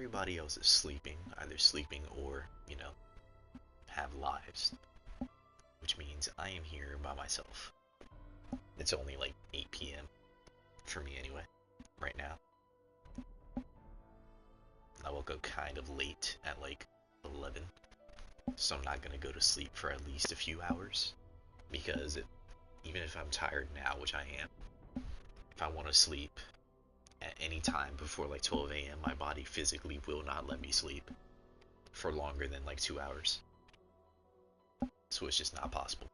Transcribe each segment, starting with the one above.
everybody else is sleeping, either sleeping or, you know, have lives, which means I am here by myself. It's only like 8 p.m. for me anyway, right now. I woke up kind of late at like 11, so I'm not gonna go to sleep for at least a few hours, because even if I'm tired now, which I am, if I want to sleep at any time before like 12 a.m., my body physically will not let me sleep for longer than like 2 hours. So it's just not possible.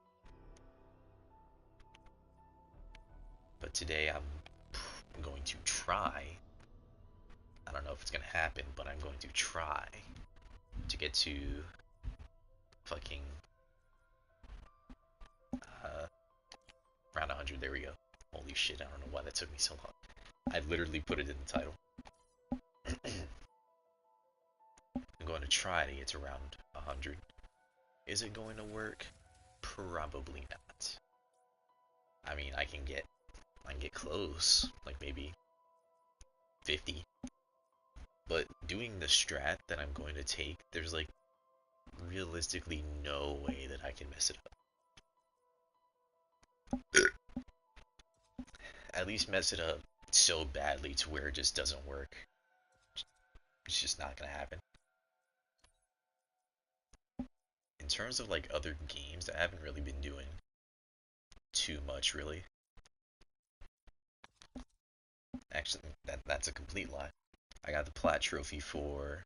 But today I'm going to try. I don't know if it's going to happen, but I'm going to try to get to fucking around 100. There we go. Holy shit, I don't know why that took me so long. I literally put it in the title. I'm going to try to get to around 100. Is it going to work? Probably not. I mean, I can get close, like maybe 50. But doing the strat that I'm going to take, there's like realistically no way that I can mess it up. At least mess it up so badly to where it just doesn't work. It's just not gonna happen. In terms of like other games, I haven't really been doing too much really. Actually, that's a complete lie. I got the Plat Trophy for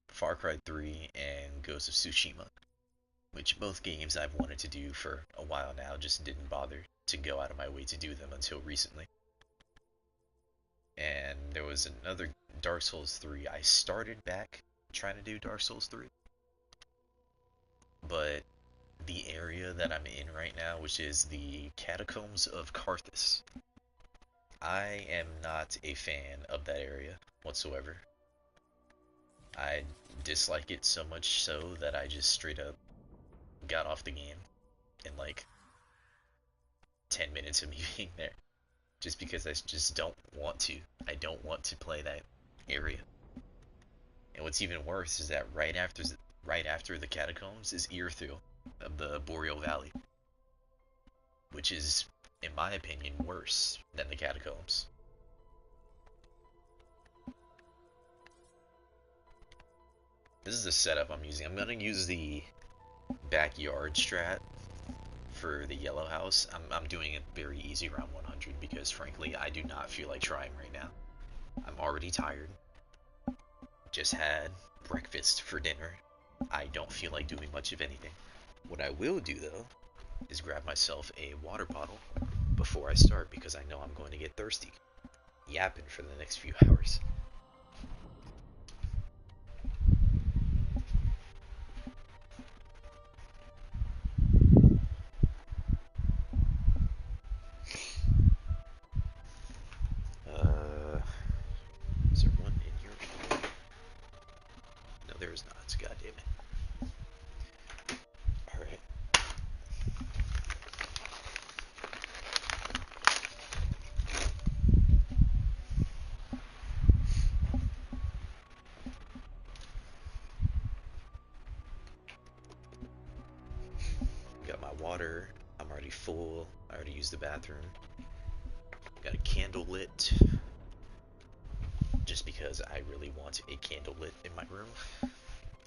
Far Cry 3 and Ghost of Tsushima, which both games I've wanted to do for a while now, just didn't bother to go out of my way to do them until recently. And there was another Dark Souls 3. I started back trying to do Dark Souls 3, but the area that I'm in right now, which is the Catacombs of Carthus, I am not a fan of that area whatsoever. I dislike it so much so that I just straight up got off the game in like 10 minutes of me being there. Just because I just don't want to. I don't want to play that area. And what's even worse is that right after the Catacombs is Earthil of the Boreal Valley, which is, in my opinion, worse than the Catacombs. This is the setup I'm using. I'm gonna use the backyard strat for the yellow house. I'm doing it very easy around 100 because frankly I do not feel like trying right now. I'm already tired. Just had breakfast for dinner. I don't feel like doing much of anything. What I will do though is grab myself a water bottle before I start because I know I'm going to get thirsty. Yapping for the next few hours. Is there one in here? No, there is not. God damn it. Alright. Got my water. I'm already full. I already used the bathroom. Got a candle lit. Just because I really want a candle lit in my room.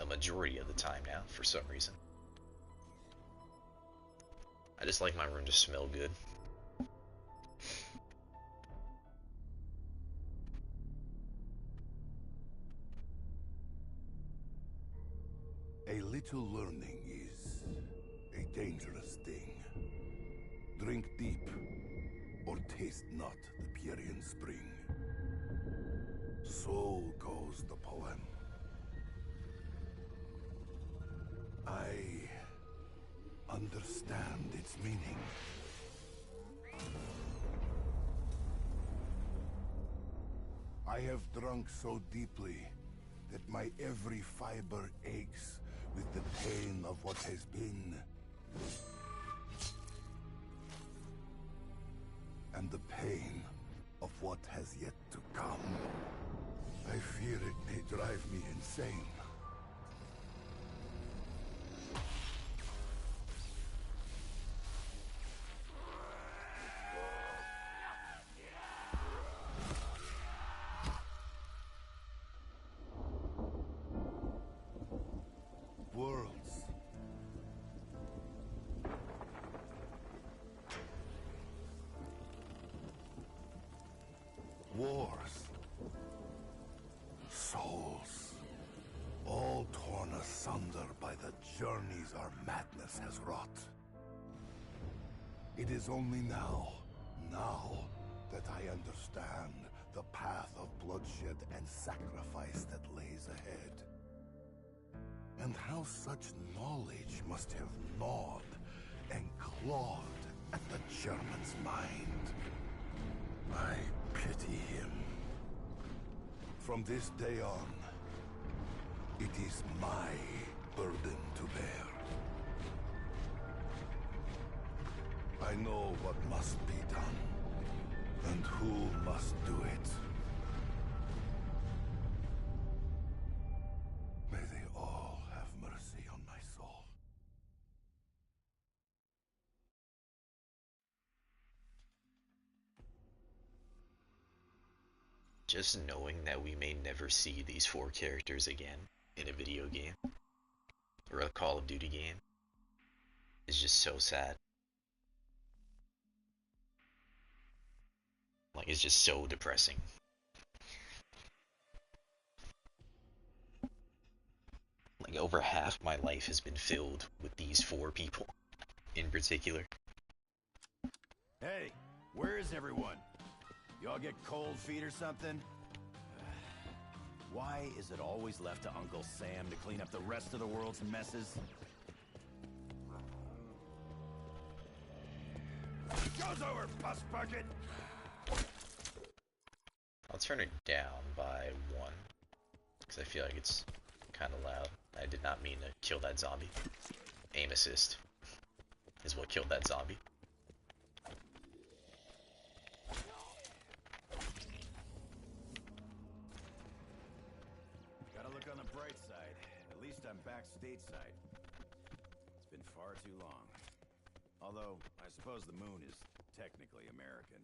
A majority of the time now, for some reason. I just like my room to smell good. A little learning is a dangerous thing. Drink deep, or taste not the Pierian spring. So goes the poem. I understand its meaning. I have drunk so deeply that my every fiber aches with the pain of what has been. And the pain of what has yet to come. I fear drive me insane. Worlds. Wars. Souls. All torn asunder by the journeys our madness has wrought. It is only now that I understand the path of bloodshed and sacrifice that lays ahead. And how such knowledge must have gnawed and clawed at the German's mind. I pity him. From this day on, it is my burden to bear. I know what must be done, and who must do it. May they all have mercy on my soul. Just knowing that we may never see these four characters again in a video game or a Call of Duty game is just so sad. Like, it's just so depressing. Like, over half my life has been filled with these four people in particular. Hey, where is everyone? Y'all get cold feet or something? Why is it always left to Uncle Sam to clean up the rest of the world's messes? Goes over, bus bucket! I'll turn it down by 1, because I feel like it's kind of loud. I did not mean to kill that zombie. Aim assist is what killed that zombie. Gotta look on the bright side. At least I'm back stateside. It's been far too long. Although, I suppose the moon is technically American.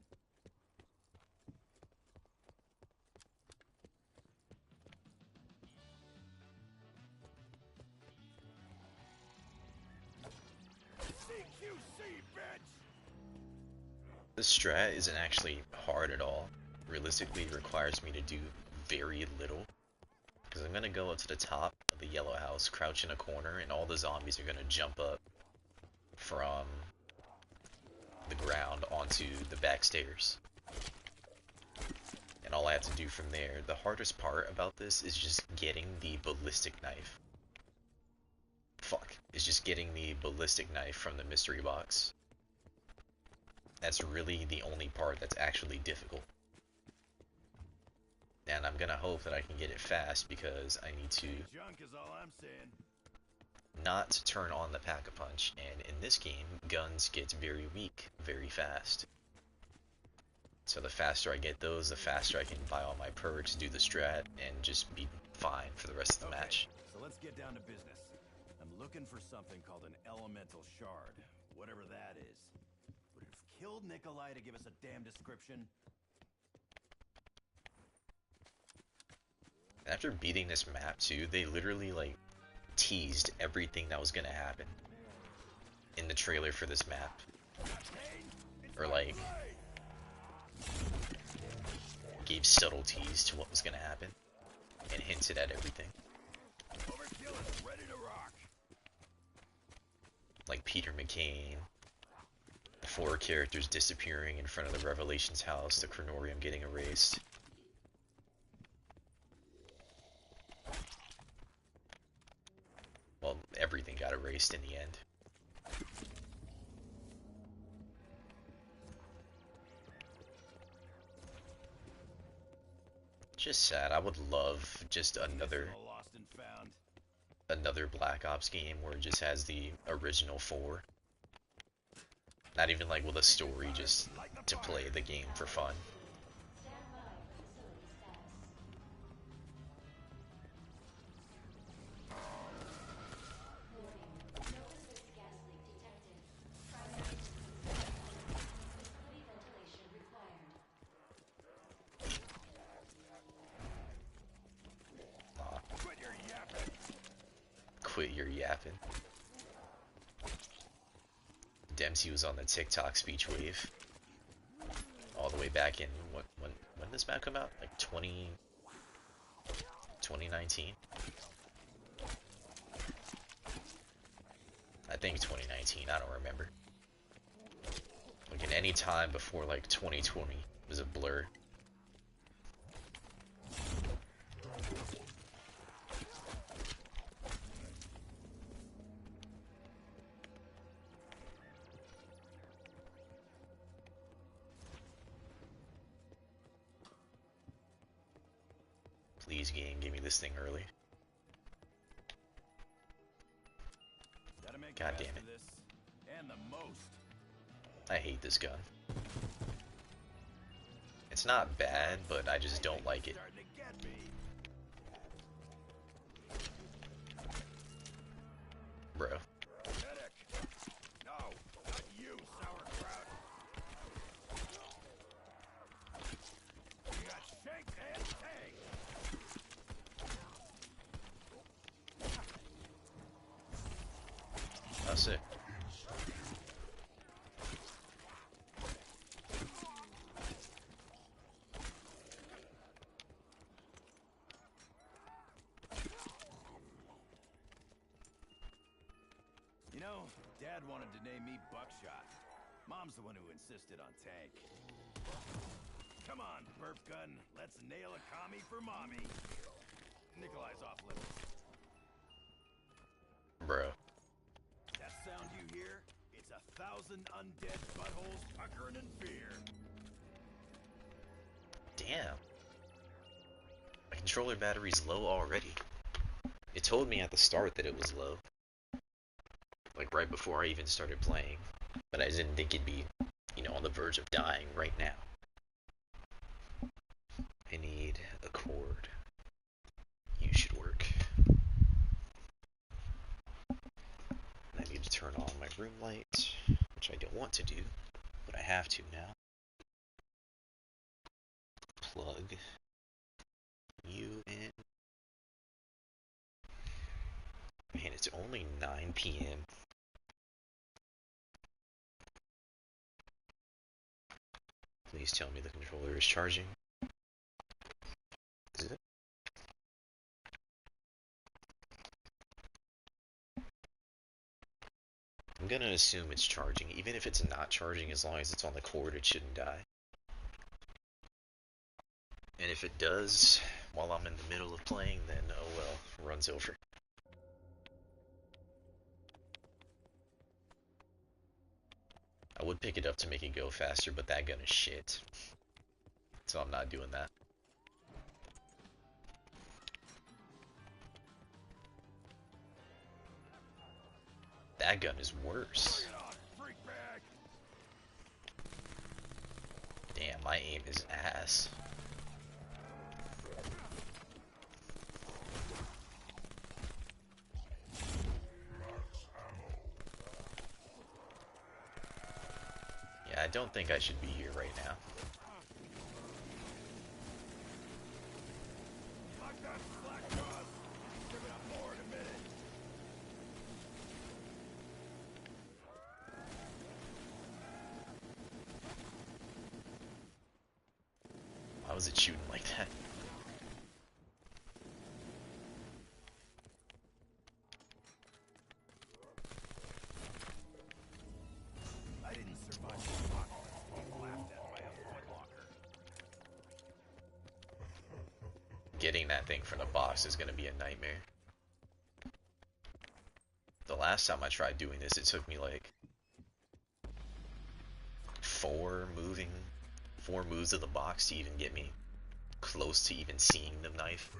CQC, bitch! This strat isn't actually hard at all. Realistically, it requires me to do very little. Because I'm going to go up to the top of the yellow house, crouch in a corner, and all the zombies are going to jump up from the ground onto the back stairs. And all I have to do from there, the hardest part about this is just getting the ballistic knife. It's just getting the ballistic knife from the mystery box. That's really the only part that's actually difficult. And I'm gonna hope that I can get it fast because I need to Junk is all I'm saying. not turn on the pack-a-punch, and in this game, guns get very weak very fast. So the faster I get those, the faster I can buy all my perks, do the strat, and just be fine for the rest of the match. So let's get down to business. I'm looking for something called an elemental shard, whatever that is. Would it have killed Nikolai to give us a damn description? After beating this map too, they literally like teased everything that was gonna happen in the trailer for this map. Or like gave subtleties to what was gonna happen and hinted at everything. Overkill is ready to rock. Like Peter McCain, the four characters disappearing in front of the Revelations house, the Chronorium getting erased. Well, everything got erased in the end. Just sad. I would love just another Lost and found. Black Ops game where it just has the original four. Not even like with a story, just to play the game for fun. quit your yapping. Dempsey was on the TikTok speech wave all the way back in when this map come out? Like 2019? I think 2019, I don't remember. Like in any time before like 2020 was a blur. Please, game, give me this thing early. God damn it. And the most. I hate this gun. It's not bad, but I just don't like it. Bro. No, not you, sauerkraut. You got shanked and tagged. Oh, sick. You know, Dad wanted to name me Buckshot. Mom's the one who insisted on Tank. Come on, burp gun. Let's nail a commie for Mommy. Nikolai's off limits. Bro. That sound you hear? It's 1,000 undead buttholes puckering in fear. Damn. My controller battery's low already. It told me at the start that it was low. Like right before I even started playing. But I didn't think it'd be, you know, on the verge of dying right now. I need a cord. You should work. I need to turn on my room light, which I don't want to do, but I have to now. Plug you in. Man, it's only 9 p.m. Please tell me the controller is charging. Is it? I'm gonna assume it's charging. Even if it's not charging, as long as it's on the cord, it shouldn't die. And if it does, while I'm in the middle of playing, then oh well, runs over. I would pick it up to make it go faster, but that gun is shit. So I'm not doing that. That gun is worse. Damn, my aim is ass. Yeah, I don't think I should be here right now. Why was it shooting like that? I didn't survive the apocalypse being laughed at by a footlocker. Getting that thing from the box is gonna be a nightmare. The last time I tried doing this, it took me like four moves of the box to even get me close to even seeing the knife.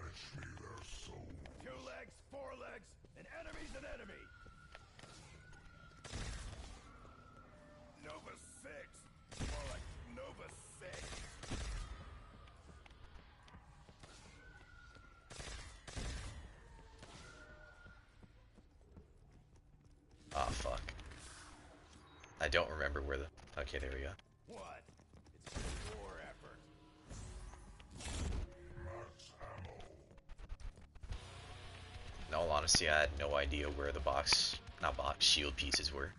2 legs, 4 legs, an enemy's an enemy. Nova 6. More like Nova 6. Ah, fuck. I don't remember where the... Okay, there we go. What? It's a war effort. all honesty, I had no idea where the not box, shield pieces were.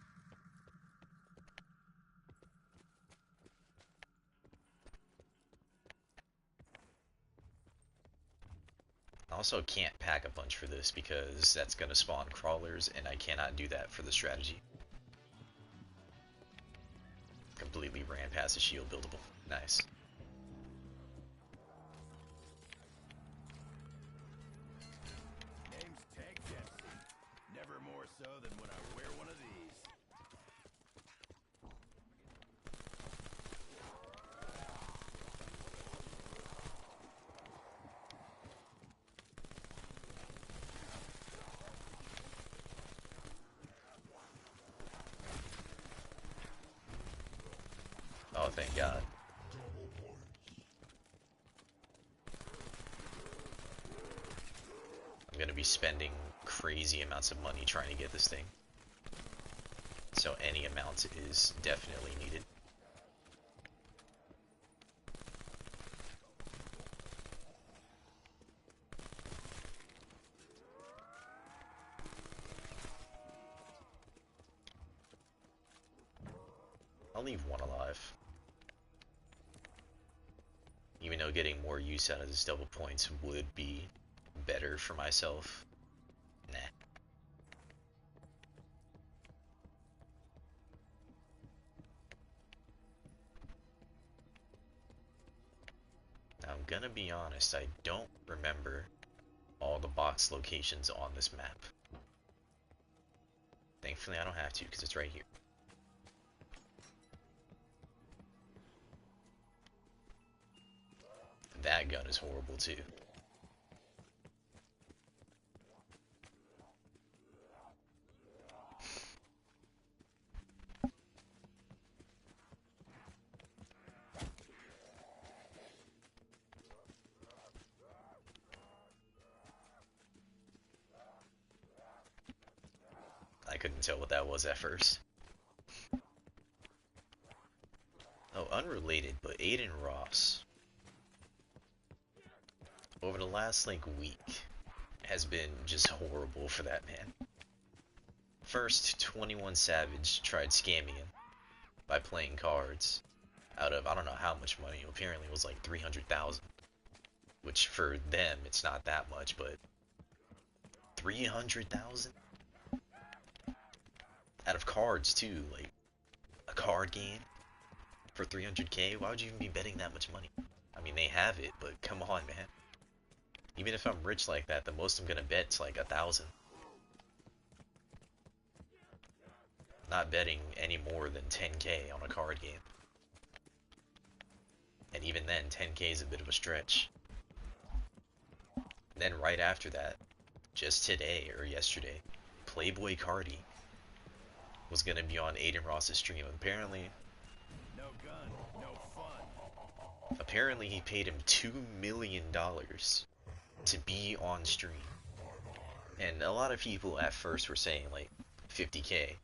I also can't pack a punch for this because that's gonna spawn crawlers, and I cannot do that for the strategy. Completely ran past the shield buildable. Nice. Name's Tank Dempsey. Never more so than when I wear one of these. Oh, thank God. I'm gonna be spending crazy amounts of money trying to get this thing. So any amount is definitely needed. I'll leave one alive. Even though getting more use out of this double points would be better for myself. Nah. Now, I'm gonna be honest, I don't remember all the box locations on this map. Thankfully I don't have to because it's right here. That gun is horrible too. I couldn't tell what that was at first. Oh, unrelated, but Aiden Ross, over the last like week, has been just horrible for that man. First, 21 Savage tried scamming him by playing cards out of I don't know how much money. Apparently it was like 300,000, which for them it's not that much, but 300,000 out of cards too, like a card game for 300k. Why would you even be betting that much money? I mean, they have it, but come on, man. Even if I'm rich like that, the most I'm gonna bet's like 1,000. Not betting any more than 10k on a card game. And even then, 10k is a bit of a stretch. Then right after that, just today or yesterday, Playboy Cardi was gonna be on Aiden Ross's stream. Apparently, No gun, no fun. apparently he paid him $2 million to be on stream. And a lot of people at first were saying like 50k.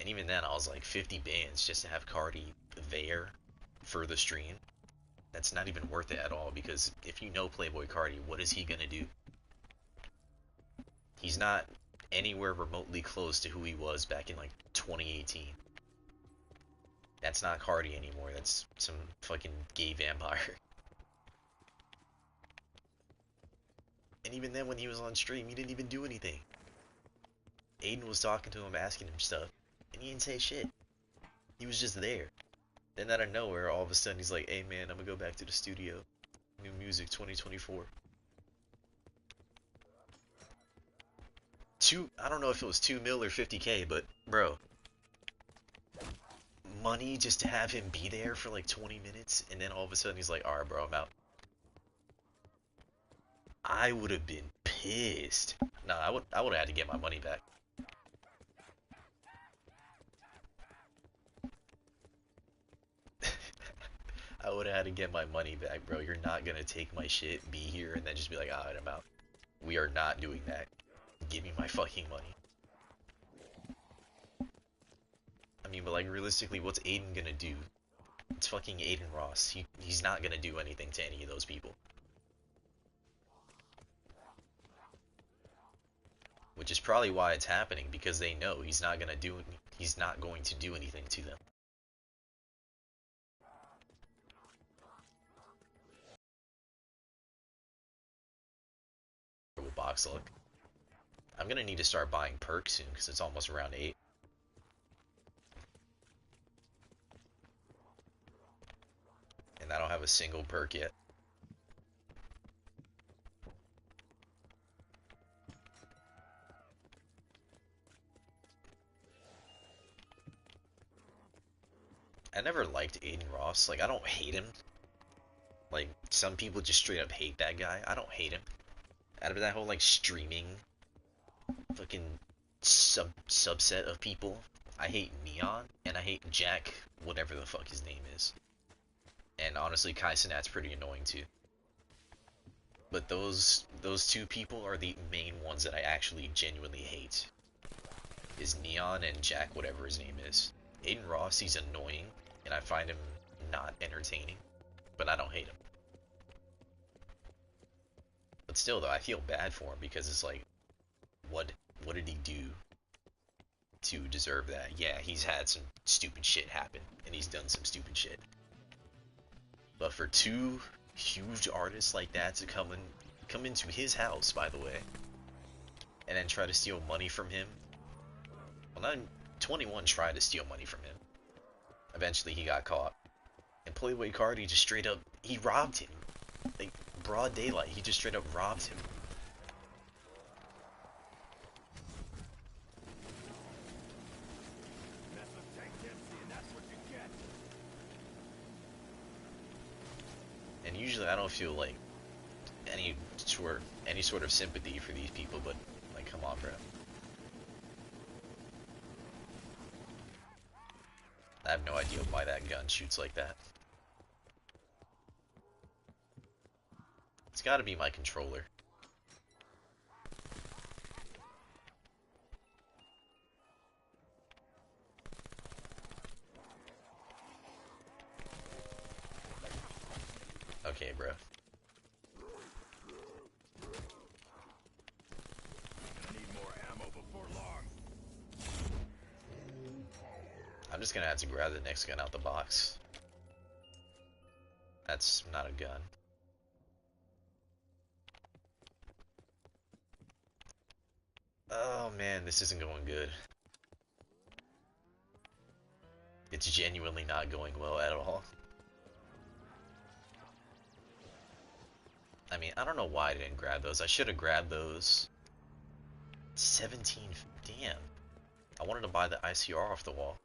And even then I was like 50 bands just to have Cardi there for the stream. That's not even worth it at all because if you know Playboy Cardi, what is he gonna do? He's not anywhere remotely close to who he was back in like 2018. That's not Cardi anymore. That's some fucking gay vampire. And even then, when he was on stream, he didn't even do anything. Aiden was talking to him, asking him stuff, and he didn't say shit. He was just there. Then out of nowhere, all of a sudden, he's like, "Hey man, I'm gonna go back to the studio. New music 2024." I don't know if it was 2 mil or 50k, but bro, money just to have him be there for like 20 minutes, and then all of a sudden he's like, "All right, bro, I'm out." I would have been pissed. No, I would have had to get my money back. I would have had to get my money back, bro. You're not gonna take my shit, be here, and then just be like, "Alright, I'm out." We are not doing that. Give me my fucking money. I mean, but like realistically, what's Aiden gonna do? It's fucking Aiden Ross. He's not gonna do anything to any of those people. which is probably why it's happening, because they know he's not going to do anything to them. Box luck. I'm gonna need to start buying perks soon because it's almost round 8. And I don't have a single perk yet. I never liked Aiden Ross. Like, I don't hate him. Like, some people just straight up hate that guy. I don't hate him. Out of that whole, like, streaming fucking subset of people, I hate Neon, and I hate Jack, whatever the fuck his name is. And honestly, Kai Cenat's pretty annoying too. But those two people are the main ones that I actually genuinely hate. Is Neon and Jack, whatever his name is. Aiden Ross, he's annoying, and I find him not entertaining, but I don't hate him. But still, though, I feel bad for him because it's like, what did he do to deserve that? Yeah, he's had some stupid shit happen, and he's done some stupid shit. But for two huge artists like that to come into his house, by the way, and then try to steal money from him. Well, not 21 tried to steal money from him. Eventually, he got caught. And Playboy Cardi just straight up, he robbed him. Like, broad daylight, he just straight up robbed him. And usually I don't feel like any sort of sympathy for these people, but like, come on, bro. I have no idea why that gun shoots like that. It's gotta be my controller. Okay, bro. I'm just gonna have to grab the next gun out the box. That's not a gun. Oh man, this isn't going good. It's genuinely not going well at all. I mean, I don't know why I didn't grab those. I should have grabbed those. 17, damn. I wanted to buy the ICR off the wall.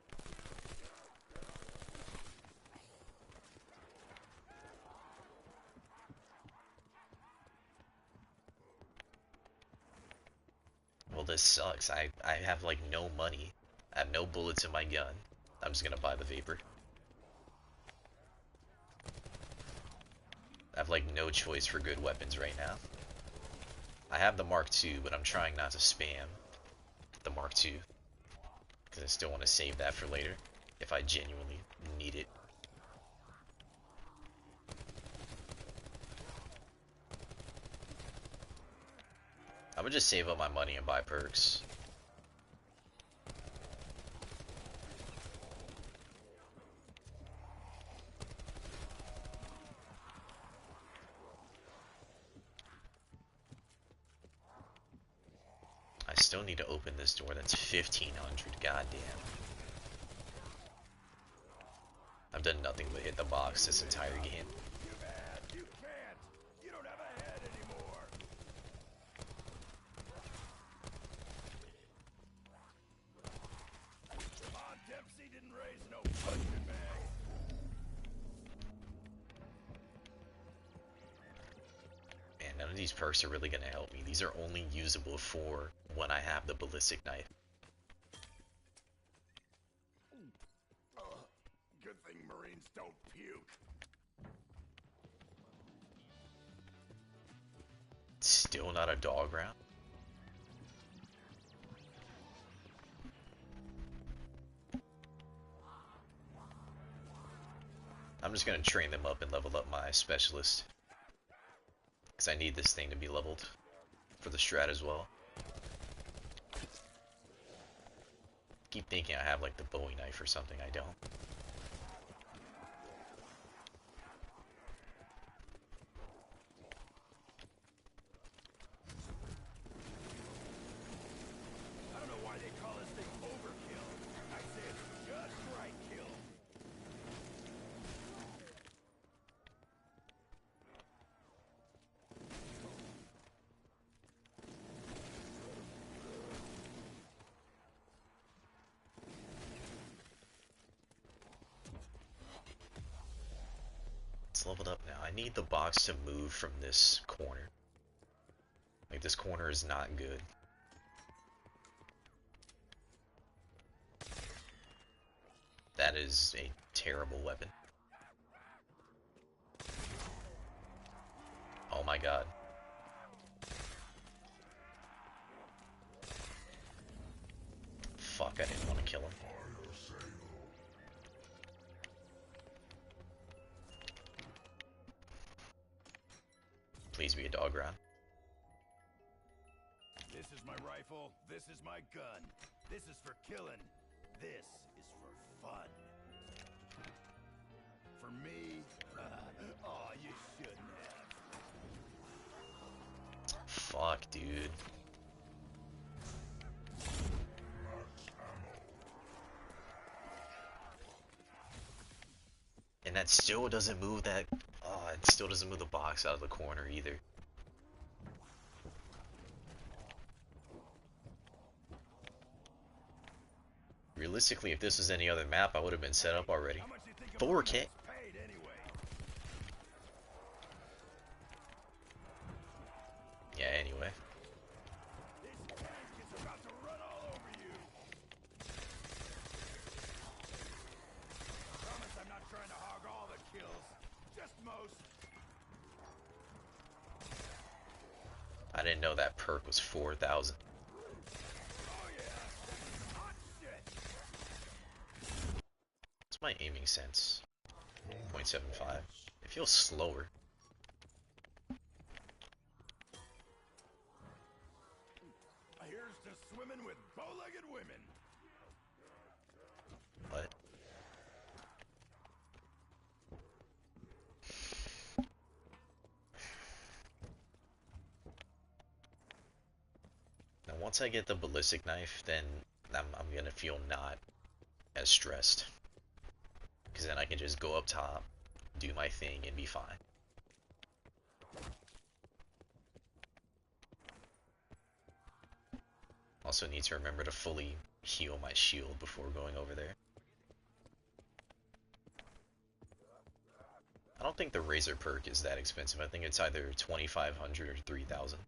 Well, this sucks. I have like no money. I have no bullets in my gun. I'm just gonna buy the Vapor. I have like no choice for good weapons right now. I have the Mark II, but I'm trying not to spam the Mark II. Because I still want to save that for later, if I genuinely need it. I'm gonna just save up my money and buy perks. I still need to open this door. That's 1,500. Goddamn. I've done nothing but hit the box this entire game. You can't. You don't have a head anymore. Come on, Dempsey didn't raise no punching bag. Man, none of these perks are really gonna help me. These are only usable for when I have the ballistic knife. Good thing Marines don't puke. Still not a dog round? I'm just gonna train them up and level up my specialist. Because I need this thing to be leveled for the strat as well. Keep thinking I have like the Bowie knife or something. I don't. I don't know why they call this thing overkill. I say it's just right kill. It's leveled up now. I need the box to move from this corner. Like, this corner is not good. That is a terrible weapon. Oh my god. Fuck, I didn't want to kill him. Please be a dog round. This is my rifle. This is my gun. This is for killing. This is for fun. For me, oh, you shouldn't have. Fuck, dude. And that still doesn't move that... Oh, it still doesn't move the box out of the corner either. Realistically, if this was any other map, I would have been set up already. How much you think a 4K? woman's paid anyway? Yeah, anyway. This tank is about to run all over you. Promise I'm not trying to hog all the kills. Just most. I didn't know that perk was 4,000. Oh yeah. Hot shit. What's my aiming sense? 0.75. It feels slower. Here's to swimming with bow-legged women. But now once I get the ballistic knife, then I'm gonna feel not as stressed. Because then I can just go up top, do my thing, and be fine. Also need to remember to fully heal my shield before going over there. I don't think the Razor perk is that expensive. I think it's either 2,500 or 3,000.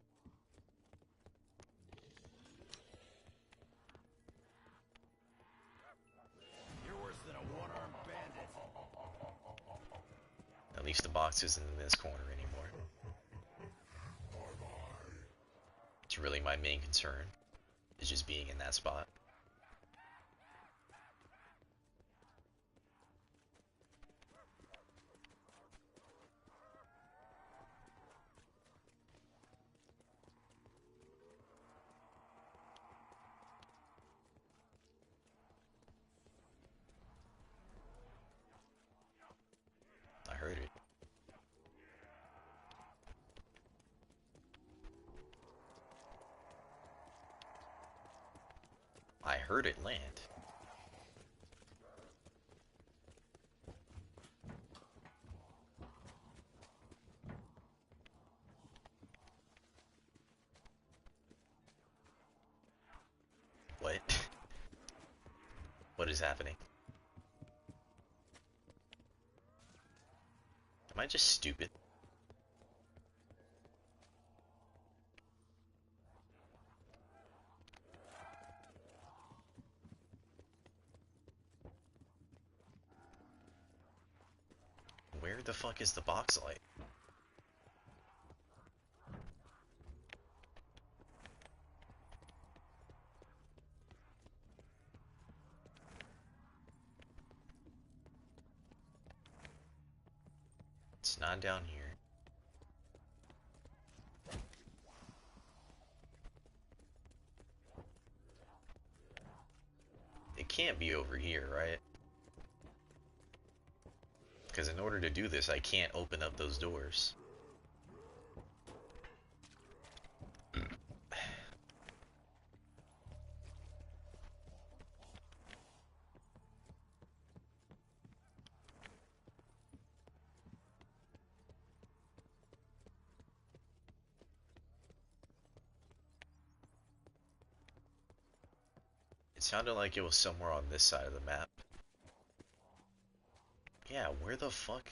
You're worse than a one-armed bandit. At least the box isn't in this corner anymore. It's really my main concern, is just being in that spot. I heard it. I heard it land. What? What is happening? Am I just stupid? Where the fuck is the box light? It's not down here. can't be over here, right? Because in order to do this, I can't open up those doors. It sounded like it was somewhere on this side of the map. Yeah, where the fuck?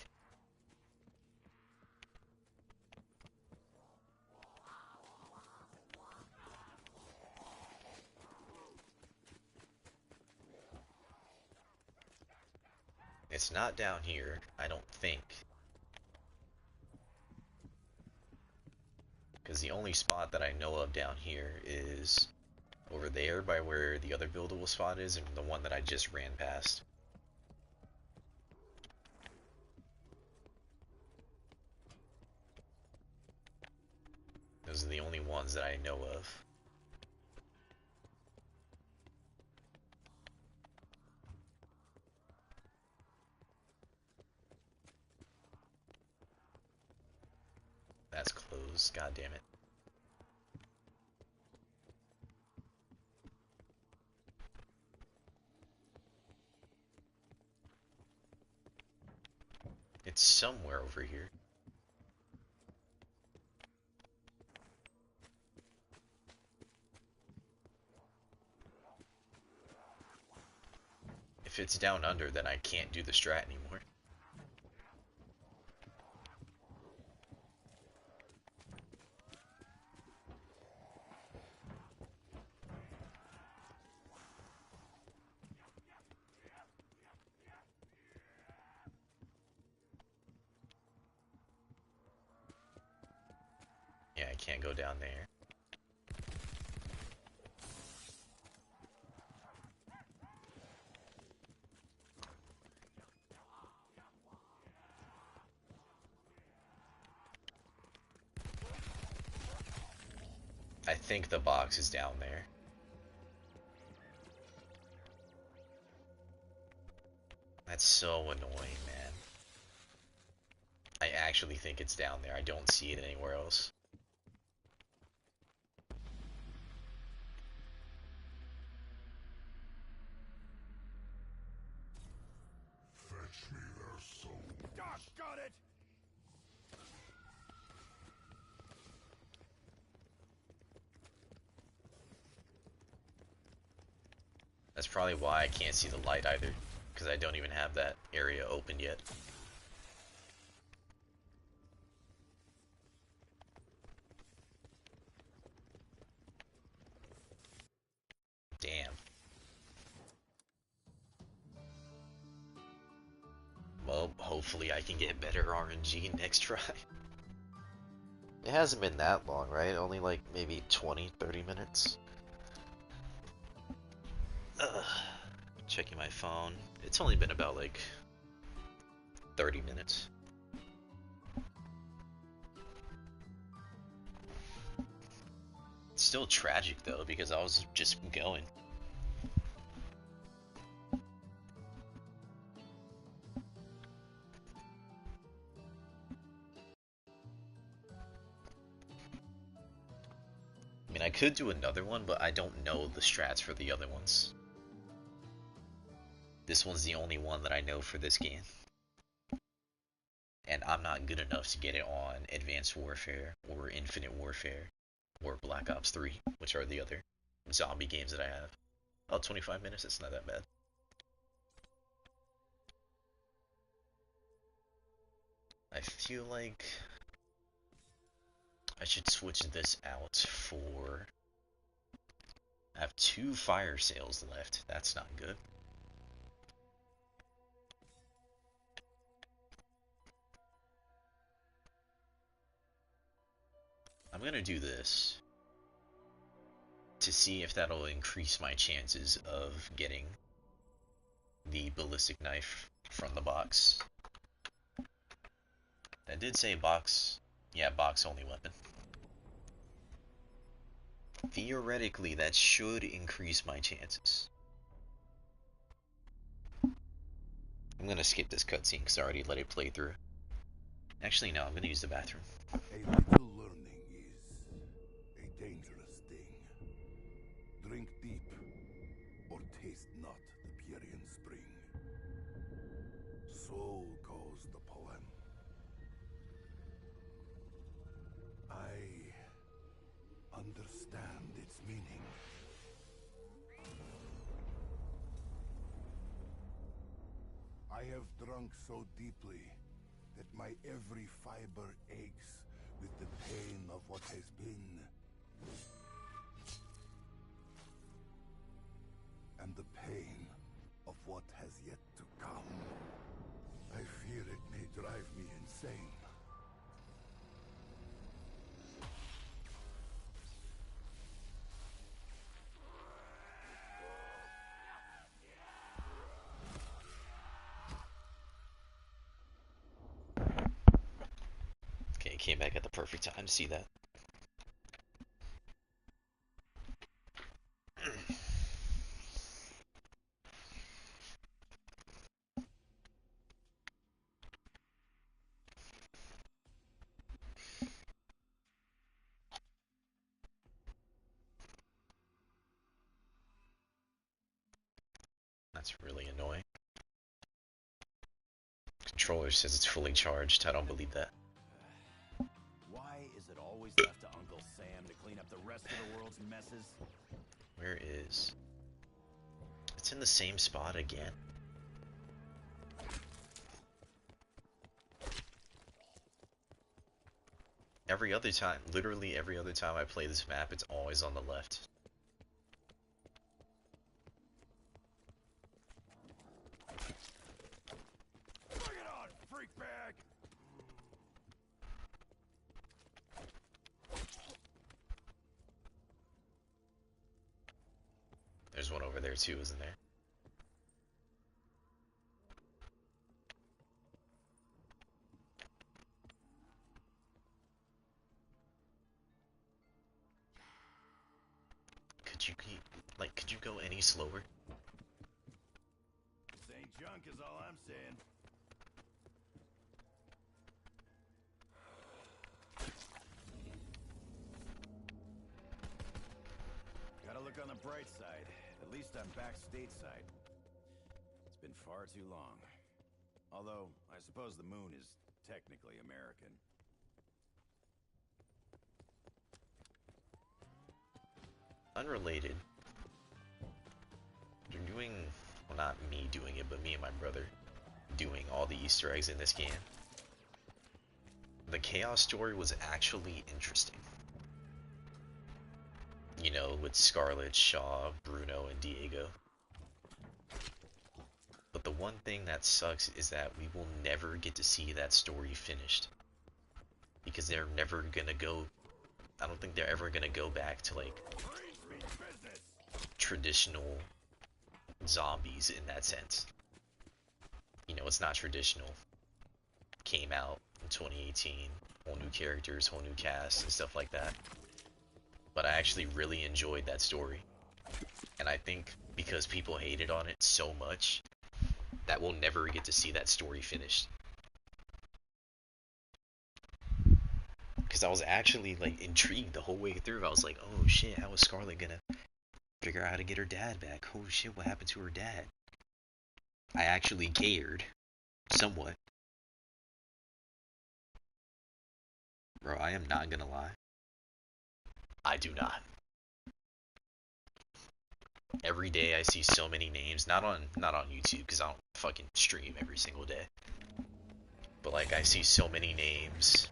It's not down here, I don't think. Because the only spot that I know of down here is over there by where the other buildable spot is and the one that I just ran past. Those are the only ones that I know of. That's closed, god damn it. It's somewhere over here. If it's down under, then I can't do the strat anymore. Yeah, I can't go down there. I think the box is down there. That's so annoying, man. I actually think it's down there. I don't see it anywhere else. Fetch me their soul. Gosh, got it! That's probably why I can't see the light either, because I don't even have that area opened yet. Damn. Well, hopefully I can get better RNG next try. It hasn't been that long, right? Only like maybe 20, 30 minutes. Ugh. Checking my phone. It's only been about like 30 minutes. It's still tragic though, because I was just going. I mean, I could do another one, but I don't know the strats for the other ones. This one's the only one that I know for this game. And I'm not good enough to get it on Advanced Warfare, or Infinite Warfare, or Black Ops 3, which are the other zombie games that I have. Oh, 25 minutes, it's not that bad. I feel like I should switch this out for... I have 2 fire sales left. That's not good. I'm gonna do this to see if that'll increase my chances of getting the ballistic knife from the box. That did say box. Yeah, box only weapon. Theoretically, that should increase my chances. I'm gonna skip this cutscene because I already let it play through. Actually, no, I'm gonna use the bathroom. A little learning is a dangerous thing. Drink deep, or taste not the Pierian spring. So goes the poem. I understand its meaning. I have drunk so deeply that my every fiber aches with the pain of what has been. And the pain of what has yet to come. I fear it may drive me insane. Okay, it came back at the perfect time to see that. That's really annoying. Controller says it's fully charged. I don't believe that. Why is it always left to Uncle Sam to clean up the rest of the world's messes? Where is... It's in the same spot again. Every other time, literally every other time I play this map, it's always on the left. Bring it on, freak bag! There's one over there too, isn't there? Could you keep, like, could you go any slower? This ain't junk is all I'm saying. Gotta look on the bright side. At least I'm back stateside. It's been far too long. Although, I suppose the moon is technically American. Unrelated. You're doing, well, not me doing it, but me and my brother doing all the Easter eggs in this game. The Chaos story was actually interesting. You know, with Scarlet, Shaw, Bruno, and Diego. But the one thing that sucks is that we will never get to see that story finished. Because they're never gonna go, I don't think they're ever gonna go back to, like, traditional zombies in that sense. You know, it's not traditional. Came out in 2018, whole new characters, whole new cast, and stuff like that. But I actually really enjoyed that story. And I think because people hated on it so much, that we'll never get to see that story finished. Because I was actually, like, intrigued the whole way through. I was like, oh shit, how is Scarlet gonna figure out how to get her dad back? Oh shit, what happened to her dad? I actually cared. Somewhat. Bro, I am not gonna lie. I do not. Every day I see so many names, not on YouTube because I don't fucking stream every single day. But like I see so many names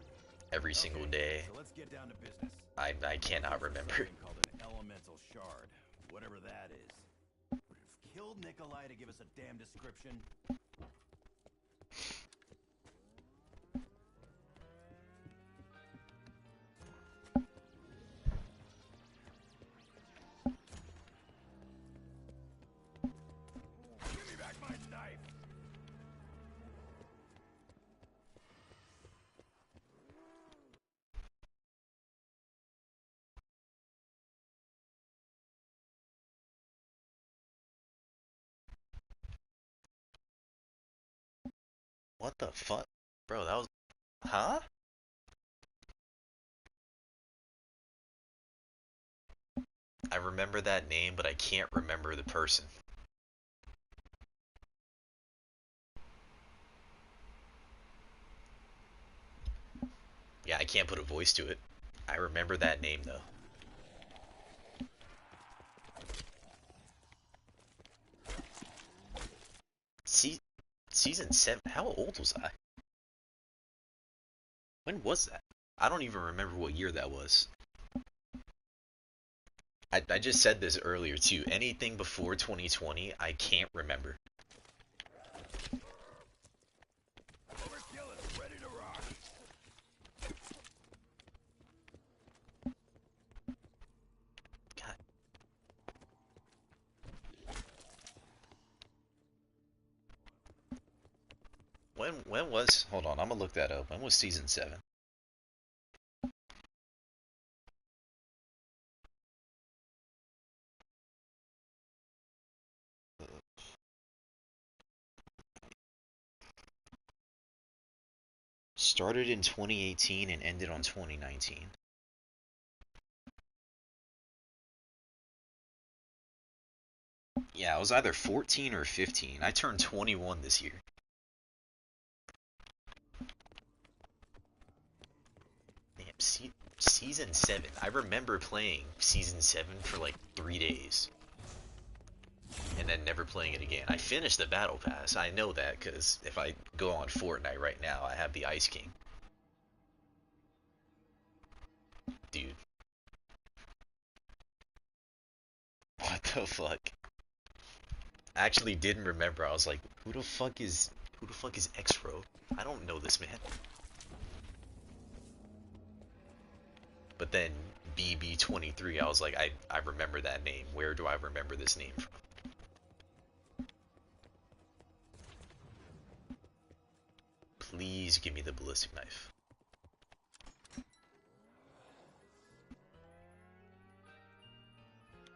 every single day. So let's get down to business. I cannot remember. Something called an elemental shard, whatever that is. Would it have killed Nikolai to give us a damn description? Give me back my knife! What the fuck? Bro, that was. Huh? I remember that name, but I can't remember the person. Yeah, I can't put a voice to it. I remember that name, though. See, season 7. How old was I? When was that? I don't even remember what year that was. I just said this earlier, too. Anything before 2020, I can't remember. Overkill is ready to rock. God. When was. Hold on, I'm gonna look that up. When was season 7? Started in 2018 and ended on 2019. Yeah, I was either 14 or 15. I turned 21 this year. Damn, season 7. I remember playing season 7 for like 3 days and then never playing it again. I finished the battle pass. I know that because if I go on Fortnite right now, I have the Ice King. Dude, what the fuck? I actually didn't remember. I was like, who the fuck is X-Ro? I don't know this man. But then BB23, I was like, I remember that name. Where do I remember this name from? Please give me the ballistic knife.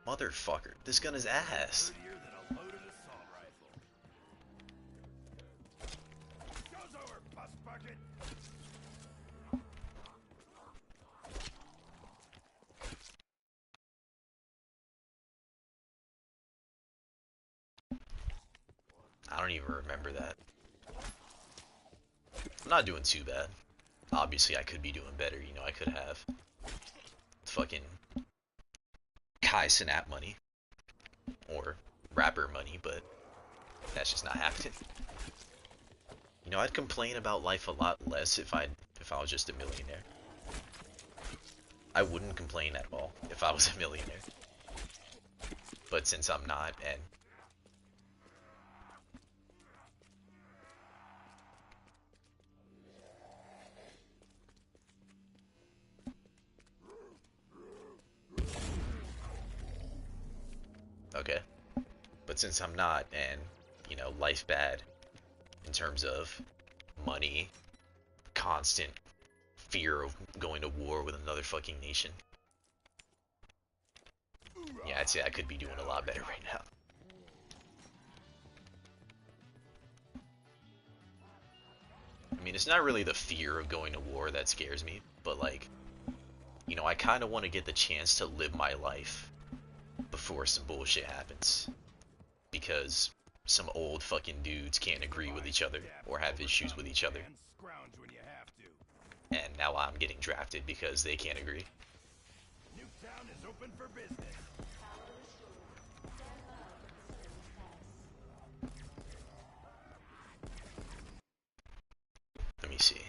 Motherfucker, this gun is ass. Prettier than a loaded assault rifle. Goes over, bus bucket. I don't even remember that. I'm not doing too bad. Obviously, I could be doing better. You know, I could have fucking Kai Sinat money or rapper money, but that's just not happening. You know, I'd complain about life a lot less if I was just a millionaire. I wouldn't complain at all if I was a millionaire. But since I'm not, and okay, but since I'm not, and you know, life bad in terms of money, constant fear of going to war with another fucking nation. Yeah, I'd say I could be doing a lot better right now. I mean, it's not really the fear of going to war that scares me, but like, you know, I kind of want to get the chance to live my life before some bullshit happens. Because some old fucking dudes can't agree with each other or have issues with each other. And scrounge when you have to. And now I'm getting drafted because they can't agree. Nuketown is open for business. Let me see.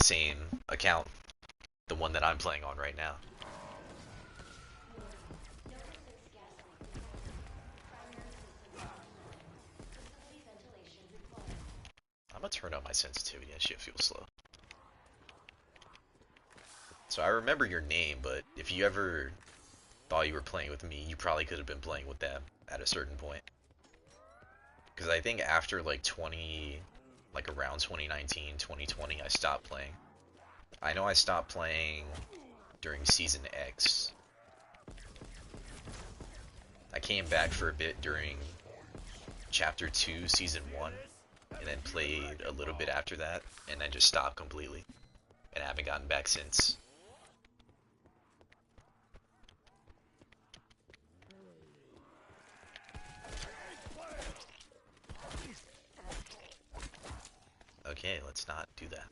same account, the one that I'm playing on right now. I'm gonna turn up my sensitivity. That shit feels slow. So I remember your name, but if you ever thought you were playing with me, you probably could have been playing with them at a certain point. Because I think after like around 2019, 2020, I stopped playing. I know I stopped playing during Season X. I came back for a bit during Chapter 2, Season 1, and then played a little bit after that, and then just stopped completely, and haven't gotten back since. Okay, let's not do that.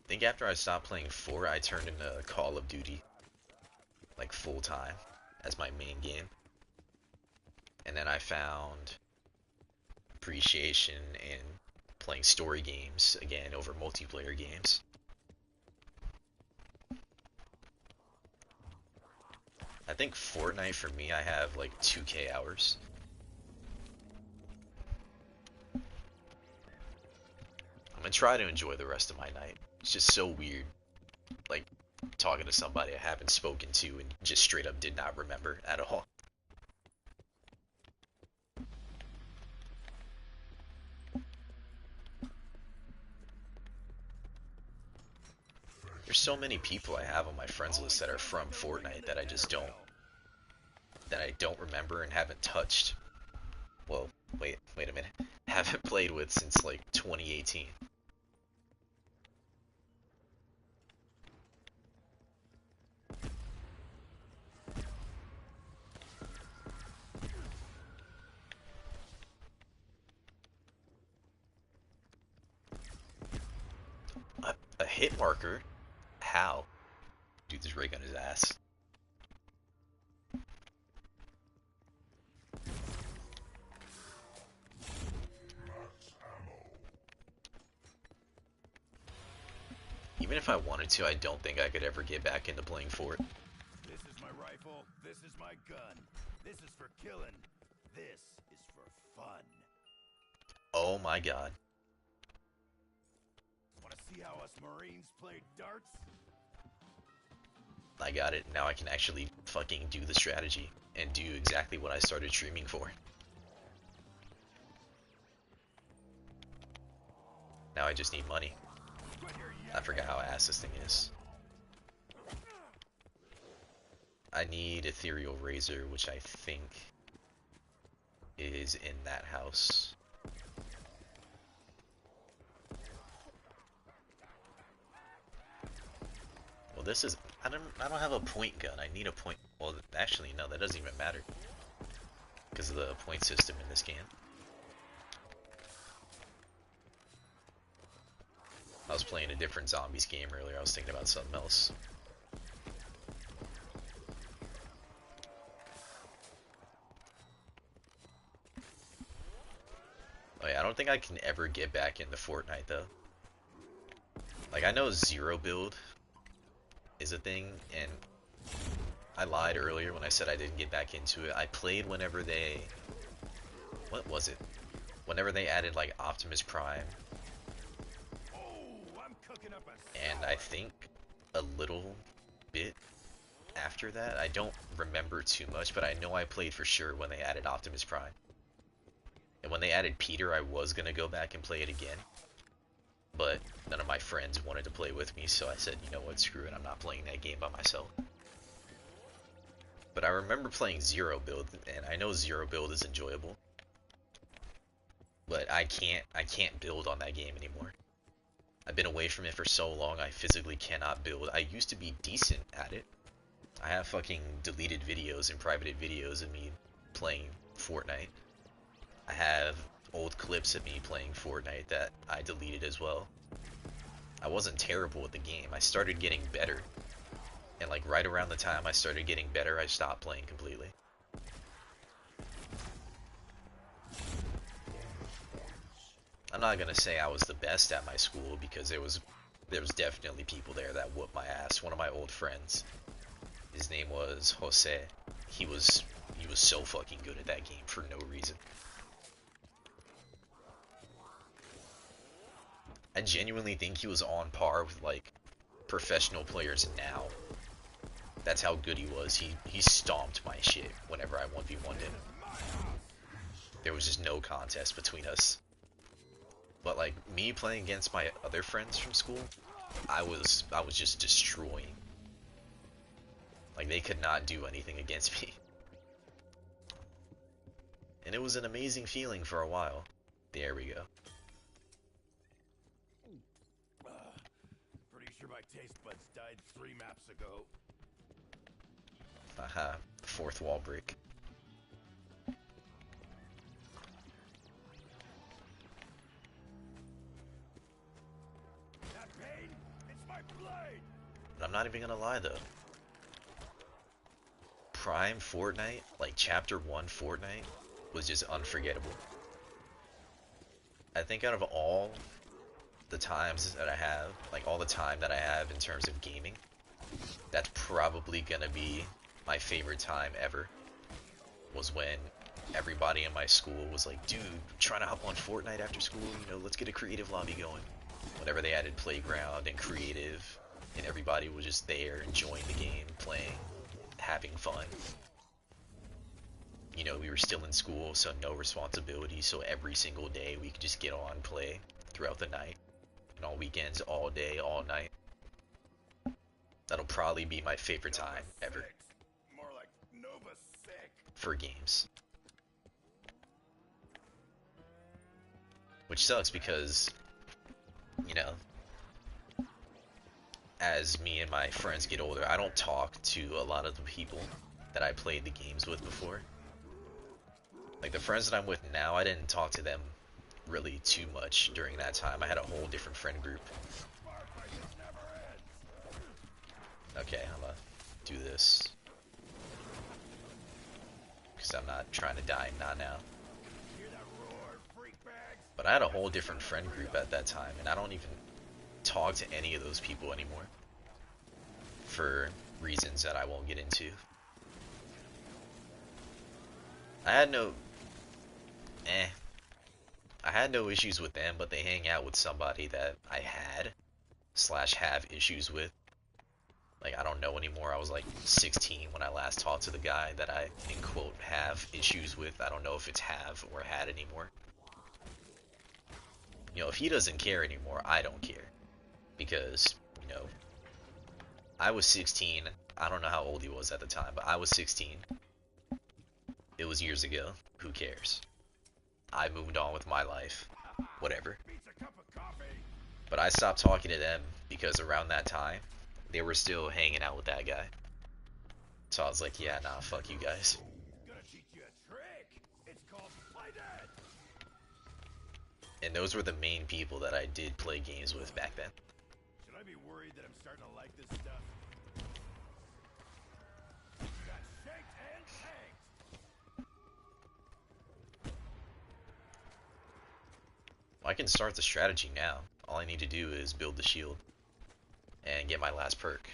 I think after I stopped playing 4, I turned into Call of Duty, like full time, as my main game. And then I found appreciation in playing story games again over multiplayer games. I think Fortnite for me, I have like 2K hours. I'm gonna try to enjoy the rest of my night. It's just so weird, like talking to somebody I haven't spoken to and just straight up did not remember at all. There's so many people I have on my friends list that are from Fortnite that I don't remember and haven't touched. Well, wait a minute. Haven't played with since like 2018. A hit marker? How? Dude, this ray gun his ass. Even if I wanted to, I don't think I could ever get back into playing Fort. This is my rifle. This is my gun. This is for killing. This is for fun. Oh my god. Want to see how us Marines play darts? I got it. Now I can actually fucking do the strategy and do exactly what I started streaming for. Now I just need money. I forgot how ass this thing is. I need Ethereal Razor, which I think is in that house. Well, this is... I don't have a point gun. I need a point... Well, actually, no, that doesn't even matter. Because of the point system in this game. I was playing a different zombies game earlier. I was thinking about something else. Oh yeah, I don't think I can ever get back into Fortnite though. Like, I know zero build is a thing, and I lied earlier when I said I didn't get back into it. I played whenever they... What was it? Whenever they added like Optimus Prime. And I think a little bit after that. I don't remember too much, but I know I played for sure when they added Optimus Prime. And when they added Peter, I was going to go back and play it again. But none of my friends wanted to play with me, so I said, you know what, screw it, I'm not playing that game by myself. But I remember playing Zero Build, and I know Zero Build is enjoyable. But I can't build on that game anymore. I've been away from it for so long, I physically cannot build. I used to be decent at it. I have fucking deleted videos and privated videos of me playing Fortnite. I have old clips of me playing Fortnite that I deleted as well. I wasn't terrible at the game. I started getting better. And like right around the time I started getting better, I stopped playing completely. I'm not gonna say I was the best at my school because there was definitely people there that whooped my ass. One of my old friends, his name was Jose. He was he was so fucking good at that game for no reason. I genuinely think he was on par with like professional players now. That's how good he was. He stomped my shit whenever I 1v1'd him. There was just no contest between us. But like me playing against my other friends from school, I was just destroying. Like they could not do anything against me. And it was an amazing feeling for a while. There we go. Pretty sure my taste buds died 3 maps ago. Haha, fourth wall break. That pain? It's my blade! But I'm not even gonna lie though. Prime Fortnite, like Chapter 1 Fortnite, was just unforgettable. I think out of all the times that I have, like all the time that I have in terms of gaming, that's probably gonna be my favorite time ever. Was when everybody in my school was like, dude, trying to hop on Fortnite after school, let's get a creative lobby going. Whenever they added Playground and Creative, and everybody was just there enjoying the game, playing, having fun. We were still in school, so no responsibility, so every single day we could just get on, play throughout the night, and on weekends, all day, all night. That'll probably be my favorite time ever More like Nova sick. for games. Which sucks because, you know, as me and my friends get older, I don't talk to a lot of the people that I played the games with before. Like the friends that I'm with now, I didn't talk to them really too much during that time. I had a whole different friend group. Okay, I'm gonna do this. Because I'm not trying to die, not now. But I had a whole different friend group at that time, and I don't even talk to any of those people anymore. For reasons that I won't get into. I had no... I had no issues with them, but they hang out with somebody that I had / have issues with. Like, I don't know anymore. I was like 16 when I last talked to the guy that I, in quote, have issues with. I don't know if it's have or had anymore. If he doesn't care anymore, I don't care. Because, I was 16. I don't know how old he was at the time, but I was 16. It was years ago. Who cares? I moved on with my life. Whatever. But I stopped talking to them because around that time, they were still hanging out with that guy. So I was like, yeah, nah, fuck you guys. Gonna teach you a trick. It's called Play Dead. And those were the main people that I did play games with back then. Should I be worried that I'm starting to like this stuff? Got shanked and tanked. I can start the strategy now. All I need to do is build the shield and get my last perk.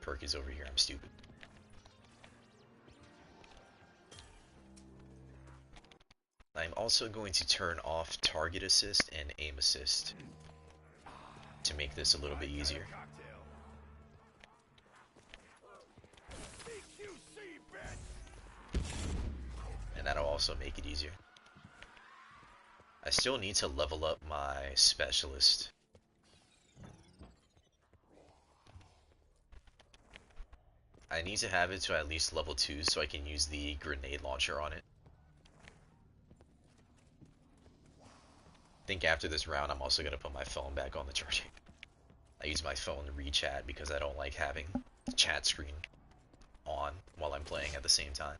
Perk is over here, I'm stupid. I'm also going to turn off target assist and aim assist to make this a little bit easier. And that'll also make it easier. I still need to level up my specialist. I need to have it to at least level 2 so I can use the grenade launcher on it. I think after this round I'm also going to put my phone back on the charging. I use my phone to reach chat because I don't like having chat screen on while I'm playing at the same time.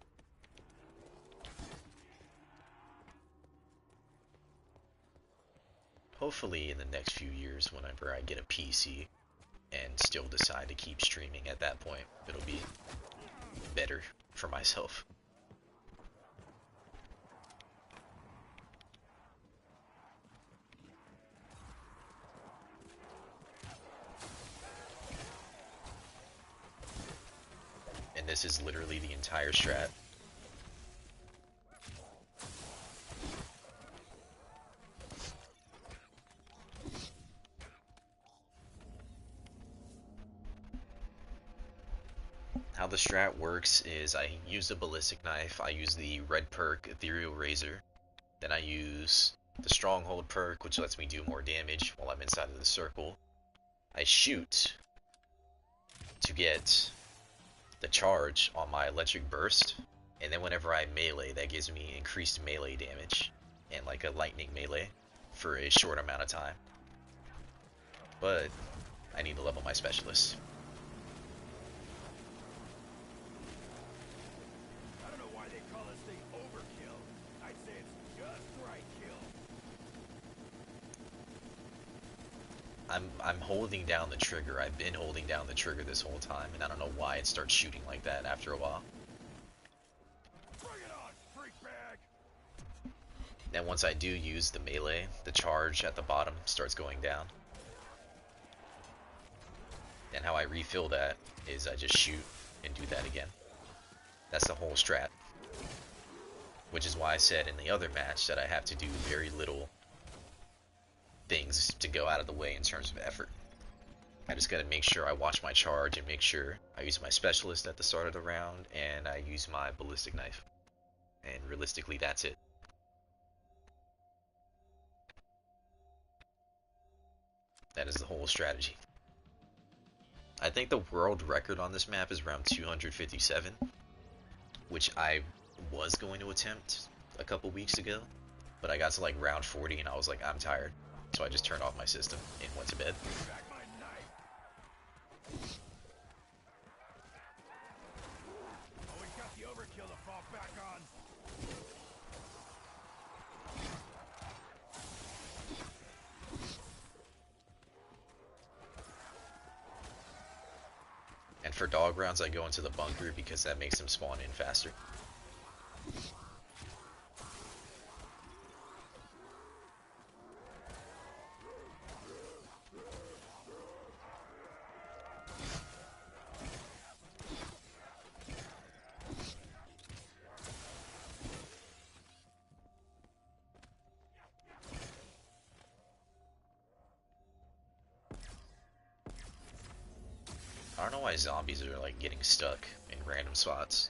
Hopefully in the next few years, whenever I get a PC and still decide to keep streaming at that point, it'll be better for myself. And this is literally the entire strat. How the strat works is I use the ballistic knife, I use the red perk ethereal razor, then I use the stronghold perk, which lets me do more damage while I'm inside of the circle. I shoot to get the charge on my electric burst, and then whenever I melee, that gives me increased melee damage and like a lightning melee for a short amount of time. But I need to level my specialist. I don't know why they call this thing overkill. I'd say it's just right kill. I'm holding down the trigger. I've been holding down the trigger this whole time, and I don't know why it starts shooting like that after a while. Bring it on, freak bag! Then once I do use the melee, the charge at the bottom starts going down. And how I refill that is I just shoot and do that again. That's the whole strat. Which is why I said in the other match that I have to do very little things to go out of the way in terms of effort. I just gotta make sure I watch my charge and make sure I use my specialist at the start of the round and I use my ballistic knife. And realistically, that's it. That is the whole strategy. I think the world record on this map is around 257, which I was going to attempt a couple weeks ago, but I got to like round 40 and I was like, I'm tired. So I just turned off my system and went to bed. Back my knife! Always got the overkill to fall back on. And for dog rounds, I go into the bunker because that makes them spawn in faster. I don't know why zombies are like getting stuck in random spots.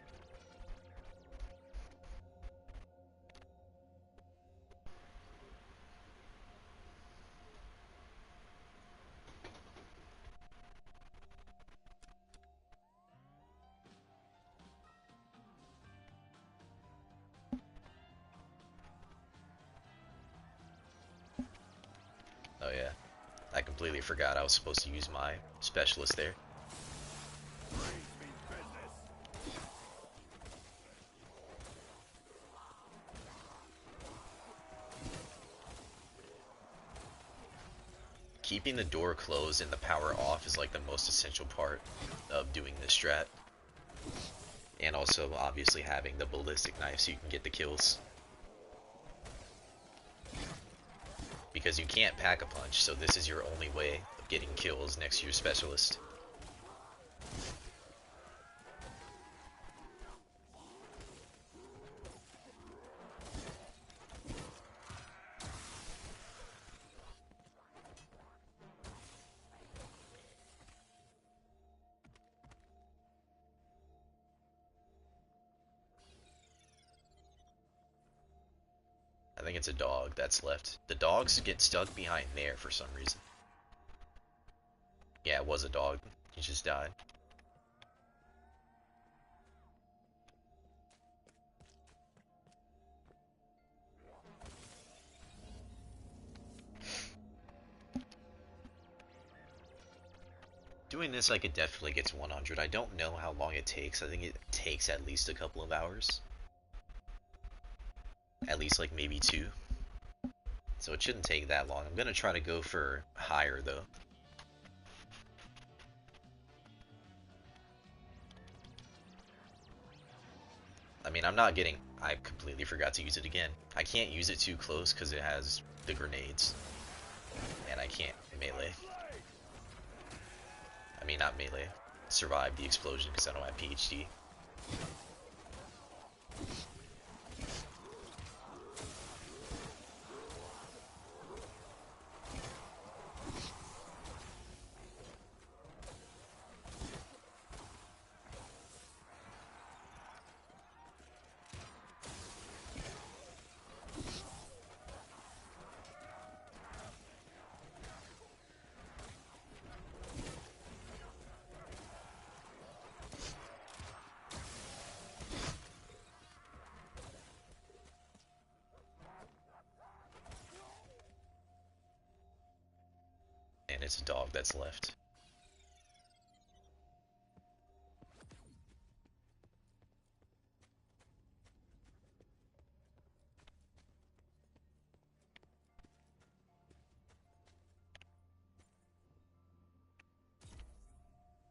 Oh yeah, I completely forgot I was supposed to use my specialist there. Brains mean business. Keeping the door closed and the power off is like the most essential part of doing this strat. And also obviously having the ballistic knife so you can get the kills. Because you can't pack a punch, so this is your only way of getting kills next to your specialist. I think it's a dog that's left. The dogs get stuck behind there for some reason. Yeah, it was a dog. He just died. Doing this, I could definitely get to 100. I don't know how long it takes. I think it takes at least a couple of hours. At least like maybe 2. So it shouldn't take that long. I'm gonna try to go for higher though. I mean, I'm not getting... I completely forgot to use it again. I can't use it too close because it has the grenades. And I can't melee. I mean, not melee. Survive the explosion because I don't have PhD. And it's a dog that's left.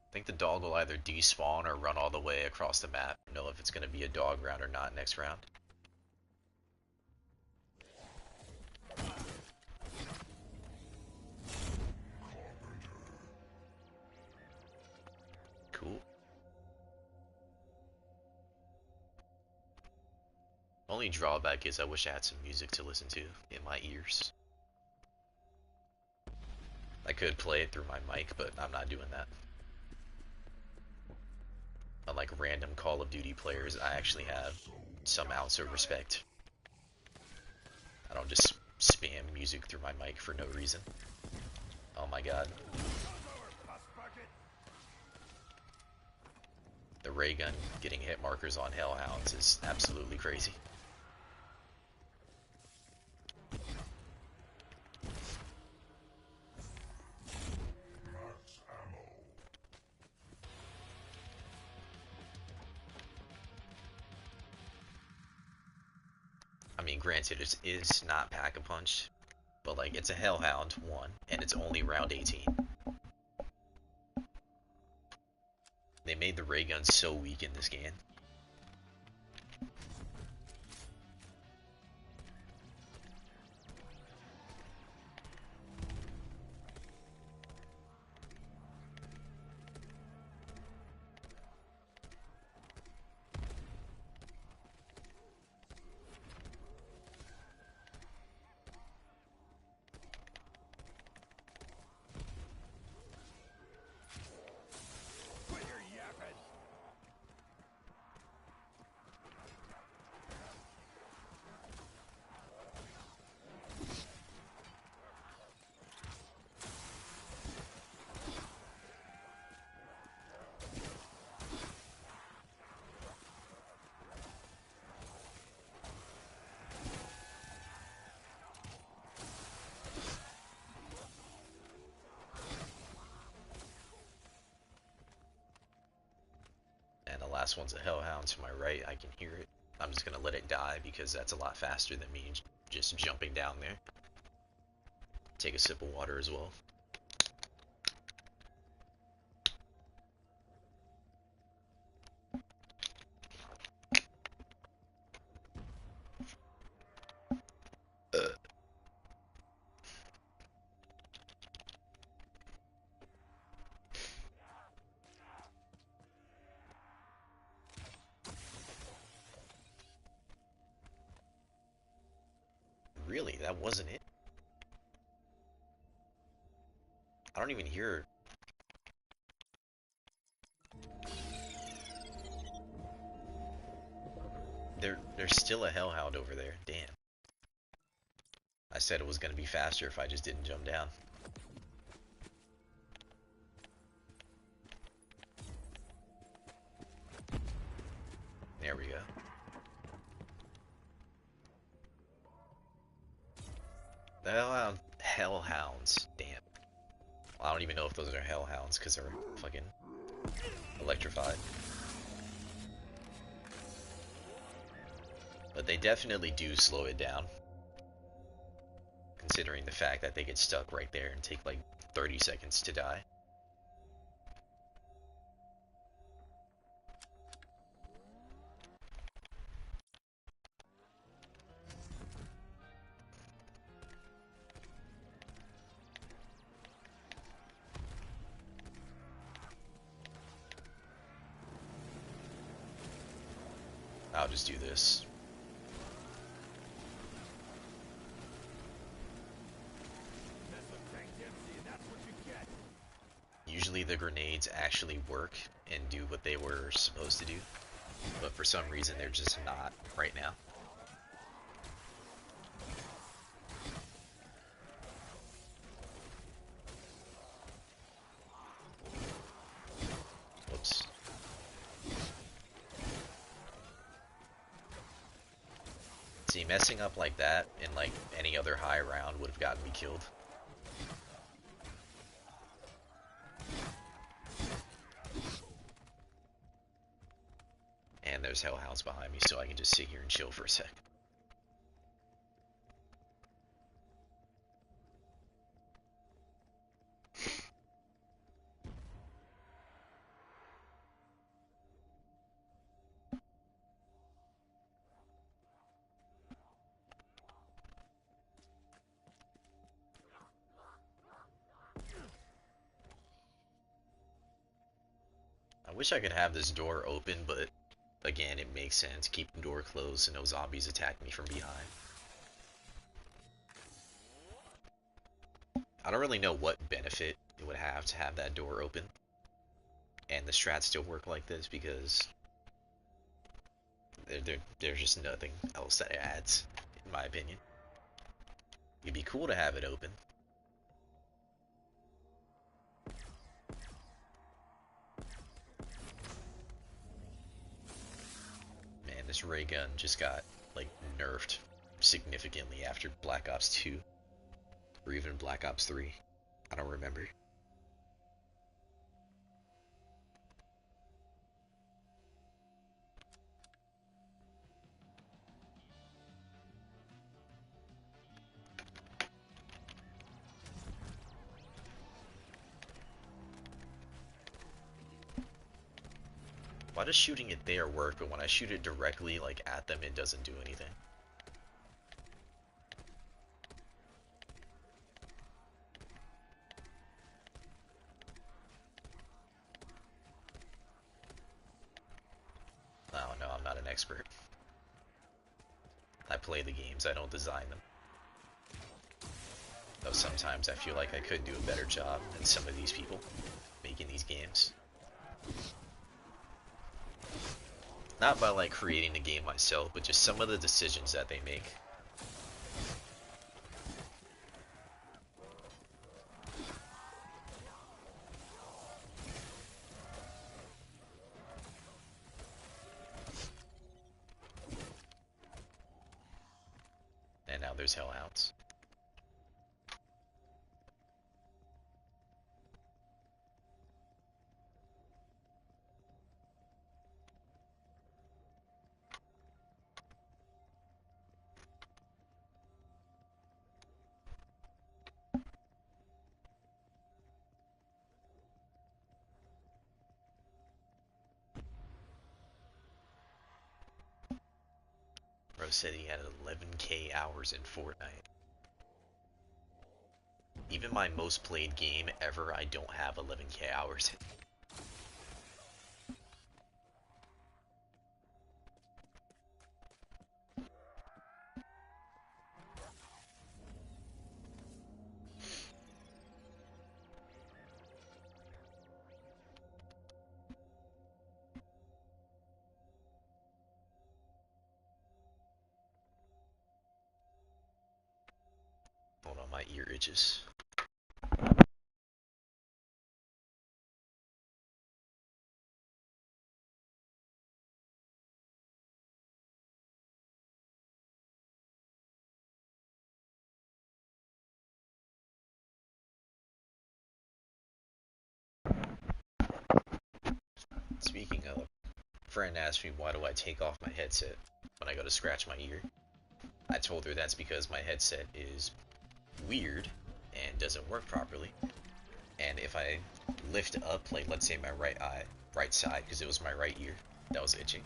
I think the dog will either despawn or run all the way across the map. I don't know if it's going to be a dog round or not next round. Cool. Only drawback is I wish I had some music to listen to in my ears. I could play it through my mic, but I'm not doing that. Unlike random Call of Duty players, I actually have some ounce of respect. I don't just spam music through my mic for no reason. Oh my god. The ray gun getting hit markers on Hellhounds is absolutely crazy. I mean, granted, it is not Pack-a-Punch, but like, it's a Hellhound 1, and it's only round 18. They made the ray gun so weak in this game. And the last one's a Hellhound to my right. I can hear it. I'm just gonna let it die because that's a lot faster than me just jumping down there. Take a sip of water as well. Really? That wasn't it? I don't even hear... There's still a Hellhound over there. Damn. I said it was gonna be faster if I just didn't jump down. There we go. The Hellhounds. Damn. I don't even know if those are hellhounds because they're fucking electrified. But they definitely do slow it down, considering the fact that they get stuck right there and take like 30 seconds to die. I'll just do this. Usually the grenades actually work and do what they were supposed to do, but for some reason they're just not right now. Whoops. See, messing up like that in like any other high round would have gotten me killed. And there's hellhounds behind me, so I can just sit here and chill for a sec. I wish I could have this door open, but again, it makes sense. Keep the door closed so no zombies attack me from behind. I don't really know what benefit it would have to have that door open and the strats still work like this, because there's just nothing else that it adds, in my opinion. It'd be cool to have it open. Man, this ray gun just got, like, nerfed significantly after Black Ops 2. Or even Black Ops 3. I don't remember. Why does shooting it there work, but when I shoot it directly, like, at them, it doesn't do anything? I don't know, I'm not an expert. I play the games, I don't design them. Though sometimes I feel like I could do a better job than some of these people making these games. Not by like creating the game myself, but just some of the decisions that they make. And now there's hellhounds. Bro said he had 11k hours in Fortnite. Even my most played game ever, I don't have 11k hours. Hold on, my ear itches. Speaking of, a friend asked me why do I take off my headset when I go to scratch my ear. I told her that's because my headset is weird and doesn't work properly. And if I lift up, like let's say my right side, because it was my right ear that was itching.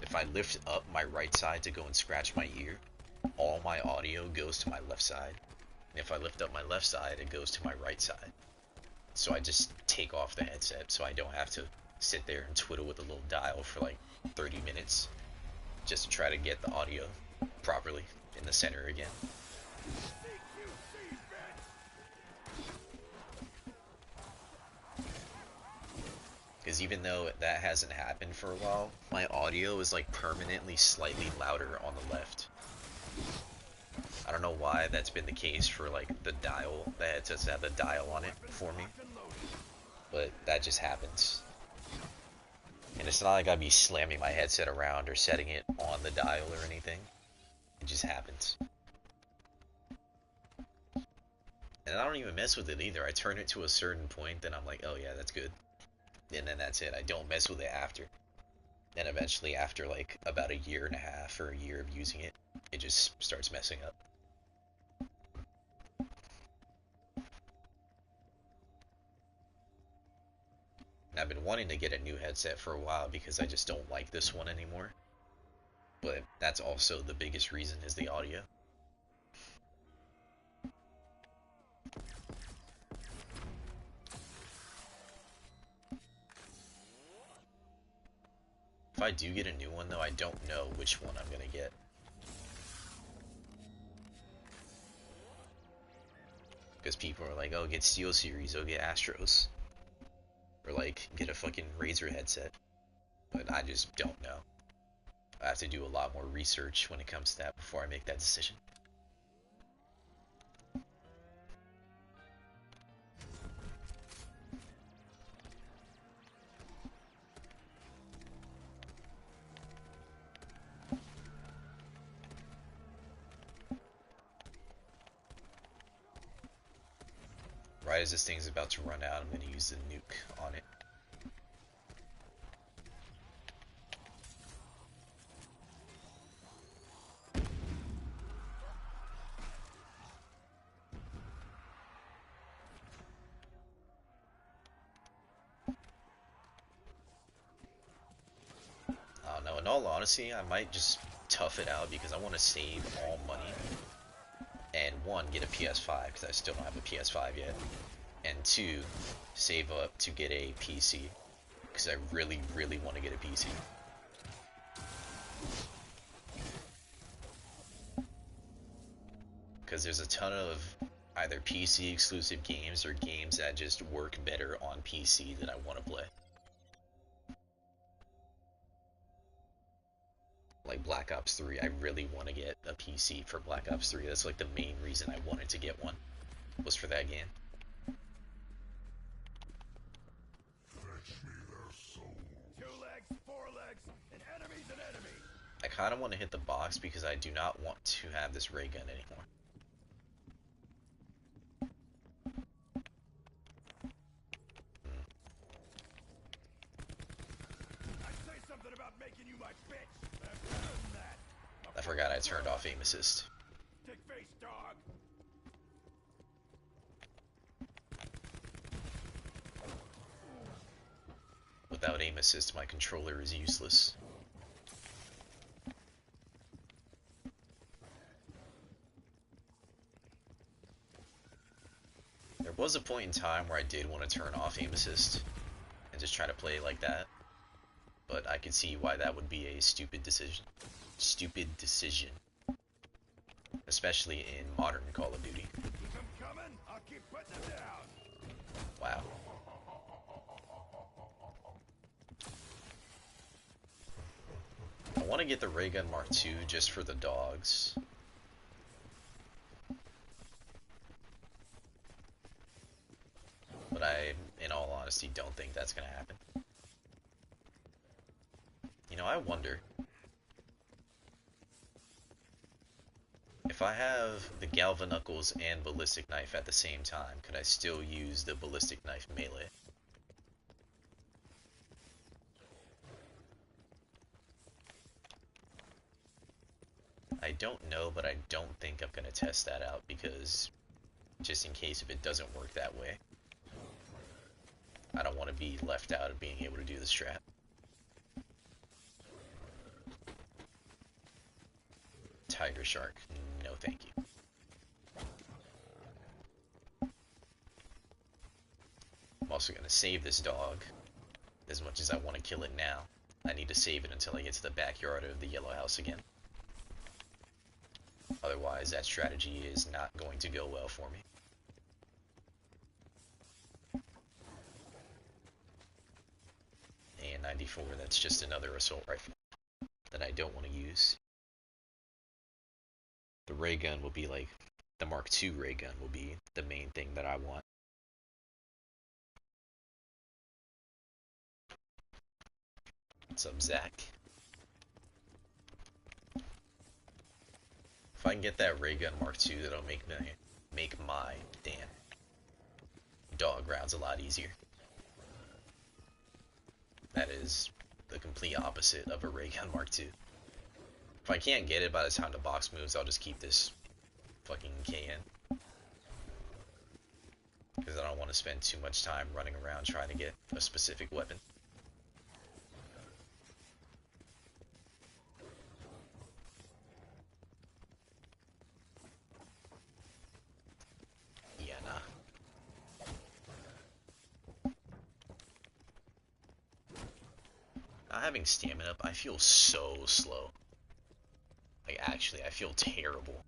If I lift up my right side to go and scratch my ear, all my audio goes to my left side. And if I lift up my left side, it goes to my right side. So I just take off the headset so I don't have to sit there and twiddle with a little dial for like 30 minutes just to try to get the audio properly in the center again. Because even though that hasn't happened for a while, my audio is like permanently slightly louder on the left. I don't know why that's been the case for like the dial, the headsets have the dial on it for me, but that just happens. And it's not like I'd be slamming my headset around or setting it on the dial or anything. It just happens. And I don't even mess with it either. I turn it to a certain point, then I'm like, oh yeah, that's good. And then that's it. I don't mess with it after. And eventually, after like about a year and a half or a year of using it, it just starts messing up. And I've been wanting to get a new headset for a while because I just don't like this one anymore. But that's also the biggest reason is the audio. If I do get a new one though, I don't know which one I'm gonna get. Because people are like, oh, get Steel Series, oh, get Astros. Or like, get a fucking Razer headset. But I just don't know. I have to do a lot more research when it comes to that before I make that decision. Right as this thing's about to run out, I'm going to use the nuke on it. I don't know, in all honesty, I might just tough it out because I want to save all money. And one, get a PS5 because I still don't have a PS5 yet. And two, save up to get a PC because I really, really want to get a PC. Because there's a ton of either PC exclusive games or games that just work better on PC that I want to play. Like Black Ops 3, I really want to get a PC for Black Ops 3. That's like the main reason I wanted to get one, was for that game. Fetch me their soul. 2 legs, 4 legs, an enemy's an enemy. I kind of want to hit the box because I do not want to have this ray gun anymore. I'd say something about making you my bitch, but I'm better than that. I forgot I turned off aim assist. Dick face dog. Without aim assist, my controller is useless. There was a point in time where I did want to turn off aim assist and just try to play like that, but I could see why that would be a stupid decision. Stupid decision. Especially in modern Call of Duty. Keep 'em coming, I'll keep putting them down. Wow. I want to get the Ray Gun Mark II just for the dogs. But I, in all honesty, don't think that's going to happen. You know, I wonder if I have the Galvanuckles and Ballistic Knife at the same time, could I still use the Ballistic Knife melee? I don't know, but I don't think I'm going to test that out because just in case if it doesn't work that way, I don't want to be left out of being able to do the strat. Tiger Shark, no thank you. I'm also going to save this dog. As much as I want to kill it now, I need to save it until I get to the backyard of the yellow house again. Otherwise, that strategy is not going to go well for me. And 94, that's just another assault rifle that I don't want to use. The ray gun will be like, the Mark II ray gun will be the main thing that I want. What's up, Zach? If I can get that ray gun Mark II, that'll make my damn dog rounds a lot easier. That is the complete opposite of a ray gun Mark II. If I can't get it by the time the box moves, I'll just keep this fucking KN. Because I don't want to spend too much time running around trying to get a specific weapon. Yeah, nah. Not having stamina up, I feel so slow. Like, actually, I feel terrible.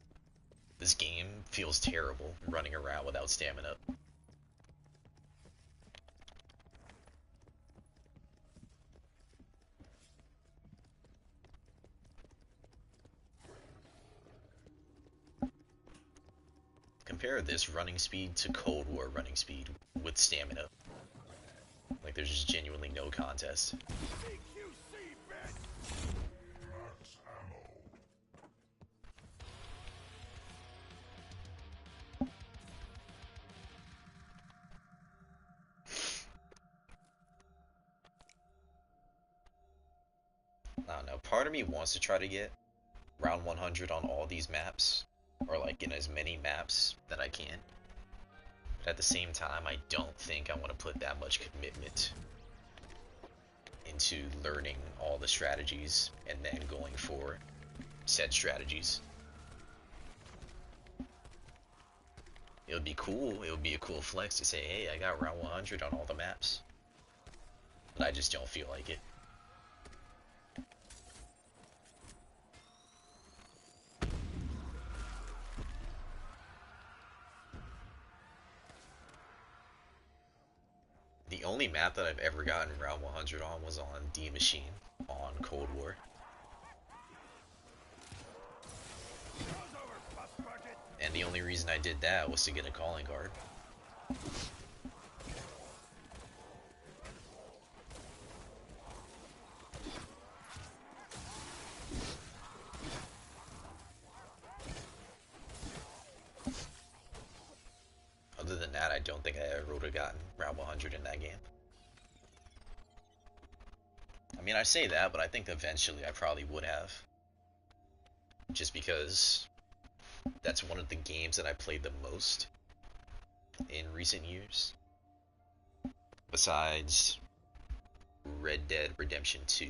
This game feels terrible running around without stamina up. Compare this running speed to Cold War running speed with stamina. Like, there's just genuinely no contest. I don't know, part of me wants to try to get round 100 on all these maps, or like in as many maps that I can. But at the same time, I don't think I want to put that much commitment into learning all the strategies and then going for said strategies. It would be cool, it would be a cool flex to say, hey, I got round 100 on all the maps. But I just don't feel like it. The only map that I've ever gotten round 100 on was on D Machine on Cold War. And the only reason I did that was to get a calling card. Other than that, I don't think I ever would have gotten round 100 in that game. I mean, I say that, but I think eventually I probably would have. Just because that's one of the games that I played the most in recent years. Besides Red Dead Redemption 2.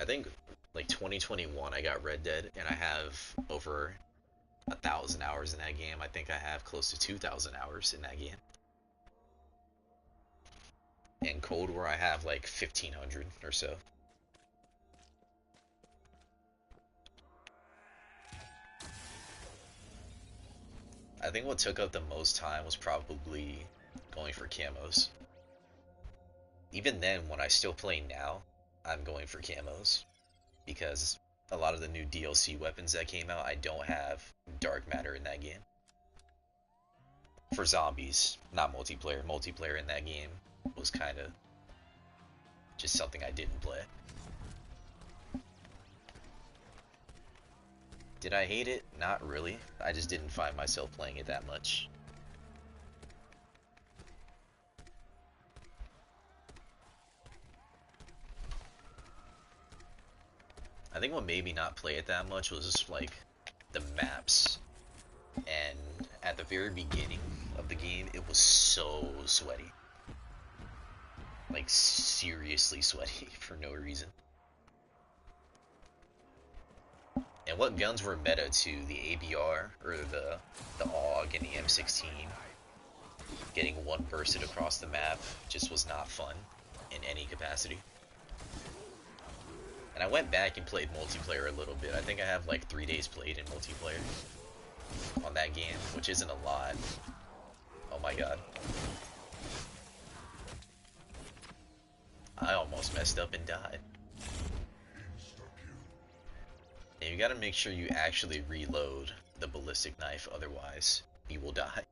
I think like 2021 I got Red Dead and I have over 1,000 hours in that game. I think I have close to 2,000 hours in that game. And Cold War I have like 1,500 or so. I think what took up the most time was probably going for camos. Even then, when I still play now, I'm going for camos. Because a lot of the new DLC weapons that came out, I don't have dark matter in that game. For zombies, not multiplayer. Multiplayer in that game was kind of just something I didn't play. Did I hate it? Not really. I just didn't find myself playing it that much. I think what made me not play it that much was just like the maps. And at the very beginning of the game, it was so sweaty. Like seriously sweaty for no reason. And what guns were meta to the ABR or the AUG and the M16? Getting one bursted across the map just was not fun in any capacity. And I went back and played multiplayer a little bit. I think I have like 3 days played in multiplayer on that game, which isn't a lot. Oh my god. I almost messed up and died. And you gotta make sure you actually reload the ballistic knife, otherwise you will die.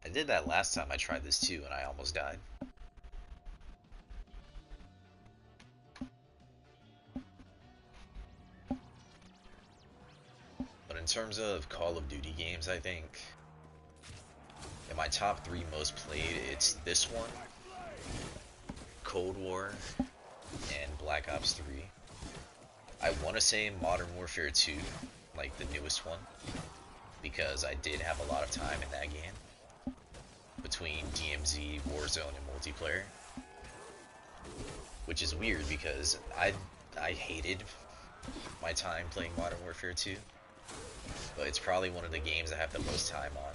I did that last time I tried this too, and I almost died. But in terms of Call of Duty games, I think in my top 3 most played, it's this one, Cold War, and Black Ops 3. I want to say Modern Warfare 2, like the newest one, because I did have a lot of time in that game between DMZ, Warzone, and multiplayer, which is weird because I hated my time playing Modern Warfare 2, but it's probably one of the games I have the most time on,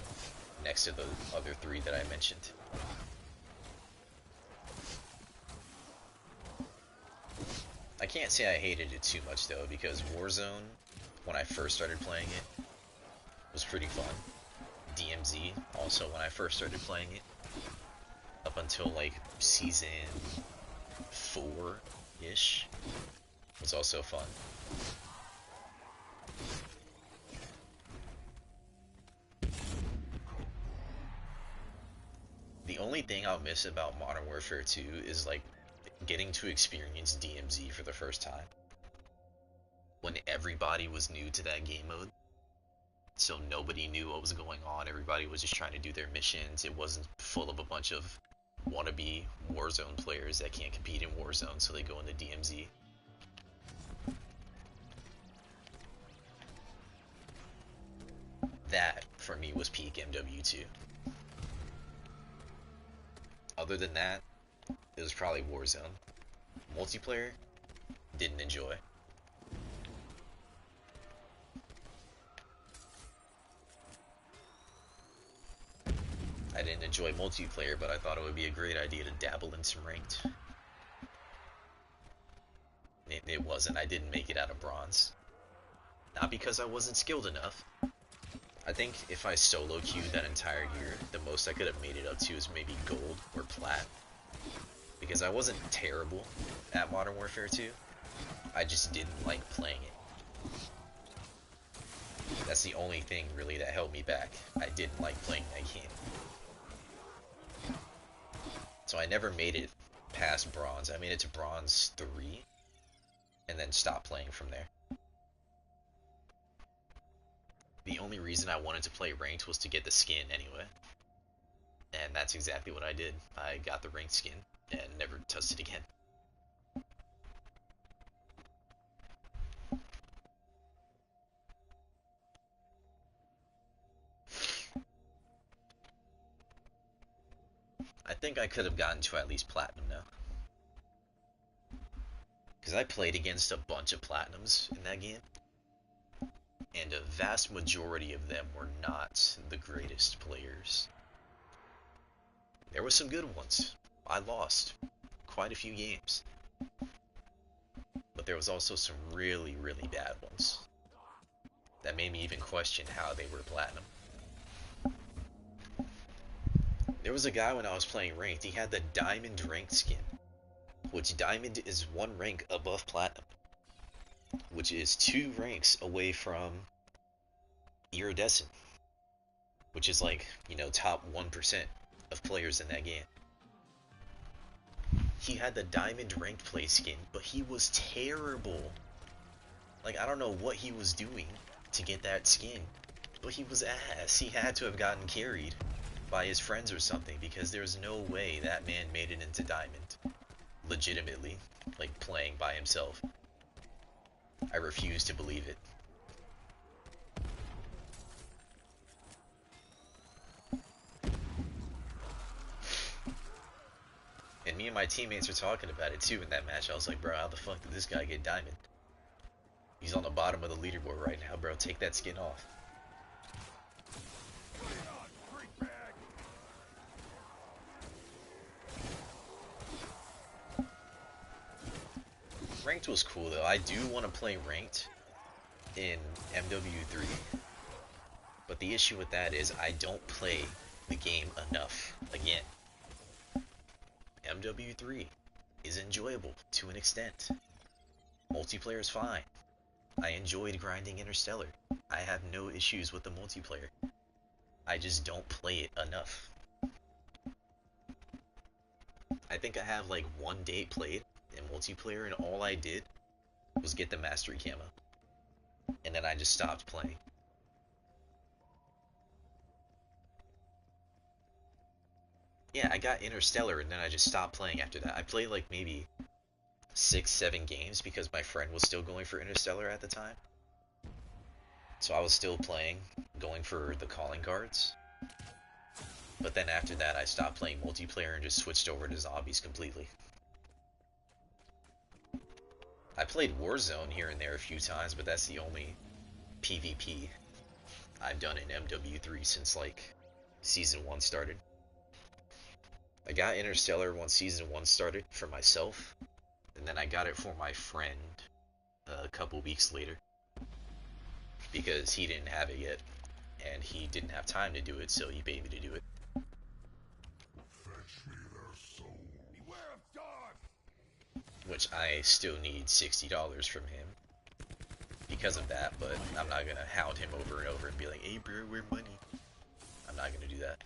next to the other 3 that I mentioned. I can't say I hated it too much though, because Warzone, when I first started playing it, was pretty fun. DMZ, also when I first started playing it, up until like season 4-ish, was also fun. The only thing I'll miss about Modern Warfare 2 is like getting to experience DMZ for the first time, when everybody was new to that game mode. So nobody knew what was going on. Everybody was just trying to do their missions. It wasn't full of a bunch of wannabe Warzone players that can't compete in Warzone, so they go into DMZ. That, for me, was peak MW2. Other than that, it was probably Warzone. Multiplayer, didn't enjoy. I didn't enjoy multiplayer, but I thought it would be a great idea to dabble in some ranked. It wasn't. I didn't make it out of bronze. Not because I wasn't skilled enough. I think if I solo queued that entire year, the most I could have made it up to is maybe gold or plat. Because I wasn't terrible at Modern Warfare 2. I just didn't like playing it. That's the only thing really that held me back. I didn't like playing that game. So I never made it past bronze. I made it to bronze 3 and then stopped playing from there. The only reason I wanted to play ranked was to get the skin anyway. And that's exactly what I did. I got the ranked skin and never touched it again. I think I could have gotten to at least platinum now. Because I played against a bunch of platinums in that game, and a vast majority of them were not the greatest players. There were some good ones. I lost quite a few games. But there was also some really, really bad ones that made me even question how they were platinum. There was a guy when I was playing ranked, he had the diamond ranked skin, which diamond is 1 rank above platinum, which is 2 ranks away from iridescent, which is like, top 1% of players in that game. He had the diamond ranked play skin, but he was terrible. Like, I don't know what he was doing to get that skin, but he was ass. He had to have gotten carried by his friends or something, because there's no way that man made it into diamond. legitimately, like playing by himself. I refuse to believe it. And me and my teammates were talking about it too in that match. I was like, bro, how the fuck did this guy get diamond? He's on the bottom of the leaderboard right now, bro. Take that skin off. Ranked was cool though. I do want to play ranked in MW3, but the issue with that is I don't play the game enough. Again, MW3 is enjoyable to an extent. Multiplayer is fine. I enjoyed grinding Interstellar. I have no issues with the multiplayer. I just don't play it enough. I think I have like one day played in multiplayer, and all I did was get the mastery camo, and then I just stopped playing. Yeah, I got Interstellar, and then I just stopped playing after that. I played like maybe 6, 7 games because my friend was still going for Interstellar at the time. So I was still playing, going for the calling cards. But then after that, I stopped playing multiplayer and just switched over to zombies completely. I played Warzone here and there a few times, but that's the only PvP I've done in MW3 since like Season 1 started. I got Interstellar once Season 1 started for myself, and then I got it for my friend a couple weeks later because he didn't have it yet, and he didn't have time to do it, so he paid me to do it. Fetch me their soul. Beware of dogs! Which I still need $60 from him because of that, but I'm not gonna hound him over and over and be like, hey bro, where's money? I'm not gonna do that.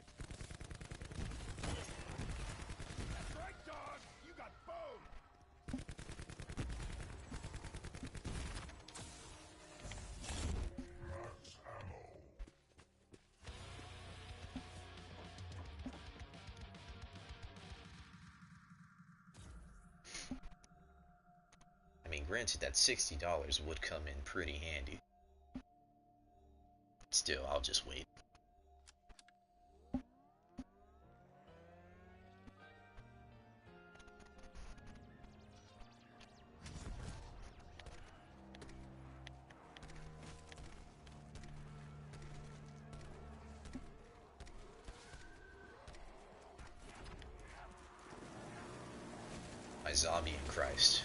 That's right, dog! You got boned! Max ammo. I mean, granted that $60 would come in pretty handy. Still, I'll just wait. My zombie in Christ.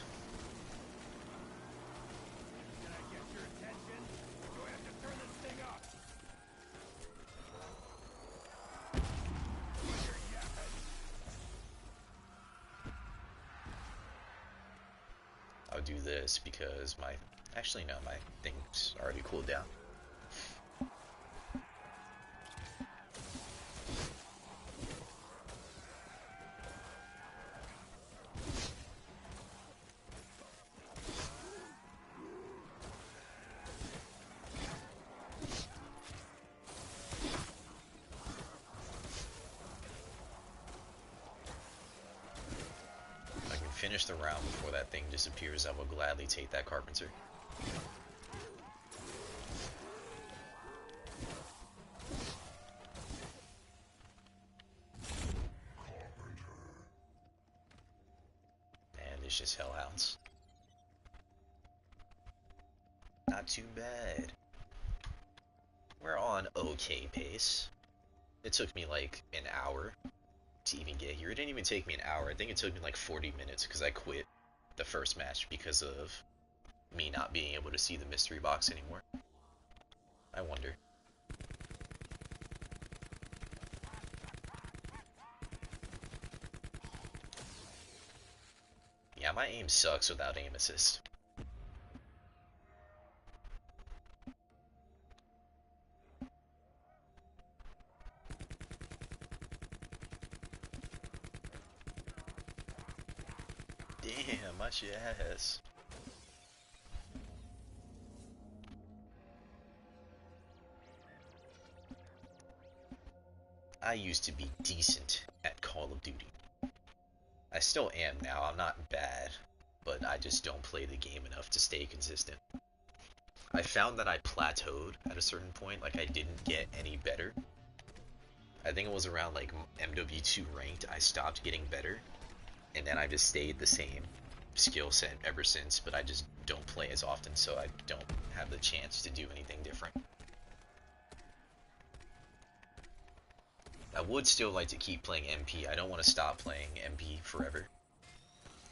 Can I get your attention? Do I have to turn this thing up? Here, yapping! I'll do this because my... Actually, no, my thing's already cooled down. If I can finish the round before that thing disappears, I will gladly take that carpenter. And it's just hellhounds. Not too bad. We're on okay pace. It took me like an hour to even get here. It didn't even take me an hour. I think it took me like 40 minutes because I quit the first match because of me not being able to see the mystery box anymore. I wonder. Yeah, my aim sucks without aim assist. Damn, my shit ass. I used to be decent at Call of Duty. I still am now. I'm not bad, but I just don't play the game enough to stay consistent. I found that I plateaued at a certain point, like I didn't get any better. I think it was around like MW2 ranked, I stopped getting better, and then I just stayed the same skill set ever since, but I just don't play as often, so I don't have the chance to do anything different. I would still like to keep playing MP. I don't want to stop playing MP forever,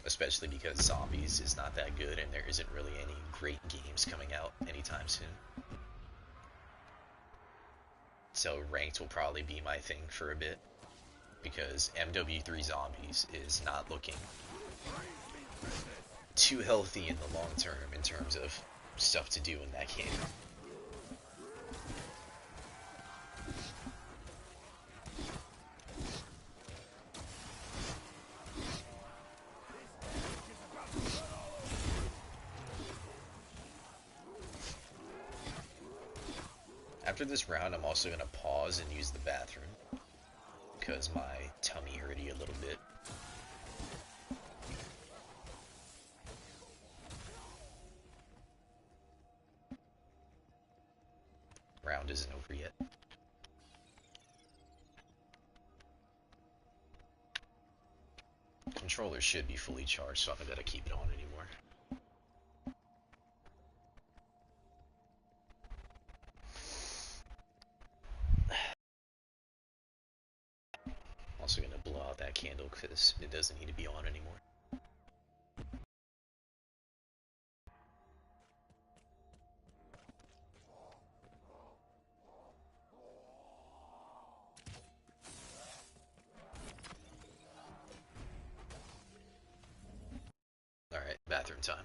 especially because Zombies is not that good and there isn't really any great games coming out anytime soon. So ranked will probably be my thing for a bit, because MW3 Zombies is not looking too healthy in the long term in terms of stuff to do in that game. After this round, I'm also going to pause and use the bathroom, because my tummy hurty a little bit. Round isn't over yet. Controller should be fully charged, so I'm not going to keep it on anymore. Also going to blow out that candle because it doesn't need to be on anymore. Alright, bathroom time.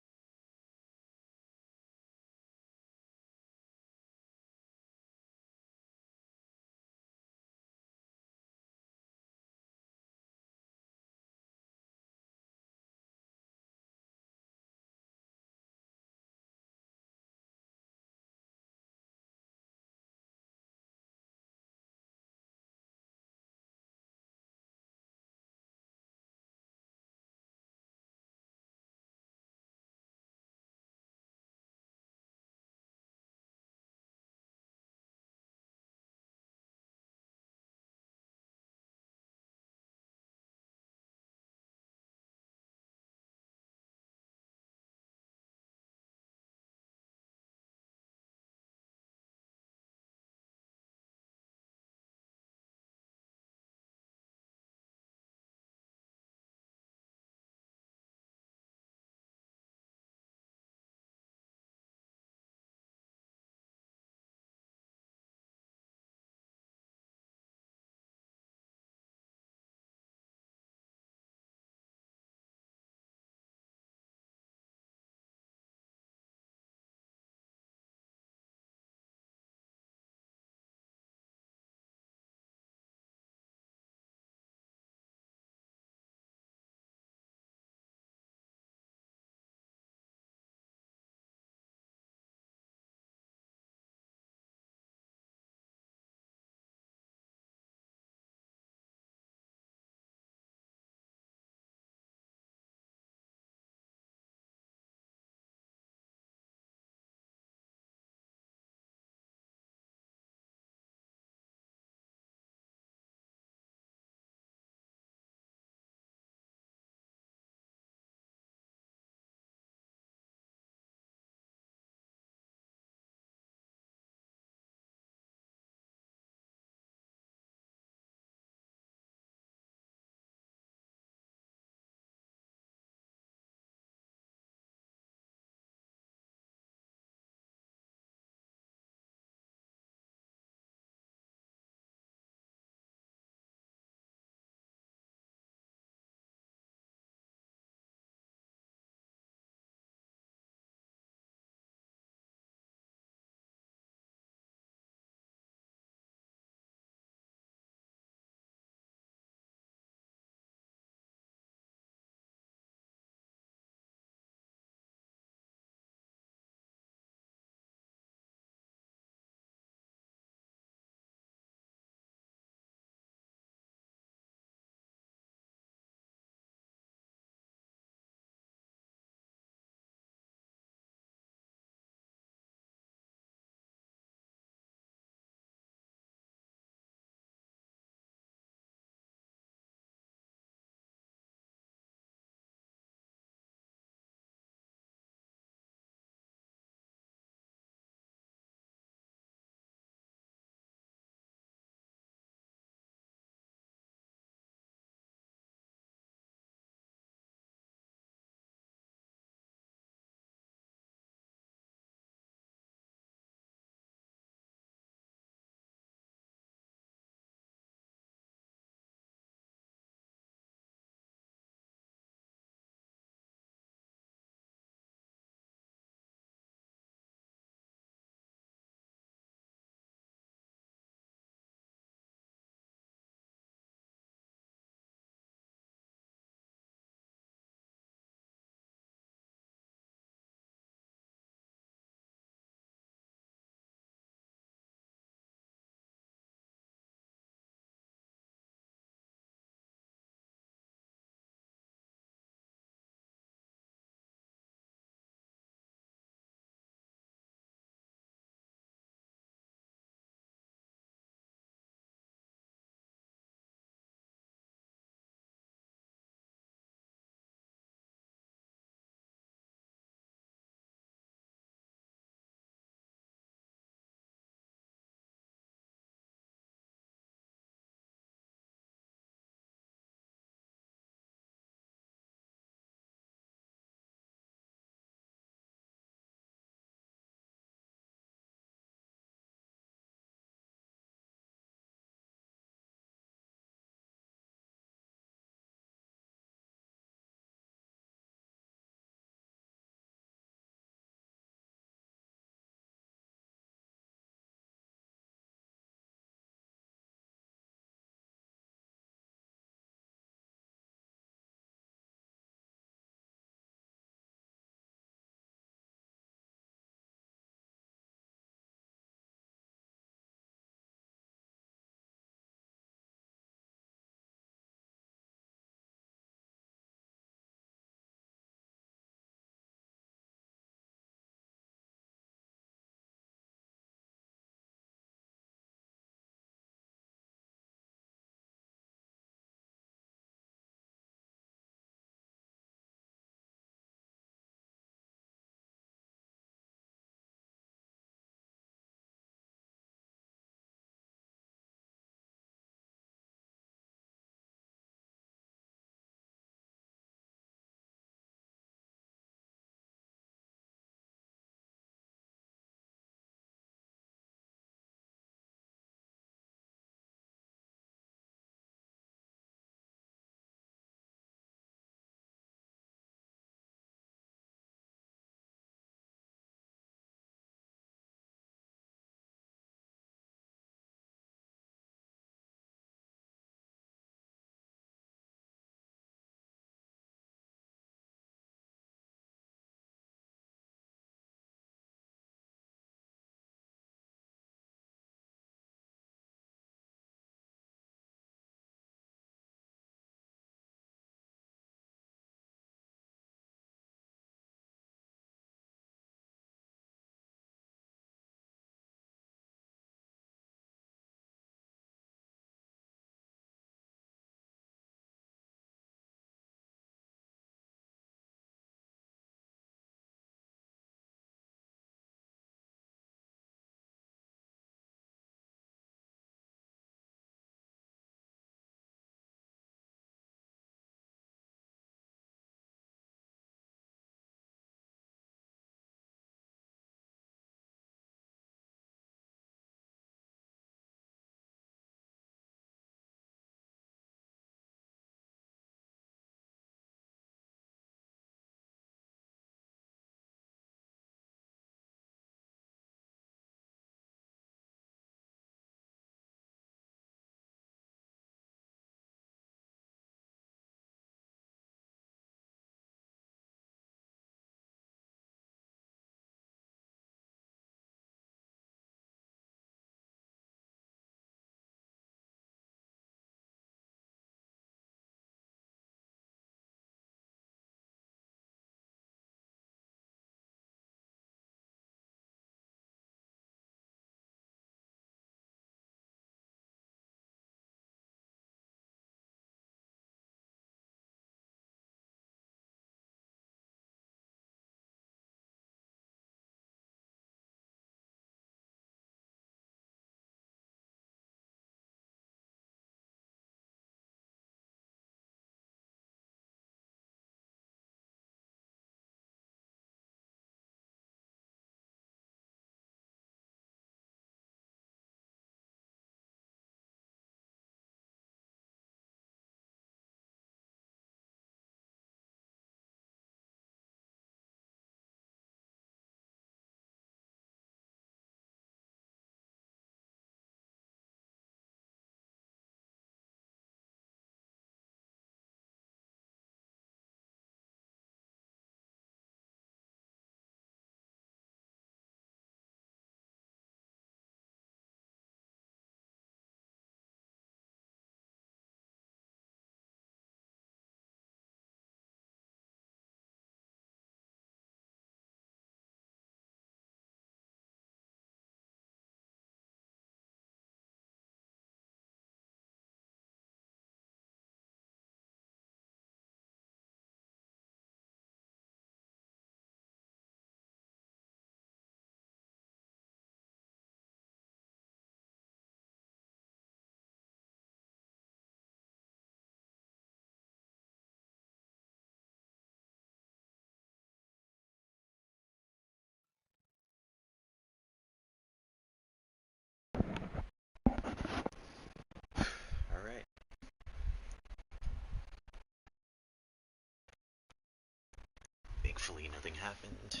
Hopefully nothing happened.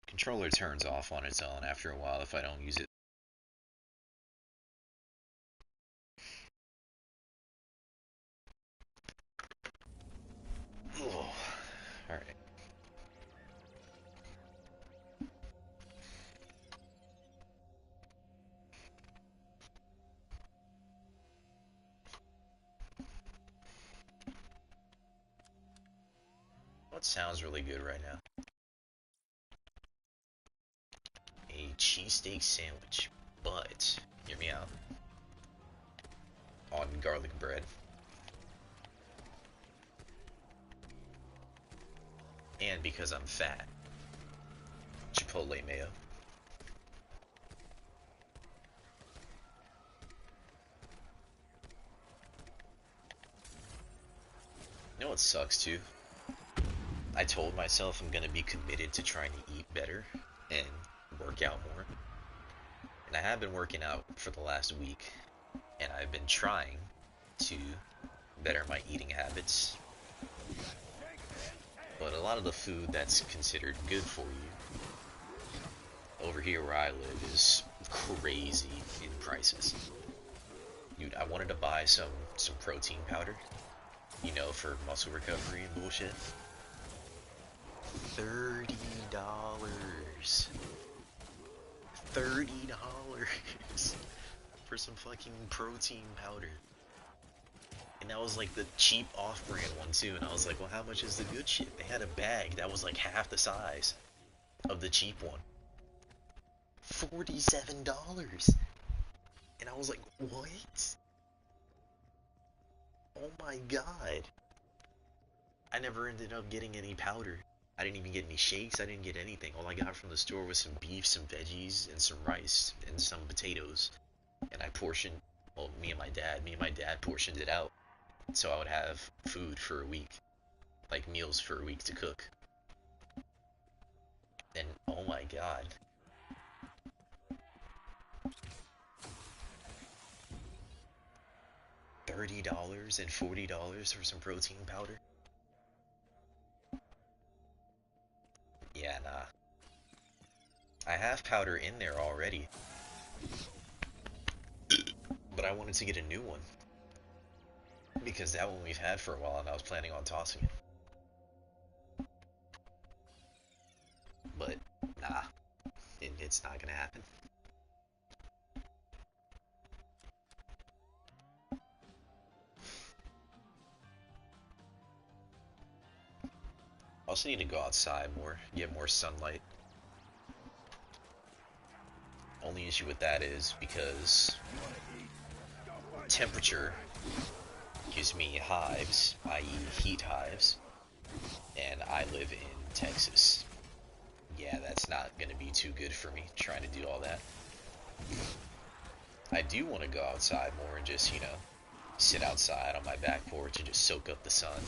Controller turns off on its own after a while if I don't use it. Oh, alright. What sounds really good right now? A cheesesteak sandwich, but hear me out. On garlic bread. And because I'm fat, Chipotle mayo. You know what sucks too? I told myself I'm gonna be committed to trying to eat better and work out more. And I have been working out for the last week, and I've been trying to better my eating habits. But a lot of the food that's considered good for you over here where I live is crazy in prices. Dude, I wanted to buy some protein powder, you know, for muscle recovery and bullshit. $30. $30 for some fucking protein powder. And that was like the cheap off-brand one too. And I was like, well, how much is the good shit? They had a bag that was like half the size of the cheap one. $47. And I was like, what? Oh my god. I never ended up getting any powder. I didn't even get any shakes. I didn't get anything. All I got from the store was some beef, some veggies, and some rice, and some potatoes. And I portioned, well, me and my dad portioned it out. So I would have food for a week. Like meals for a week to cook. And oh my god. $30 and $40 for some protein powder? Yeah, nah. I have powder in there already. But I wanted to get a new one. Because that one we've had for a while and I was planning on tossing it. But, nah. It's not gonna happen. I also need to go outside more, get more sunlight. Only issue with that is because temperature gives me hives, i.e. heat hives, and I live in Texas. Yeah, that's not going to be too good for me trying to do all that. I do want to go outside more and just, you know, sit outside on my back porch and just soak up the sun.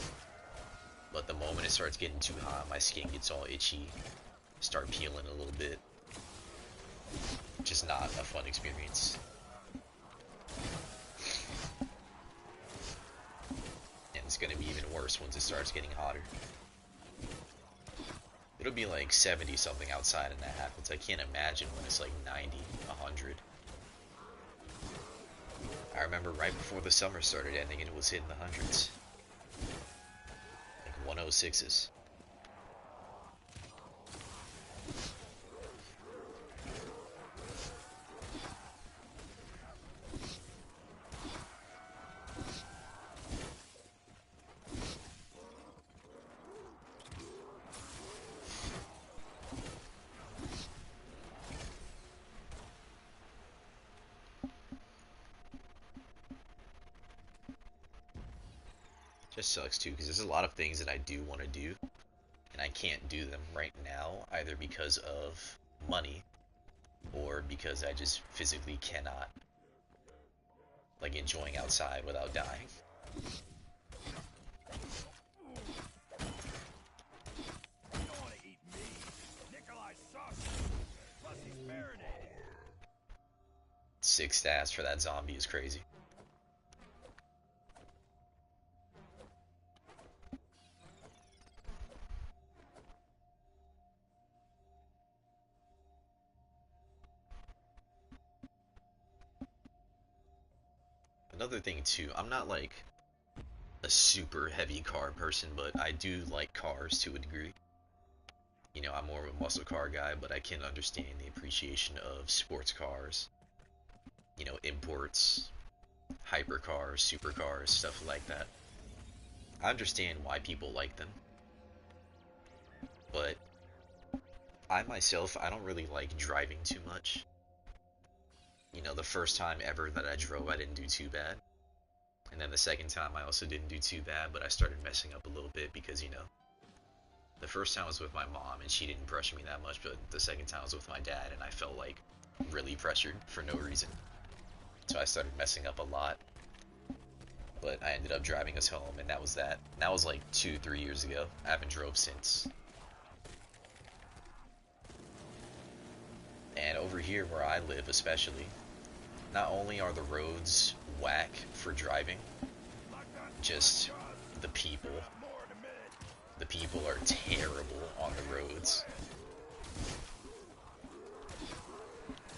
But the moment it starts getting too hot, my skin gets all itchy, start peeling a little bit. Just not a fun experience. And it's going to be even worse once it starts getting hotter. It'll be like 70 something outside and that happens. I can't imagine when it's like 90, 100. I remember right before the summer started ending and it was hitting the hundreds. Like 106s. Just sucks too, because there's a lot of things that I do want to do, and I can't do them right now, either because of money, or because I just physically cannot, like enjoying outside without dying. Six stats for that zombie is crazy. Another thing too, I'm not like a super heavy car person, but I do like cars to a degree. I'm more of a muscle car guy, but I can understand the appreciation of sports cars, imports, hypercars, supercars, stuff like that. I understand why people like them, but I myself, I don't really like driving too much. The first time ever that I drove, I didn't do too bad. And then the second time, I also didn't do too bad, but I started messing up a little bit because, the first time was with my mom and she didn't pressure me that much, but the second time was with my dad and I felt like really pressured for no reason. So I started messing up a lot, but I ended up driving us home, and that was that. That was like 2, 3 years ago. I haven't drove since. And over here where I live especially, not only are the roads whack for driving, just the people. The people are terrible on the roads.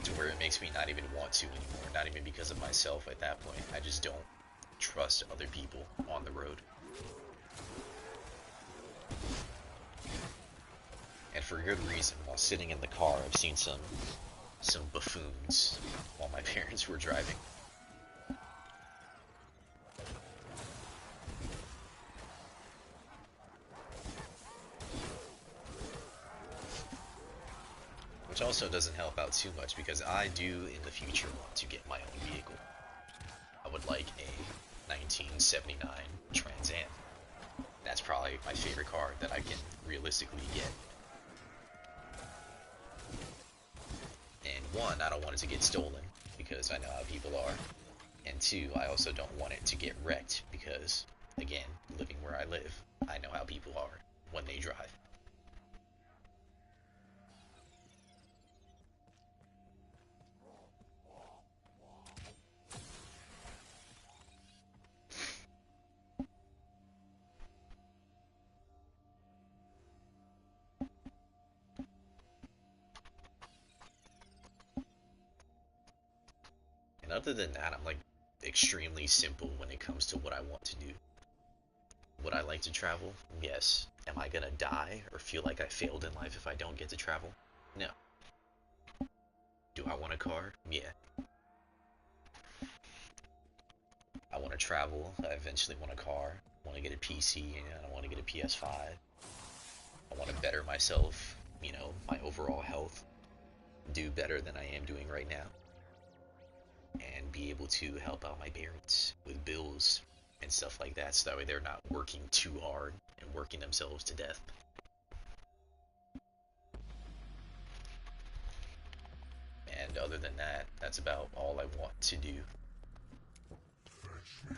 To where it makes me not even want to anymore. Not even because of myself at that point. I just don't trust other people on the road. And for good reason. While sitting in the car, I've seen some buffoons while my parents were driving. Which also doesn't help out too much because I do in the future want to get my own vehicle. I would like a 1979 Trans Am. That's probably my favorite car that I can realistically get. And one, I don't want it to get stolen because I know how people are. And two, I also don't want it to get wrecked because, again, living where I live, I know how people are when they drive. And other than that, I'm like extremely simple when it comes to what I want to do. Would I like to travel? Yes. Am I gonna die or feel like I failed in life if I don't get to travel? No. Do I want a car? Yeah. I want to travel. I eventually want a car. I want to get a PC and I want to get a PS5. I want to better myself, my overall health, do better than I am doing right now, and be able to help out my parents with bills and stuff like that so that way they're not working too hard and working themselves to death. And other than that, that's about all I want to do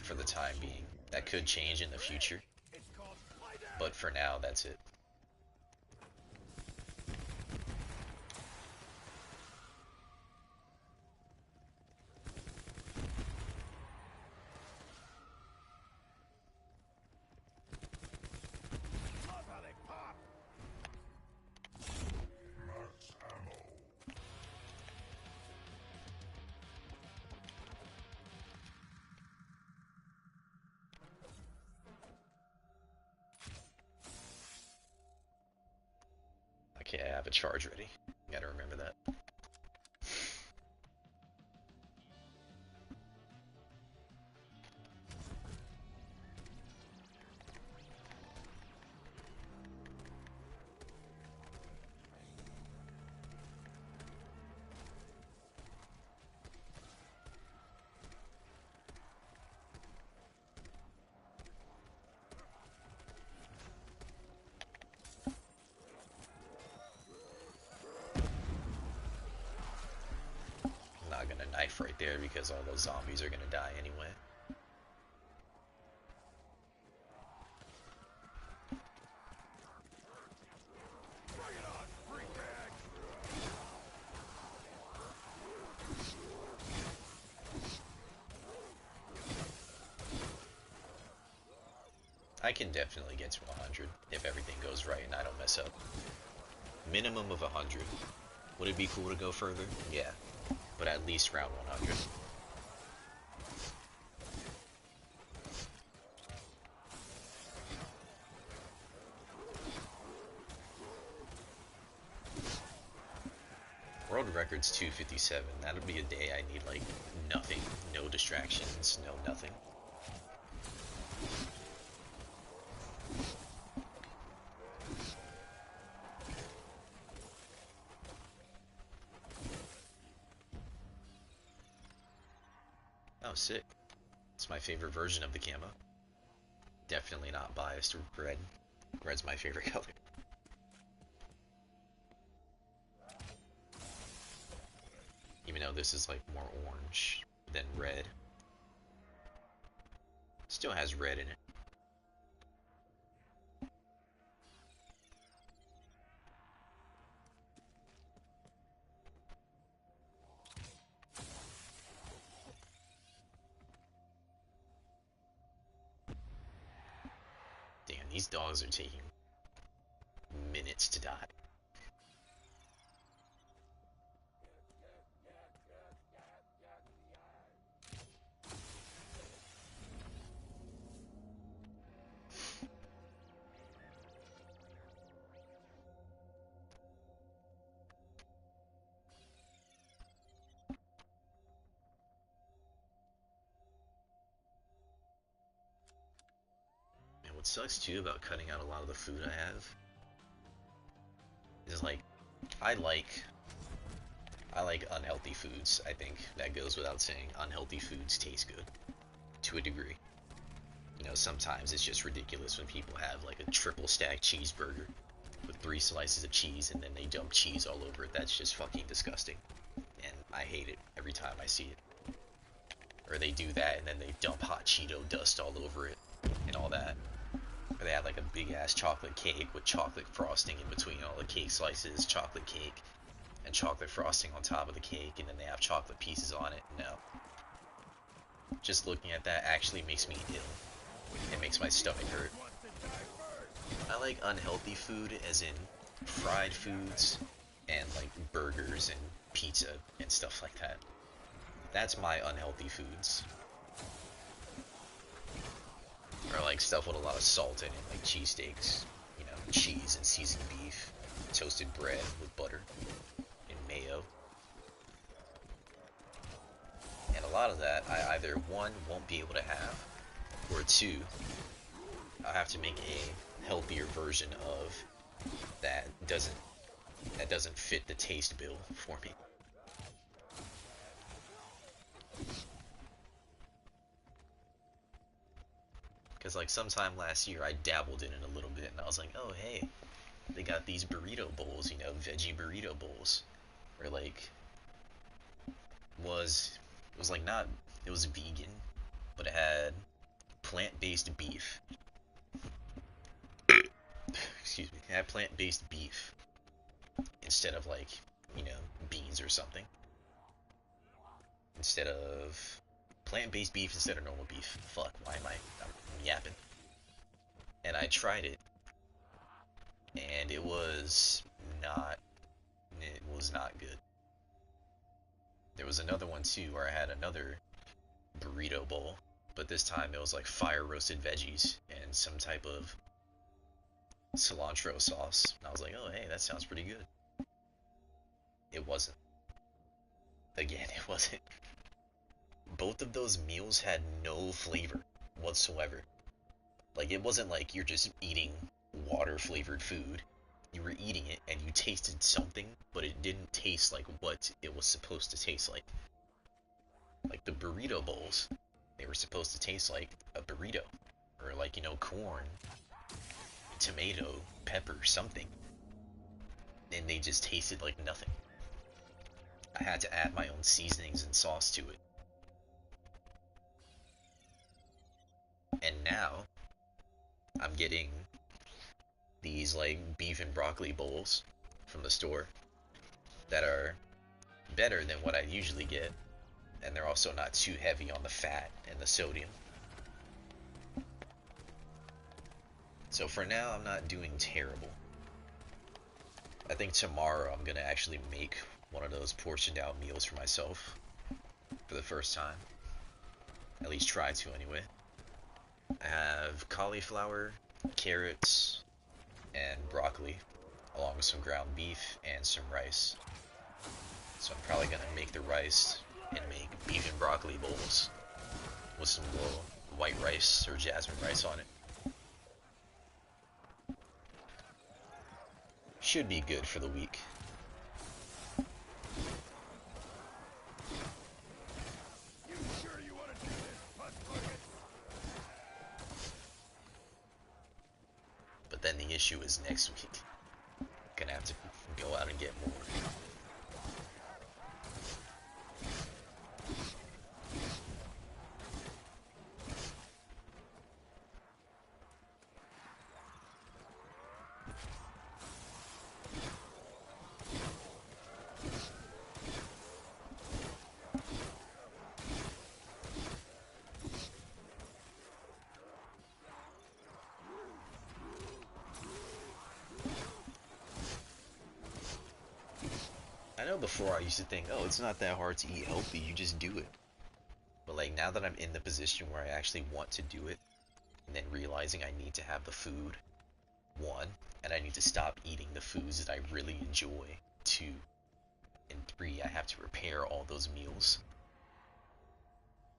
for the time being. That could change in the future, but for now, that's it. Okay, I have a charge ready. Gotta remember that. I'm not gonna knife right there because all those zombies are gonna die anyway. I can definitely get to 100 if everything goes right and I don't mess up. Minimum of 100. Would it be cool to go further? Yeah, but at least round 100. World record's 257. That'll be a day I need like nothing, no distractions, no nothing. Oh, sick. It's my favorite version of the camo. Definitely not biased to red. Red's my favorite color. Even though this is like more orange than red. Still has red in it. Damn, these dogs are taking minutes to die. And what sucks too about cutting out a lot of the food I have is like I like I like unhealthy foods. I think that goes without saying. Unhealthy foods taste good to a degree. You know, sometimes it's just ridiculous when people have like a triple stack cheeseburger with 3 slices of cheese and then they dump cheese all over it. That's just fucking disgusting. And I hate it every time I see it. Or they do that and then they dump hot Cheeto dust all over it and all that. Or they have like a big ass chocolate cake with chocolate frosting in between all the cake slices, chocolate cake, and chocolate frosting on top of the cake, and then they have chocolate pieces on it. No. Just looking at that actually makes me ill. It makes my stomach hurt. I like unhealthy food as in fried foods and like burgers and pizza and stuff like that. That's my unhealthy foods. Or like stuff with a lot of salt in it, like cheesesteaks, you know, cheese and seasoned beef, toasted bread with butter and mayo. And a lot of that I either one won't be able to have, or two, I'll have to make a healthier version of that doesn't fit the taste bill for me. Because like sometime last year I dabbled in it a little bit and I was like, oh hey, they got these burrito bowls, you know, veggie burrito bowls. Or like was it was like not it was vegan, but it had plant-based beef. Excuse me. It had plant-based beef instead of like, you know, beans or something. Instead of plant-based beef instead of normal beef. Fuck, why am I'm yapping. And I tried it and not it was not good. There was another one too where I had another burrito bowl, but this time it was like fire roasted veggies and some type of cilantro sauce. And I was like, oh hey, that sounds pretty good. It wasn't. Again, it wasn't. Both of those meals had no flavor whatsoever. Like it wasn't like you're just eating water flavored food. You were eating it and you tasted something, but it didn't taste like what it was supposed to taste like. Like the burrito bowls, they were supposed to taste like a burrito, or like, you know, corn, tomato, pepper, something. And they just tasted like nothing. I had to add my own seasonings and sauce to it. And now I'm getting these like beef and broccoli bowls from the store that are better than what I usually get, and they're also not too heavy on the fat and the sodium. So for now, I'm not doing terrible. I think tomorrow I'm gonna actually make one of those portioned out meals for myself for the first time. At least try to anyway. I have cauliflower, carrots, and broccoli, along with some ground beef and some rice. So I'm probably gonna make the rice and make beef and broccoli bowls with some little white rice or jasmine rice on it. Should be good for the week. You sure you want to do this, puss bucket? But then the issue is next week. Gonna have to go out and get more. I know before I used to think, oh, it's not that hard to eat healthy, you just do it. But like now that I'm in the position where I actually want to do it, and then realizing I need to have the food, one, and I need to stop eating the foods that I really enjoy, two, and three, I have to prepare all those meals.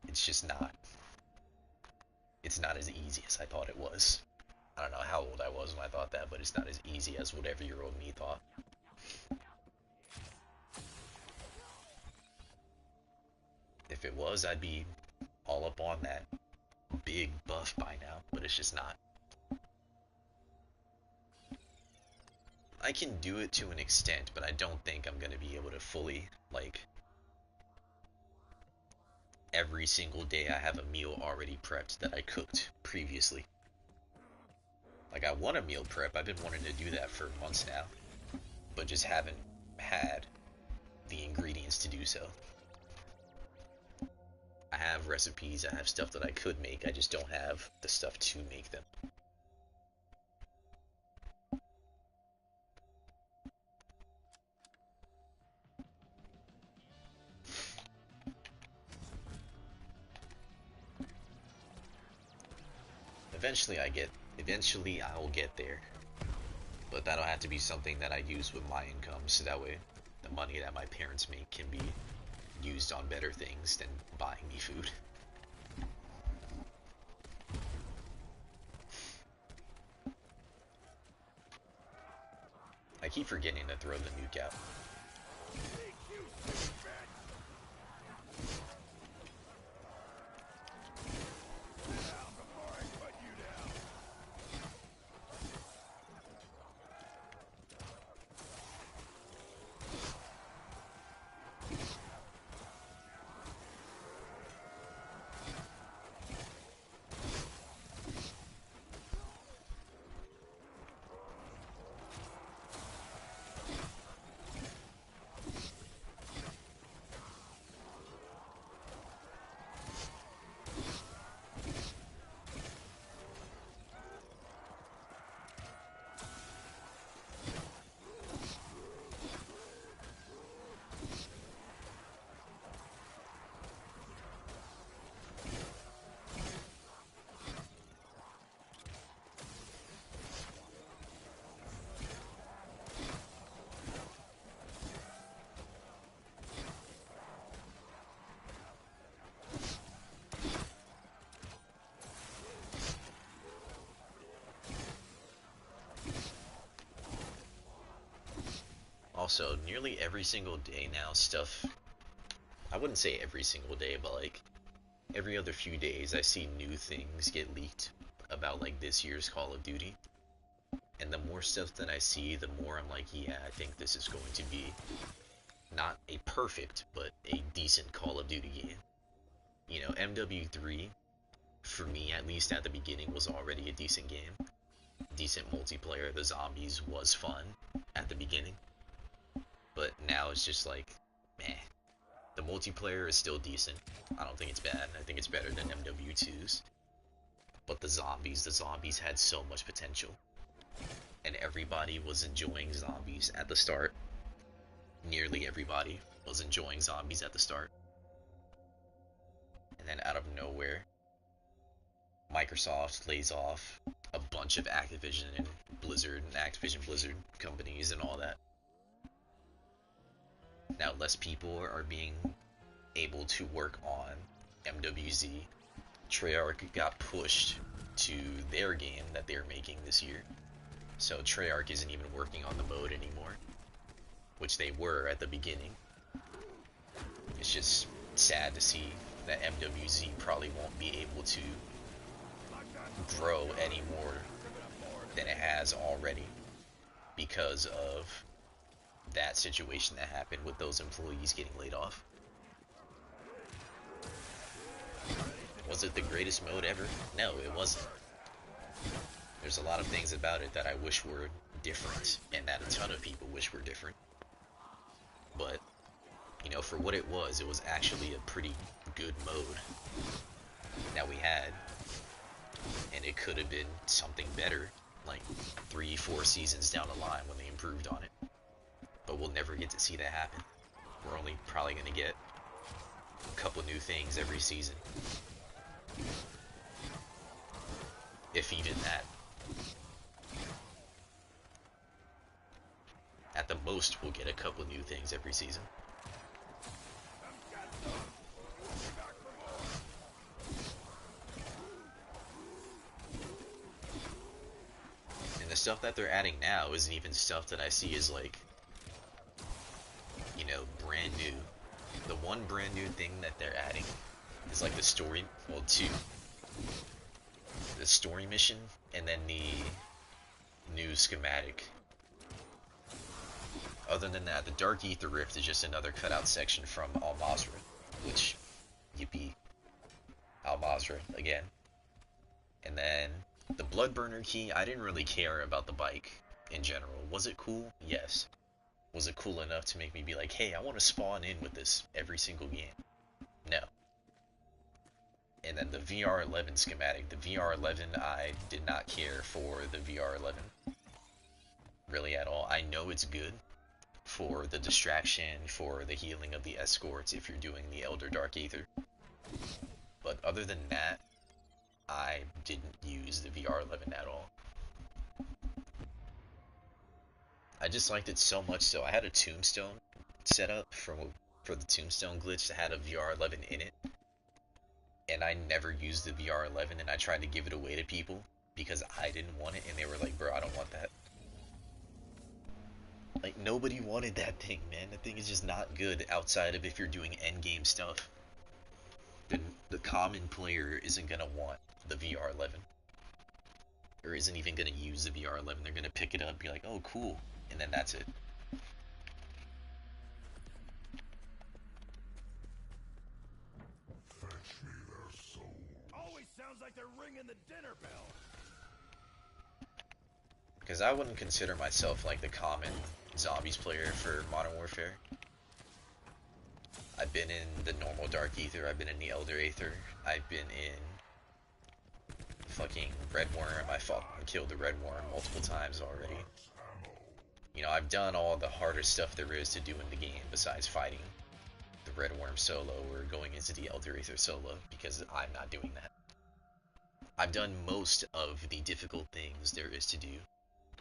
It's just not. It's not as easy as I thought it was. I don't know how old I was when I thought that, but it's not as easy as whatever year old me thought. If it was, I'd be all up on that big buff by now, but it's just not. I can do it to an extent, but I don't think I'm gonna be able to fully, like, every single day I have a meal already prepped that I cooked previously. Like, I want a meal prep, I've been wanting to do that for months now, but just haven't had the ingredients to do so. I have recipes, I have stuff that I could make, I just don't have the stuff to make them. Eventually I will get there. But that'll have to be something that I use with my income, so that way the money that my parents make can be used on better things than buying me food. I keep forgetting to throw the nuke out. Also, nearly every single day now, stuff. I wouldn't say every single day, but like every other few days, I see new things get leaked about like this year's Call of Duty. And the more stuff that I see, the more I'm like, yeah, I think this is going to be not a perfect, but a decent Call of Duty game. You know, MW3, for me at least at the beginning, was already a decent game. Decent multiplayer. The zombies was fun at the beginning. But now it's just like, meh. The multiplayer is still decent. I don't think it's bad. I think it's better than MW2's. But the zombies had so much potential. And everybody was enjoying zombies at the start. Nearly everybody was enjoying zombies at the start. And then out of nowhere, Microsoft lays off a bunch of Activision Blizzard companies and all that. Now less people are being able to work on MWZ. Treyarch got pushed to their game that they're making this year. So Treyarch isn't even working on the mode anymore, which they were at the beginning. It's just sad to see that MWZ probably won't be able to grow any more than it has already because of that situation that happened with those employees getting laid off. Was it the greatest mode ever? No, it wasn't. There's a lot of things about it that I wish were different, and that a ton of people wish were different. But, you know, for what it was actually a pretty good mode that we had. And it could have been something better, like 3-4 seasons down the line when they improved on it. But we'll never get to see that happen. We're only probably going to get a couple new things every season. If even that. At the most, we'll get a couple new things every season. And the stuff that they're adding now isn't even stuff that I see as like, you know, brand new. The one brand new thing that they're adding is like the story, well, two. The story mission, and then the new schematic. Other than that, the Dark Ether Rift is just another cutout section from Al Mazrah, which, yippee, Al Mazrah again. And then the Bloodburner key, I didn't really care about the bike in general. Was it cool? Yes. Was it cool enough to make me be like, hey, I want to spawn in with this every single game? No. And then the VR11 schematic. The VR11, I did not care for the VR11 really at all. I know it's good for the distraction, for the healing of the escorts if you're doing the Elder Dark Aether. But other than that, I didn't use the VR11 at all. I just liked it so much so I had a tombstone set up for the tombstone glitch that had a VR11 in it. And I never used the VR11, and I tried to give it away to people because I didn't want it, and they were like, bro, I don't want that. Like, nobody wanted that thing, man. That thing is just not good outside of if you're doing endgame stuff. Then the common player isn't going to want the VR11. Or isn't even going to use the VR11. They're going to pick it up and be like, oh, cool. And then that's it. Fetch me their soul. Always sounds like they're ringing the dinner bell. Because I wouldn't consider myself like the common zombies player for Modern Warfare. I've been in the normal Dark Ether, I've been in the Elder Aether, I've been in fucking Red Worm, I fought and killed the Red Worm multiple times already. You know, I've done all the hardest stuff there is to do in the game besides fighting the Red Worm solo or going into the Elder Aether solo, because I'm not doing that. I've done most of the difficult things there is to do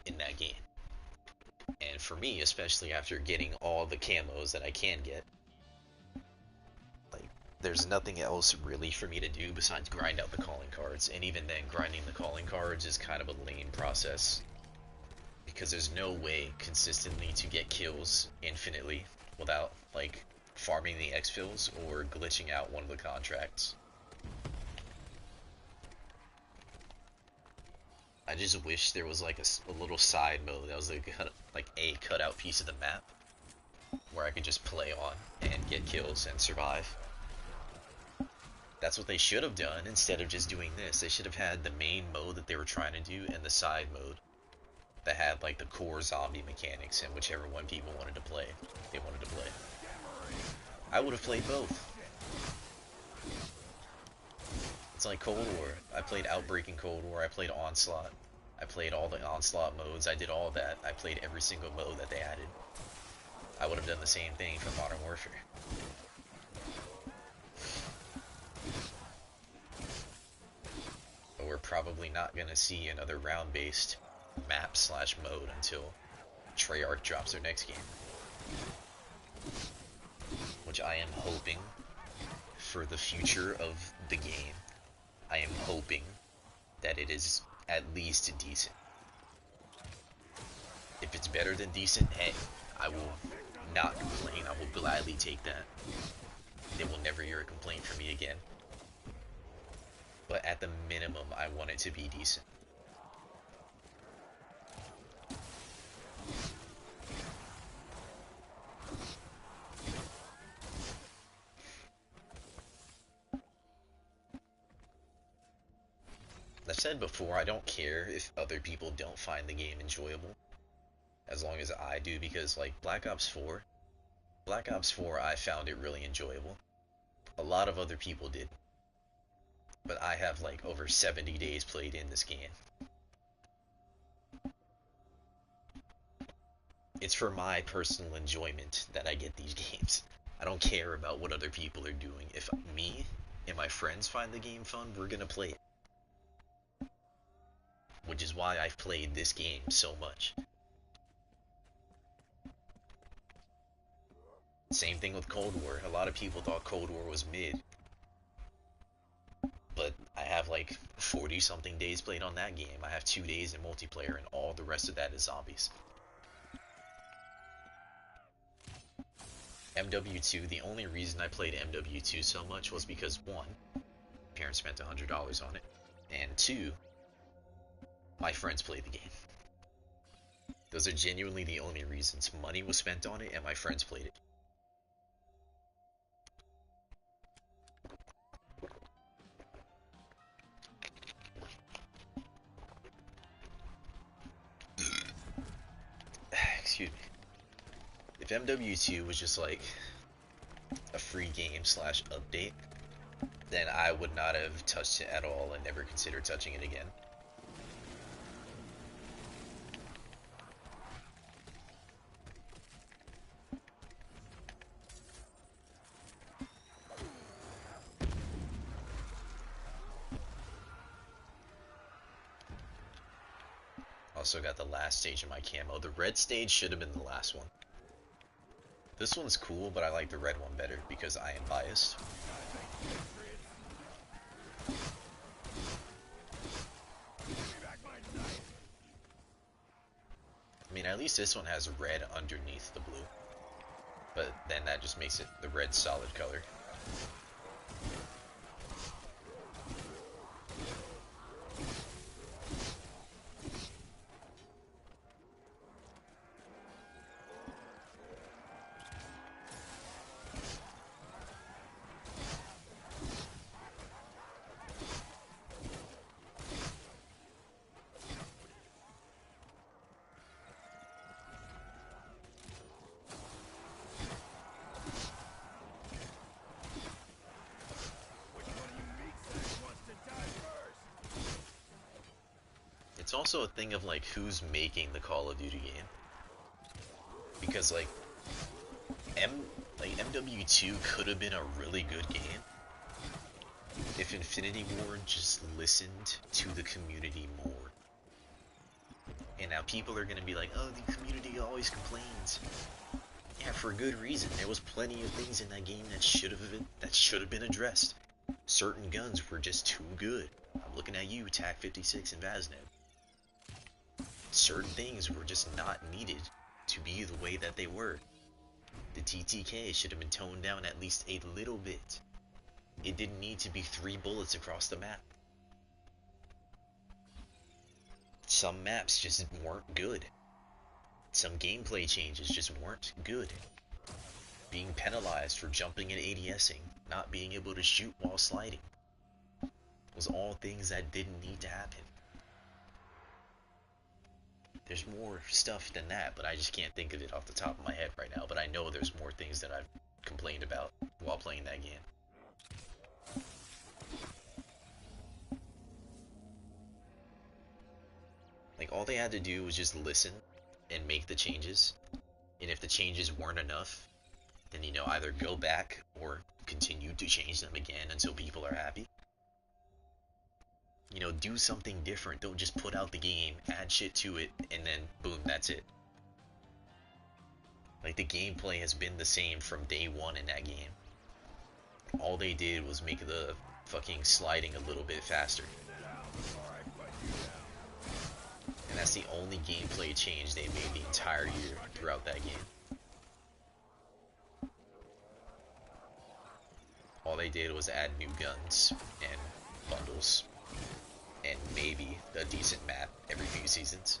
in that game. And for me, especially after getting all the camos that I can get, like, there's nothing else really for me to do besides grind out the calling cards. And even then, grinding the calling cards is kind of a lame process, because there's no way consistently to get kills infinitely without, like, farming the exfils or glitching out one of the contracts. I just wish there was like a little side mode that was like a cutout piece of the map where I could just play on and get kills and survive. That's what they should have done instead of just doing this. They should have had the main mode that they were trying to do and the side mode that had like the core zombie mechanics and whichever one people wanted to play, they wanted to play. I would have played both. It's like Cold War. I played Outbreak in Cold War, I played Onslaught. I played all the Onslaught modes, I did all that. I played every single mode that they added. I would have done the same thing for Modern Warfare. But we're probably not going to see another round-based map/mode until Treyarch drops their next game. which I am hoping for the future of the game, I am hoping that it is at least decent. If it's better than decent, hey, I will not complain. I will gladly take that. They will never hear a complaint from me again. But at the minimum, I want it to be decent. I've said before, I don't care if other people don't find the game enjoyable, as long as I do, because like Black Ops 4, I found it really enjoyable. A lot of other people did, but I have like over 70 days played in this game. It's for my personal enjoyment that I get these games. I don't care about what other people are doing. If me and my friends find the game fun, we're gonna play it. Which is why I've played this game so much. Same thing with Cold War. A lot of people thought Cold War was mid, but I have like 40 something days played on that game. I have 2 days in multiplayer, and all the rest of that is zombies. MW2, the only reason I played MW2 so much was because one, parents spent $100 on it, and two, my friends played the game. Those are genuinely the only reasons. Money was spent on it, and my friends played it. Excuse me. If MW2 was just like a free game slash update, then I would not have touched it at all and never considered touching it again. Also got the last stage of my camo. The red stage should have been the last one. This one's cool, but I like the red one better because I am biased. I mean, at least this one has red underneath the blue. But then that just makes it the red solid color. It's also a thing of like who's making the Call of Duty game. Because like MW2 could have been a really good game if Infinity Ward just listened to the community more. And now people are gonna be like, oh, the community always complains. Yeah, for a good reason. There was plenty of things in that game that should have been addressed. Certain guns were just too good. I'm looking at you, TAC 56 and Vaznev. Certain things were just not needed to be the way that they were. The TTK should have been toned down at least a little bit. It didn't need to be 3 bullets across the map. Some maps just weren't good. Some gameplay changes just weren't good. Being penalized for jumping and ADSing, not being able to shoot while sliding, was all things that didn't need to happen. There's more stuff than that, but I just can't think of it off the top of my head right now. But I know there's more things that I've complained about while playing that game. Like, all they had to do was just listen and make the changes. And if the changes weren't enough, then, either go back or continue to change them again until people are happy. Do something different. Don't just put out the game, add shit to it, and then boom, that's it. Like, the gameplay has been the same from day one in that game. All they did was make the fucking sliding a little bit faster. And that's the only gameplay change they made the entire year throughout that game. All they did was add new guns and bundles and maybe a decent map every few seasons.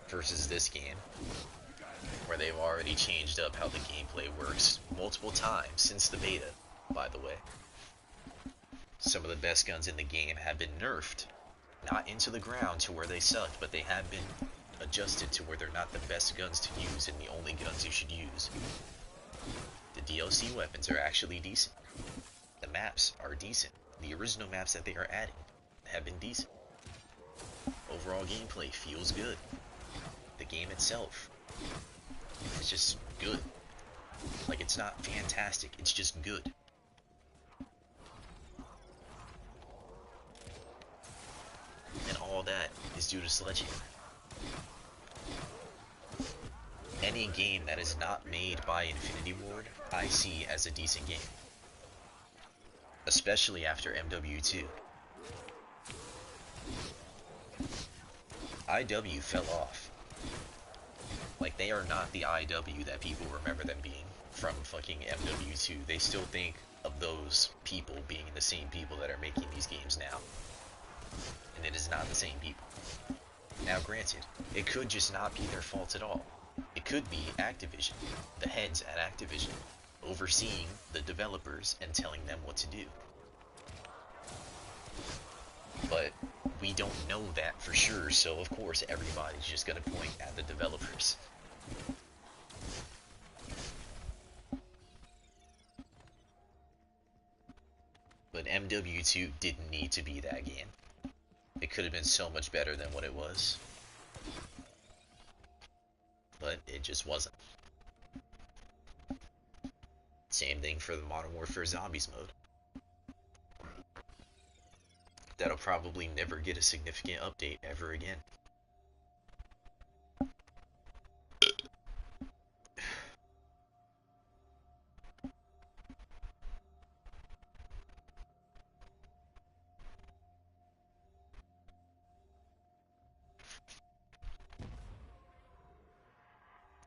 Versus this game, where they've already changed up how the gameplay works multiple times since the beta, by the way. Some of the best guns in the game have been nerfed, not into the ground to where they sucked, but they have been adjusted to where they're not the best guns to use and the only guns you should use. The DLC weapons are actually decent. The maps are decent. The original maps that they are adding have been decent. Overall gameplay feels good. The game itself is just good. Like, it's not fantastic, it's just good. And all that is due to Sledgehammer. Any game that is not made by Infinity Ward, I see as a decent game. Especially after MW2. IW fell off. Like, they are not the IW that people remember them being from fucking MW2. They still think of those people being the same people that are making these games now. And it is not the same people. Now granted, it could just not be their fault at all. It could be Activision, the heads at Activision, overseeing the developers and telling them what to do. But we don't know that for sure, so of course everybody's just gonna point at the developers. But MW2 didn't need to be that game. It could have been so much better than what it was. But it just wasn't. Same thing for the Modern Warfare Zombies mode. That'll probably never get a significant update ever again.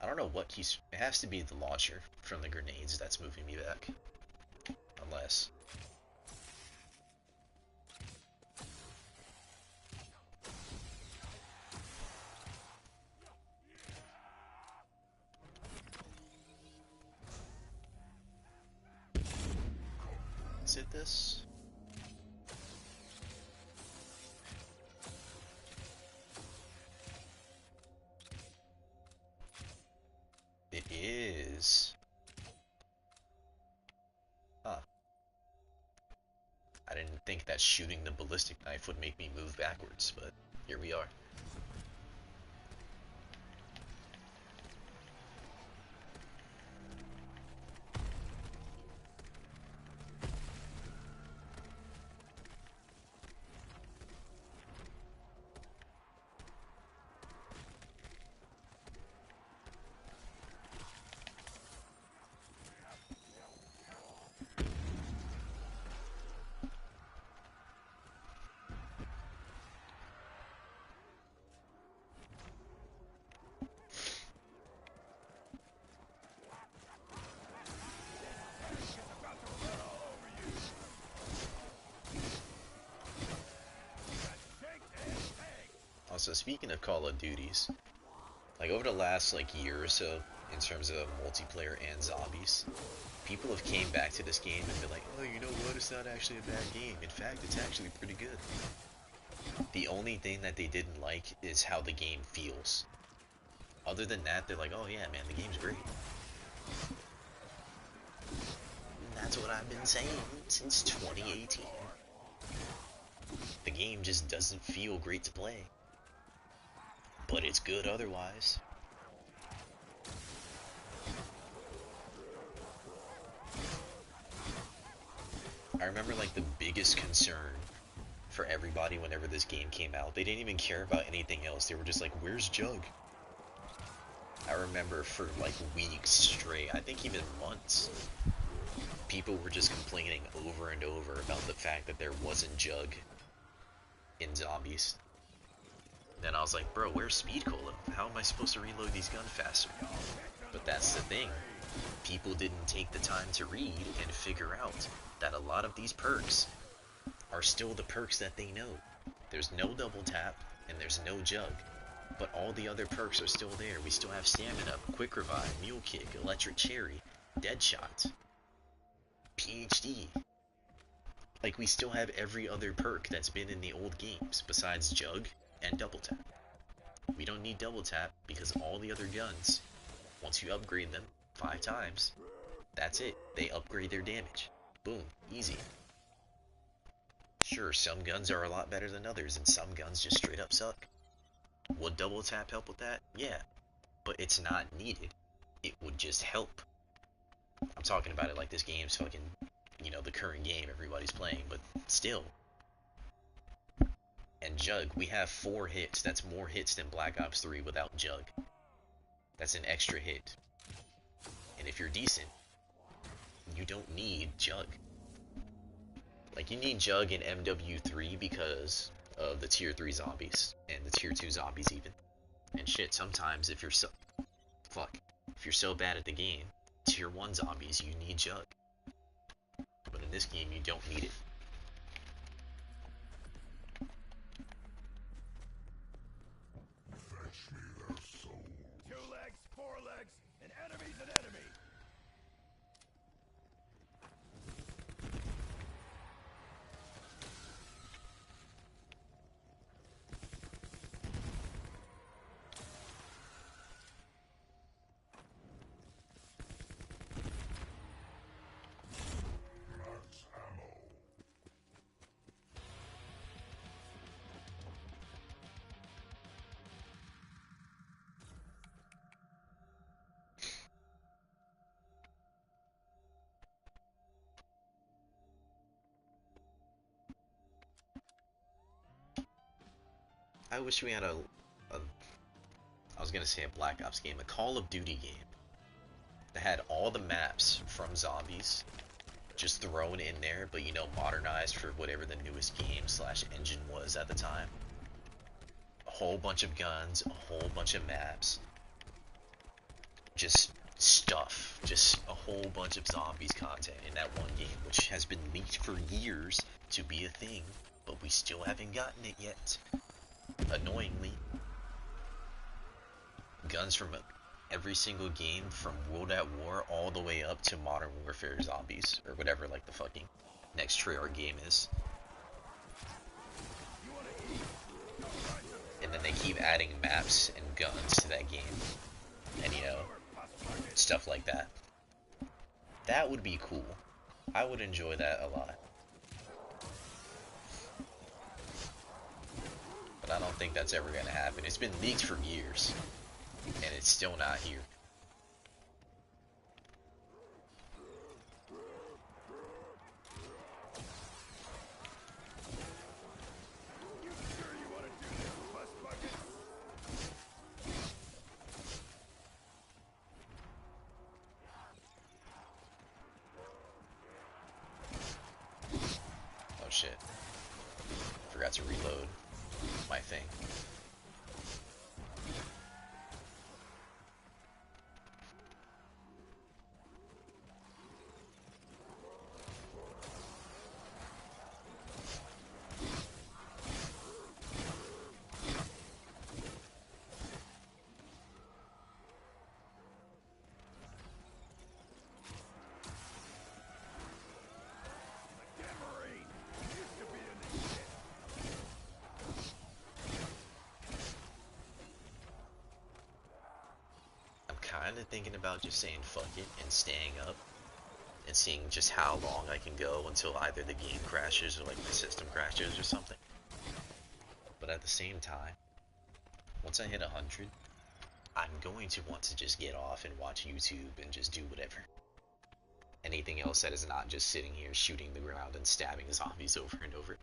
I don't know what keeps... It has to be the launcher from the grenades that's moving me back. Unless... Is it this? It is. Huh. I didn't think that shooting the ballistic knife would make me move backwards, but here we are. Also, speaking of Call of Duties, like over the last year or so, in terms of multiplayer and zombies, people have came back to this game and been like, oh, you know what, it's not actually a bad game. In fact, it's actually pretty good. The only thing that they didn't like is how the game feels. Other than that, they're like, oh yeah, man, the game's great. And that's what I've been saying since 2018. The game just doesn't feel great to play. But it's good otherwise. I remember like the biggest concern for everybody whenever this game came out. They didn't even care about anything else. They were just like, "Where's Jug?" I remember for like weeks straight, I think even months, people were just complaining over and over about the fact that there wasn't Jug in Zombies. Then I was like, bro, where's Speed Cola? How am I supposed to reload these guns faster? But that's the thing. People didn't take the time to read and figure out that a lot of these perks are still the perks that they know. There's no double tap and there's no Jug. But all the other perks are still there. We still have Stamina, Quick Revive, Mule Kick, Electric Cherry, Deadshot, PhD. Like, we still have every other perk that's been in the old games besides Jug and Double Tap. We don't need Double Tap because all the other guns, once you upgrade them 5 times, that's it. They upgrade their damage. Boom. Easy. Sure, some guns are a lot better than others, and some guns just straight up suck. Would Double Tap help with that? Yeah. But it's not needed. It would just help. I'm talking about it like this game's fucking, the current game everybody's playing, but still. And Jug, we have 4 hits. That's more hits than Black Ops 3 without Jug. That's an extra hit. And if you're decent, you don't need Jug. Like, you need Jug in MW3 because of the tier 3 zombies and the tier 2 zombies even. And shit, sometimes if you're if you're so bad at the game, tier 1 zombies, you need Jug. But in this game, you don't need it. Fetch me their soul. 2 legs, 4 legs, an enemy's an enemy. Max ammo. I wish we had I was gonna say a Black Ops game, a Call of Duty game that had all the maps from zombies just thrown in there, but modernized for whatever the newest game slash engine was at the time. A whole bunch of guns, a whole bunch of maps, just stuff, just a whole bunch of zombies content in that one game, which has been leaked for years to be a thing, but we still haven't gotten it yet. Annoyingly, guns from every single game from World at War all the way up to Modern Warfare Zombies, or whatever like the fucking next Treyarch game is. And then they keep adding maps and guns to that game. And stuff like that. That would be cool. I would enjoy that a lot. But I don't think that's ever gonna happen. It's been leaked for years. And it's still not here. Oh shit. Forgot to reload my thing. Kinda thinking about just saying fuck it and staying up and seeing just how long I can go until either the game crashes or like my system crashes or something. But at the same time, once I hit 100, I'm going to want to just get off and watch YouTube and just do whatever. anything else that is not just sitting here shooting the ground and stabbing zombies over and over.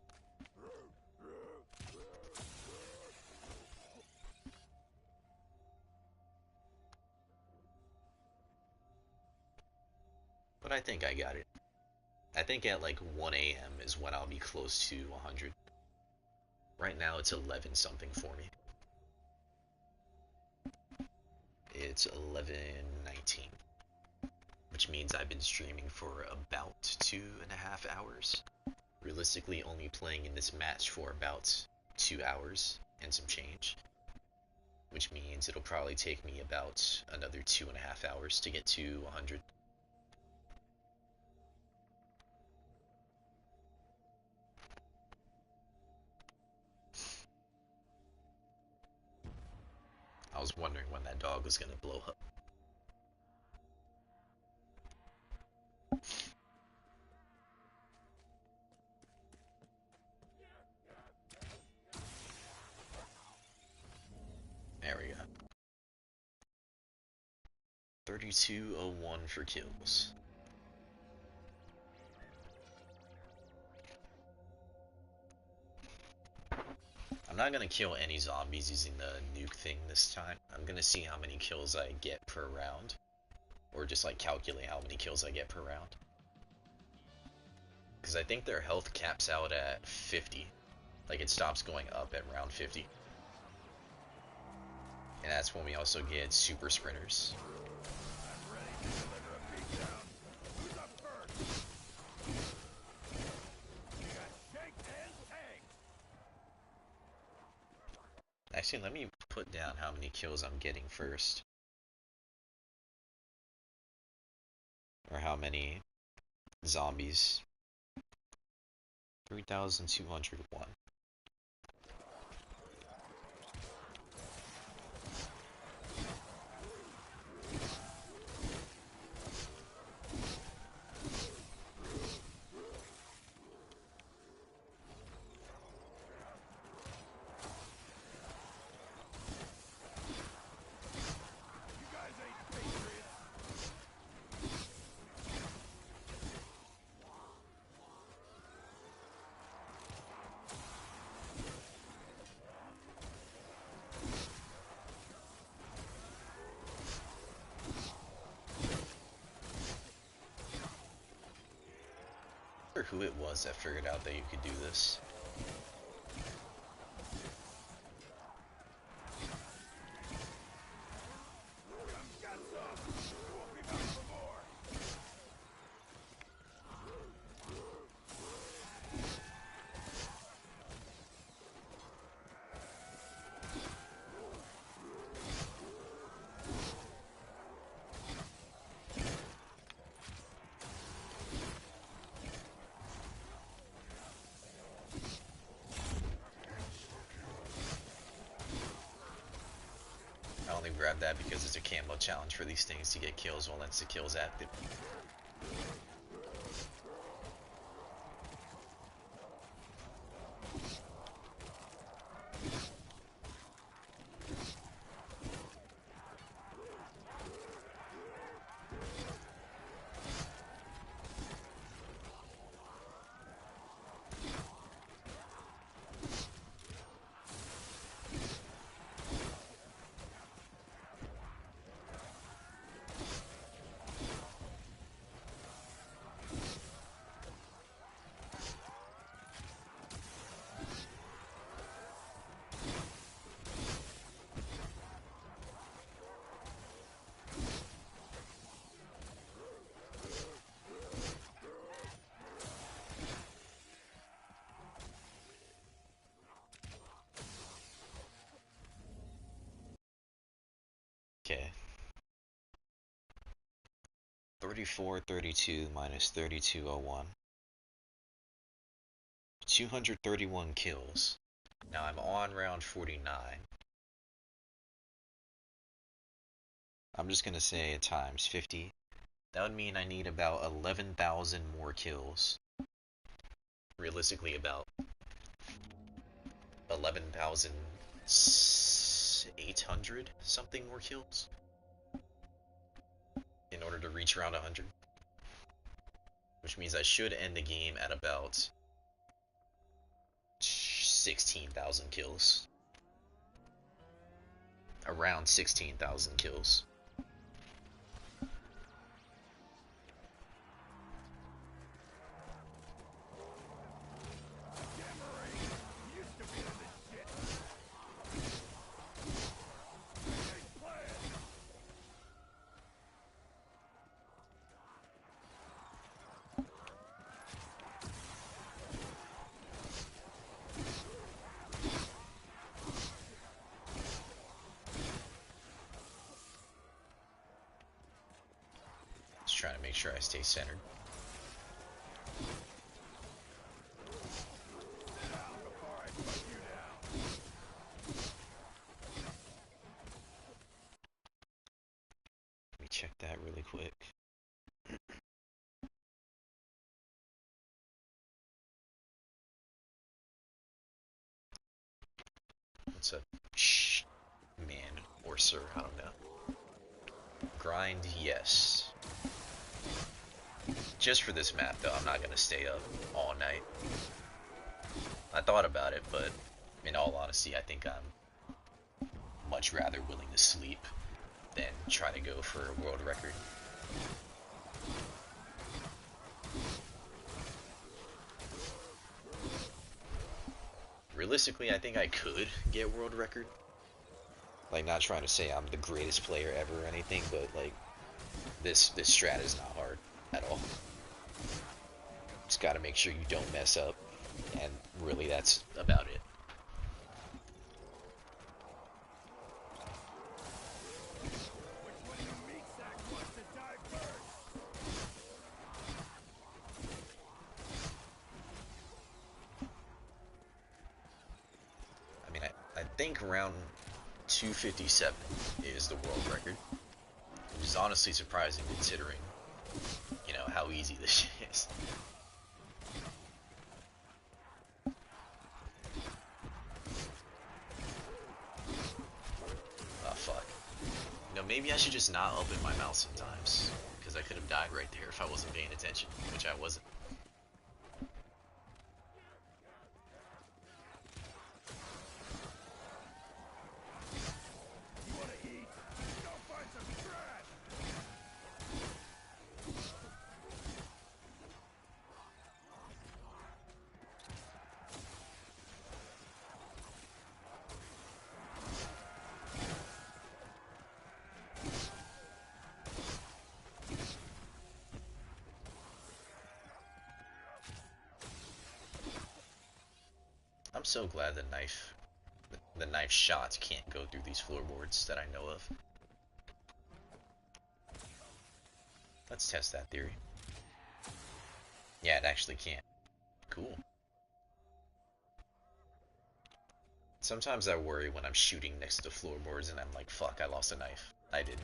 But I think I got it. I think at like 1 a.m. is when I'll be close to 100. Right now it's 11 something for me. It's 11:19, which means I've been streaming for about 2.5 hours. Realistically, only playing in this match for about 2 hours and some change, which means it'll probably take me about another 2.5 hours to get to 100. I was wondering when that dog was gonna blow up. There we go. 3201 for kills. I'm not gonna kill any zombies using the nuke thing this time. I'm gonna see how many kills I get per round. Or just like calculate how many kills I get per round. Because I think their health caps out at 50. Like it stops going up at round 50. And that's when we also get super sprinters. I'm ready to deliver a beatdown. Who's up first? You got shaked and tanked. Actually, let me put down how many kills I'm getting first. Or how many zombies. 3,201. You guys ain't patriots. I wonder who it was that figured out that you could do this. Got some. You won't be back for more. I only grabbed that because it's a camo challenge for these things to get kills while insta-kill's active. Okay. 3432 minus 3201. 231 kills. Now I'm on round 49. I'm just gonna say times 50. That would mean I need about 11,000 more kills. Realistically, about 11,800 something more kills in order to reach round 100. which means I should end the game at about 16,000 kills. Around 16,000 kills. Just trying to make sure I stay centered. Let me check that really quick. What's up? Shh, man or sir, I don't know. Grind, yes. Just for this map, though, I'm not gonna stay up all night. I thought about it, but in all honesty, I think I'm much rather willing to sleep than try to go for a world record. Realistically, I think I could get world record. Like, not trying to say I'm the greatest player ever or anything, but like, this strat is not hard at all. Just gotta make sure you don't mess up, and really that's about it. I mean, I think round 257 is the world record, which is honestly surprising considering, you know, how easy this shit is. Oh fuck. You know, maybe I should just not open my mouth sometimes, because I could have died right there if I wasn't paying attention, which I wasn't. I'm so glad the knife shots can't go through these floorboards that I know of. Let's test that theory. Yeah, it actually can't. Cool. Sometimes I worry when I'm shooting next to floorboards and I'm like, fuck, I lost a knife. I did.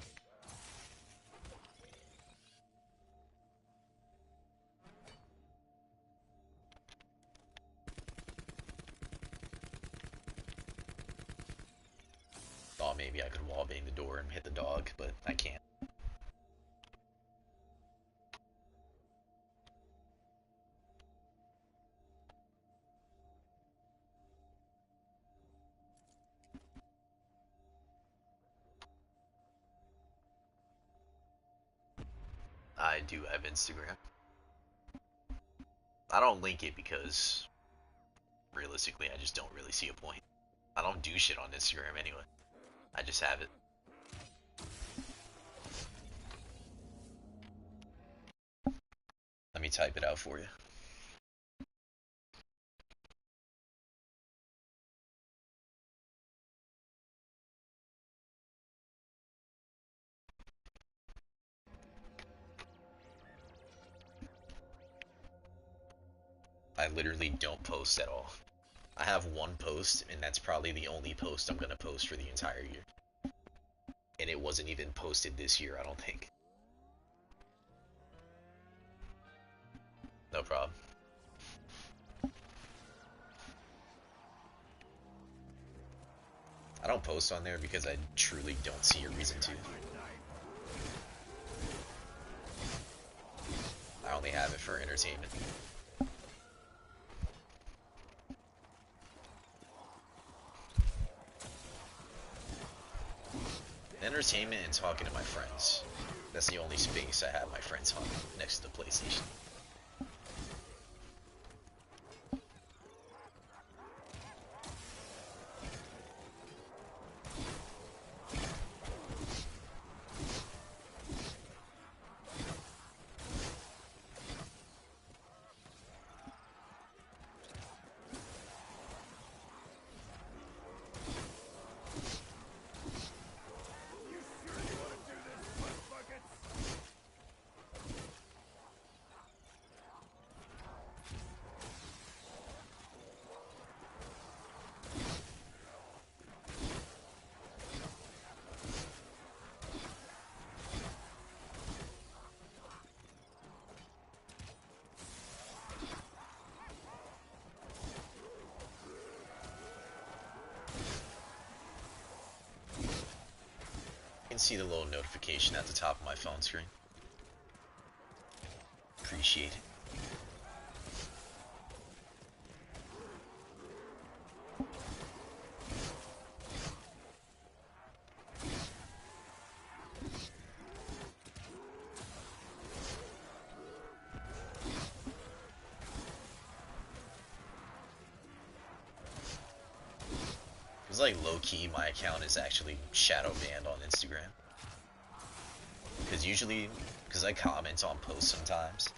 Thought maybe I could wallbang the door and hit the dog, but I can't. I do have Instagram. I don't link it because realistically I just don't really see a point. I don't do shit on Instagram anyway. I just have it. Let me type it out for you. I literally don't post at all. I have one post, and that's probably the only post I'm gonna post for the entire year. And it wasn't even posted this year, I don't think. No problem. I don't post on there because I truly don't see a reason to. I only have it for entertainment. Entertainment and talking to my friends. That's the only space I have my friends on next to the PlayStation. You can see the little notification at the top of my phone screen. Appreciate it. It's like low-key my account is actually shadow banned on Instagram. Because I comment on posts sometimes,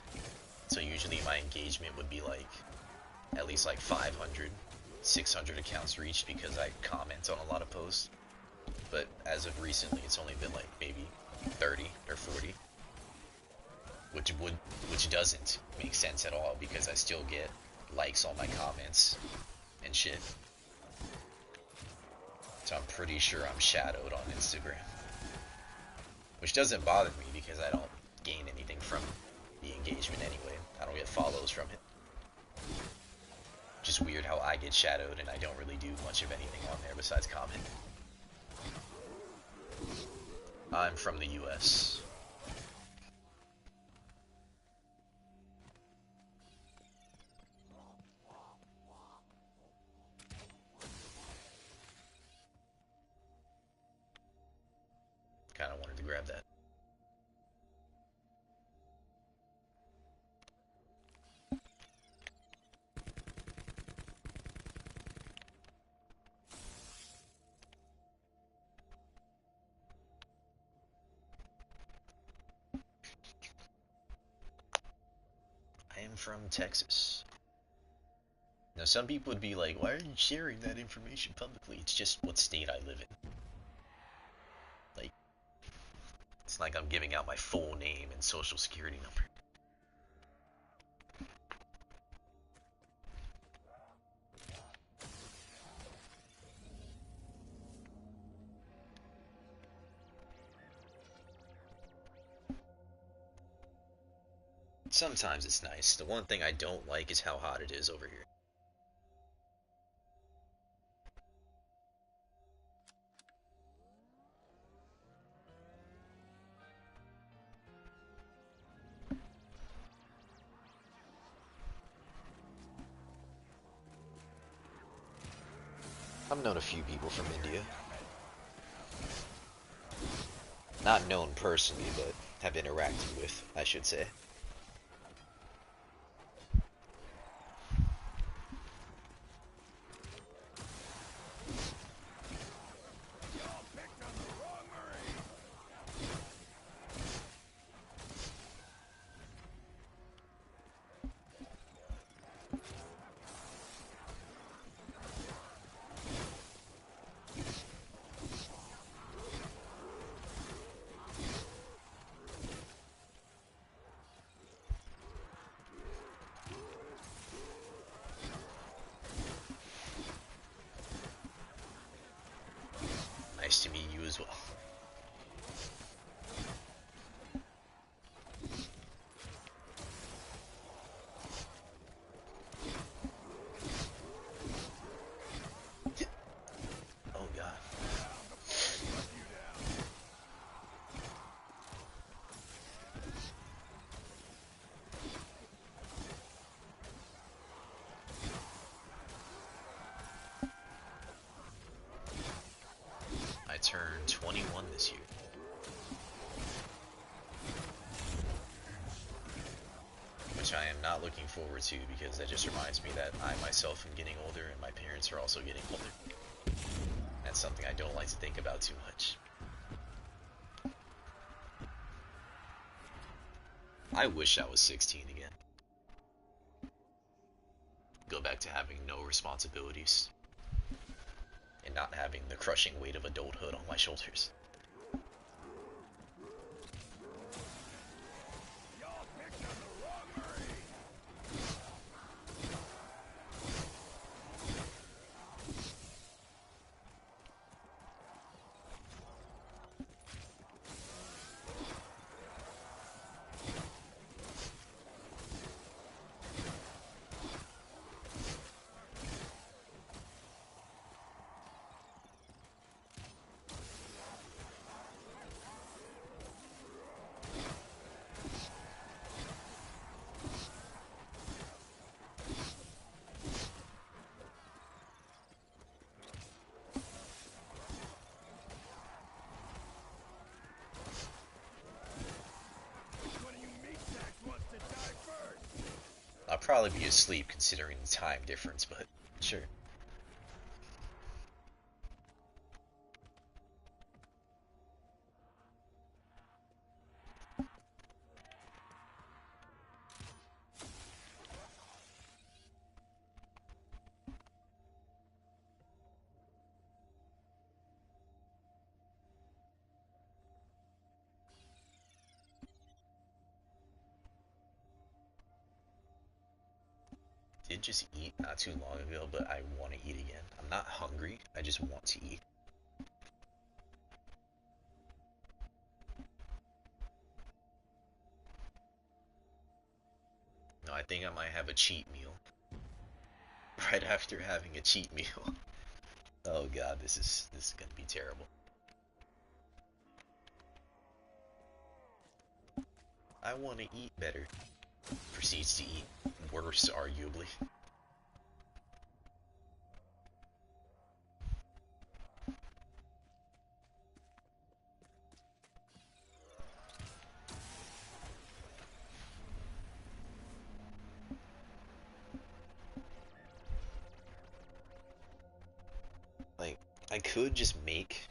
so usually my engagement would be like, at least like 500, 600 accounts reached because I comment on a lot of posts. But as of recently, it's only been like maybe 30 or 40. Which doesn't make sense at all because I still get likes on my comments and shit. So I'm pretty sure I'm shadowed on Instagram. Which doesn't bother me because I don't gain anything from the engagement anyway. I don't get follows from it. Just weird how I get shadowed and I don't really do much of anything on there besides comment. I'm from the US. Kinda wanted to grab that. I am from Texas. Now some people would be like, why are you sharing that information publicly? It's just what state I live in. Like, it's like I'm giving out my full name and social security number. Sometimes it's nice. The one thing I don't like is how hot it is over here. I've known a few people from India. Not known personally, but have interacted with, I should say. turn 21 this year. Which I am not looking forward to because that just reminds me that I myself am getting older and my parents are also getting older. That's something I don't like to think about too much. I wish I was 16 again. Go back to having no responsibilities and not having the crushing weight of adulthood on my shoulders. I'll probably be asleep considering the time difference, but sure. Did just eat not too long ago, but I want to eat again. I'm not hungry, I just want to eat. No, I think I might have a cheat meal. Right after having a cheat meal. Oh god, this is gonna be terrible. I want to eat better. Proceeds to eat worse, arguably. Like, I could just make,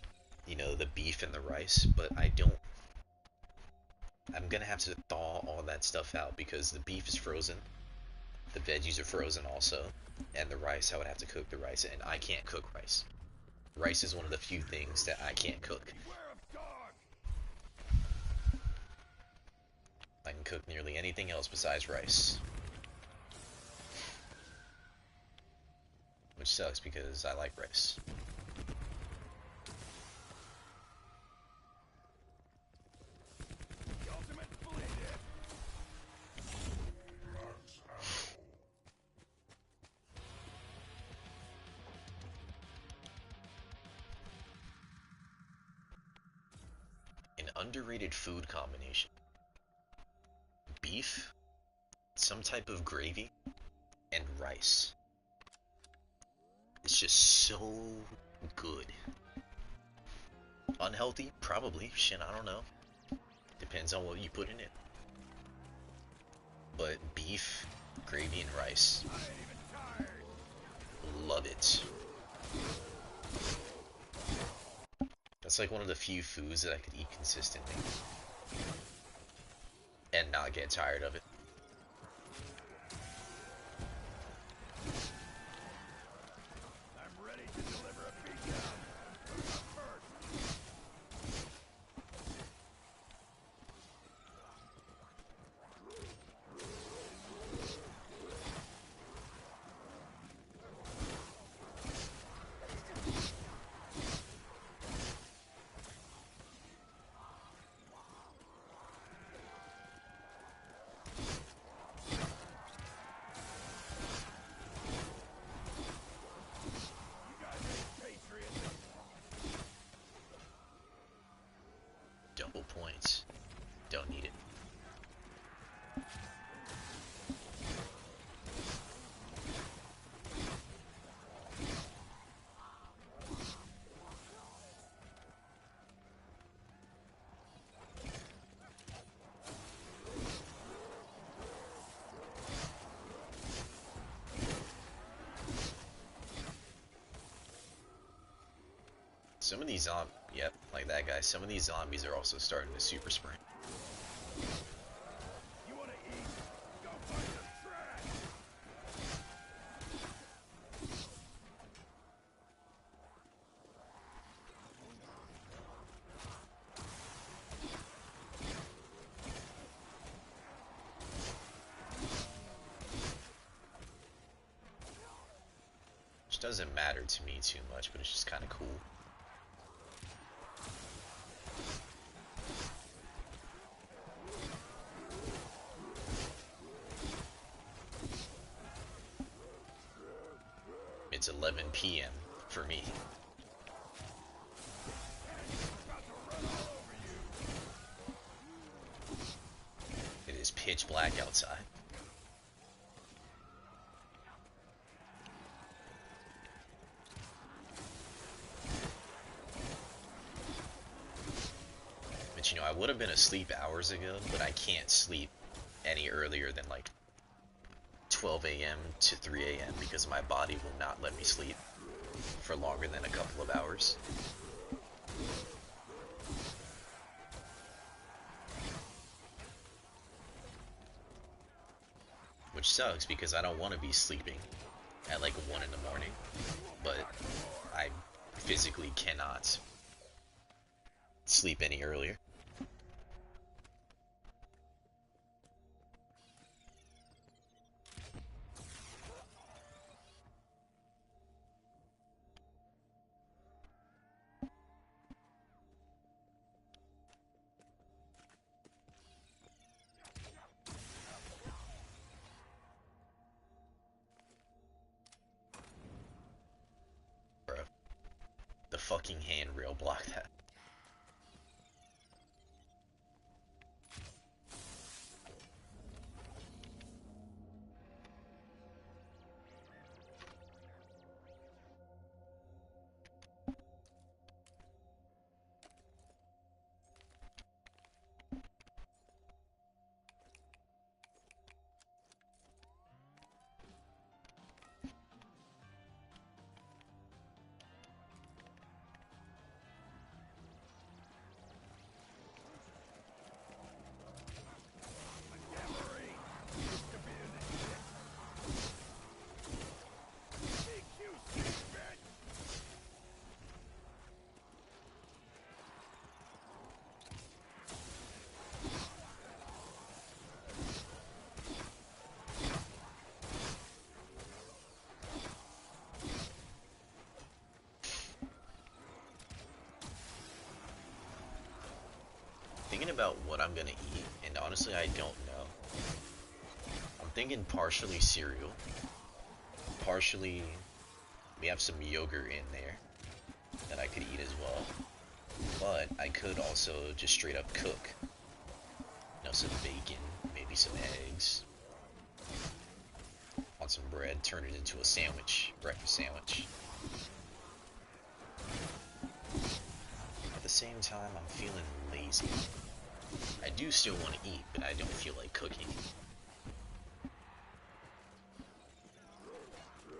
the beef and the rice, but I don't. I'm gonna have to thaw all that stuff out because the beef is frozen, the veggies are frozen also, and the rice, I would have to cook the rice, and I can't cook rice. Rice is one of the few things that I can't cook. I can cook nearly anything else besides rice. Which sucks because I like rice. An underrated food combination. Beef, some type of gravy, and rice. It's just so good. Unhealthy? Probably. Shit, I don't know. Depends on what you put in it. But beef, gravy, and rice. Love it. That's like one of the few foods that I could eat consistently. And not get tired of it. I'm ready to deliver a beatdown. First. Double points. Don't need it. Some of these yep, like that guy. Some of these zombies are also starting to super sprint. You wanna eat? Go find some trash! Which doesn't matter to me too much, but it's just kind of cool. It's 11 p.m. for me. It is pitch black outside. But you know, I would have been asleep hours ago, but I can't sleep any earlier than like 12 a.m. to 3 a.m. because my body will not let me sleep for longer than a couple of hours. Which sucks because I don't want to be sleeping at like 1 in the morning, but I physically cannot sleep any earlier. Bro, the fucking handrail blocked that. Thinking about what I'm gonna eat, and honestly, I don't know. I'm thinking partially cereal, partially we have some yogurt in there that I could eat as well. But I could also just straight up cook. You know, some bacon, maybe some eggs, on some bread, turn it into a sandwich, breakfast sandwich. At the same time, I'm feeling lazy. I do still want to eat, but I don't feel like cooking.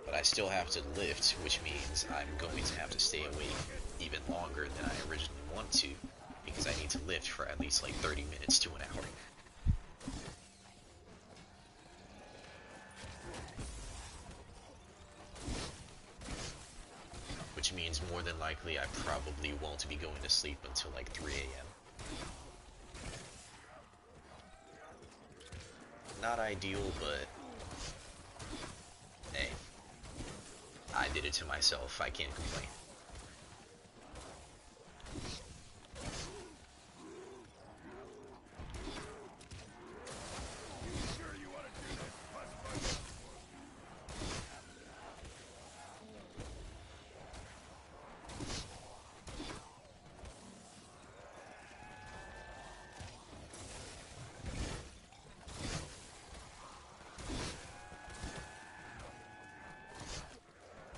But I still have to lift, which means I'm going to have to stay awake even longer than I originally want to, because I need to lift for at least like 30 minutes to an hour. Which means more than likely I probably won't be going to sleep until like 3 a.m. Not ideal, but hey, I did it to myself. I can't complain.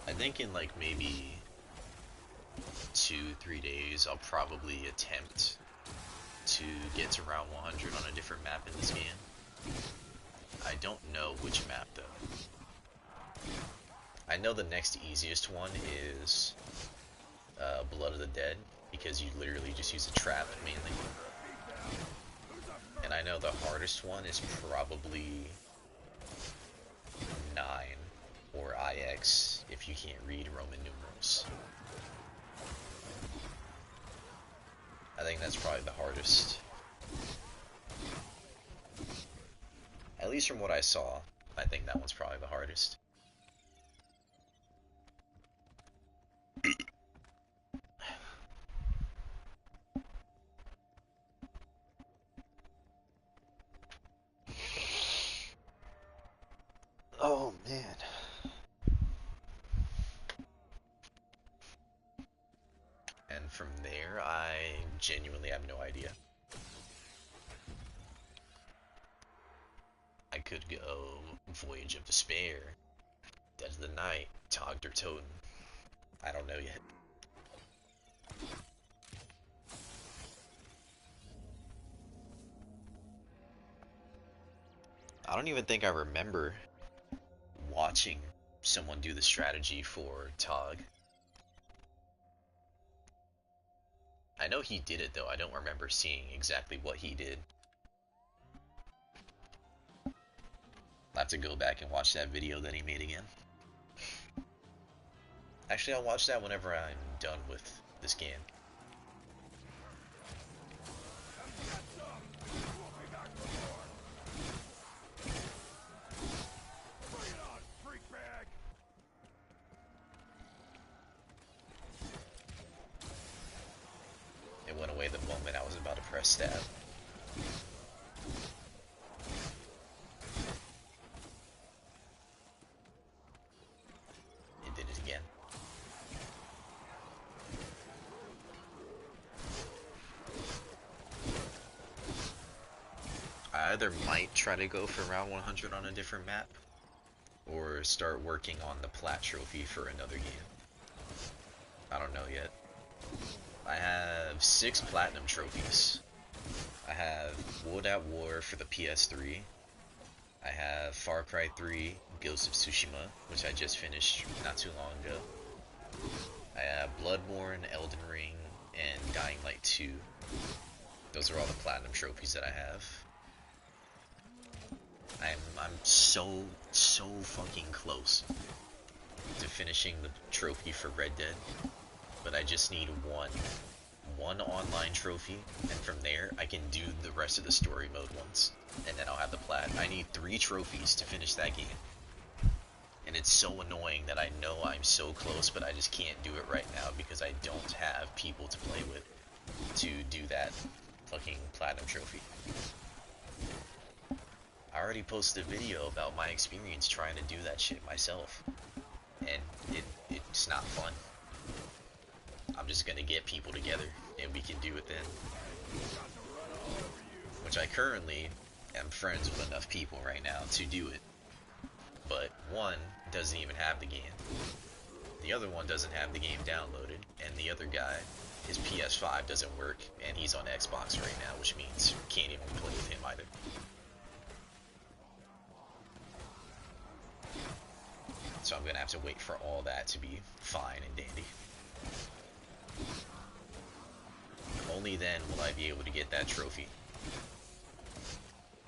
I think in like maybe 2-3 days I'll probably attempt to get to round 100 on a different map in this game. I don't know which map though. I know the next easiest one is Blood of the Dead, because you literally just use a trap mainly. And I know the hardest one is probably 9 or IX if you can't read Roman numerals. I think that's probably the hardest. At least from what I saw, I think that one's probably the hardest. Oh man. And from there, I genuinely have no idea. I could go Voyage of Despair, Dead of the Night, Tog der Toten. I don't know yet. I don't even think I remember watching someone do the strategy for Tog. I know he did it though, I don't remember seeing exactly what he did. I'll have to go back and watch that video that he made again. Actually, I'll watch that whenever I'm done with this game. It went away the moment I was about to press stab. It did it again. I either might try to go for round 100 on a different map, or start working on the plat trophy for another game. I don't know yet. I have 6 platinum trophies. I have World at War for the PS3. I have Far Cry 3, Ghost of Tsushima, which I just finished not too long ago. I have Bloodborne, Elden Ring, and Dying Light 2. Those are all the platinum trophies that I have. I'm so fucking close to finishing the trophy for Red Dead, but I just need one online trophy, and from there I can do the rest of the story mode ones, and then I'll have the plat. I need 3 trophies to finish that game, and it's so annoying that I know I'm so close, but I just can't do it right now because I don't have people to play with to do that fucking platinum trophy. I already posted a video about my experience trying to do that shit myself, and it's not fun. I'm just gonna get people together and we can do it then. Which I currently am friends with enough people right now to do it. But one doesn't even have the game. The other one doesn't have the game downloaded, and the other guy, his PS5 doesn't work, and he's on Xbox right now, which means you can't even play with him either. So I'm gonna have to wait for all that to be fine and dandy. Only then will I be able to get that trophy.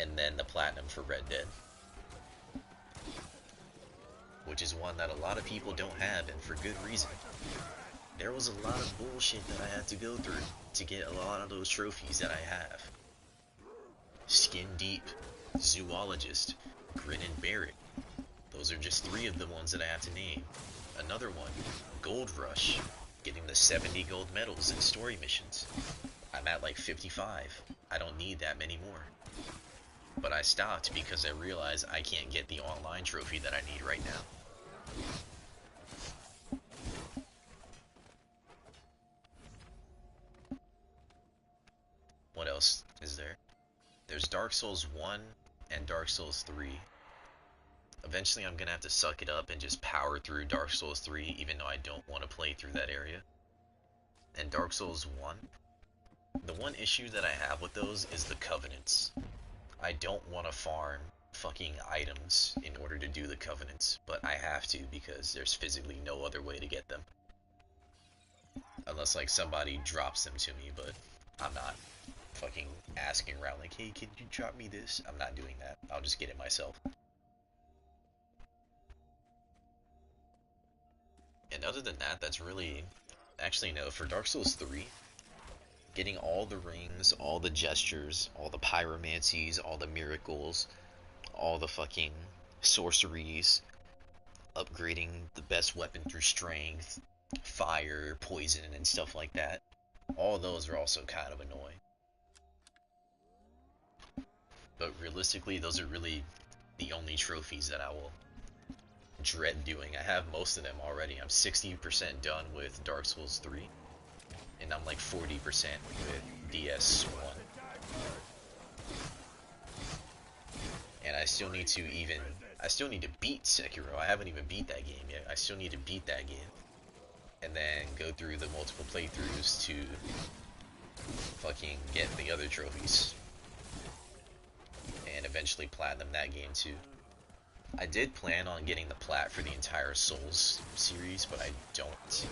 And then the platinum for Red Dead. Which is one that a lot of people don't have, and for good reason. There was a lot of bullshit that I had to go through to get a lot of those trophies that I have. Skin Deep, Zoologist, Grin and Bear It. Those are just 3 of the ones that I have to name. Another one, Gold Rush, getting the 70 gold medals in story missions. I'm at like 55. I don't need that many more. But I stopped because I realized I can't get the online trophy that I need right now. What else is there? There's Dark Souls 1 and Dark Souls 3. Eventually I'm gonna have to suck it up and just power through Dark Souls 3, even though I don't want to play through that area. And Dark Souls 1, the one issue that I have with those is the covenants. I don't want to farm fucking items in order to do the covenants, but I have to because there's physically no other way to get them. unless like somebody drops them to me, but I'm not fucking asking around like, hey, can you drop me this? I'm not doing that. I'll just get it myself. And other than that, that's really... Actually, no, for Dark Souls 3, getting all the rings, all the gestures, all the pyromancies, all the miracles, all the fucking sorceries, upgrading the best weapon through strength, fire, poison, and stuff like that. All those are also kind of annoying. But realistically, those are really the only trophies that I will dread doing. I have most of them already. I'm 60% done with Dark Souls 3, and I'm like 40% with DS1. And I still need to beat Sekiro. I haven't even beat that game yet. I still need to beat that game. And then go through the multiple playthroughs to fucking get the other trophies. And eventually platinum that game too. I did plan on getting the plat for the entire Souls series, but I don't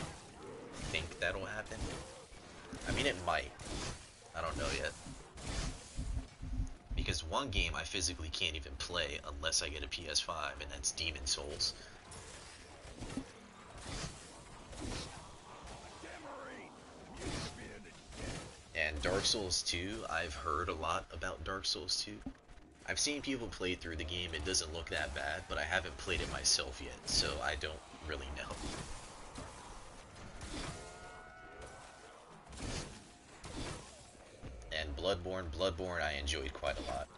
think that'll happen. I mean, it might. I don't know yet. Because one game I physically can't even play unless I get a PS5, and that's Demon Souls. And Dark Souls 2, I've heard a lot about Dark Souls 2. I've seen people play through the game, it doesn't look that bad, but I haven't played it myself yet, so I don't really know. And Bloodborne I enjoyed quite a lot.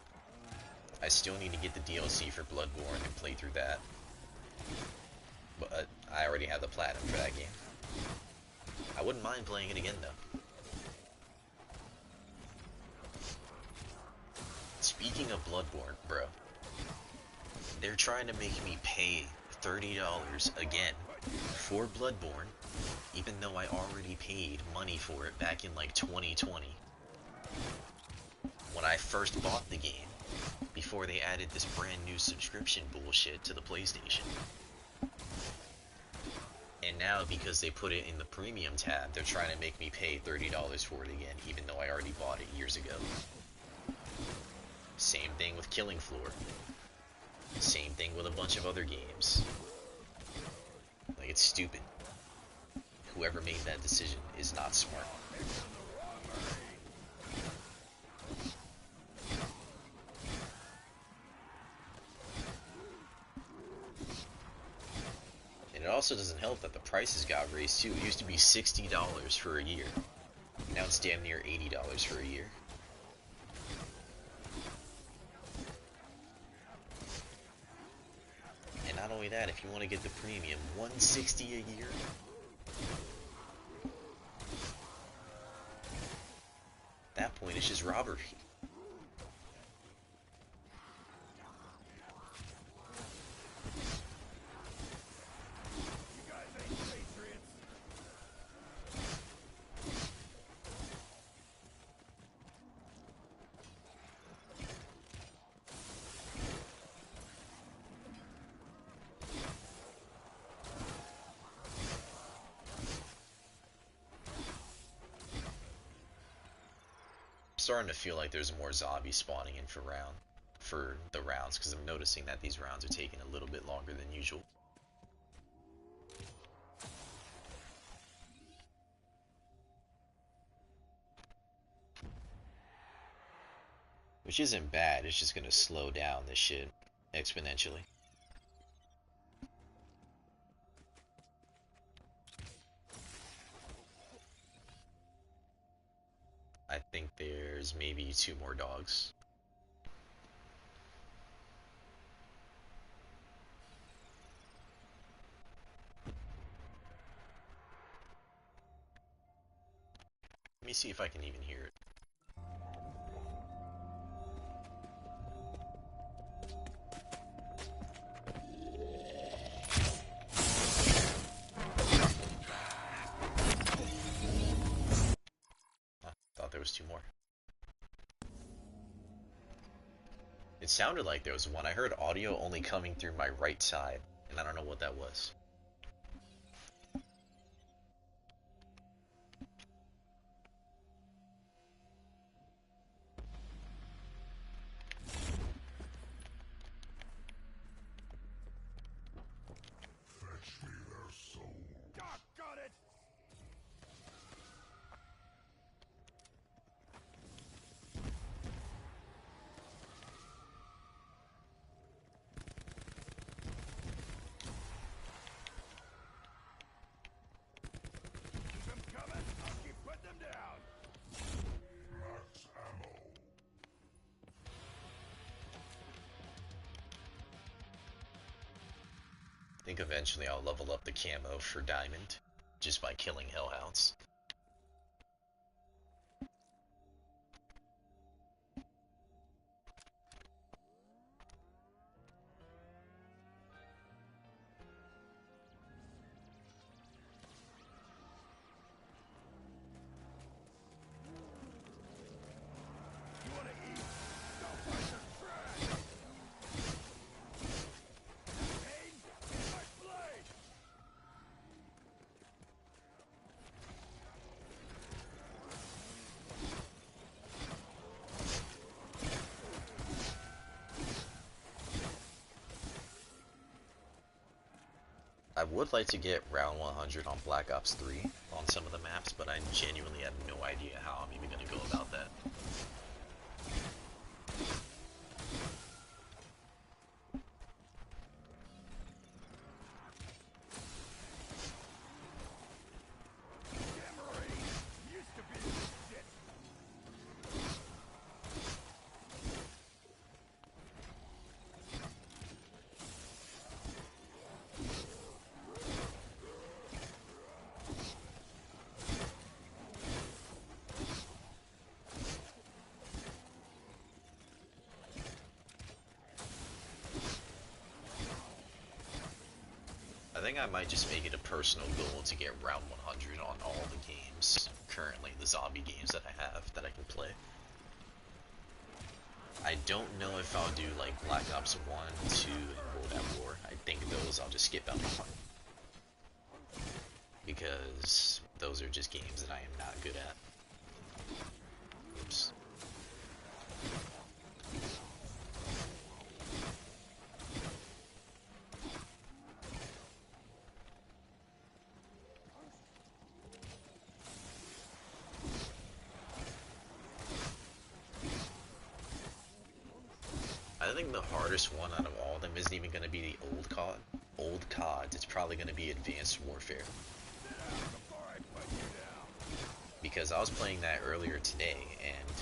I still need to get the DLC for Bloodborne and play through that. But I already have the platinum for that game. I wouldn't mind playing it again though. Speaking of Bloodborne, bro, they're trying to make me pay $30 again for Bloodborne, even though I already paid money for it back in like 2020. When I first bought the game, before they added this brand new subscription bullshit to the PlayStation. And now, because they put it in the premium tab, they're trying to make me pay $30 for it again, even though I already bought it years ago. Same thing with Killing Floor. Same thing with a bunch of other games. Like, it's stupid. Whoever made that decision is not smart. And it also doesn't help that the prices got raised too. It used to be $60 for a year. Now it's damn near $80 for a year. And not only that, if you want to get the premium, $160 a year. At that point, it's just robbery. Starting to feel like there's more zombies spawning in for the rounds, because I'm noticing that these rounds are taking a little bit longer than usual. Which isn't bad, it's just gonna slow down this shit exponentially. I think there's maybe 2 more dogs. Let me see if I can even hear it. I thought there was 2 more. It sounded like there was one. I heard audio only coming through my right side, and I don't know what that was. them down. Max ammo. I think eventually I'll level up the camo for diamond just by killing hellhounds. You wanna eat? Don't fight your trash! Pain in my blade! I would like to get round 100 on Black Ops 3 on some of the maps, but I genuinely have no idea how I'm even going to go about that. Gamma used to be this shit. I think I might just make it a personal goal to get round 100 on all the games, currently the zombie games that I have that I can play. I don't know if I'll do like Black Ops 1, 2, and World at War. I think those I'll just skip out on. Because those are just games that I am not good at. Oops. I think the hardest one out of all of them isn't even going to be the old COD. Old CODs, it's probably going to be Advanced Warfare. Before I put you down. Because I was playing that earlier today, and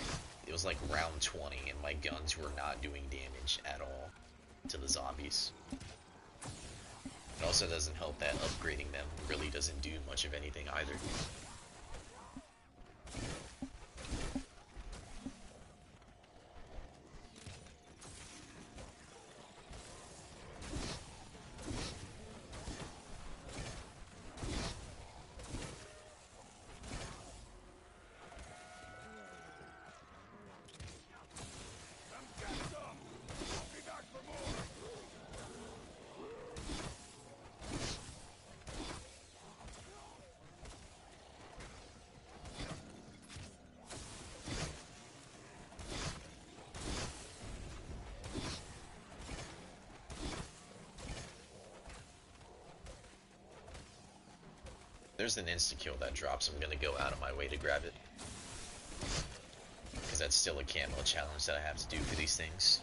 it was like round 20, and my guns were not doing damage at all to the zombies. It also doesn't help that upgrading them really doesn't do much of anything either. There's an insta-kill that drops, I'm gonna go out of my way to grab it. Because that's still a camo challenge that I have to do for these things.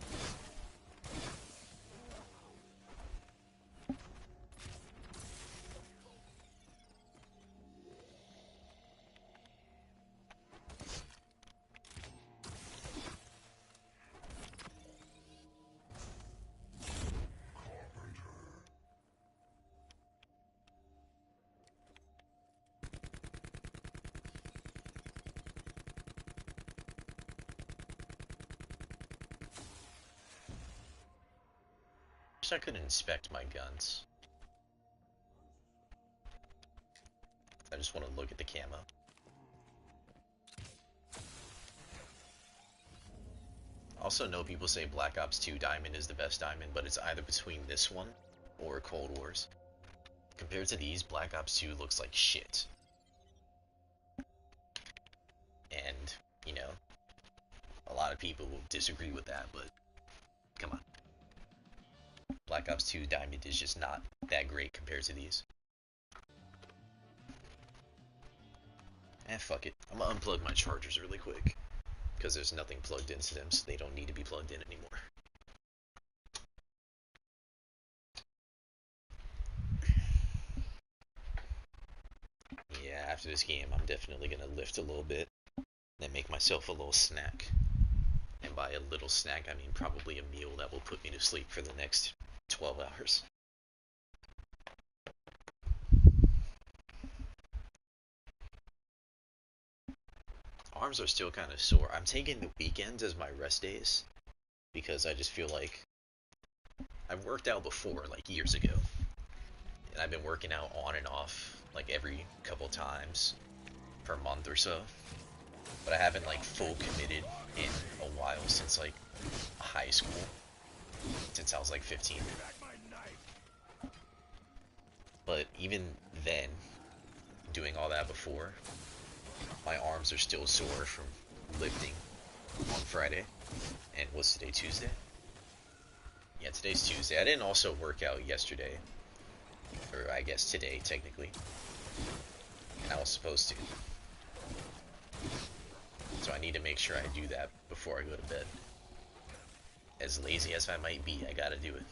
Wish I could inspect my guns. I just want to look at the camo. Also know people say Black Ops 2 Diamond is the best diamond, but it's either between this one or Cold Wars. Compared to these, Black Ops 2 looks like shit. And, you know, a lot of people will disagree with that, but come on. Black Ops 2 Diamond is just not that great compared to these. Fuck it. I'm gonna unplug my chargers really quick. Because there's nothing plugged into them, so they don't need to be plugged in anymore. Yeah, after this game, I'm definitely gonna lift a little bit, then make myself a little snack. And by a little snack, I mean probably a meal that will put me to sleep for the next 12 hours. Arms are still kind of sore. I'm taking the weekends as my rest days because I just feel like I've worked out before, like years ago, and I've been working out on and off like every couple times per month or so. But I haven't like full committed in a while since like high school, since I was like 15. But even then, doing all that before, my arms are still sore from lifting on Friday. And what's today, Tuesday? Yeah, today's Tuesday. I didn't also work out yesterday, or I guess today technically, and I was supposed to. So I need to make sure I do that before I go to bed. As lazy as I might be, I gotta do it.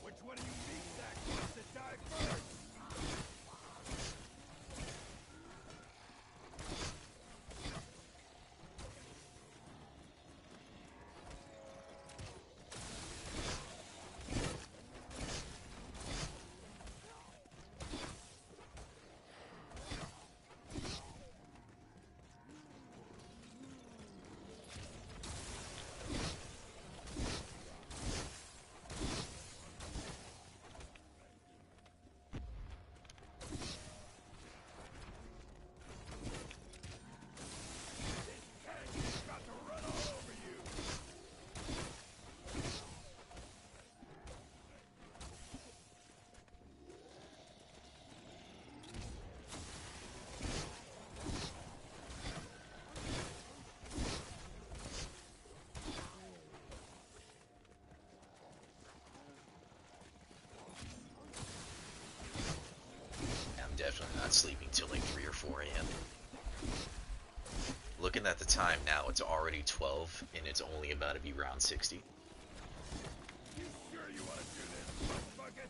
Which one of you meat sacks wants to die first? I'm definitely not sleeping till like 3 or 4 a.m. Looking at the time now, it's already 12, and it's only about to be round 60. You sure you want to do this, butt bucket?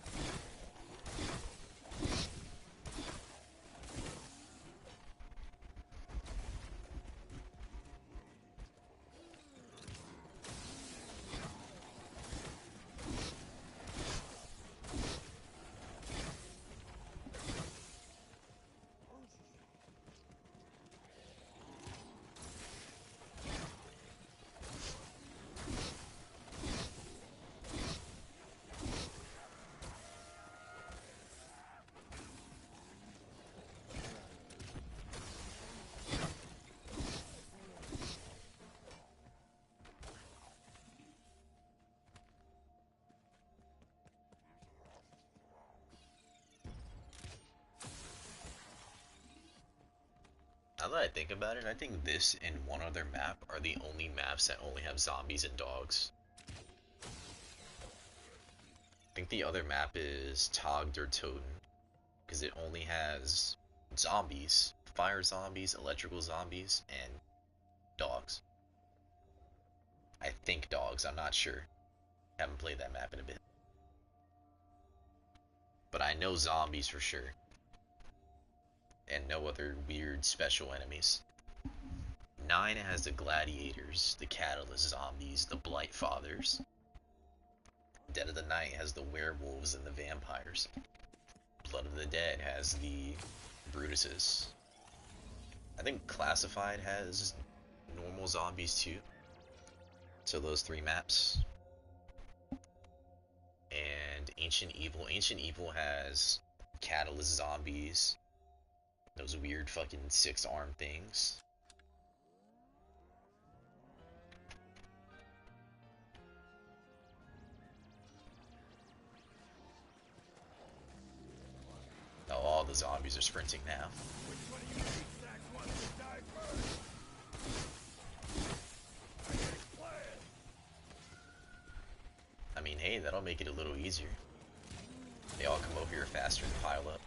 Now that I think about it, I think this and one other map are the only maps that only have zombies and dogs. I think the other map is Tog or Toten, because it only has zombies, fire zombies, electrical zombies, and dogs. I think dogs, I'm not sure. Haven't played that map in a bit. But I know zombies for sure, and no other weird special enemies. 9 has the gladiators, the catalyst zombies, the blight fathers. Dead of the Night has the werewolves and the vampires. Blood of the Dead has the Brutuses. I think Classified has normal zombies too. So those 3 maps. And Ancient Evil. Ancient Evil has Catalyst zombies. Those weird fucking 6-arm things. the zombies are sprinting now. Which one of you meat sacks wants to die first? I ain't playing. I mean, hey, that'll make it a little easier. They all come over here faster and pile up.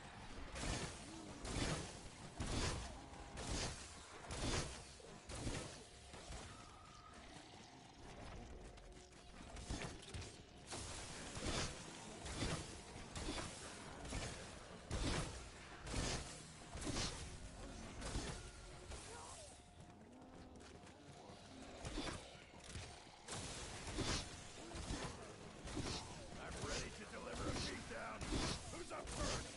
I'm ready to deliver a beatdown. Who's up first?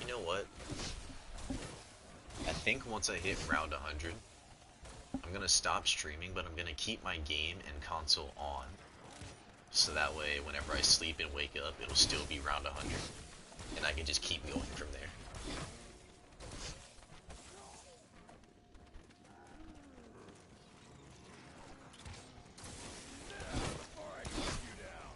You know what? I think once I hit round 100, I'm gonna stop streaming, but I'm gonna keep my game and console on. So that way, whenever I sleep and wake up, it'll still be round 100. And I can just keep going from there. Before I cut you down.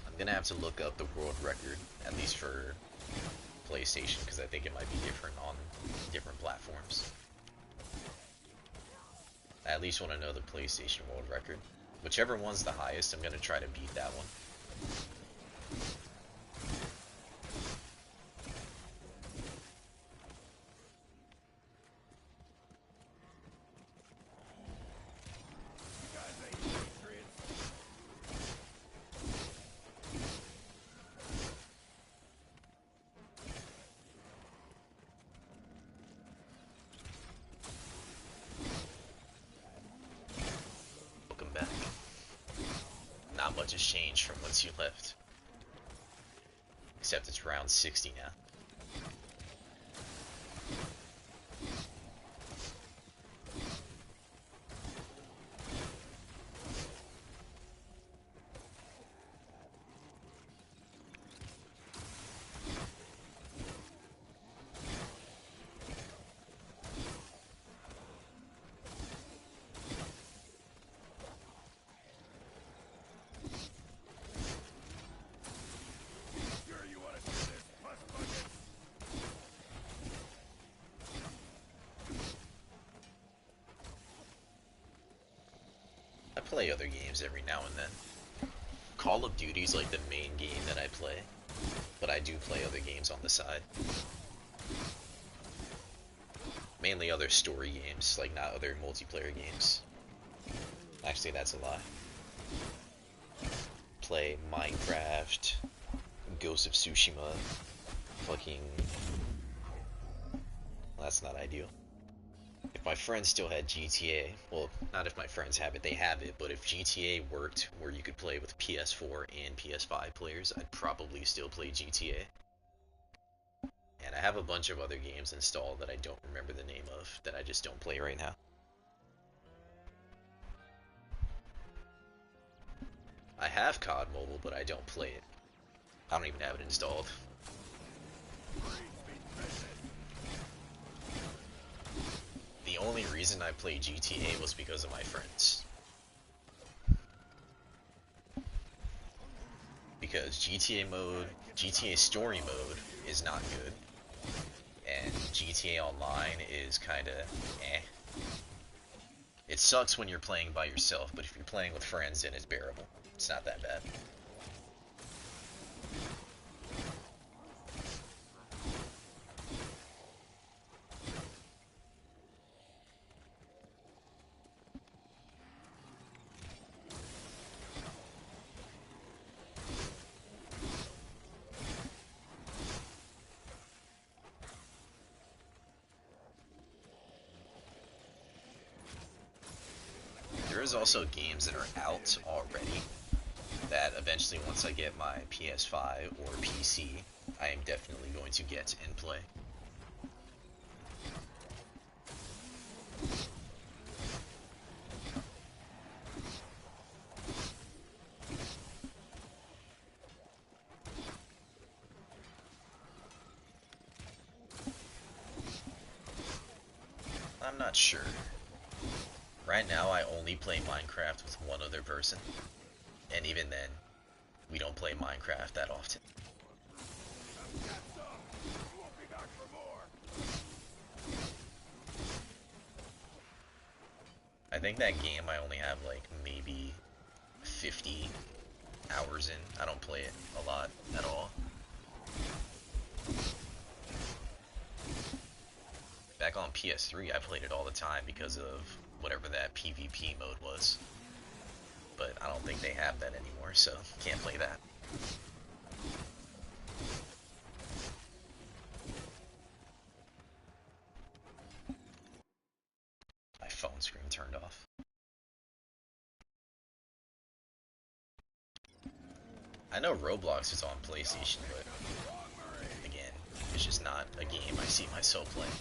I'm gonna have to look up the world record, at least for PlayStation, because I think it might be different on different platforms. I at least want to know the PlayStation world record. Whichever one's the highest, I'm gonna try to beat that one. You guys ain't patriots. Welcome back. Not much has changed from once you left. Except it's round 60 now. Sure you want to do this, puss bucket? I play other games every now and then. Call of Duty's like the main game that I play, but I do play other games on the side. Mainly other story games, like not other multiplayer games. Actually, that's a lie. Play Minecraft, Ghost of Tsushima, fucking... Well, that's not ideal. If my friends still had GTA, well, not if my friends have it, they have it, but if GTA worked where you could play with PS4 and PS5 players, I'd probably still play GTA. And I have a bunch of other games installed that I don't remember the name of, that I just don't play right now. I have COD Mobile, but I don't play it. I don't even have it installed. The only reason I played GTA was because of my friends. Because GTA Story Mode is not good, and GTA Online is kinda eh. It sucks when you're playing by yourself, but if you're playing with friends, then it's bearable. It's not that bad. There's also games that are out already that eventually, once I get my PS5 or PC, I am definitely going to get and play. I'm not sure. Right now, I only play Minecraft with one other person, and even then, we don't play Minecraft that often. I think that game I only have like maybe 50 hours in. I don't play it a lot at all. Back on PS3, I played it all the time because of whatever that PvP mode was. But I don't think they have that anymore, so can't play that. My phone screen turned off. I know Roblox is on PlayStation, but again, it's just not a game I see myself playing.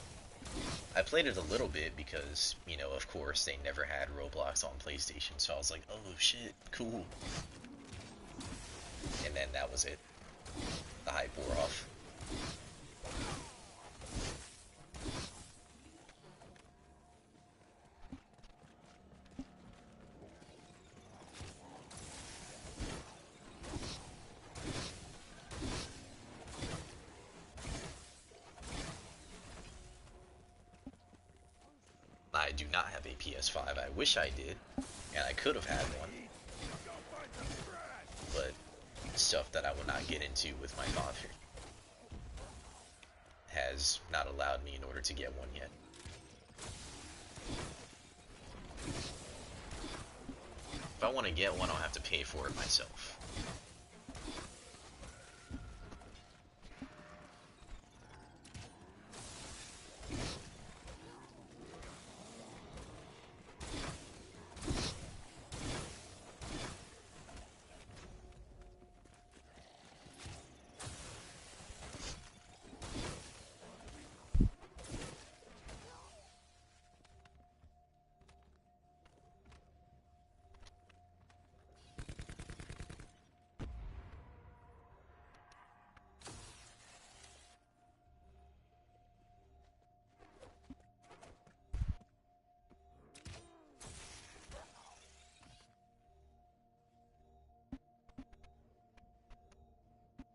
I played it a little bit because, you know, of course, they never had Roblox on PlayStation, so I was like, oh shit, cool. And then that was it. The hype wore off. I do not have a PS5. I wish I did, and I could have had one, but stuff that I will not get into with my father has not allowed me in order to get one yet. If I want to get one, I'll have to pay for it myself.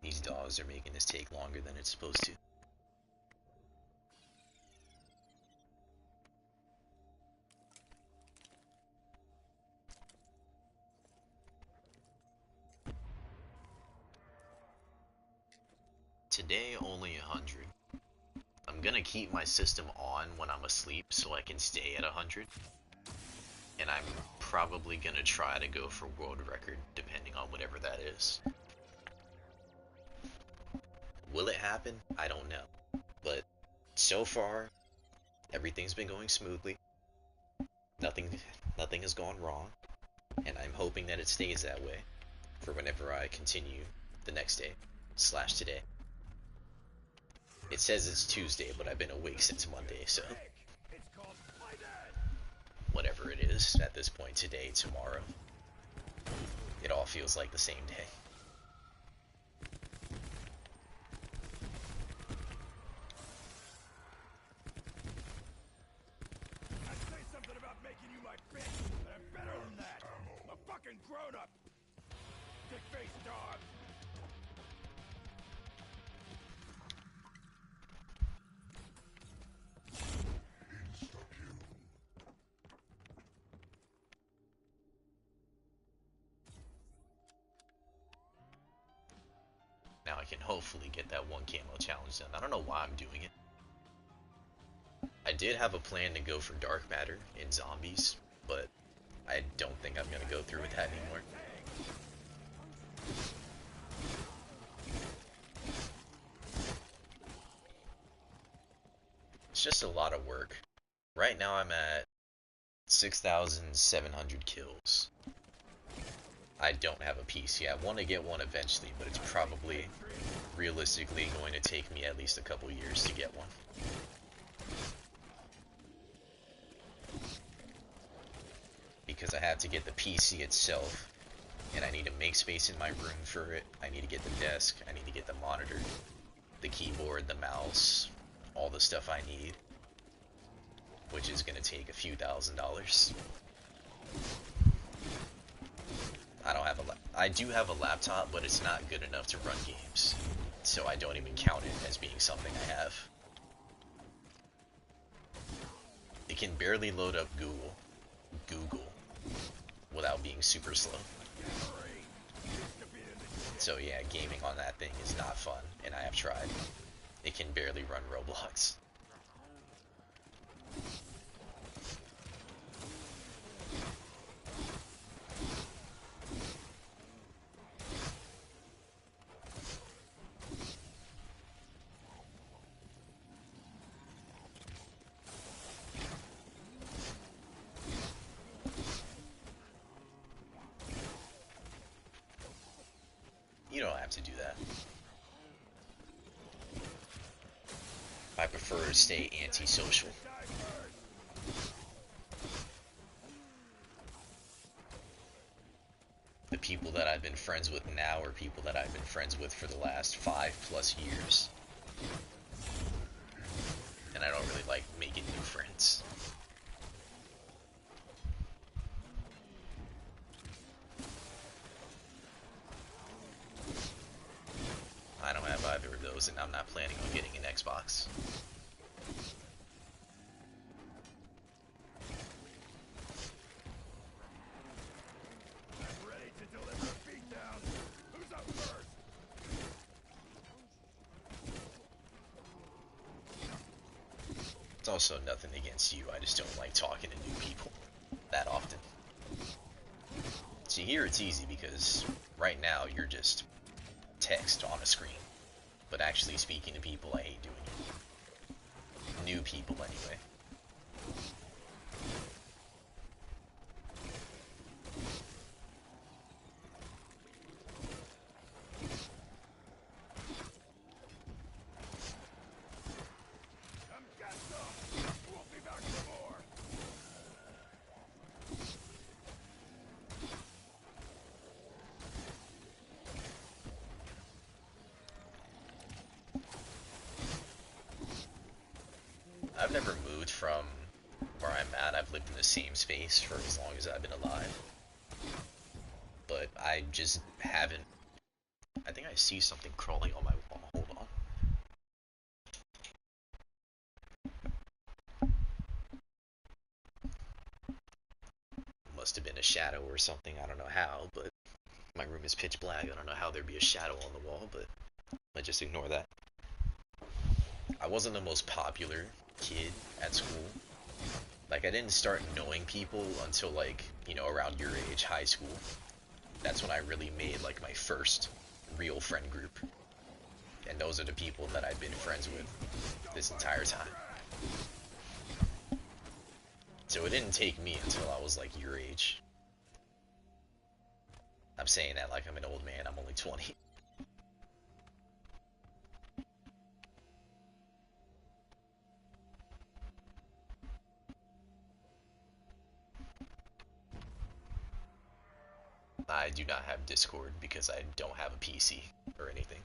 These dogs are making this take longer than it's supposed to. Today, only 100. I'm gonna keep my system on when I'm asleep so I can stay at 100. And I'm probably gonna try to go for world record, depending on whatever that is. Will it happen? I don't know. But so far, everything's been going smoothly. Nothing, nothing has gone wrong, and I'm hoping that it stays that way for whenever I continue the next day slash today. It says it's Tuesday, but I've been awake since Monday, so whatever it is at this point, today, tomorrow, it all feels like the same day. Grown up! Dick-faced dog! Now I can hopefully get that one camo challenge done. I don't know why I'm doing it. I did have a plan to go for dark matter in zombies, but I don't think I'm gonna go through with that anymore. It's just a lot of work. Right now I'm at 6,700 kills. I don't have a PC. I want to get one eventually, but it's probably realistically going to take me at least a couple years to get one. Because I have to get the PC itself, and I need to make space in my room for it. I need to get the desk, I need to get the monitor, the keyboard, the mouse, all the stuff I need. which is gonna take a few $1,000s. I do have a laptop, but it's not good enough to run games, so I don't even count it as being something I have. It can barely load up Google, without being super slow. So yeah, gaming on that thing is not fun, and I have tried. It can barely run Roblox. You don't have to do that. I prefer to stay antisocial. The people that I've been friends with now are people that I've been friends with for the last 5+ years. And I don't really like making new friends. I don't have either of those, and I'm not planning on getting an Xbox. I'm ready to deliver a beatdown. Who's up first? It's also nothing against you, I just don't like talking to new people that often. See, here it's easy because right now you're just text on a screen, but actually speaking to people, I hate doing it. New people, anyway. Come get some. We'll be back for more. I've never moved from where I'm at. I've lived in the same space for as long as I've been alive. But I just haven't. I think I see something crawling on my wall. Hold on. Must have been a shadow or something. I don't know how, but my room is pitch black. I don't know how there'd be a shadow on the wall, but I just ignore that. I wasn't the most popular kid at school. Like, I didn't start knowing people until, like, around your age, high school. That's when I really made, like, my first real friend group. And those are the people that I've been friends with this entire time. So it didn't take me until I was, like, your age. I'm saying that like I'm an old man. I'm only 20. I do not have Discord because I don't have a PC or anything.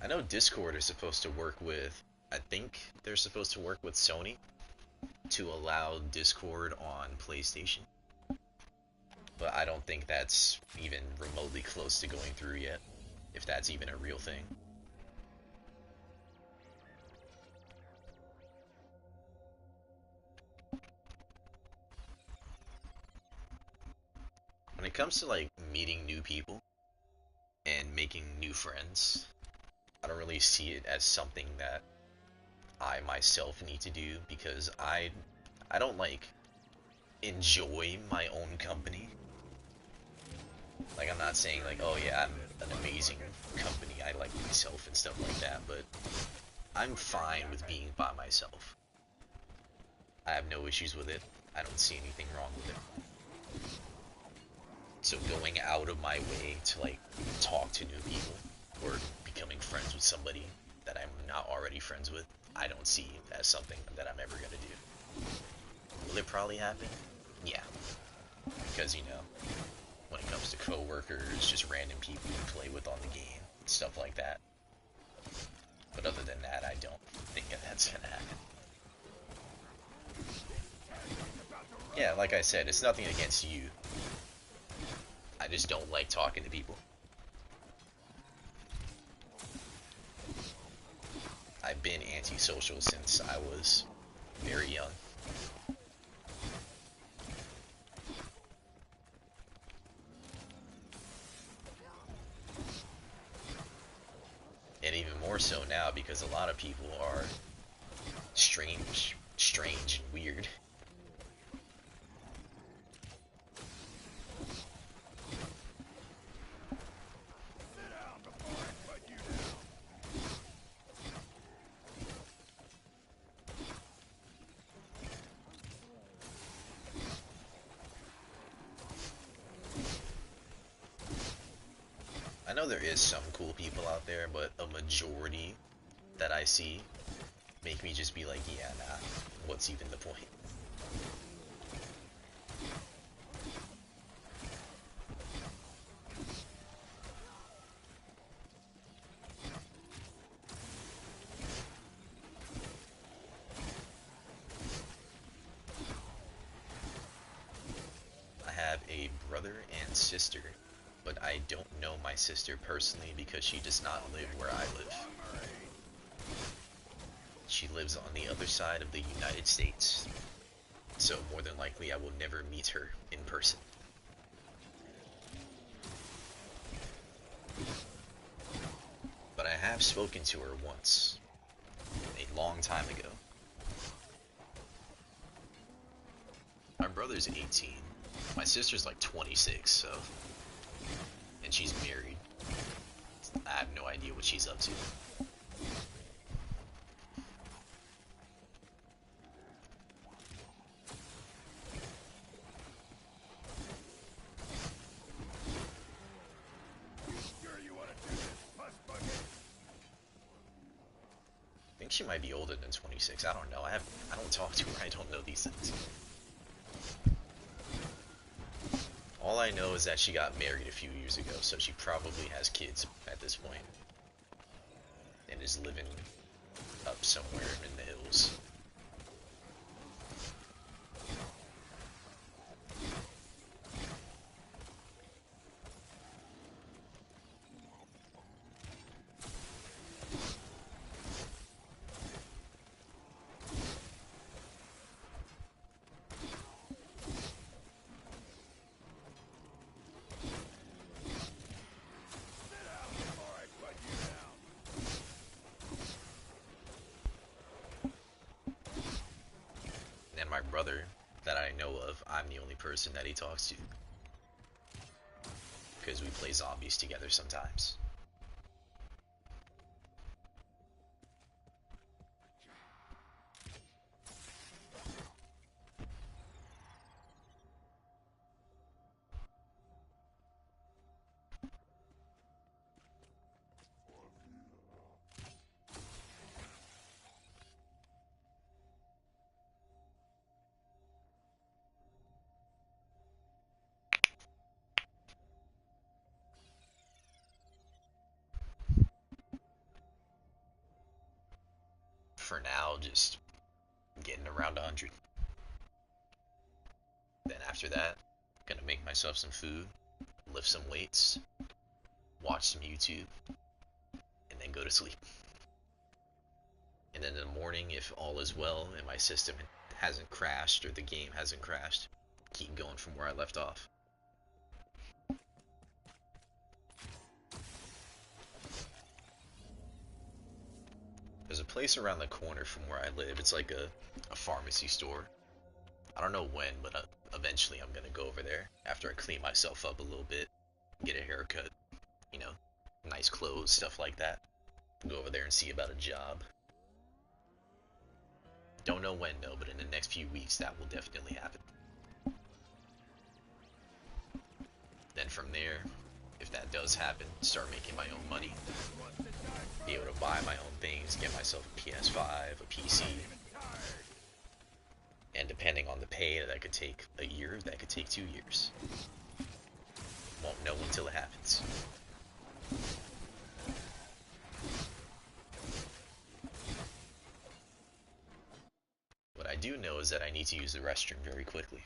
I know Discord is supposed to work with, I think they're supposed to work with Sony to allow Discord on PlayStation. But I don't think that's even remotely close to going through yet, if that's even a real thing. When it comes to like meeting new people and making new friends, I don't really see it as something that I myself need to do because I don't like enjoy my own company. Like, I'm not saying like, oh yeah, I'm an amazing company, I like myself and stuff like that, but I'm fine with being by myself. I have no issues with it. I don't see anything wrong with it. So going out of my way to like talk to new people or becoming friends with somebody that I'm not already friends with, I don't see it as something that I'm ever gonna do. Will it probably happen? Yeah. Because when it comes to coworkers, just random people you play with on the game, stuff like that. But other than that, I don't think that's gonna happen. Yeah, like I said, it's nothing against you. I just don't like talking to people. I've been antisocial since I was very young. And even more so now because a lot of people are strange and weird. I know there is some cool people out there, but a majority that I see make me just be like, yeah, nah, what's even the point? I have a brother and sister, but I don't know my sister personally because she does not live where I live. She lives on the other side of the United States, so more than likely I will never meet her in person. But I have spoken to her once, a long time ago. My brother's 18. My sister's like 26, so... And she's married. I have no idea what she's up to. I think she might be older than 26. I don't know. I don't talk to her. I don't know these things. All I know is that she got married a few years ago, so she probably has kids at this point. And is living up somewhere in the hills. And my brother, that I know of, I'm the only person that he talks to. Because we play zombies together sometimes. For now, just getting around 100. Then after that, gonna make myself some food, lift some weights, watch some YouTube, and then go to sleep. And then in the morning, if all is well and my system hasn't crashed or the game hasn't crashed, keep going from where I left off. There's a place around the corner from where I live. It's like a pharmacy store. I don't know when, but eventually I'm gonna go over there after I clean myself up a little bit, get a haircut, you know, nice clothes, stuff like that. Go over there and see about a job. Don't know when though, but in the next few weeks that will definitely happen. Then from there, if that does happen, start making my own money. Be able to buy my own things, get myself a PS5, a PC. And depending on the pay, that could take a year, that could take 2 years. Won't know until it happens. I do know is that I need to use the restroom very quickly.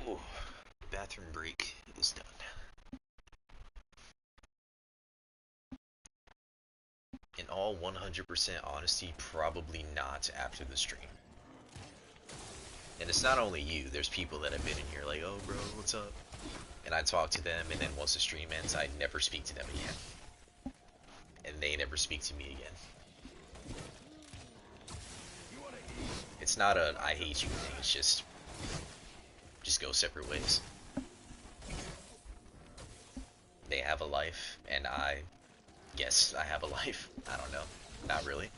Ooh, bathroom break is done. In all 100% honesty, probably not after the stream. And it's not only you, there's people that have been in here like, oh bro, what's up? And I talk to them, and then once the stream ends, I never speak to them again. And they never speak to me again. It's not a I hate you thing, it's just go separate ways. They have a life, and I guess I have a life. I don't know. Not really.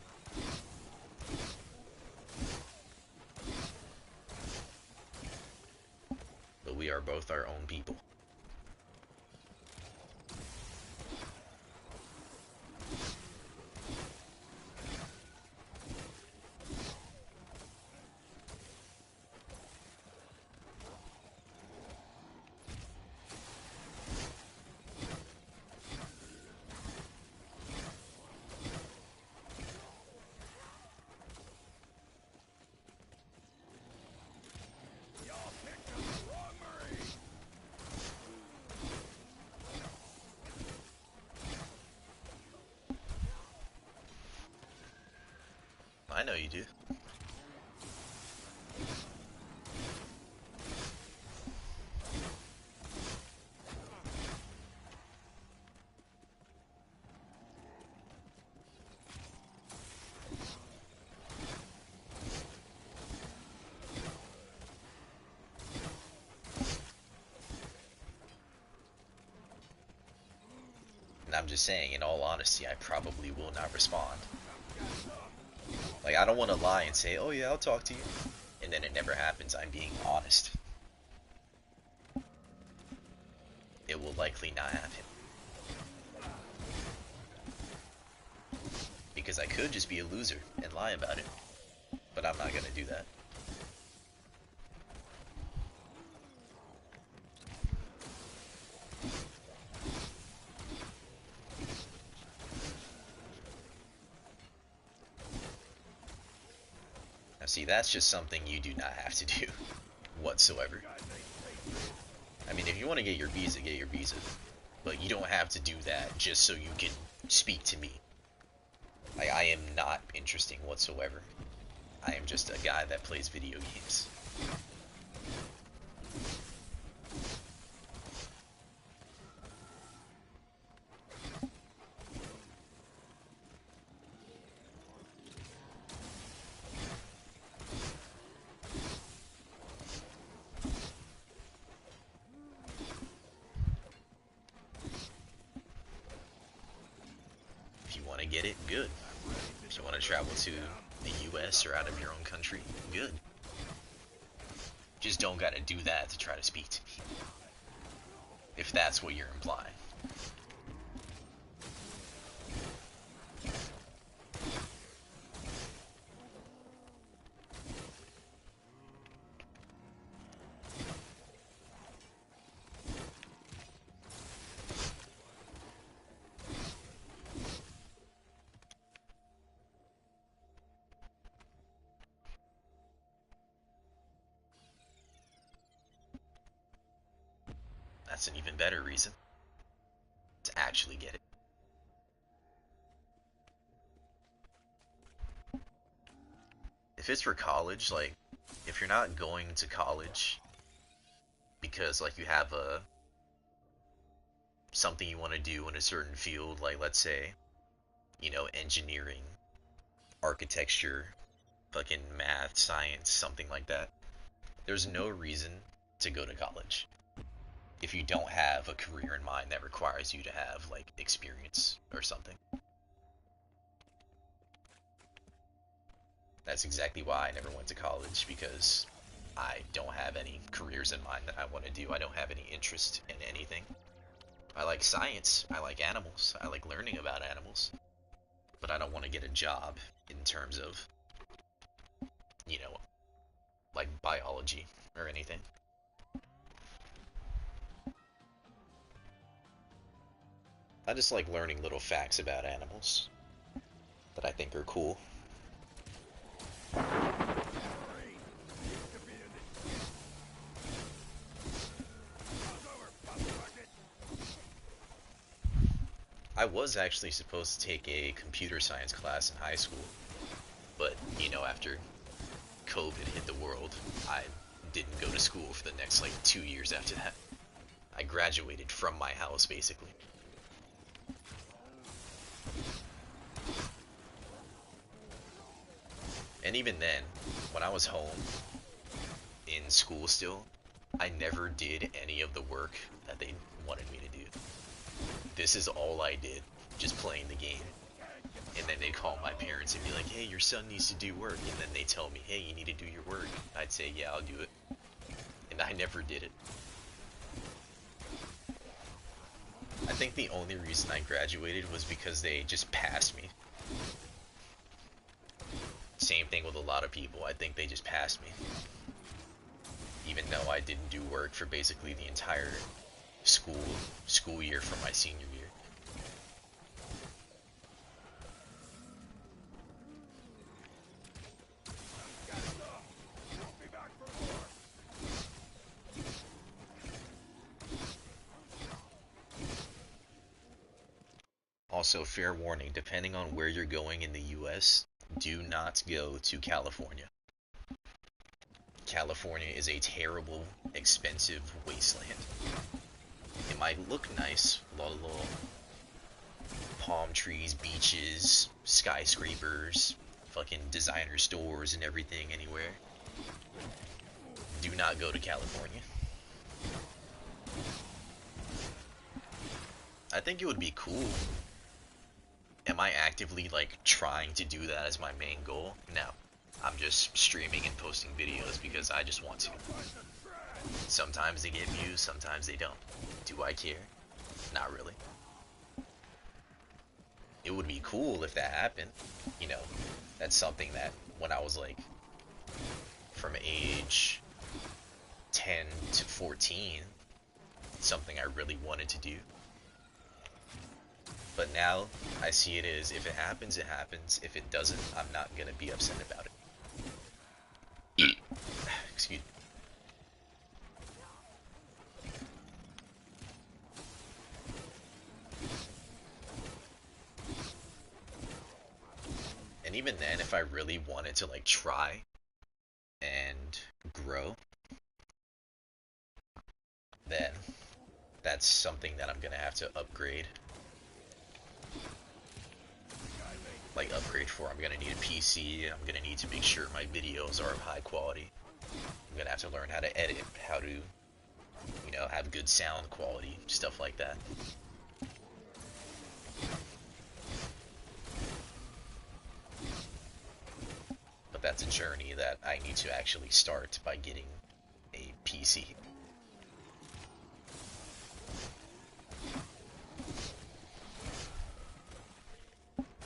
But we are both our own people. I know you do. And I'm just saying, in all honesty, I probably will not respond. Like, I don't want to lie and say, oh yeah, I'll talk to you. And then it never happens. I'm being honest. It will likely not happen. Because I could just be a loser and lie about it. But I'm not gonna do that. Now see, that's just something you do not have to do. Whatsoever. I mean, if you want to get your visa, get your visa. But you don't have to do that just so you can speak to me. Like, I am not interesting whatsoever. I am just a guy that plays video games. If you want to get it, good. If you want to travel to the US or out of your own country, good. Just don't gotta do that to try to speak to me. If that's what you're implying. That's an even better reason to actually get it. if it's for college, like, if you're not going to college because like you have a something you want to do in a certain field, like let's say, engineering, architecture, fucking math, science, something like that, there's no reason to go to college if you don't have a career in mind that requires you to have like experience or something. That's exactly why I never went to college, because I don't have any careers in mind that I want to do. I don't have any interest in anything. I like science, I like animals, I like learning about animals, but I don't want to get a job in terms of, you know, like biology or anything. I just like learning little facts about animals that I think are cool. I was actually supposed to take a computer science class in high school, but after COVID hit the world, I didn't go to school for the next like 2 years after that. I graduated from my house basically. And even then, when I was home in school still, I never did any of the work that they wanted me to do. This is all I did, just playing the game. And then they'd call my parents and be like, hey, your son needs to do work. And then they tell me, hey, you need to do your work. I'd say, yeah, I'll do it. And I never did it. I think the only reason I graduated was because they just passed me. Same thing with a lot of people. I think they just passed me. Even though I didn't do work for basically the entire school year from my senior year. Also, fair warning, depending on where you're going in the US, do not go to California. California is a terrible, expensive wasteland. It might look nice, a lot of little palm trees, beaches, skyscrapers, fucking designer stores and everything anywhere. Do not go to California. I think it would be cool. Am I actively like trying to do that as my main goal? No. I'm just streaming and posting videos because I just want to. Sometimes they get views, sometimes they don't. Do I care? Not really. It would be cool if that happened. That's something that when I was like from age 10 to 14, something I really wanted to do. But now I see it as, if it happens, it happens. If it doesn't, I'm not gonna be upset about it. Excuse me. And even then, if I really wanted to like try and grow, then that's something that I'm gonna have to upgrade. Like upgrade for. I'm gonna need a PC. I'm gonna need to make sure my videos are of high quality. I'm gonna have to learn how to edit, how to, have good sound quality, stuff like that. But that's a journey that I need to actually start by getting a PC.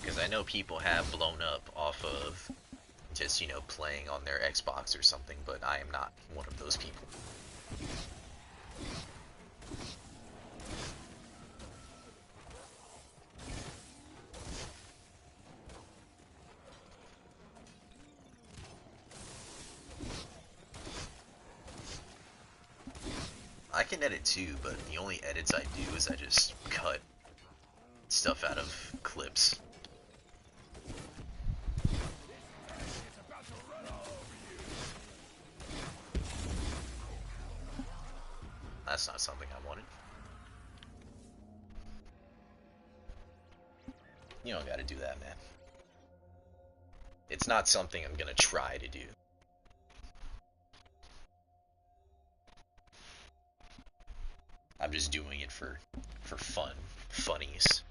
Because I know people have blown up off of just, playing on their Xbox or something, but I am not one of those people. I can edit too, but the only edits I do is I just cut stuff out of clips. You don't gotta do that, man. It's not something I'm gonna try to do. I'm just doing it for fun, funnies.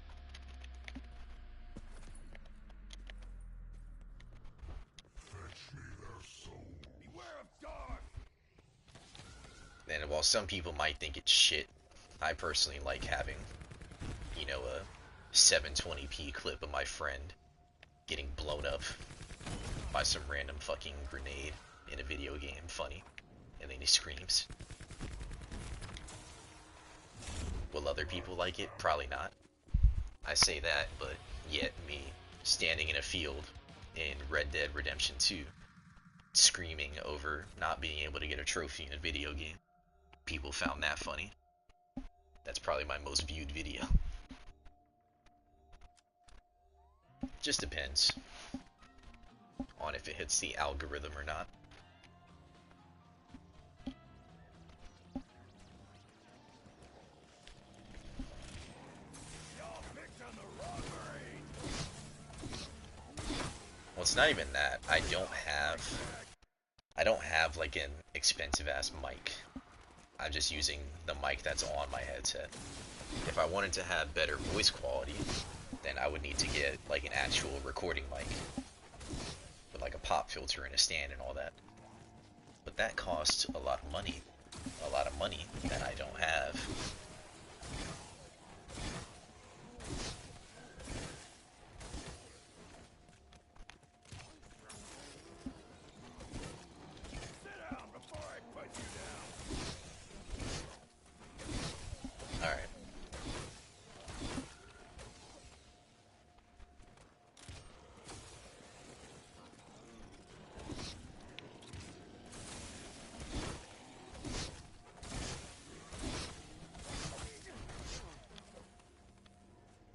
Beware of dogs! And while some people might think it's shit, I personally like having, a 720p clip of my friend getting blown up by some random fucking grenade in a video game funny. And then he screams. Will other people like it? Probably not. I say that, but yet me standing in a field in Red Dead Redemption 2 screaming over not being able to get a trophy in a video game. People found that funny. That's probably my most viewed video. Just depends on if it hits the algorithm or not. Y'all picked on the wrong brain! Well, it's not even that. I don't have like an expensive ass mic. I'm just using the mic that's on my headset. If I wanted to have better voice quality, then I would need to get like an actual recording mic with like a pop filter and a stand and all that. But that costs a lot of money. A lot of money that I don't have. Sit down before I put you down! Alright.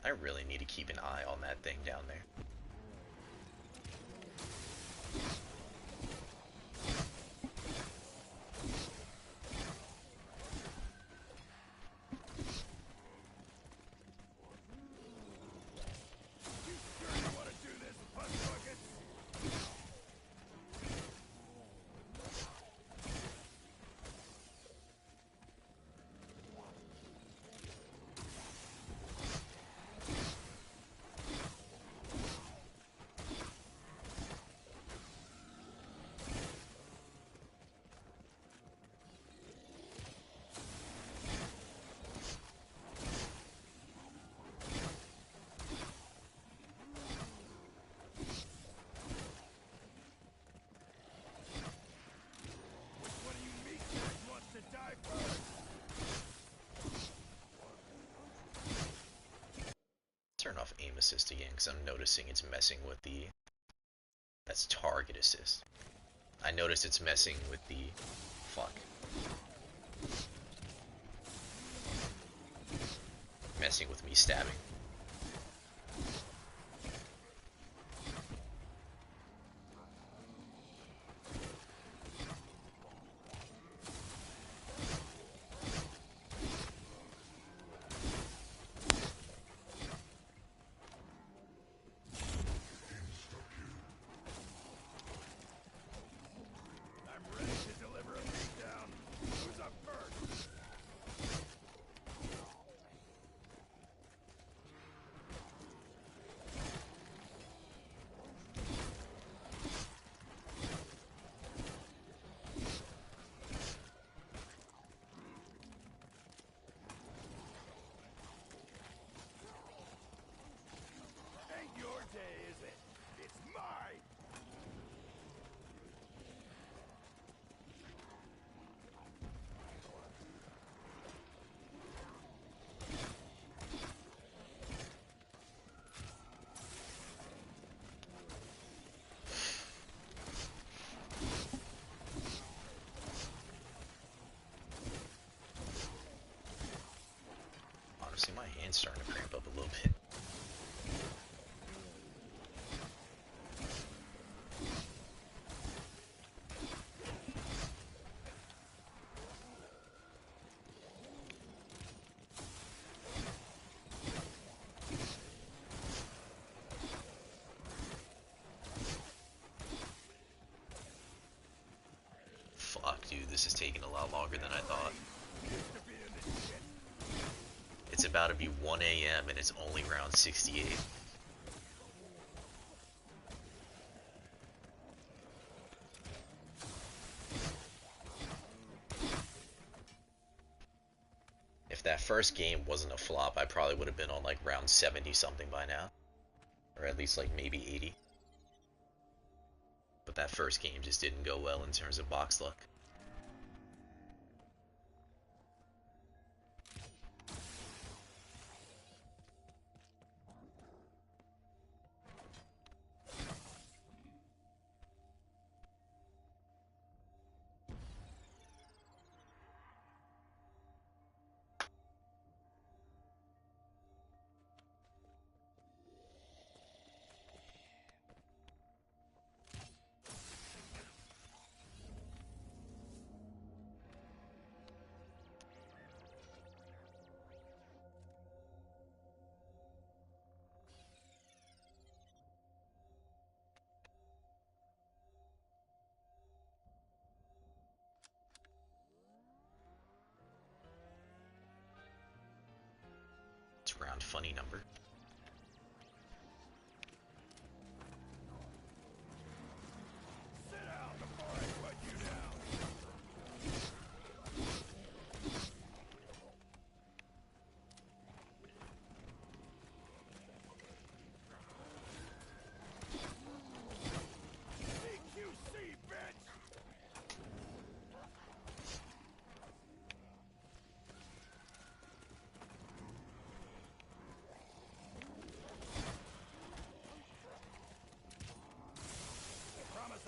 I really need to keep an eye on that thing down there. You sure you want to do this, puss buckets? Which one of you meatbags wants to die first? Turn off aim assist again because I'm noticing it's messing with the... That's target assist. I noticed it's messing with the... Fuck. Messing with me stabbing. I'm ready to deliver a beatdown. Who's up first? Ain't your day, is it? It's mine! Honestly, my hand's starting to cramp up a little bit. taking a lot longer than I thought. It's about to be 1 a.m. and it's only round 68. If that first game wasn't a flop, I probably would have been on like round 70 something by now. Or at least like maybe 80. But that first game just didn't go well in terms of box luck. It's round funny number.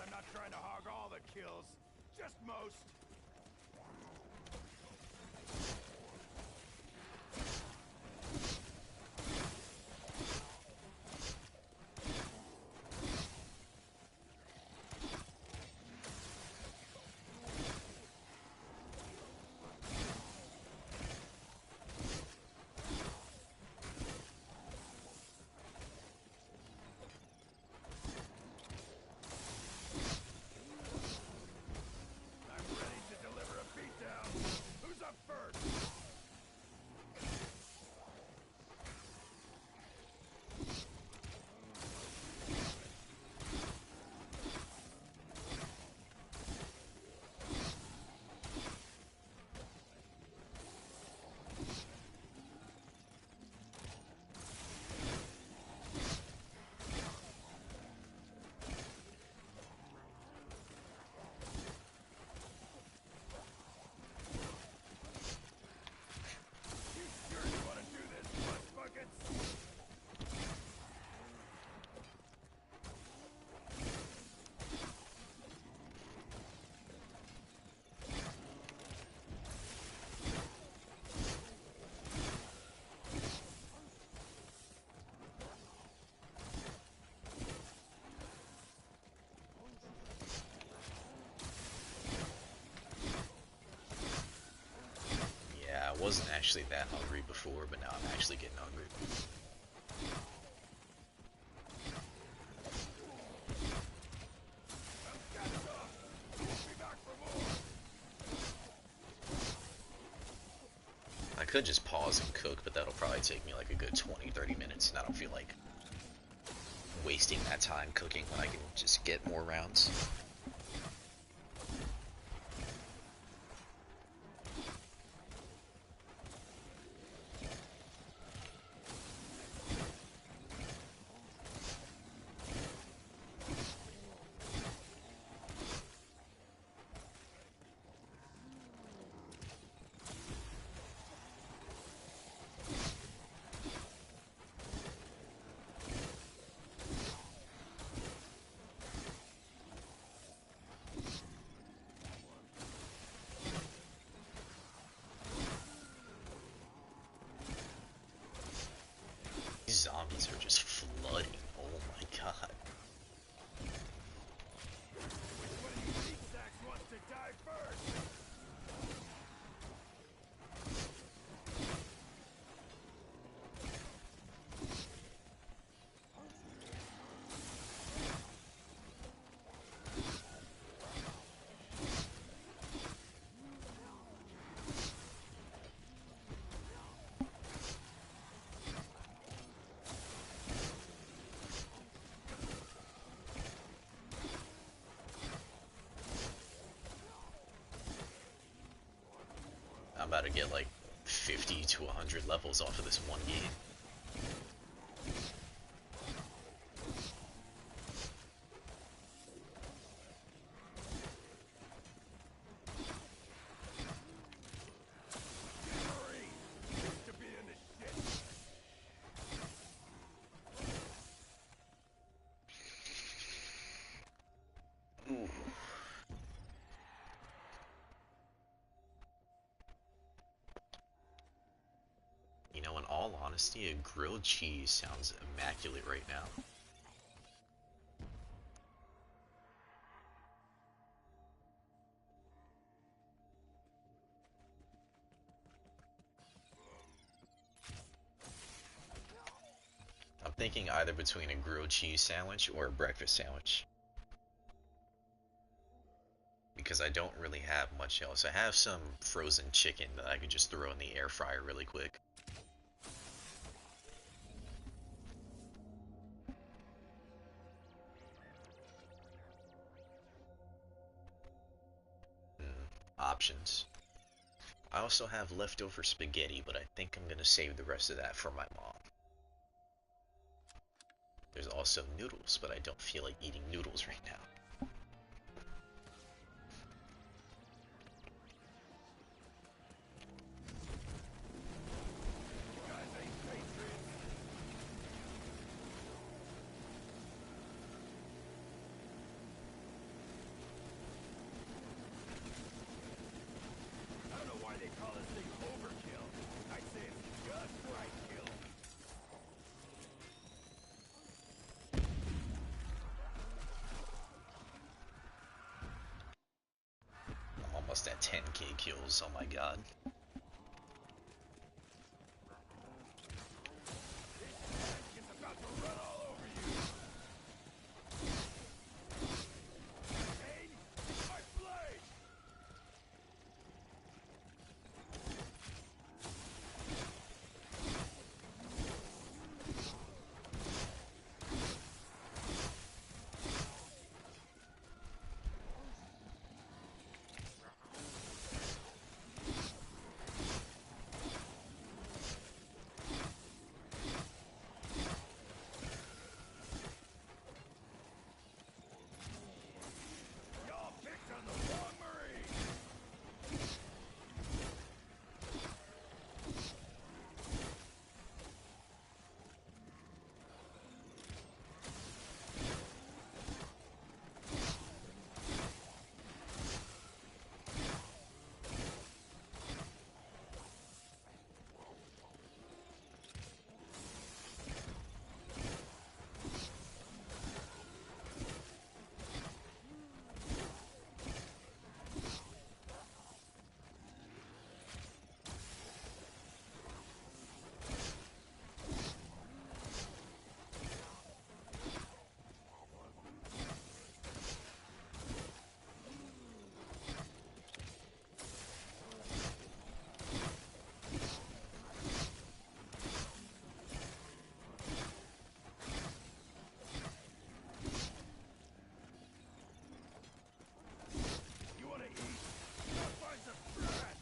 I'm not trying to hog all the kills, just most. I wasn't actually that hungry before, but now I'm actually getting hungry. I could just pause and cook, but that'll probably take me like a good 20-30 minutes, and I don't feel like wasting that time cooking when I can just get more rounds. about to get like 50 to 100 levels off of this one game. Ooh. You know, in all honesty, a grilled cheese sounds immaculate right now. I'm thinking either between a grilled cheese sandwich or a breakfast sandwich. Because I don't really have much else. I have some frozen chicken that I could just throw in the air fryer really quick. Options. I also have leftover spaghetti, but I think I'm gonna save the rest of that for my mom. There's also noodles, but I don't feel like eating noodles right now. I don't know why they call this thing overkill. I'd say it's just right kill. I'm almost at 10k kills, oh my god. It's about to run all over you. Aim my blade. Y'all picked on the wrong Marine. You wanna eat? Go find some bread.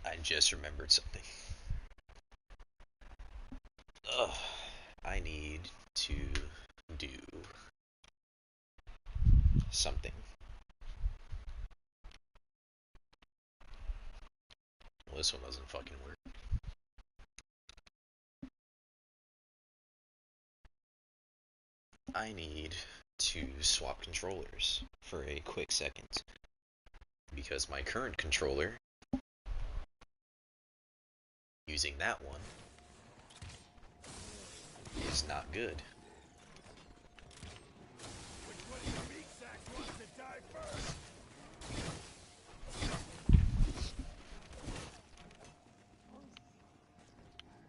I just remembered something. Ugh. I need to do something. Well, this one doesn't fucking work. I need to swap controllers for a quick second. Because my current controller, using that one, is not good. Which one of you meat sacks wants to die first?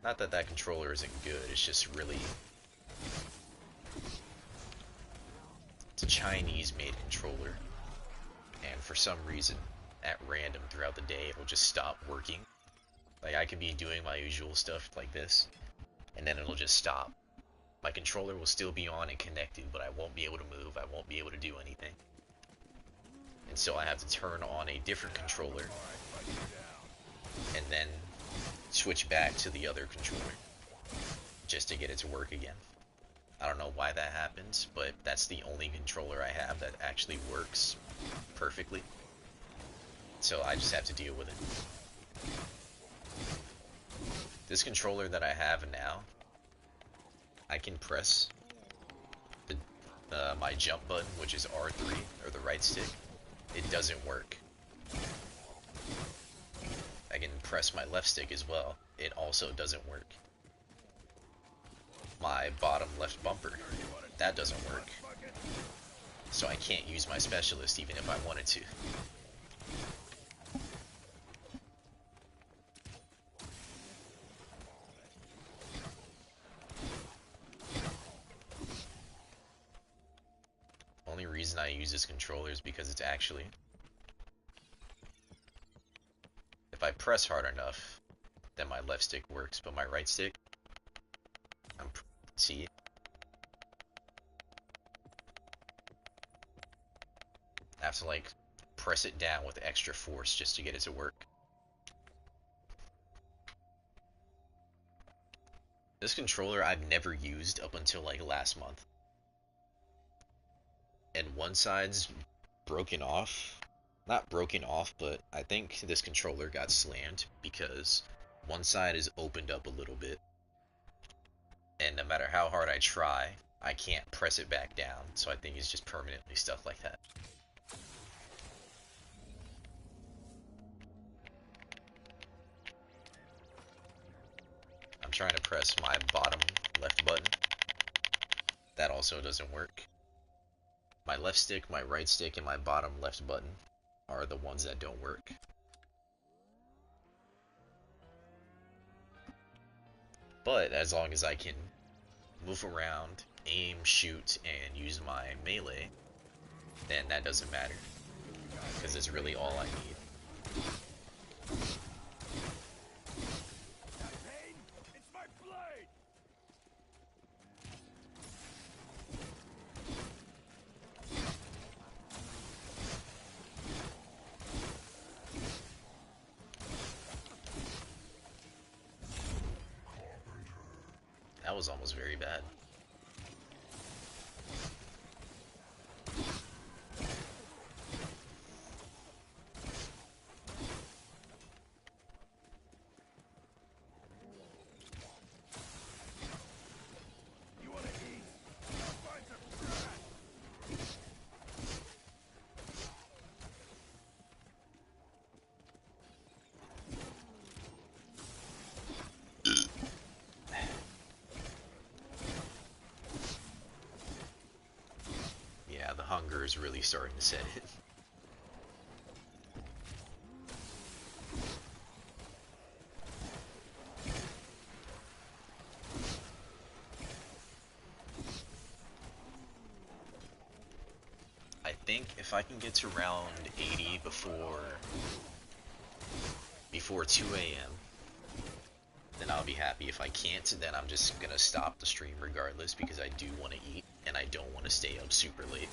Not that that controller isn't good, it's just really... It's a Chinese-made controller, and for some reason, at random throughout the day, it'll just stop working. Like, I could be doing my usual stuff like this, and then it'll just stop. My controller will still be on and connected, but I won't be able to move, I won't be able to do anything. And so I have to turn on a different controller, and then switch back to the other controller, just to get it to work again. I don't know why that happens, but that's the only controller I have that actually works perfectly. So I just have to deal with it. This controller that I have now, I can press my jump button, which is R3, or the right stick. It doesn't work. I can press my left stick as well. It also doesn't work. My bottom left bumper, that doesn't work. So I can't use my specialist even if I wanted to. Only reason I use this controller is because it's actually... If I press hard enough, then my left stick works, but my right stick... See? I have to like press it down with extra force just to get it to work. This controller I've never used up until like last month. And one side's broken off. Not broken off, but I think this controller got slammed because one side is opened up a little bit. And no matter how hard I try, I can't press it back down. So I think it's just permanently stuff like that. I'm trying to press my bottom left button. That also doesn't work. My left stick, my right stick, and my bottom left button are the ones that don't work. But as long as I can move around, aim, shoot, and use my melee, then that doesn't matter. Because it's really all I need. That was almost very bad. Yeah, the hunger is really starting to set in. I think if I can get to round 80 before 2 a.m., then I'll be happy. If I can't, then I'm just gonna stop the stream regardless because I do want to eat and I don't want to stay up super late.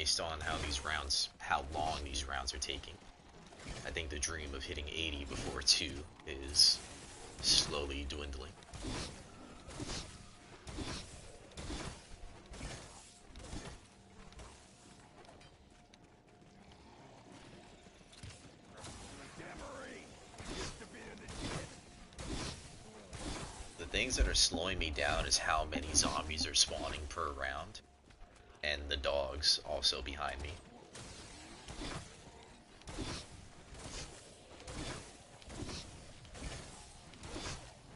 based on how long these rounds are taking. I think the dream of hitting 80 before 2 is slowly dwindling. The things that are slowing me down is how many zombies are spawning per round, and the dogs also behind me.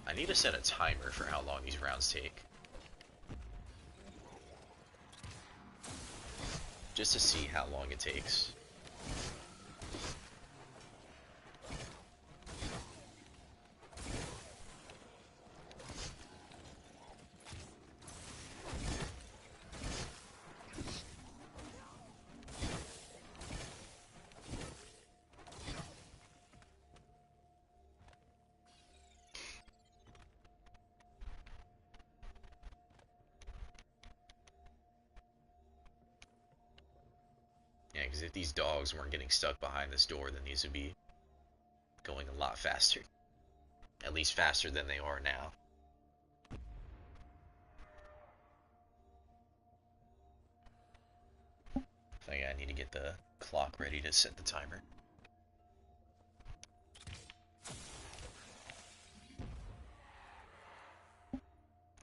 I need to set a timer for how long these rounds take. Just to see how long it takes. Yeah, because if these dogs weren't getting stuck behind this door, then these would be going a lot faster. At least faster than they are now. So yeah, I need to get the clock ready to set the timer.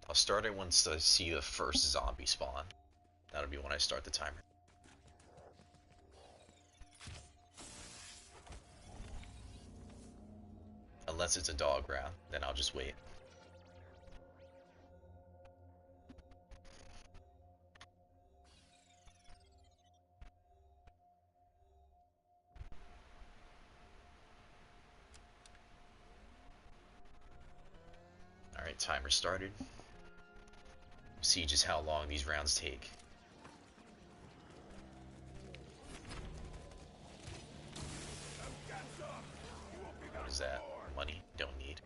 I'll start it once I see the first zombie spawn. That'll be when I start the timer. Unless it's a dog round, then I'll just wait. Alright, timer started. See just how long these rounds take. What is that? Money? Don't need.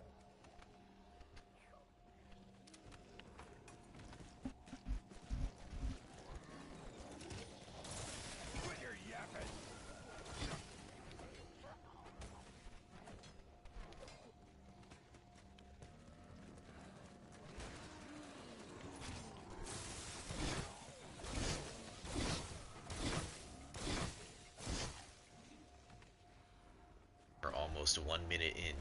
We're almost 1 minute in.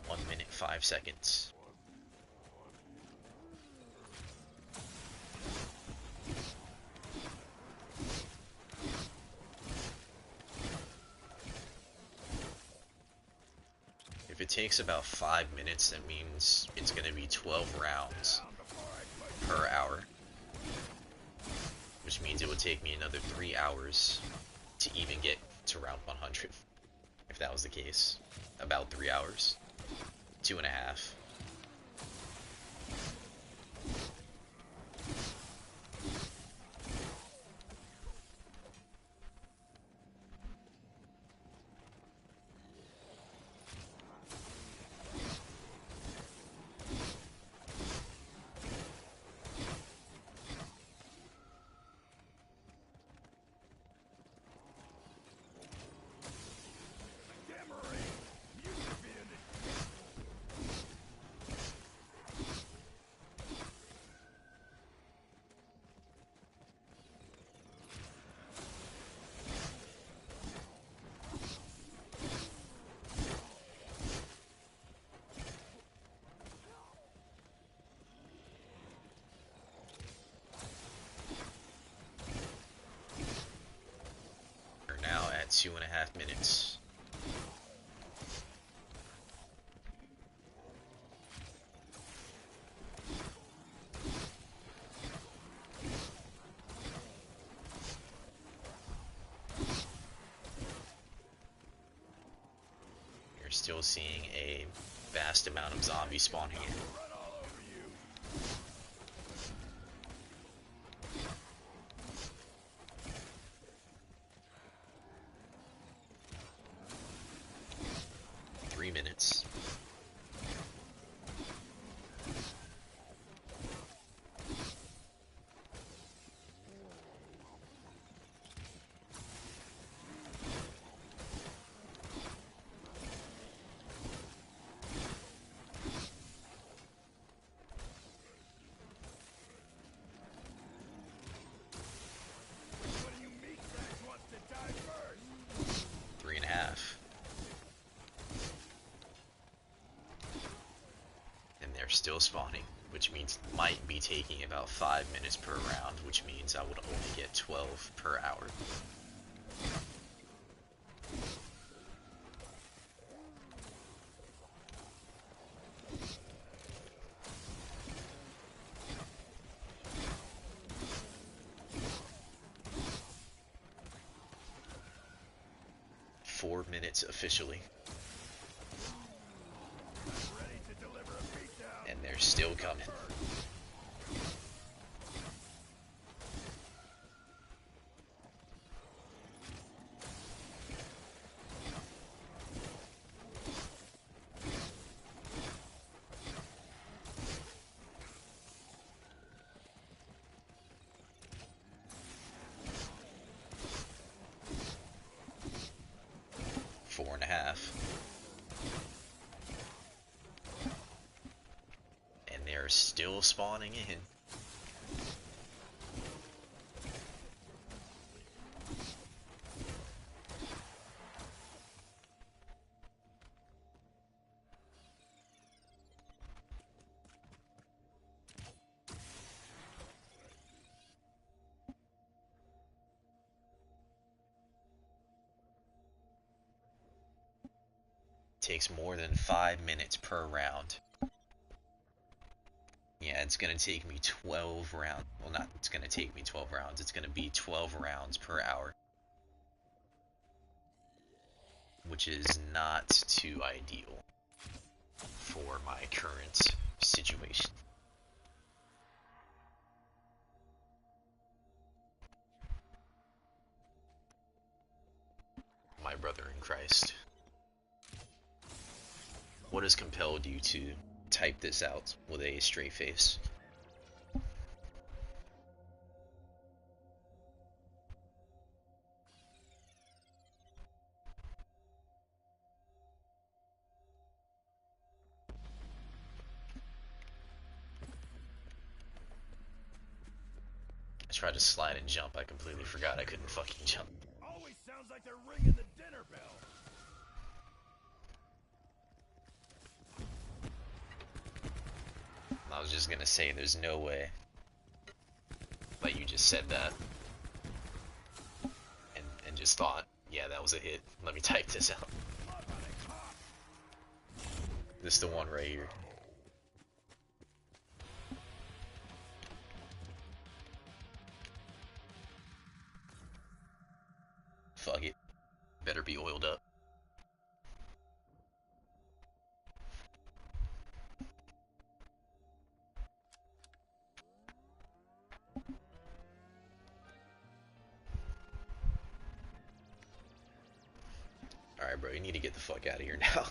One minute, 5 seconds. If it takes about 5 minutes, that means it's going to be 12 rounds per hour. Which means it would take me another 3 hours to even get to round 100. If that was the case. About 3 hours. 2.5. We're now at 2.5 minutes. You're still seeing a vast amount of zombies spawning in. still spawning, which means it might be taking about 5 minutes per round, which means I would only get 12 per hour. Four minutes officially. And they're still coming. Four and a half. And they're still spawning in. Takes more than 5 minutes per round. Yeah, it's gonna take me 12 rounds. Well, not it's gonna take me 12 rounds. It's gonna be 12 rounds per hour. Which is not too ideal for my current situation. My brother in Christ. What has compelled you to type this out with a straight face? I tried to slide and jump. I completely forgot I couldn't fucking jump. Always sounds like they're ringing the dinner bell. I was just gonna say there's no way. But you just said that. And just thought, yeah, that was a hit. Let me type this out. This is the one right here. Fuck it. Better be oiled up. Alright, bro, you need to get the fuck out of here now.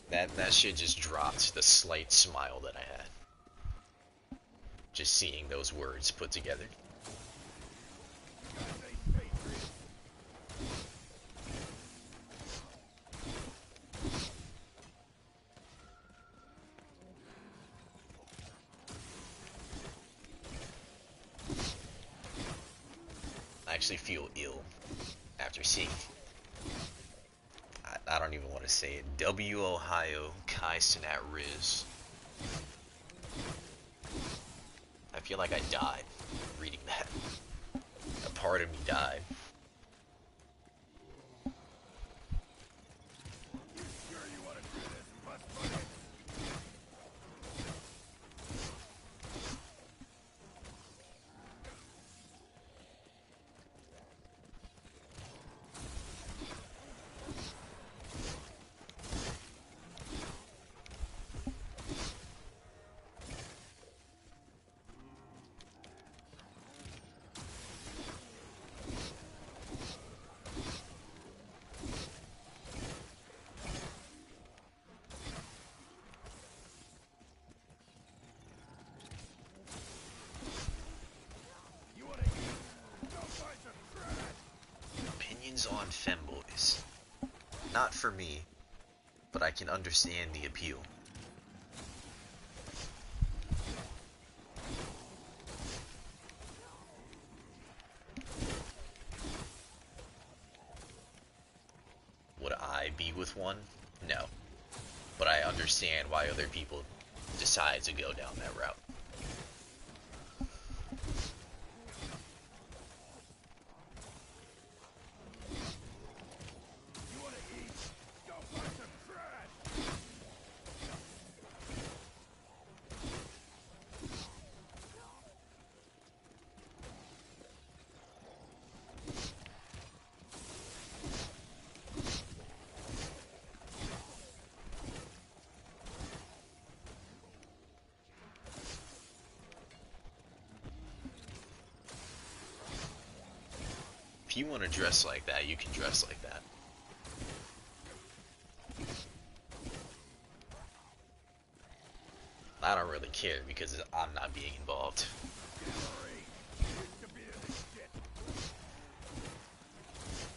That shit just dropped the slight smile that I had. Just seeing those words put together. I actually feel ill after seeing. I don't even want to say it. W Ohio Kai Sinat Riz. I feel like I died reading that. A part of me died. On femboys. Not for me, but I can understand the appeal. with one? No. But I understand why other people decide to go down that route. You wanna eat? Go find some trash! If you want to dress like that, you can dress like that. I don't really care because I'm not being involved.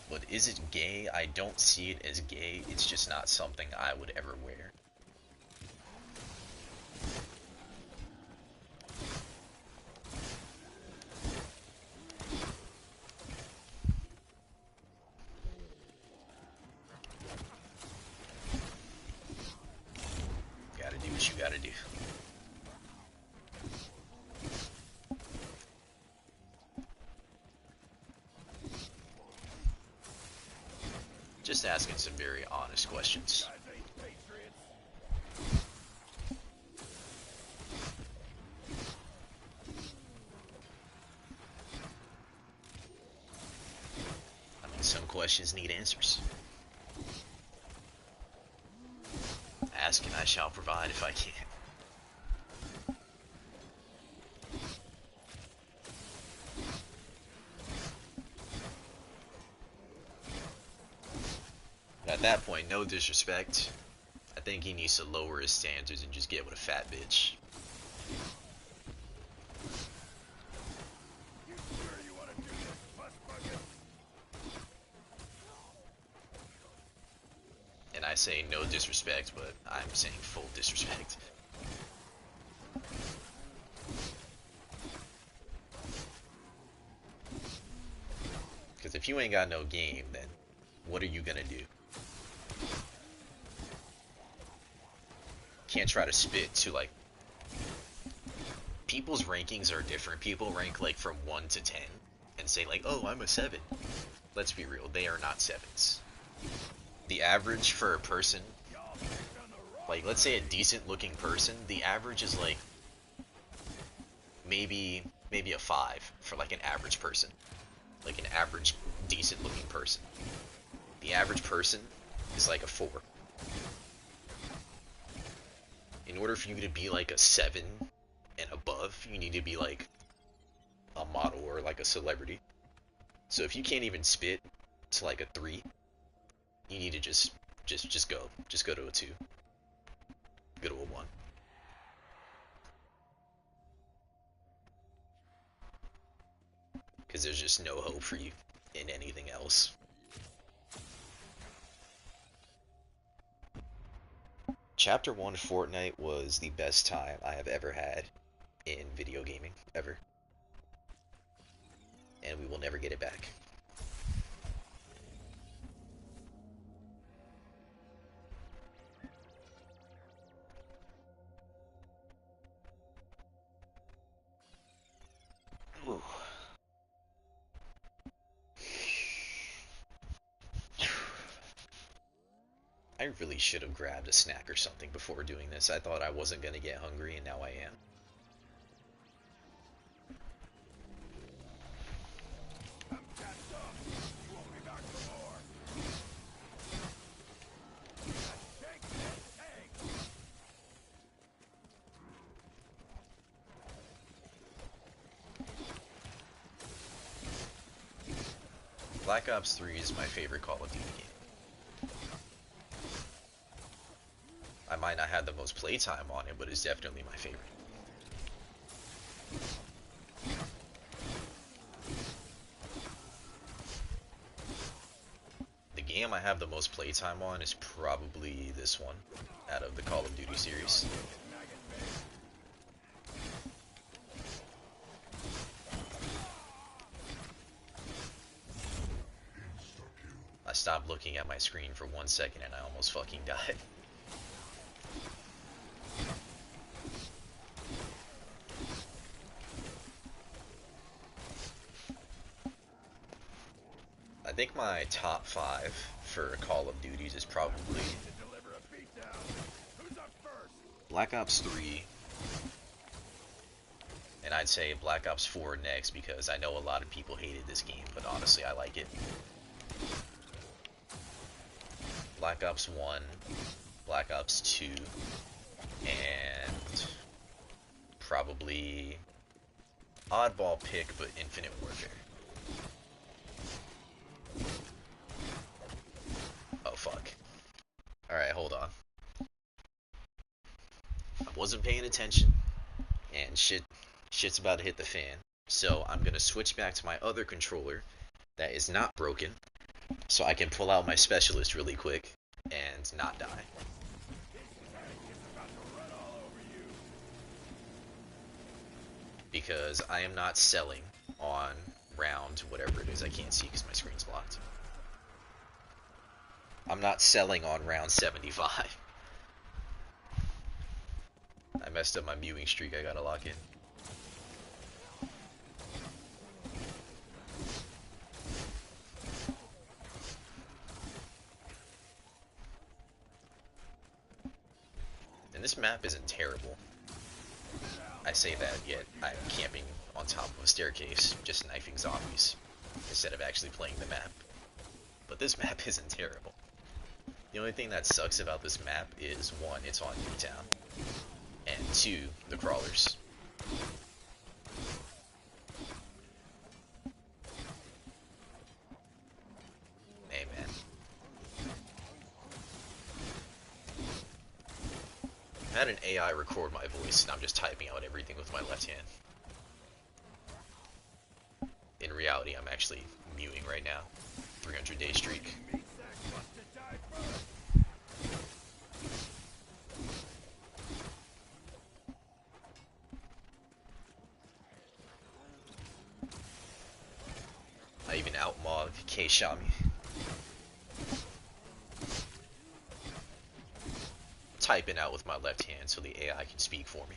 But is it gay? I don't see it as gay. It's just not something I would ever wear. Gotta do what you gotta do. Just asking some very honest questions. I mean, some questions need answers. Ask and I shall provide if I can. At that point, no disrespect. I think he needs to lower his standards and just get with a fat bitch. You sure you wanna do this, bus bucket? And I say no disrespect, but I'm saying full disrespect. Because if you ain't got no game, then what are you gonna do? Can't try to spit to like... People's rankings are different. People rank like from 1 to 10 and say like, oh, I'm a 7. Let's be real, they are not 7s. The average for a person, like let's say a decent looking person, the average is like maybe a 5 for like an average person. Like an average decent looking person. The average person is like a 4. In order for you to be like a 7 and above, you need to be like a model or like a celebrity. So if you can't even spit to like a 3, you need to just go. Just go to a 2. Go to a 1. Because there's just no hope for you in anything else. Chapter 1 Fortnite was the best time I have ever had in video gaming, ever. And we will never get it back. Ooh. I really should have grabbed a snack or something before doing this. I thought I wasn't going to get hungry, and now I am. I'm gassed up. You won't be back for more. Shake that tank. Black Ops 3 is my favorite Call of Duty game. I might not have the most playtime on it, but it's definitely my favorite. The game I have the most playtime on is probably this one, out of the Call of Duty series. I stopped stopped looking at my screen for 1 second and I almost fucking died. I think my top 5 for Call of Duties is probably Black Ops 3, and I'd say Black Ops 4 next because I know a lot of people hated this game, but honestly I like it. Black Ops 1, Black Ops 2, and probably oddball pick, but Infinite Warfare. Oh fuck. Alright, hold on. I wasn't paying attention, and shit's about to hit the fan. So I'm gonna switch back to my other controller that is not broken, so I can pull out my specialist really quick and not die. Because I am not selling on round whatever it is. I can't see because my screen's blocked. I'm not selling on round 75. I messed up my viewing streak. I gotta lock in. And this map isn't terrible. I say that, yet I'm camping on top of a staircase, just knifing zombies, instead of actually playing the map. But this map isn't terrible. The only thing that sucks about this map is, 1, it's on Newtown, and 2, the crawlers. Hey man. I had an AI record my voice, and I'm just typing out everything with my left hand. In reality, I'm actually muting right now. 300-day streak. I even outmogged K Shami. Typing out with my left hand so the AI can speak for me.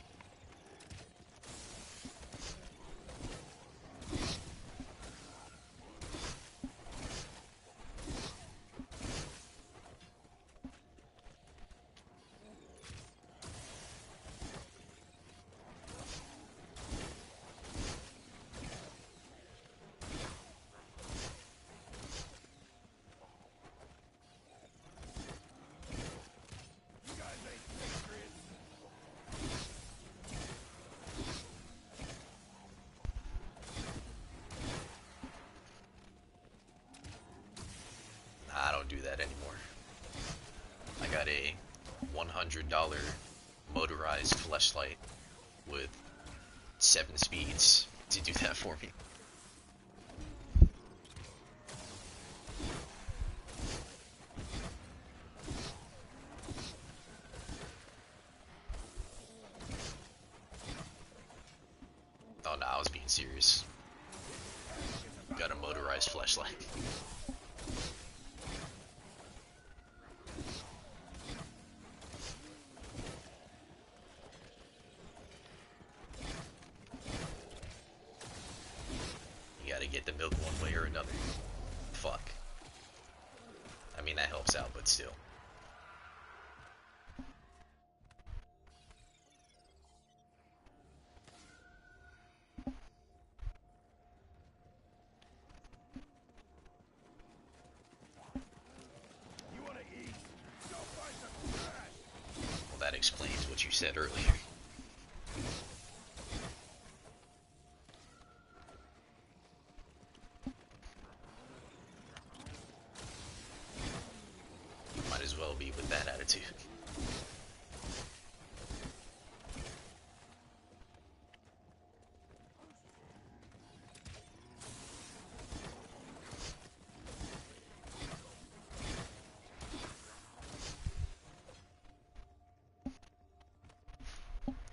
I don't do that anymore. I got a $100 motorized fleshlight with 7 speeds to do that for me. Oh no, I was being serious. Got a motorized fleshlight. You gotta get the milk one way or another. Fuck. I mean, that helps out, but still. Well, that explains what you said earlier. Might as well be with that attitude.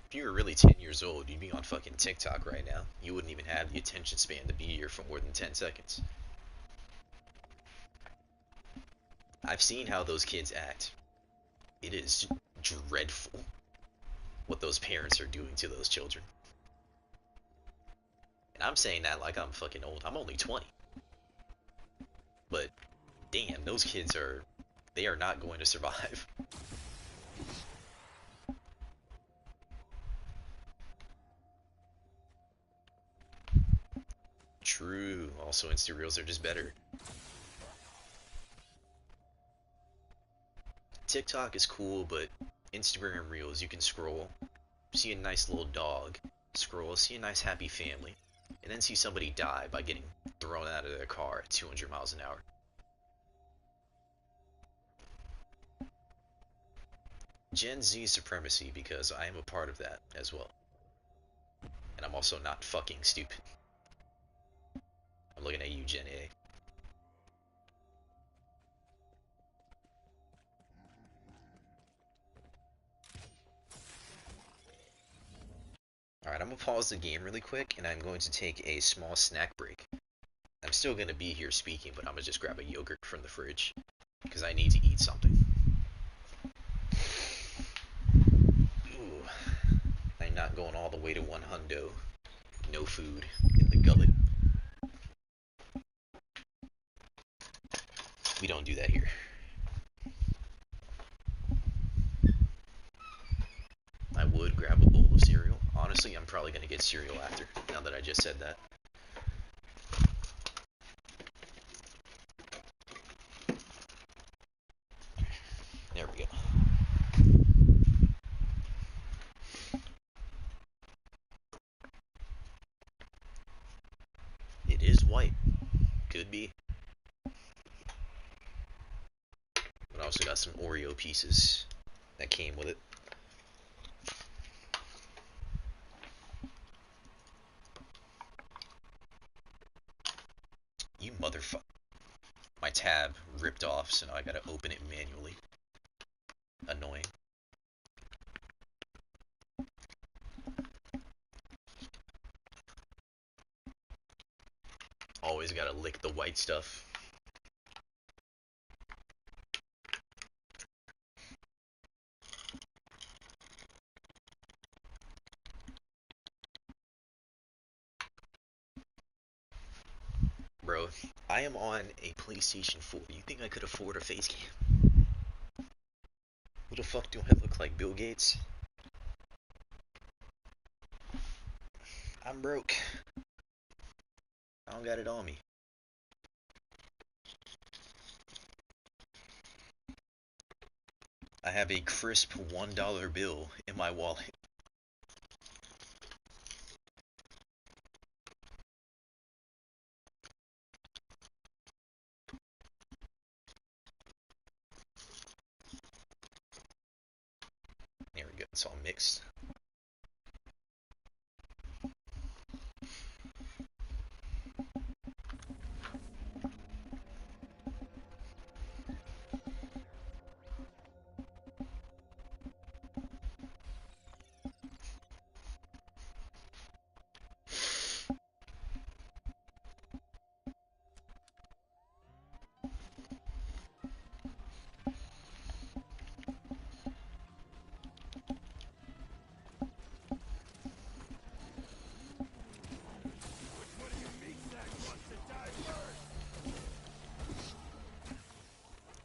If you were really 10 years old, you'd be on fucking TikTok right now. You wouldn't even have the attention span to be here for more than 10 seconds. I've seen how those kids act. It is dreadful what those parents are doing to those children. And I'm saying that like I'm fucking old. I'm only 20. But damn, those kids are they are not going to survive. True. Also, Insta Reels are just better. TikTok is cool, but Instagram Reels, you can scroll, see a nice little dog, scroll, see a nice happy family, and then see somebody die by getting thrown out of their car at 200 miles an hour. Gen Z supremacy because I am a part of that as well. And I'm also not fucking stupid. I'm looking at you, Gen A. Alright, I'm gonna pause the game really quick and I'm going to take a small snack break. I'm still gonna be here speaking, but I'm gonna just grab a yogurt from the fridge because I need to eat something. Ooh, I'm not going all the way to one hundo. No food in the gullet. We don't do that here. I would grab a bowl of cereal. Honestly, I'm probably gonna get cereal after, now that I just said that. There we go. It is white. Could be. But I also got some Oreo pieces that came with it. You motherfucker. My tab ripped off, so now I gotta open it manually. Annoying. Always gotta lick the white stuff. Bro, I am on a PlayStation 4. You think I could afford a face cam? What the fuck do I look like, Bill Gates? I'm broke. I don't got it on me. I have a crisp $1 bill in my wallet. There we go, it's all mixed.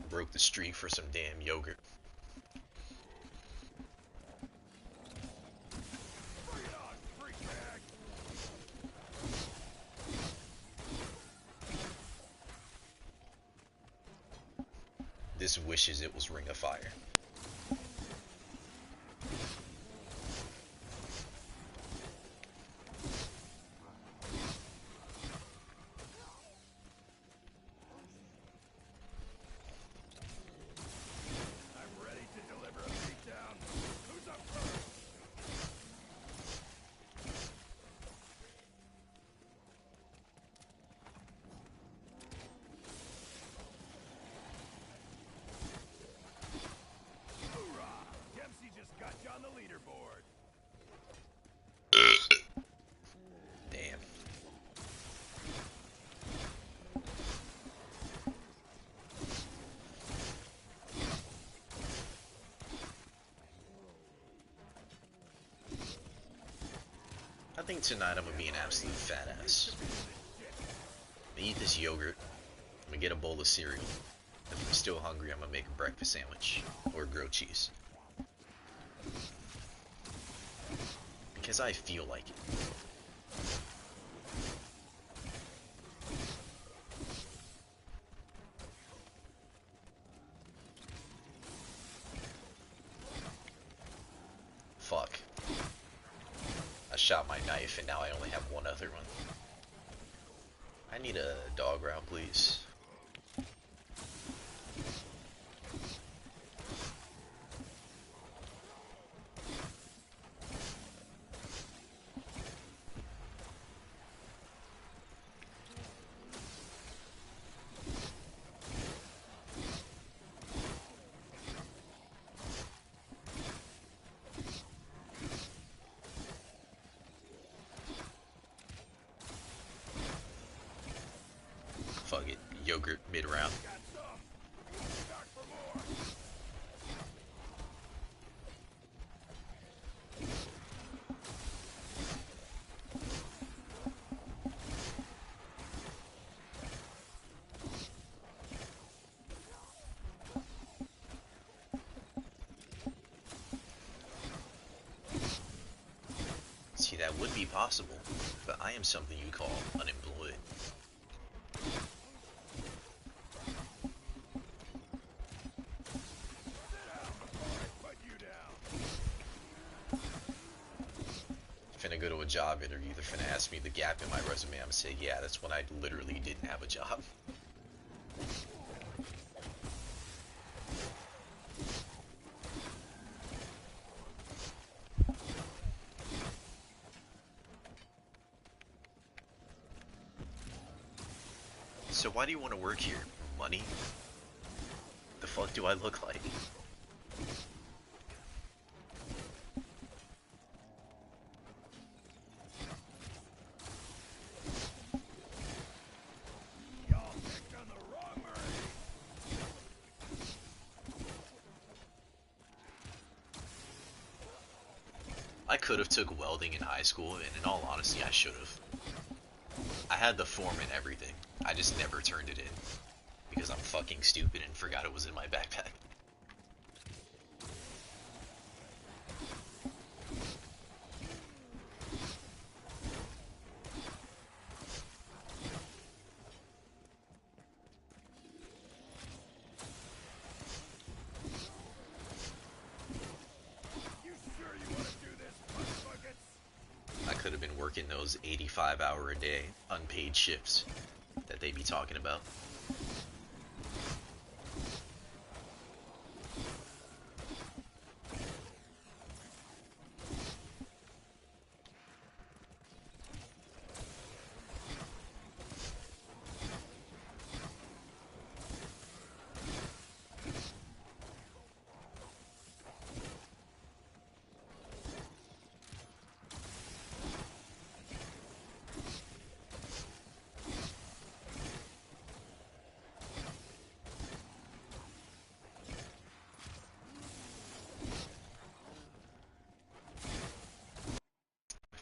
Broke the streak for some damn yogurt. This wishes it was Ring of Fire. think tonight I'm gonna be an absolute fat ass. I'm gonna eat this yogurt. I'm gonna get a bowl of cereal. If I'm still hungry, I'm gonna make a breakfast sandwich or grilled cheese because I feel like it. Fuck. I shot my knife and now I only have one other one. I need a dog route, please. Fuck it. Yogurt mid-round. See, that would be possible, but I am something you call unemployed. Finna go to a job interview, they're finna ask me the gap in my resume. I'm gonna say, yeah, that's when I literally didn't have a job. So why do you want to work here? Money? The fuck do I look like? I could have took welding in high school, and in all honesty, I should have. I had the form and everything. I just never turned it in because I'm fucking stupid and forgot it was in my backpack. I could have been working those 85-hour a day unpaid shifts that they be talking about.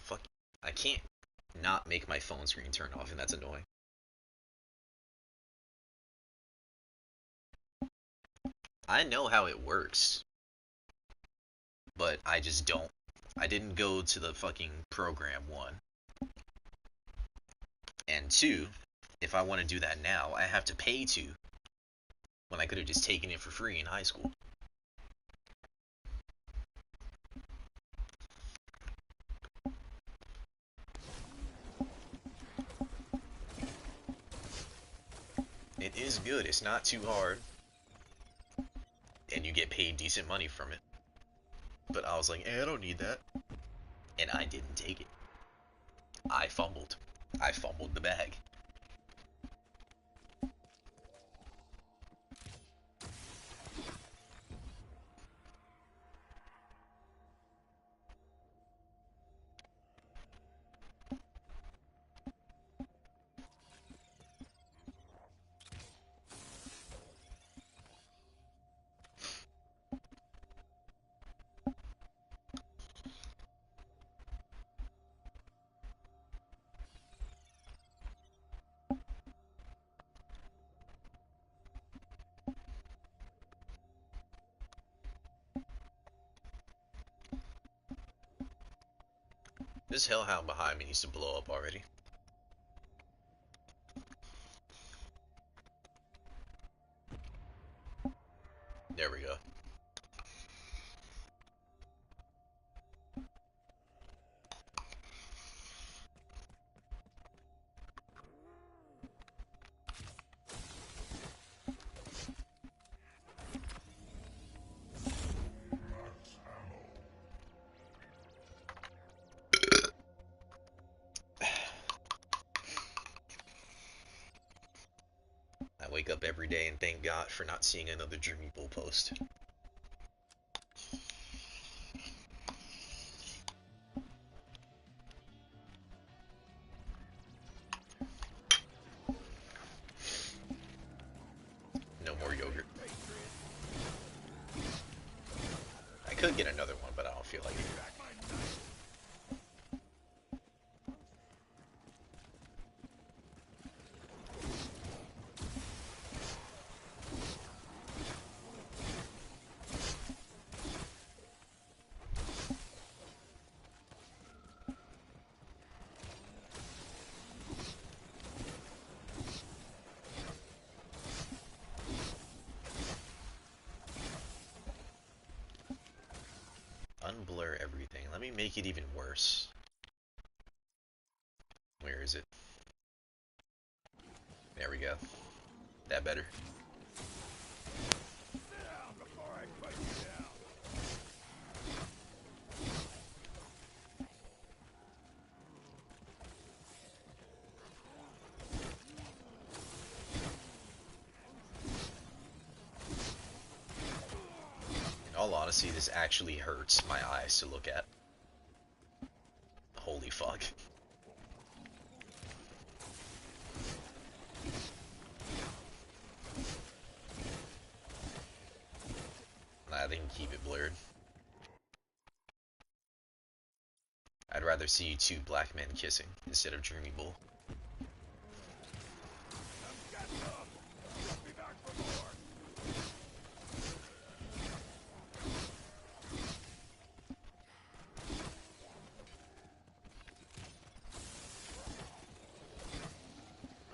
Fuck, I can't not make my phone screen turn off, and that's annoying. I know how it works, but I just don't. I didn't go to the fucking program, one. And two, if I want to do that now, I have to pay to, when I could have just taken it for free in high school. It is good, it's not too hard, and you get paid decent money from it. But I was like, I don't need that. And I didn't take it. I fumbled. I fumbled the bag. This hellhound behind me needs to blow up already. There we go. I wake up every day and thank God for not seeing another Dreamy Bull post. No more yogurt. I could get another one, but I don't feel like it. Unblur everything. Let me make it even worse. Where is it? There we go. That better? Sit down before I put you down. In all honesty, this actually hurts my eyes to look at. Holy fuck. I think keep it blurred. I'd rather see two black men kissing instead of Dreamy Bull. Got some. Be back for more.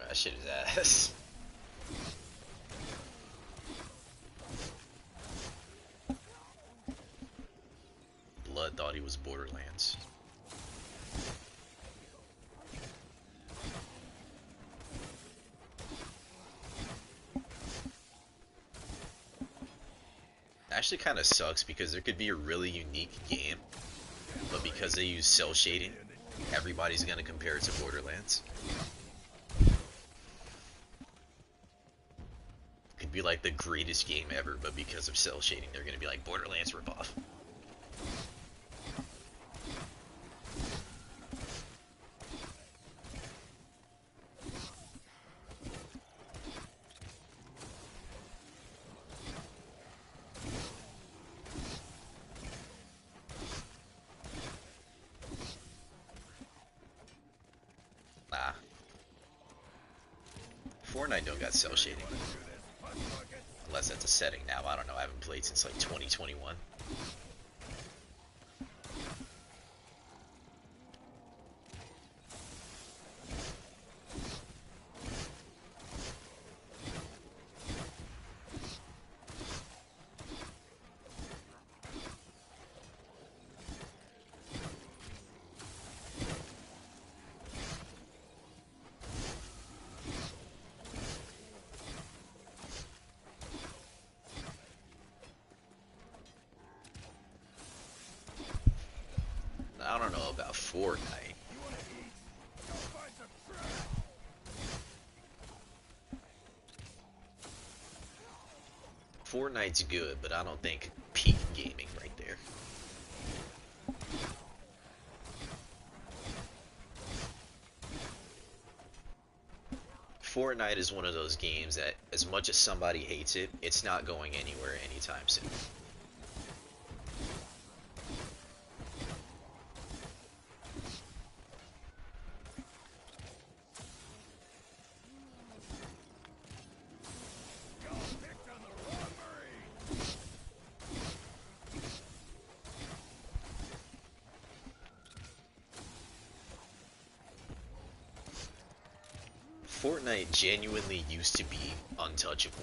That shit is ass. Blood thought he was Borderlands. Actually kind of sucks because there could be a really unique game, but because they use cell shading, everybody's gonna compare it to Borderlands. Could be like the greatest game ever, but because of cell shading, they're gonna be like Borderlands ripoff. Nah. Fortnite don't got cell shading. Unless that's a setting now. I don't know. I haven't played since like 2021. I don't know about Fortnite. Fortnite's good, but I don't think peak gaming right there. Fortnite is one of those games that, as much as somebody hates it, it's not going anywhere anytime soon. Fortnite genuinely used to be untouchable.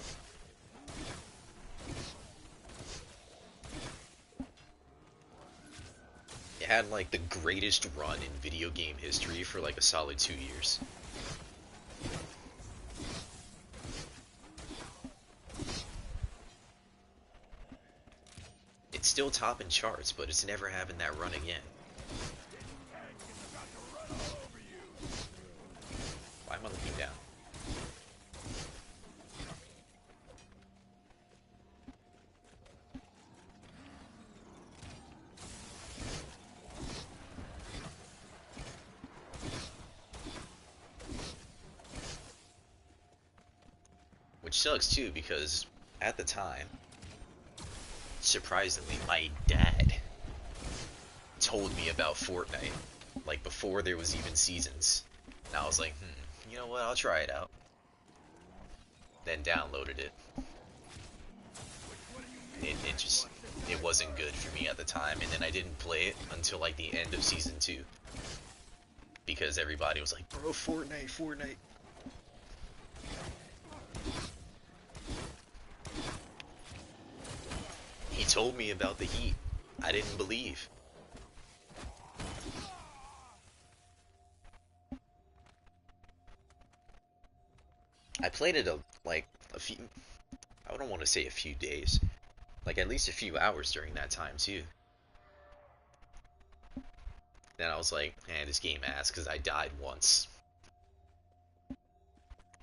It had like the greatest run in video game history for like a solid 2 years. It's still topping charts, but it's never having that run again. Why am I looking down? Which sucks too, because at the time, surprisingly, my dad told me about Fortnite, like before there was even seasons. And I was like, you know what, I'll try it out. Then downloaded it. It wasn't good for me at the time, and then I didn't play it until like the end of season 2. Because everybody was like, bro, Fortnite, Fortnite. He told me about the heat. I didn't believe. I played it like a few, I don't want to say a few days, like at least a few hours during that time too. Then I was like, man, this game ass, because I died once.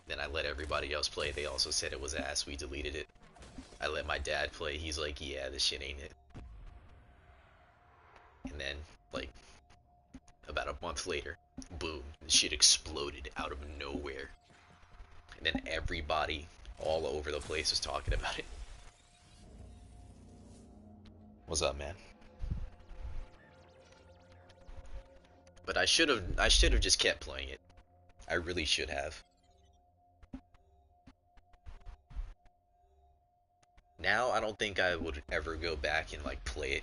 Then I let everybody else play. They also said it was ass. We deleted it. I let my dad play. He's like, yeah, this shit ain't it. And then, like, about a month later, boom, the shit exploded out of nowhere. And then everybody all over the place was talking about it. What's up, man? But I should have just kept playing it. I really should have. Now I don't think I would ever go back and like play it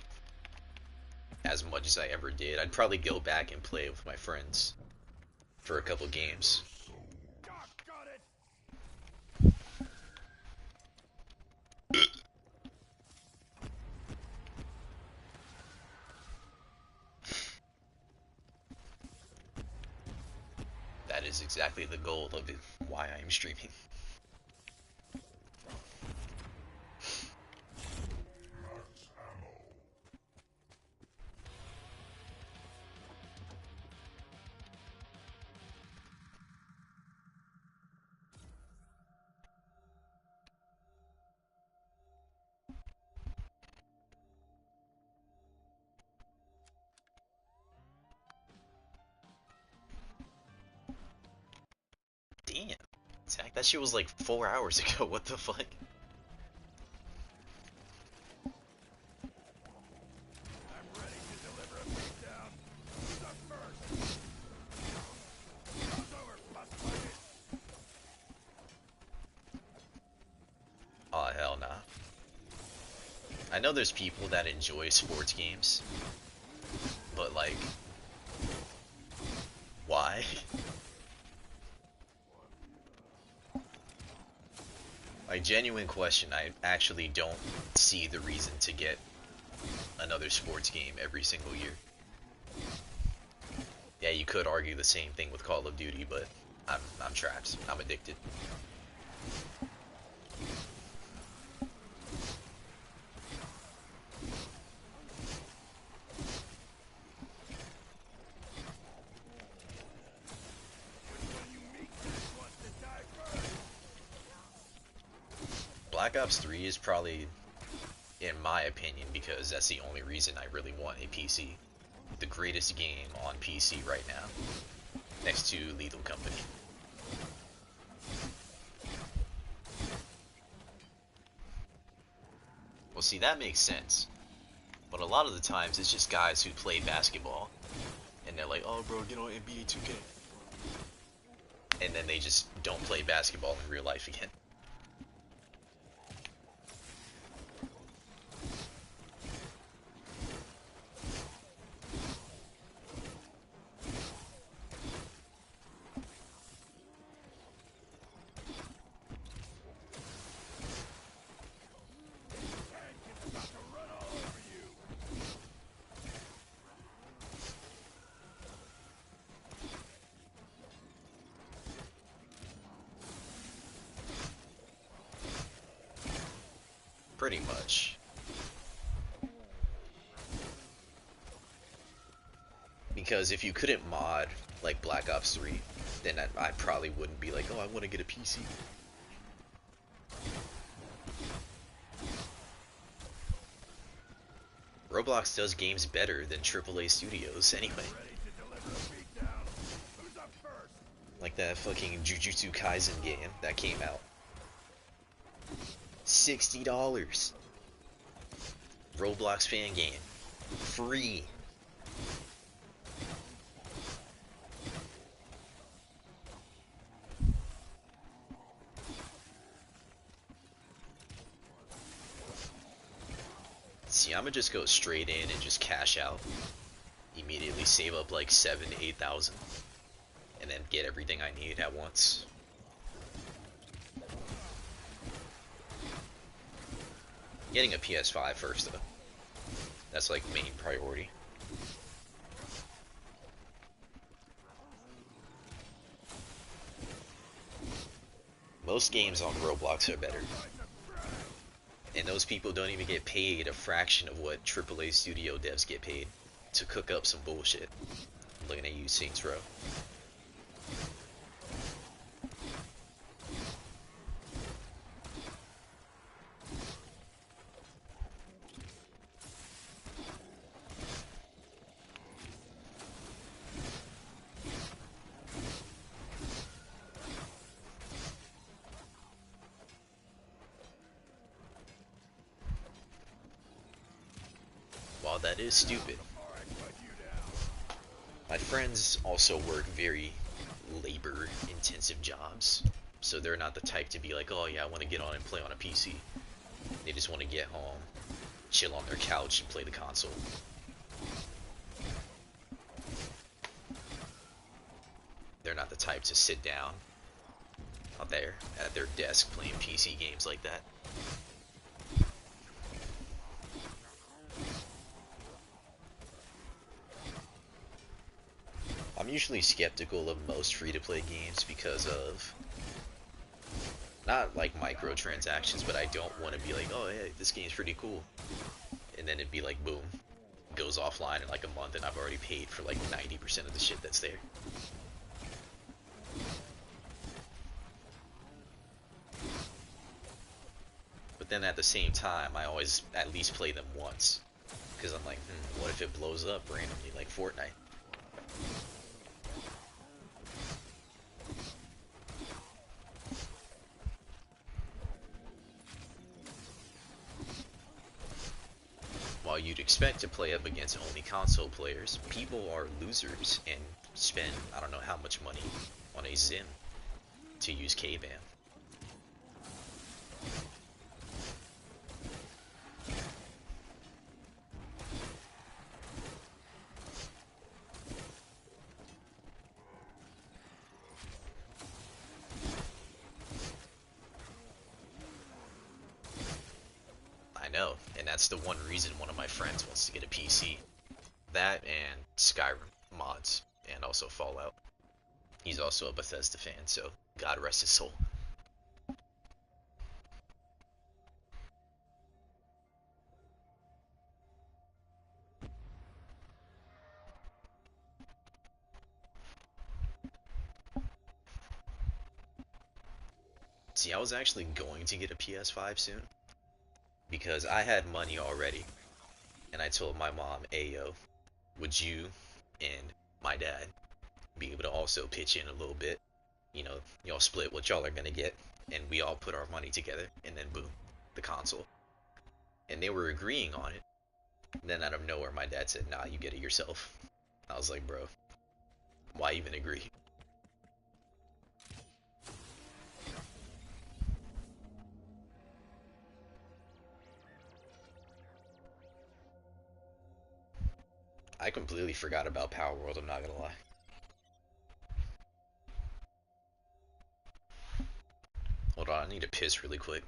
as much as I ever did. I'd probably go back and play it with my friends for a couple games. That is exactly the goal of it, why I am streaming. Damn. Zach, that shit was like 4 hours ago. What the fuck? Oh, hell nah. I know there's people that enjoy sports games, but like, why? Like, genuine question, I actually don't see the reason to get another sports game every single year. Yeah, you could argue the same thing with Call of Duty, but I'm trapped. I'm addicted. Black Ops 3 is probably, in my opinion, because that's the only reason I really want a PC, the greatest game on PC right now, next to Lethal Company. Well, see, that makes sense. But a lot of the times, it's just guys who play basketball, and they're like, oh, bro, get on NBA 2K. And then they just don't play basketball in real life again. Pretty much. Because if you couldn't mod like Black Ops 3, then I probably wouldn't be like, oh, I want to get a PC. Roblox does games better than AAA studios anyway. Like that fucking Jujutsu Kaisen game that came out. $60. Roblox fan game. Free. See, I'ma just go straight in and just cash out. Immediately save up like 7 to 8,000. And then get everything I need at once. Getting a PS5 first though. That's like main priority. Most games on Roblox are better. And those people don't even get paid a fraction of what AAA studio devs get paid to cook up some bullshit. I'm looking at you, Saints Row. While that is stupid, my friends also work very labor intensive jobs, so they're not the type to be like, oh yeah, I want to get on and play on a PC. They just want to get home, chill on their couch and play the console. They're not the type to sit down out there at their desk playing PC games like that. I'm usually skeptical of most free-to-play games because of not like microtransactions, but I don't want to be like, oh hey, this game's pretty cool, and then it'd be like boom, goes offline in like a month and I've already paid for like 90% of the shit that's there. But then at the same time, I always at least play them once, because I'm like, what if it blows up randomly like Fortnite? While you'd expect to play up against only console players, people are losers and spend I don't know how much money on a Zim to use K-Bam. I know, and that's the one reason one of my friends wants to get a PC. That and Skyrim mods, and also Fallout. He's also a Bethesda fan, so God rest his soul. See, I was actually going to get a PS5 soon because I had money already, and I told my mom, "Hey yo, would you and my dad be able to also pitch in a little bit? You know, y'all split what y'all are gonna get, and we all put our money together, and then boom, the console." And they were agreeing on it. Then out of nowhere, my dad said, "Nah, you get it yourself." I was like, "Bro, why even agree?" I completely forgot about Power World. I'm not gonna lie. Hold on, I need to piss really quick.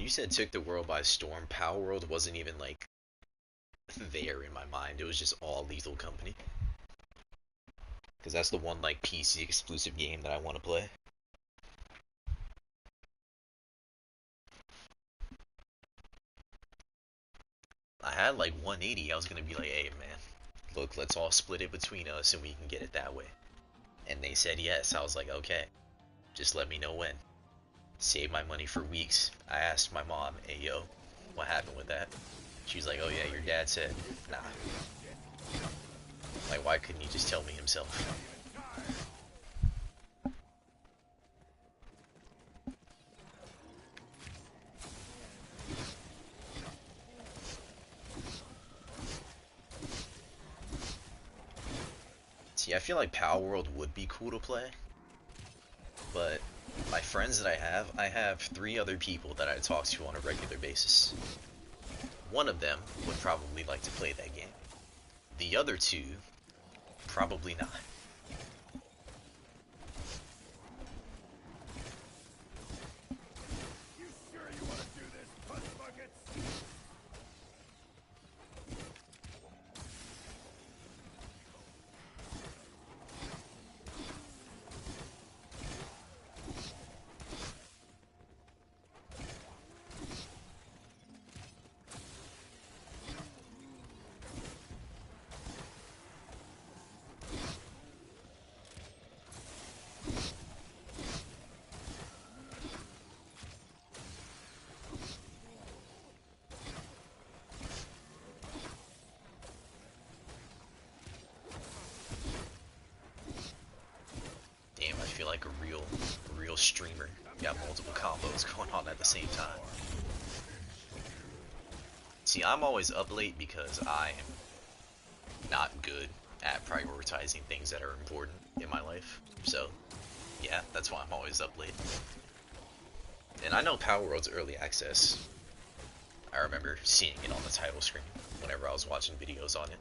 you said took the world by storm, Power World wasn't even like there in my mind. It was just all Lethal Company. Because that's the one like PC exclusive game that I want to play. I had like 180. I was gonna be like, hey man, look, let's all split it between us and we can get it that way. And they said yes. I was like, okay, just let me know when. Save my money for weeks. I asked my mom, hey yo, what happened with that? She's like, oh yeah, your dad said, nah. Like, why couldn't he just tell me himself? See, I feel like Power World would be cool to play, but my friends that I have 3 other people that I talk to on a regular basis. One of them would probably like to play that game. The other 2, probably not. You sure you want to do this, punch buckets? Damn, I feel like a real streamer. Got multiple combos going on at the same time. See, I'm always up late because I am not good at prioritizing things that are important in my life. So, yeah, that's why I'm always up late. And I know Power World's early access. I remember seeing it on the title screen whenever I was watching videos on it.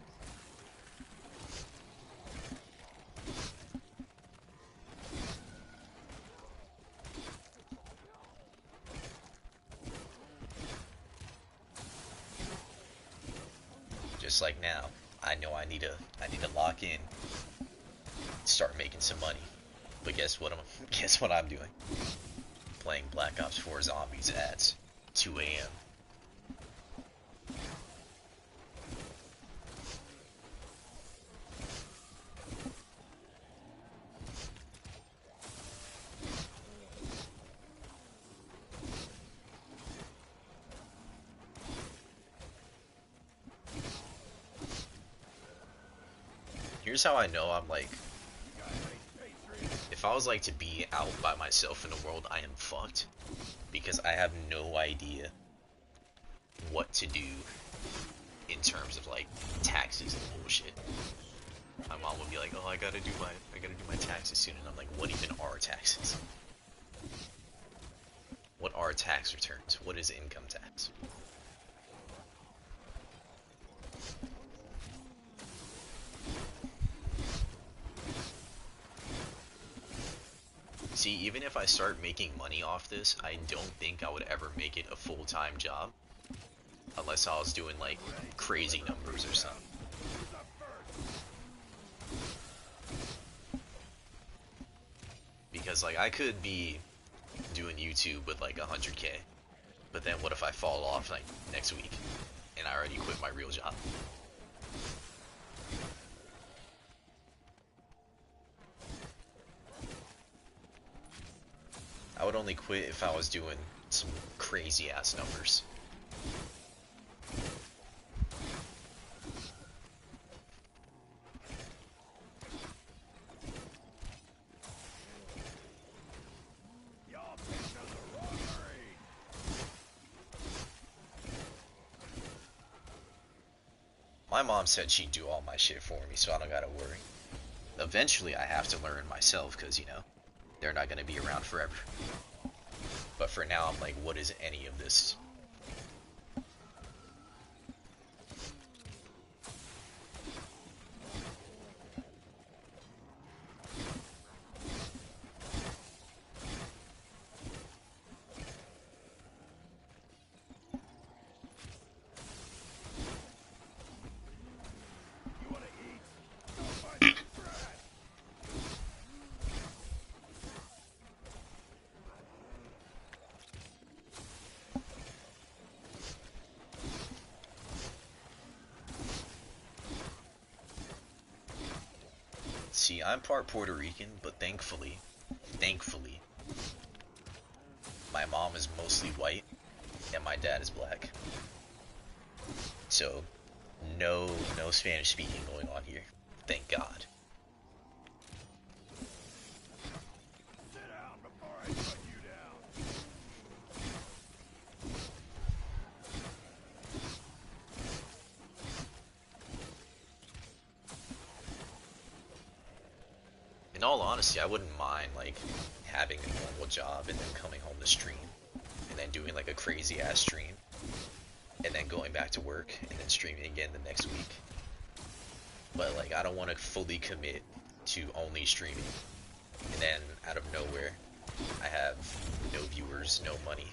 Just like now, I know I need to lock in, start making some money. But guess what I'm doing? Playing Black Ops 4 Zombies at 2 a.m. Here's how I know I'm like, if I was like to be out by myself in the world, I am fucked. Because I have no idea what to do in terms of like taxes and bullshit. My mom would be like, "Oh, I gotta do my taxes soon," and I'm like, "What even are taxes? What are tax returns? What is income tax?" See, even if I start making money off this, I don't think I would ever make it a full-time job. Unless I was doing like crazy numbers or something. Because like I could be doing YouTube with like 100K, but then what if I fall off like next week and I already quit my real job? I would only quit if I was doing some crazy ass numbers. Y'all picked up the wrong grade. My mom said she'd do all my shit for me, so I don't gotta worry. Eventually I have to learn myself, cause you know, they're not gonna be around forever. But for now I'm like, what is any of this? See, I'm part Puerto Rican, but thankfully, my mom is mostly white and my dad is black. So, no Spanish speaking going on here. Thank God. Sit down before I cut you down. In all honesty, I wouldn't mind like having a normal job and then coming home to stream and then doing like a crazy ass stream and then going back to work and then streaming again the next week. But like I don't want to fully commit to only streaming and then out of nowhere I have no viewers, no money.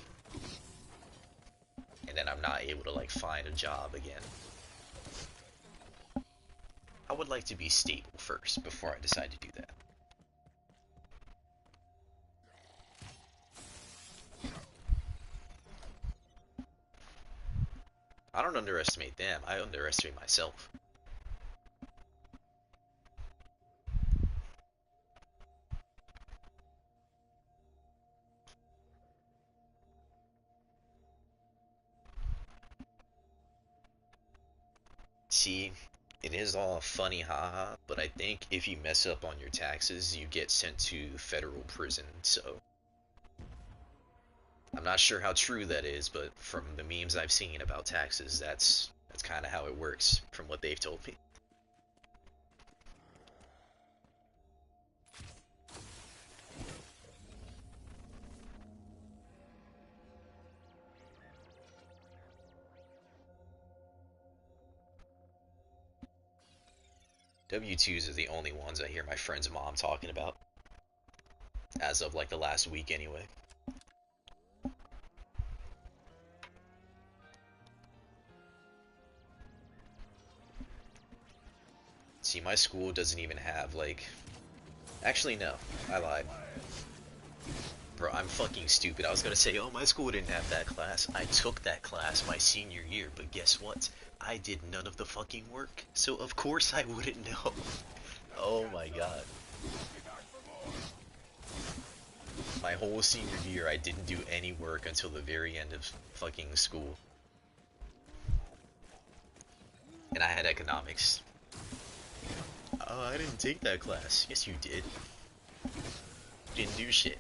And then I'm not able to like find a job again. I would like to be stable first before I decide to do that. I don't underestimate them, I underestimate myself. See, it is all funny haha, but I think if you mess up on your taxes, you get sent to federal prison, so I'm not sure how true that is, but from the memes I've seen about taxes, that's kind of how it works from what they've told me. W2s are the only ones I hear my friend's mom talking about, as of like the last week anyway. See, my school doesn't even have like... Actually, no, I lied. Bro, I'm fucking stupid. I was gonna say, oh, my school didn't have that class. I took that class my senior year, but guess what? I did none of the fucking work, so of course I wouldn't know. Oh my god. My whole senior year, I didn't do any work until the very end of fucking school. And I had economics. Oh, I didn't take that class. Yes, you did. You didn't do shit.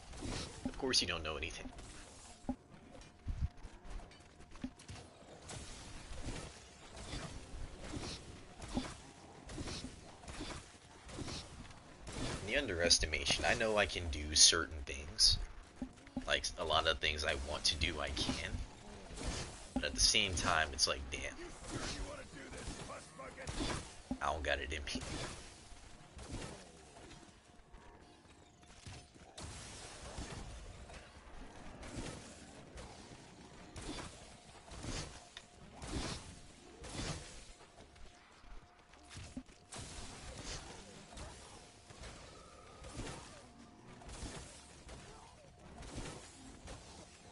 Of course you don't know anything. In the underestimation, I know I can do certain things. Like, a lot of things I want to do, I can. But at the same time, it's like, damn. I don't got it in me.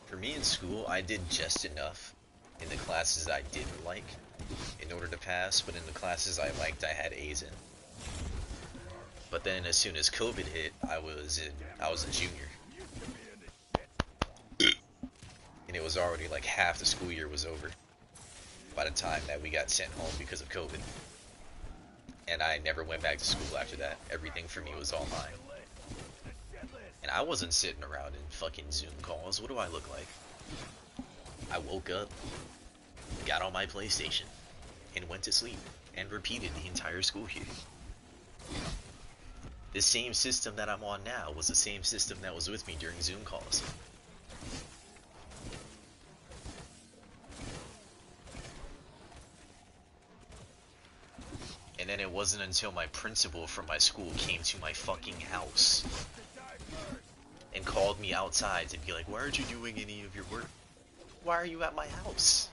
For me in school, I did just enough in the classes I didn't like in order to pass, but in the classes I liked, I had A's in. But then as soon as COVID hit, I was a junior. And it was already like half the school year was over by the time that we got sent home because of COVID. And I never went back to school after that. Everything for me was online. And I wasn't sitting around in fucking Zoom calls. What do I look like? I woke up, got on my PlayStation, and went to sleep, and repeated the entire school year. The same system that I'm on now was the same system that was with me during Zoom calls. And then it wasn't until my principal from my school came to my fucking house and called me outside to be like, why aren't you doing any of your work? Why are you at my house?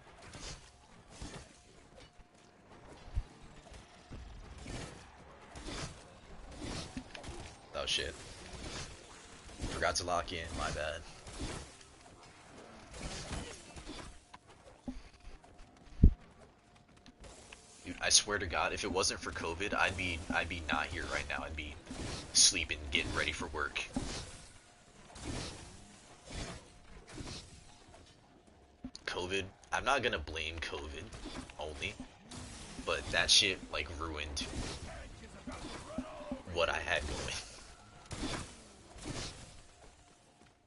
Oh shit. Forgot to lock in, my bad. Dude, I swear to God, if it wasn't for COVID, I'd be not here right now. I'd be sleeping, getting ready for work. COVID, I'm not gonna blame COVID only, but that shit like ruined what I had going.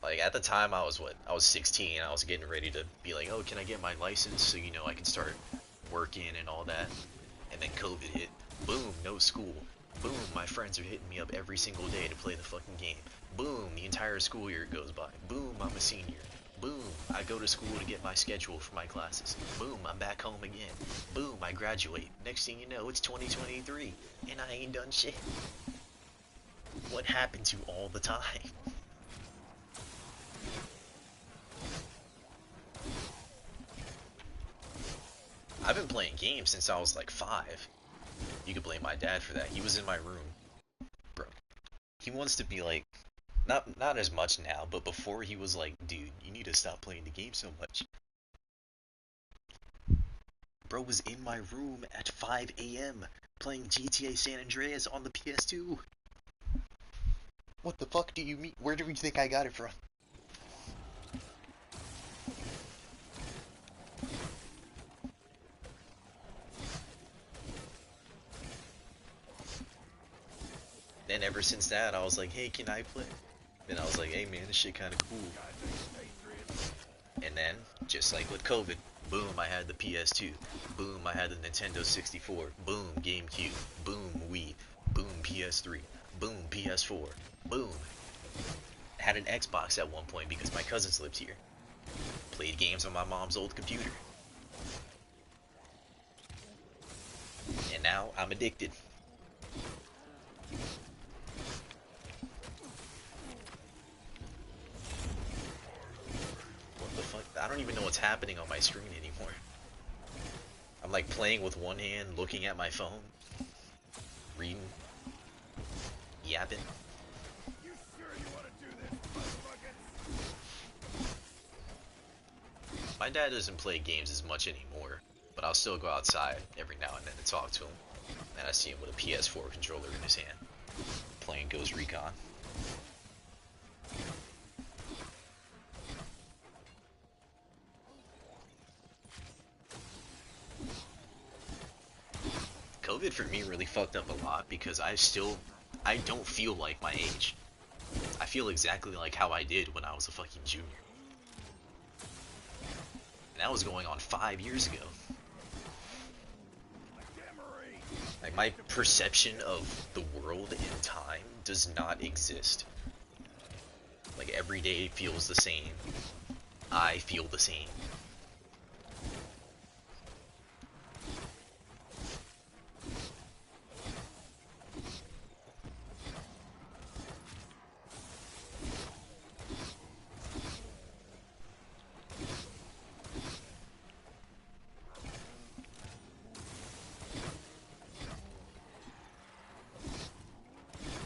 Like at the time I was what? I was 16. I was getting ready to be like, "Oh, can I get my license so I can start working and all that." And then COVID hit. Boom, no school. Boom, my friends are hitting me up every single day to play the fucking game. Boom, the entire school year goes by. Boom, I'm a senior. Boom, I go to school to get my schedule for my classes. Boom, I'm back home again. Boom, I graduate. Next thing you know, it's 2023, and I ain't done shit. What happened to all the time? I've been playing games since I was like 5. You could blame my dad for that. He was in my room. Bro, he wants to be like, not as much now, but before he was like, dude, you need to stop playing the game so much. Bro was in my room at 5 a.m. playing GTA San Andreas on the PS2. What the fuck do you mean? Where do you think I got it from? Then ever since that, I was like, hey, can I play? Then I was like, hey man, this shit kind of cool. And then, just like with COVID, boom, I had the PS2. Boom, I had the Nintendo 64. Boom, GameCube. Boom, Wii. Boom, PS3. Boom, PS4. Boom. Had an Xbox at one point because my cousins lived here. Played games on my mom's old computer. And now I'm addicted. What the fuck? I don't even know what's happening on my screen anymore. I'm like playing with one hand, looking at my phone, reading, yapping. You sure you want to do this, buckets? My dad doesn't play games as much anymore, but I'll still go outside every now and then to talk to him. And I see him with a PS4 controller in his hand, playing Ghost Recon. COVID for me really fucked up a lot because I don't feel like my age. I feel exactly like how I did when I was a fucking junior. And that was going on 5 years ago. Like my perception of the world and time does not exist. Like every day feels the same. I feel the same.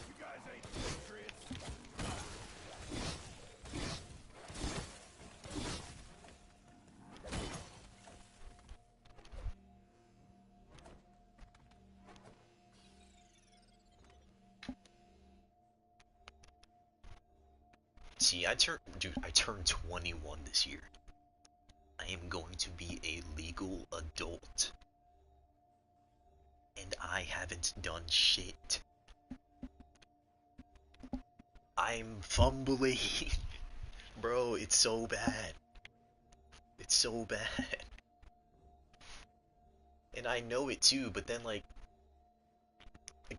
You guys ain't patriots. See, I turned 21 this year. I am going to be a legal adult. And I haven't done shit. I'm fumbling. Bro, it's so bad. It's so bad. And I know it too, but then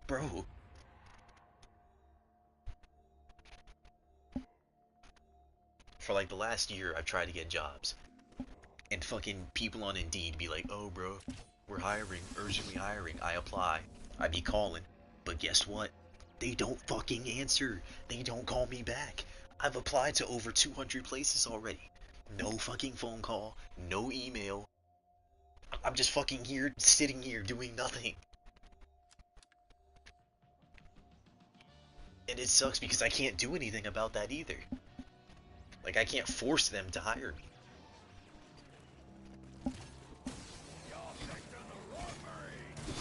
bro, for like the last year I've tried to get jobs. And fucking people on Indeed be like, oh bro, we're hiring, urgently hiring. I apply. I be calling. But guess what? They don't fucking answer. They don't call me back. I've applied to over 200 places already. No fucking phone call, no email. I'm just fucking here, sitting here doing nothing. And it sucks because I can't do anything about that either. Like, I can't force them to hire me. Y'all picked on the wrong Marine.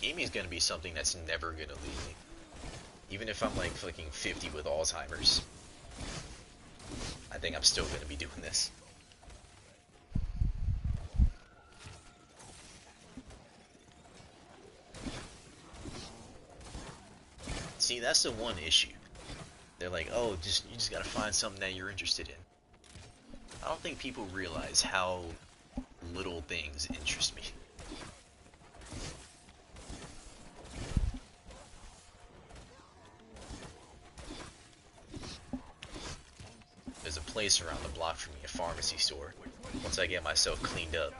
gaming is gonna be something that's never gonna leave me. Even if I'm like fucking 50 with Alzheimer's, I think I'm still gonna be doing this. See, that's the one issue. They're like, oh, you just gotta find something that you're interested in. I don't think people realize how little things interest me. There's a place around the block from me, a pharmacy store. Once I get myself cleaned up,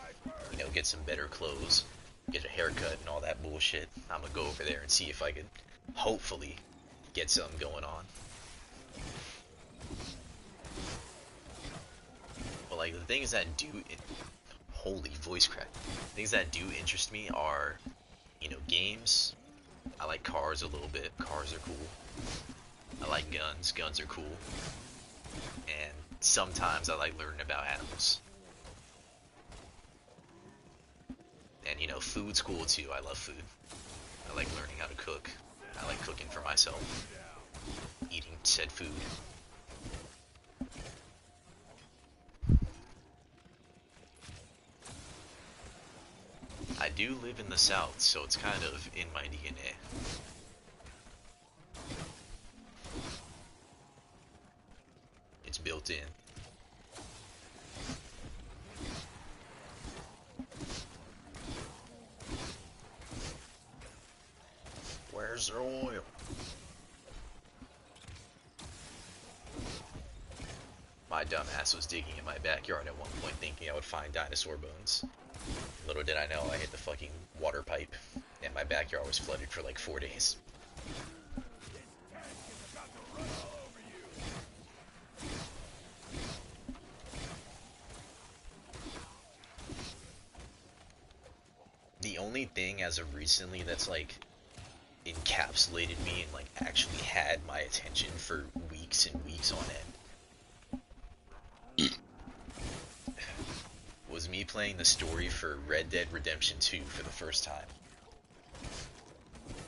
you know, get some better clothes, get a haircut and all that bullshit, I'm gonna go over there and see if I could hopefully get something going on. But like the things that do, holy voice crack, things that do interest me are, you know, games. I like cars a little bit. Cars are cool. I like guns. Guns are cool. And sometimes I like learning about animals. And you know, food's cool too. I love food. I like learning how to cook. I like cooking for myself. Eating said food. I do live in the South, so it's kind of in my DNA. It's built in. Where's the oil? My dumb ass was digging in my backyard at one point thinking I would find dinosaur bones. Little did I know I hit the fucking water pipe and my backyard was flooded for like 4 days. The only thing as of recently that's like encapsulated me and like actually had my attention for weeks and weeks on end was me playing the story for Red Dead Redemption 2 for the first time.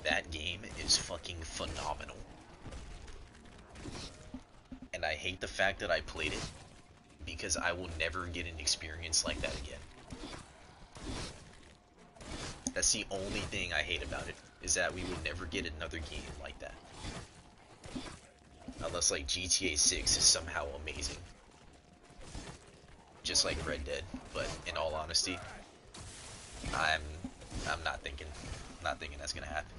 That game is fucking phenomenal. And I hate the fact that I played it because I will never get an experience like that again. That's the only thing I hate about it, is that we will never get another game like that. Unless like GTA 6 is somehow amazing. Just like Red Dead, but in all honesty, I'm not thinking that's gonna happen.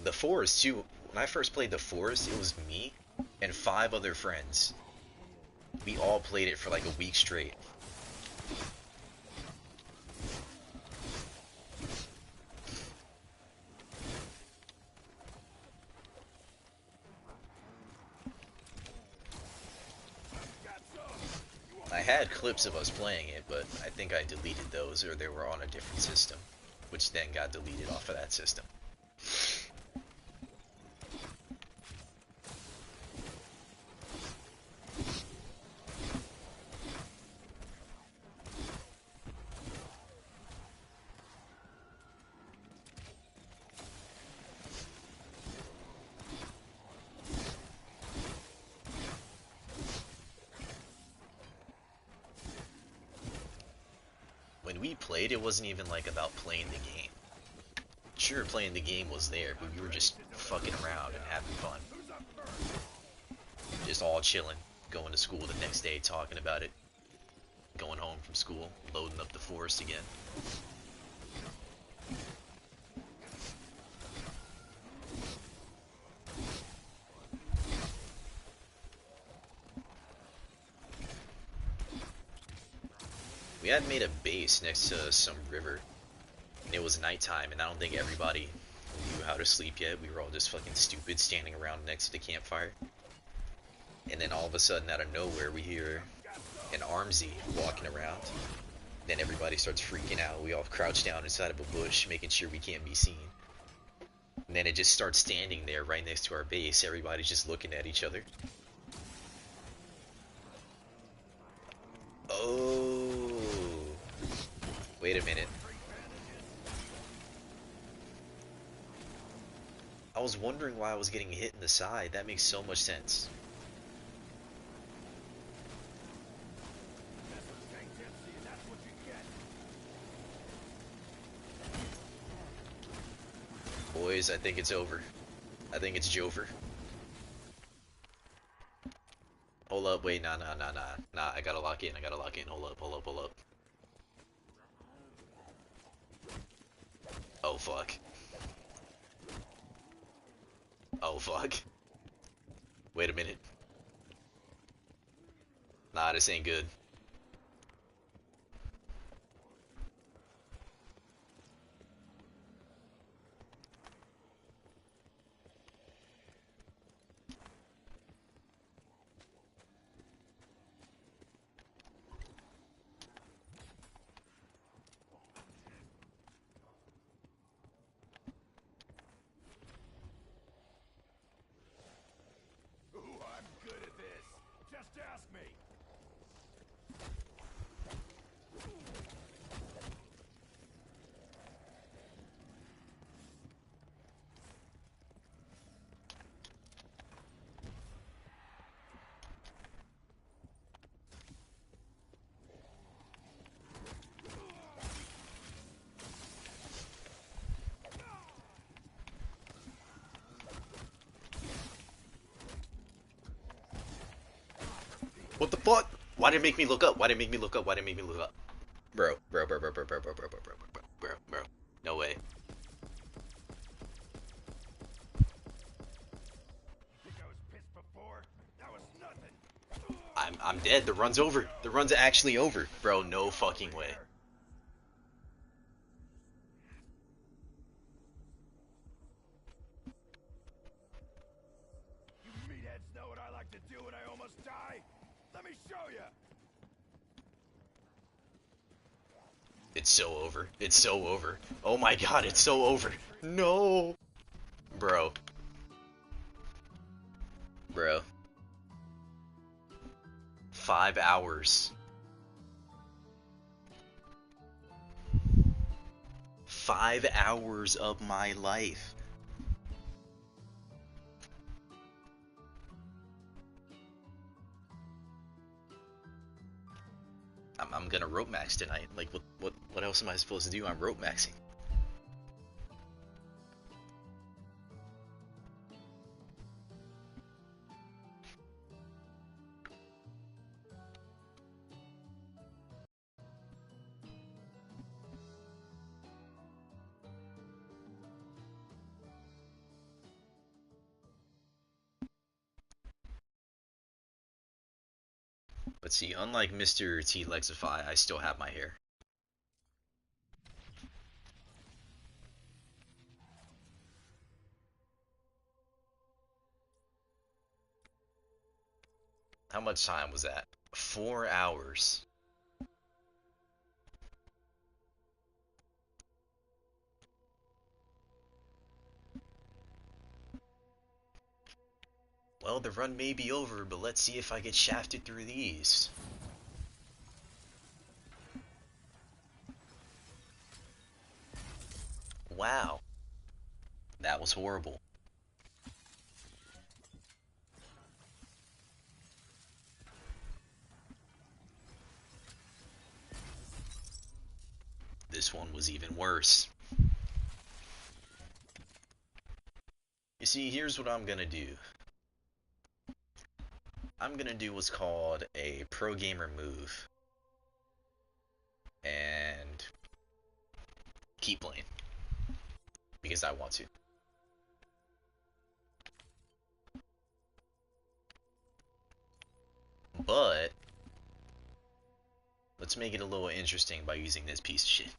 The Forest too, when I first played The Forest, it was me and 5 other friends. We all played it for like a week straight. I had clips of us playing it, but I think I deleted those, or they were on a different system, which then got deleted off of that system. When we played, it wasn't even like about playing the game. Sure, playing the game was there, but we were just fucking around and having fun. Just all chilling, going to school the next day, talking about it, going home from school, loading up the Forest again. We had made a base next to some river, and it was nighttime, and I don't think everybody knew how to sleep yet. We were all just fucking stupid, standing around next to the campfire. And then all of a sudden, out of nowhere, we hear an Armsy walking around. Then everybody starts freaking out. We all crouch down inside of a bush, making sure we can't be seen. And then it just starts standing there right next to our base. Everybody's just looking at each other. Oh. Wait a minute. I was wondering why I was getting hit in the side. That makes so much sense. Mess with Tank Tipsy, and that's what you get. Boys, I think it's over. I think it's Jover. Hold up, wait, nah, I gotta lock in, hold up. Oh fuck. Oh fuck. Wait a minute. Nah, this ain't good. Ooh, I'm good at this. Just ask me. What the fuck? Why did it make me look up? Why did it make me look up? Why did it make me look up? Bro. No way. Think I was pissed before? That was nothing. I'm dead. The run's over. The run's actually over. Bro, no fucking way. You meatheads know what I like to do when I almost die? Let me show you. It's so over. It's so over. Oh my god, it's so over. No. Bro. Bro. 5 hours. 5 hours of my life. I'm gonna rope max tonight. Like, what else am I supposed to do? I'm rope maxing. But see, unlike Mr. T Lexify, I still have my hair. How much time was that? 4 hours. Well, the run may be over, but let's see if I get shafted through these. Wow. That was horrible. This one was even worse. You see, here's what I'm gonna do. I'm gonna do what's called a pro gamer move. And keep playing. Because I want to. But let's make it a little interesting by using this piece of shit.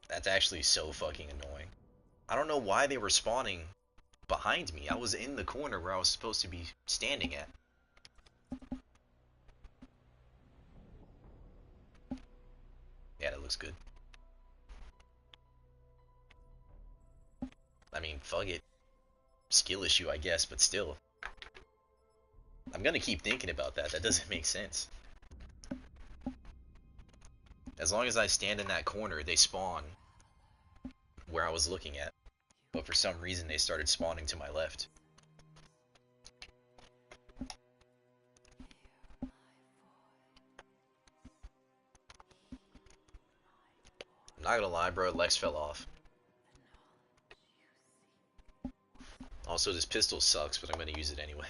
That's actually so fucking annoying. I don't know why they were spawning behind me. I was in the corner where I was supposed to be standing at. Yeah, that looks good. I mean, fuck it. Skill issue, I guess, but still. I'm gonna keep thinking about that. That doesn't make sense. As long as I stand in that corner, they spawn where I was looking at. But for some reason, they started spawning to my left. I'm not gonna lie, bro. Lex fell off. Also, this pistol sucks, but I'm gonna use it anyway.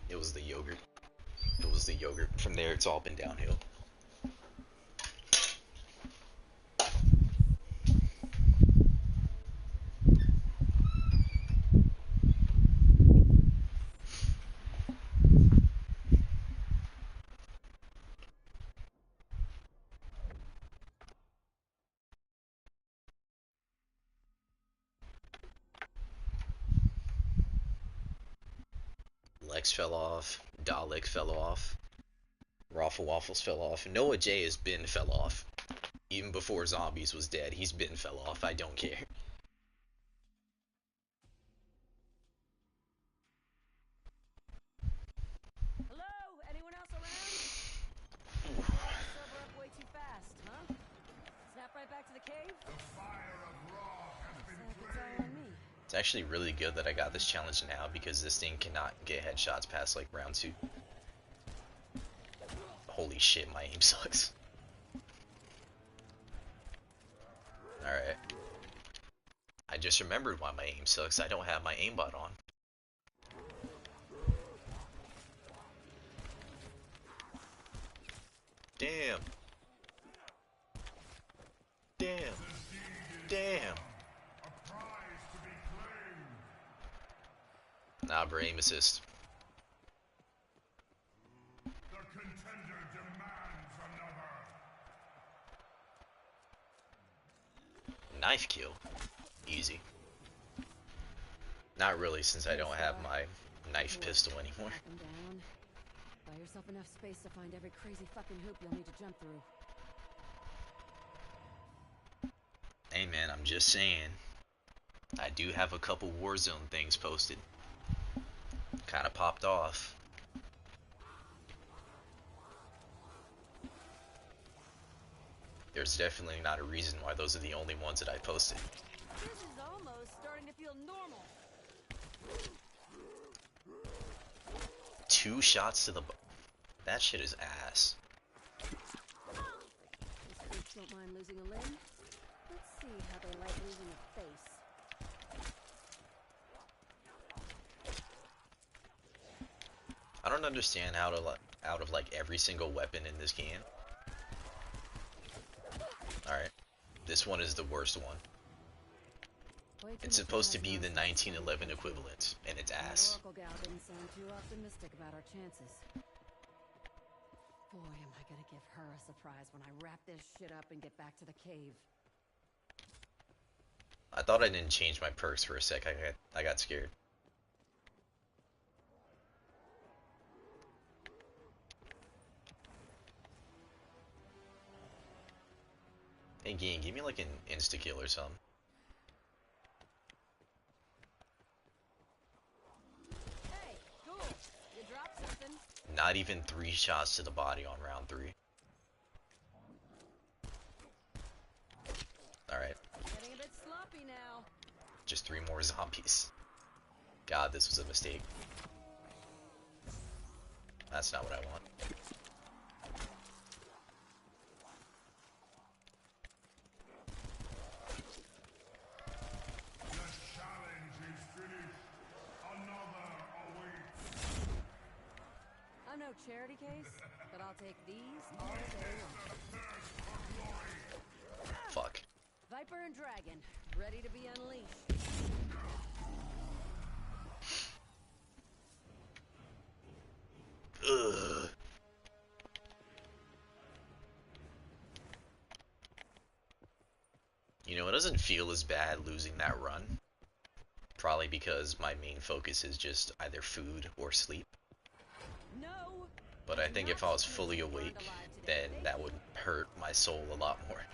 It was the yogurt. It was the yogurt. From there, it's all been downhill. Lex fell off. Dalek fell off. Raffle Waffles fell off. Noah J has been fell off. Even before Zombies was dead, he's been fell off. I don't care. Hello? Anyone else around? Sober up way too fast, huh? Snap right back to the cave? The fire of Raw has been Looks like it's all on me. It's actually really good that I got this challenge now because this thing cannot get headshots past like round 2. Holy shit, my aim sucks. Alright. I just remembered why my aim sucks. I don't have my aimbot on. Damn. Damn. Damn. Nah, bro, aim assist. The contender demands another. Knife kill. Easy. Not really, since I don't have my knife pistol anymore. Up and down. Buy yourself enough space to find every crazy fucking hoop you'll need to jump through. Hey man, I'm just saying. I do have a couple Warzone things posted. Kinda popped off. There's definitely not a reason why those are the only ones that I posted. This is almost starting to feel normal. 2 shots to the that shit is ass. These freaks don't mind losing a limb. Let's see how they like losing a face. I don't understand how to out of like every single weapon in this game. Alright. This one is the worst one. It's supposed to be the 1911 equivalent, and it's ass. Oracle gal didn't sound too optimistic about our chances. Boy, am I gonna give her a surprise when I wrap this shit up and get back to the cave. I thought I didn't change my perks for a sec. I got scared. Hey, game, give me like an insta-kill or something. Hey, cool. You dropped something. Not even 3 shots to the body on round 3. Alright, Getting a bit sloppy now. just 3 more zombies. God, this was a mistake. That's not what I want. I'm no charity case, but I'll take these all day long. Fuck. Viper and Dragon, ready to be unleashed. Ugh. You know, it doesn't feel as bad losing that run. Probably because my main focus is just either food or sleep. No. But I think if I was fully awake, then that would hurt my soul a lot more.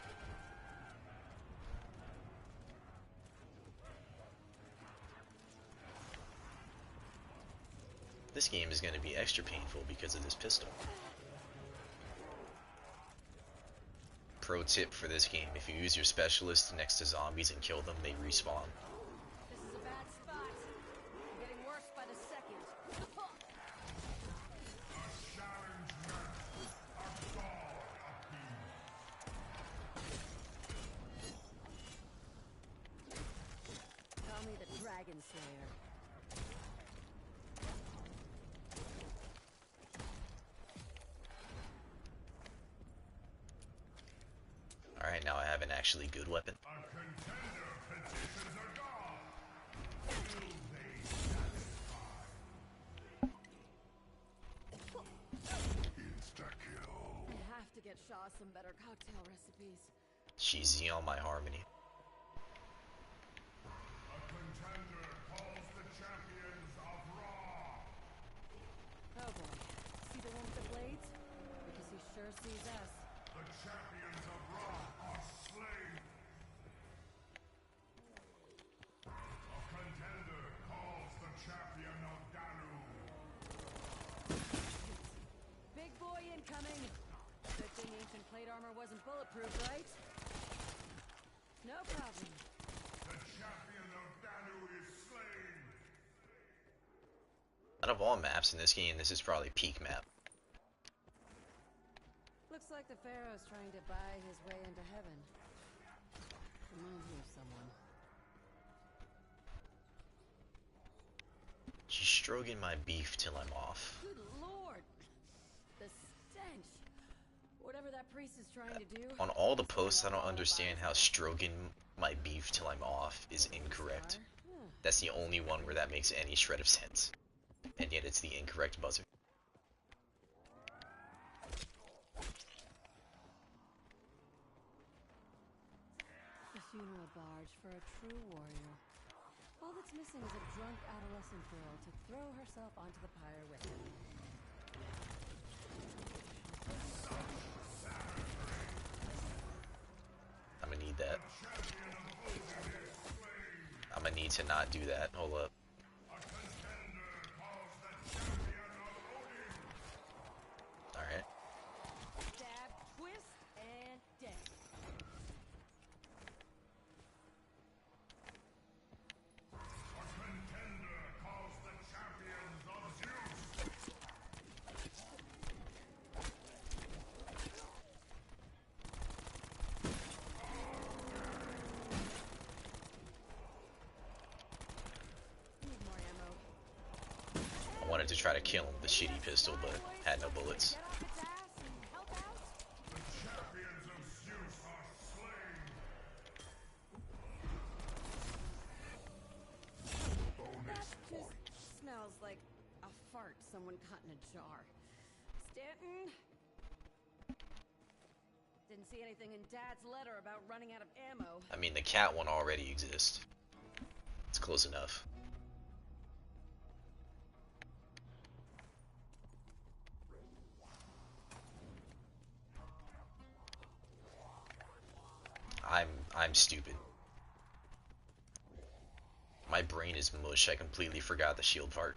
This game is going to be extra painful because of this pistol. Pro tip for this game, if you use your specialist next to zombies and kill them, they respawn. This is a bad spot. I'm getting worse by the second. Call me the Dragon Slayer. Alright, now I have an actually good weapon. I have to get Shaw some better cocktail recipes. She's Zeon my harmony. Oh boy. See the one with the blades? Because he sure sees us. Big boy incoming! Good thing ancient plate armor wasn't bulletproof, right? No problem. Out of all maps in this game, this is probably peak map. Looks like the Pharaoh's trying to buy his way into heaven. Reminds me of someone. She's stroking my beef till I'm off. Good lord! The stench! Whatever that priest is trying to do... On all the posts, I don't understand how stroking my beef till I'm off is incorrect. That's the only one where that makes any shred of sense. And yet it's the incorrect buzzer. A funeral barge for a true warrior. All that's missing is a drunk adolescent girl to throw herself onto the pyre with him. I'm gonna need that. I'm gonna need to not do that. Hold up. Alright. Stab, twist, and dead. Need more ammo. I wanted to try to kill him with the shitty pistol, but had no bullets. Get off its ass and help out? That just smells like a fart someone caught in a jar. Stanton? Didn't see anything in Dad's letter about running out of ammo. I mean, the cat one already exists. It's close enough. I'm stupid. My brain is mush. I completely forgot the shield part.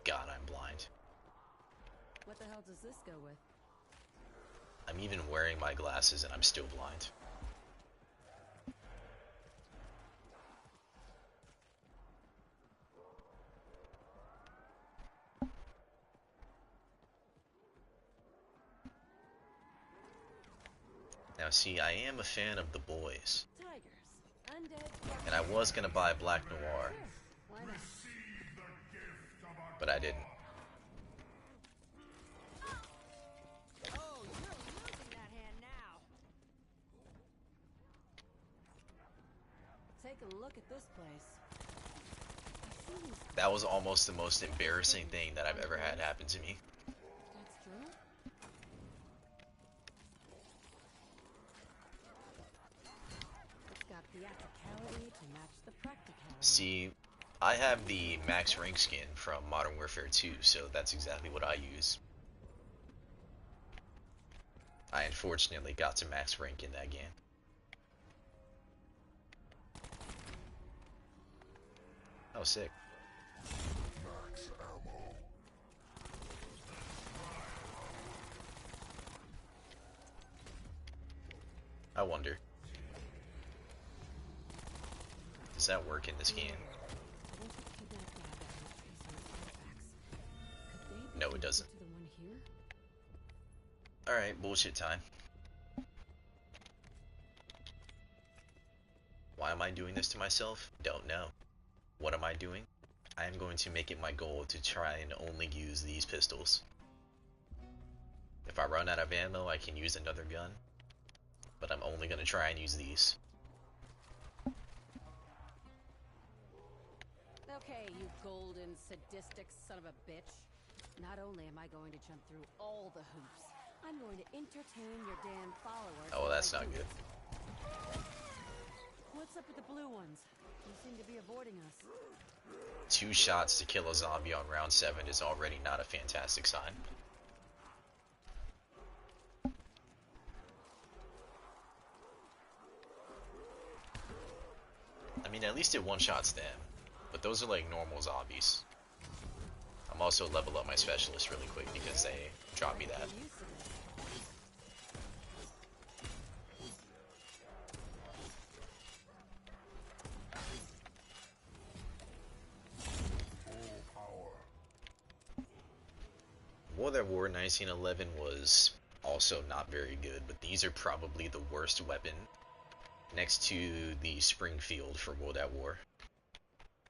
God, I'm blind. What the hell does this go with? I'm even wearing my glasses and I'm still blind. Now see, I am a fan of The Boys, Tigers. Undead. and I was gonna buy Black Noir, Sure. Why not? but I didn't. Oh, you're losing that hand now. Take a look at this place. I've seen these. That was almost the most embarrassing thing that I've ever had happen to me. Dad's journal? It's got theatricality to match the practicality. See, I have the max rank skin from Modern Warfare 2, so that's exactly what I use. I unfortunately got to max rank in that game. Oh, sick. Max ammo. I wonder, does that work in this game? No, it doesn't. Alright, bullshit time. Why am I doing this to myself? Don't know. What am I doing? I am going to make it my goal to try and only use these pistols. If I run out of ammo, I can use another gun, but I'm only going to try and use these. Okay, you golden, sadistic son of a bitch. Not only am I going to jump through all the hoops, I'm going to entertain your damn followers. Oh, well, that's not good. What's up with the blue ones? You seem to be avoiding us. 2 shots to kill a zombie on round 7 is already not a fantastic sign. I mean, at least it one-shots them, but those are like normal zombies. I'm also level up my specialist really quick because they drop me that. World at War 1911 was also not very good, but these are probably the worst weapon next to the Springfield for World at War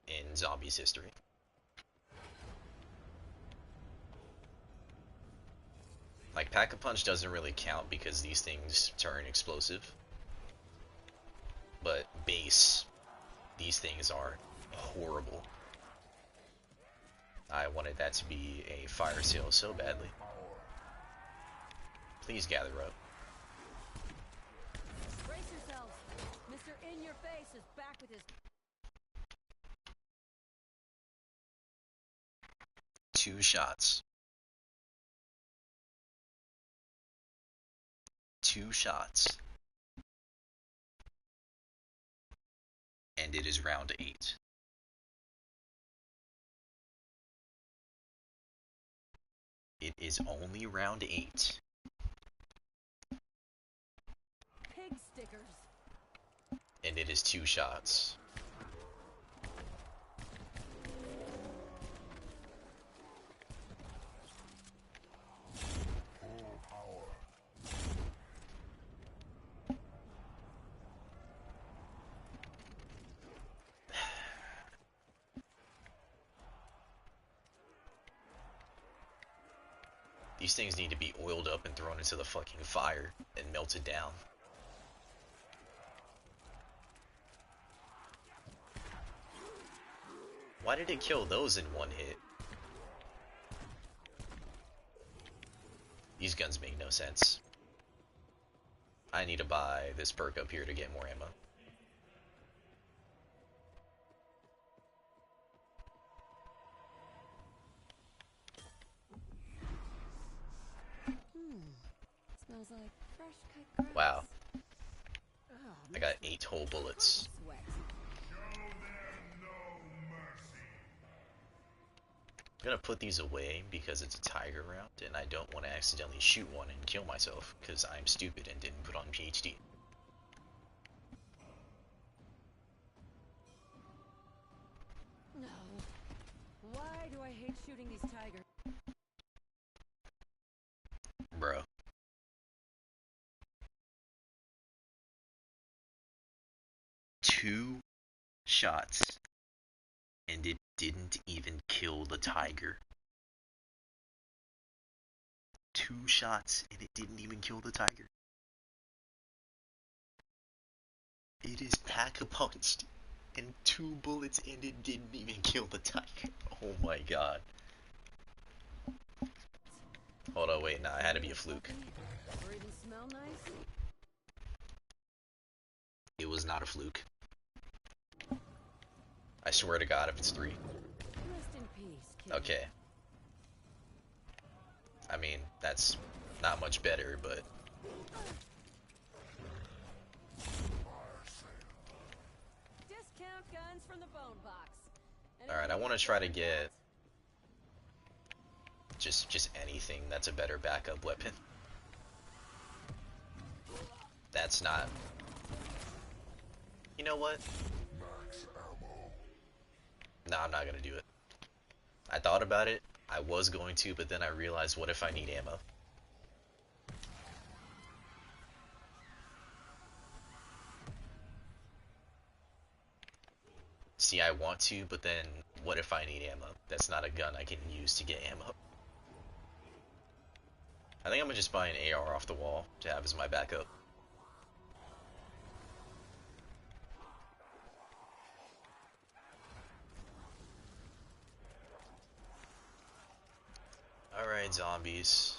in Zombies history. Like, Pack-a-Punch doesn't really count because these things turn explosive. But base, these things are horrible. I wanted that to be a fire sale so badly. Please gather up. Brace yourselves. Mr. In-Your-Face is back with his... 2 shots. 2 shots. And it is round 8. It is only round 8. Pig stickers. And it is 2 shots. These things need to be oiled up and thrown into the fucking fire and melted down. Why did it kill those in 1 hit? These guns make no sense. I need to buy this perk up here to get more ammo. Smells like fresh cut grass. Wow, Oh, I got 8 whole bullets. sweat. I'm gonna put these away because it's a tiger round and I don't want to accidentally shoot one and kill myself because I'm stupid and didn't put on PhD. No. Why do I hate shooting these tigers? Bro. Two shots and it didn't even kill the tiger. 2 shots and it didn't even kill the tiger. It is pack-a-punched and 2 bullets and it didn't even kill the tiger. Oh my god. Hold on, wait, nah, it had to be a fluke. Or even smell nice? It was not a fluke. I swear to God if it's 3. Rest in peace, kid. Okay. I mean, that's not much better, but... Discount guns from the bone box. Alright, I want to try to get... Just anything that's a better backup weapon. That's not... You know what? Nah, I'm not gonna do it. I thought about it. I was going to, but then I realized, what if I need ammo? See, I want to, but then what if I need ammo? That's not a gun I can use to get ammo. I think I'm gonna just buy an AR off the wall to have as my backup. Alright, zombies.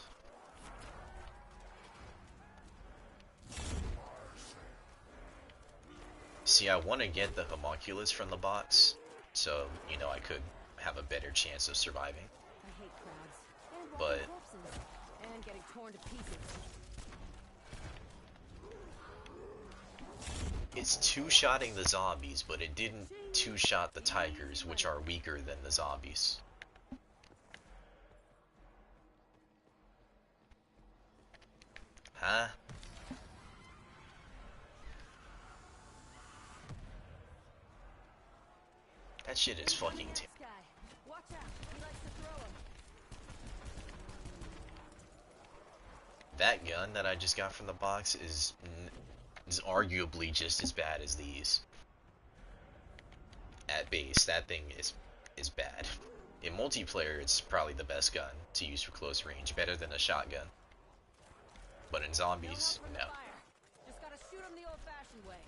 See, I want to get the homunculus from the box, so, you know, I could have a better chance of surviving. I hate crowds. And But... corpses. And getting torn to pieces. It's two-shotting the zombies, but it didn't two-shot the tigers, which are weaker than the zombies. Huh? That shit is fucking terrible. Watch out. He likes to throw 'em. That gun that I just got from the box is arguably just as bad as these. At base, that thing is bad. In multiplayer, it's probably the best gun to use for close range, better than a shotgun. But in zombies, no. Just gotta shoot 'em the old-fashioned way.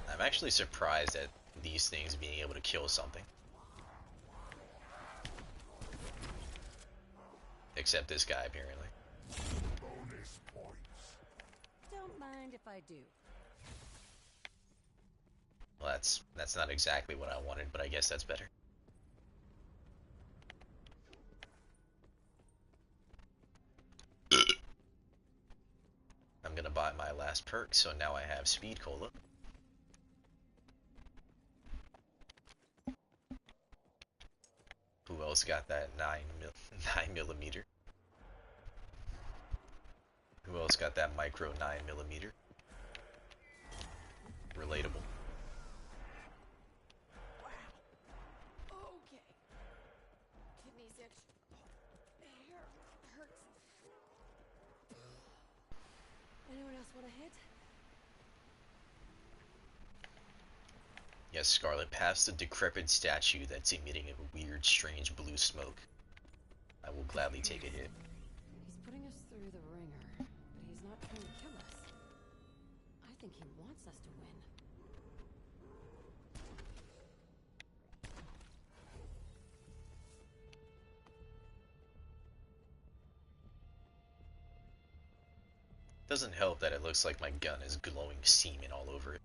I'm actually surprised at these things being able to kill something. Except this guy, apparently. Bonus points. Don't mind if I do. Well, that's not exactly what I wanted, but I guess that's better. I'm gonna buy my last perk, so now I have speed cola. Who else got that 9mm? Who else got that micro 9mm? Relatable. Okay. Kidneys itch. Hair hurts. Anyone else want a hit? Yes, Scarlet, past the decrepit statue that's emitting a weird, strange blue smoke. I will gladly take a hit. He's putting us through the ringer, but he's not trying to kill us. I think he wants us to win. Doesn't help that it looks like my gun is glowing semen all over it.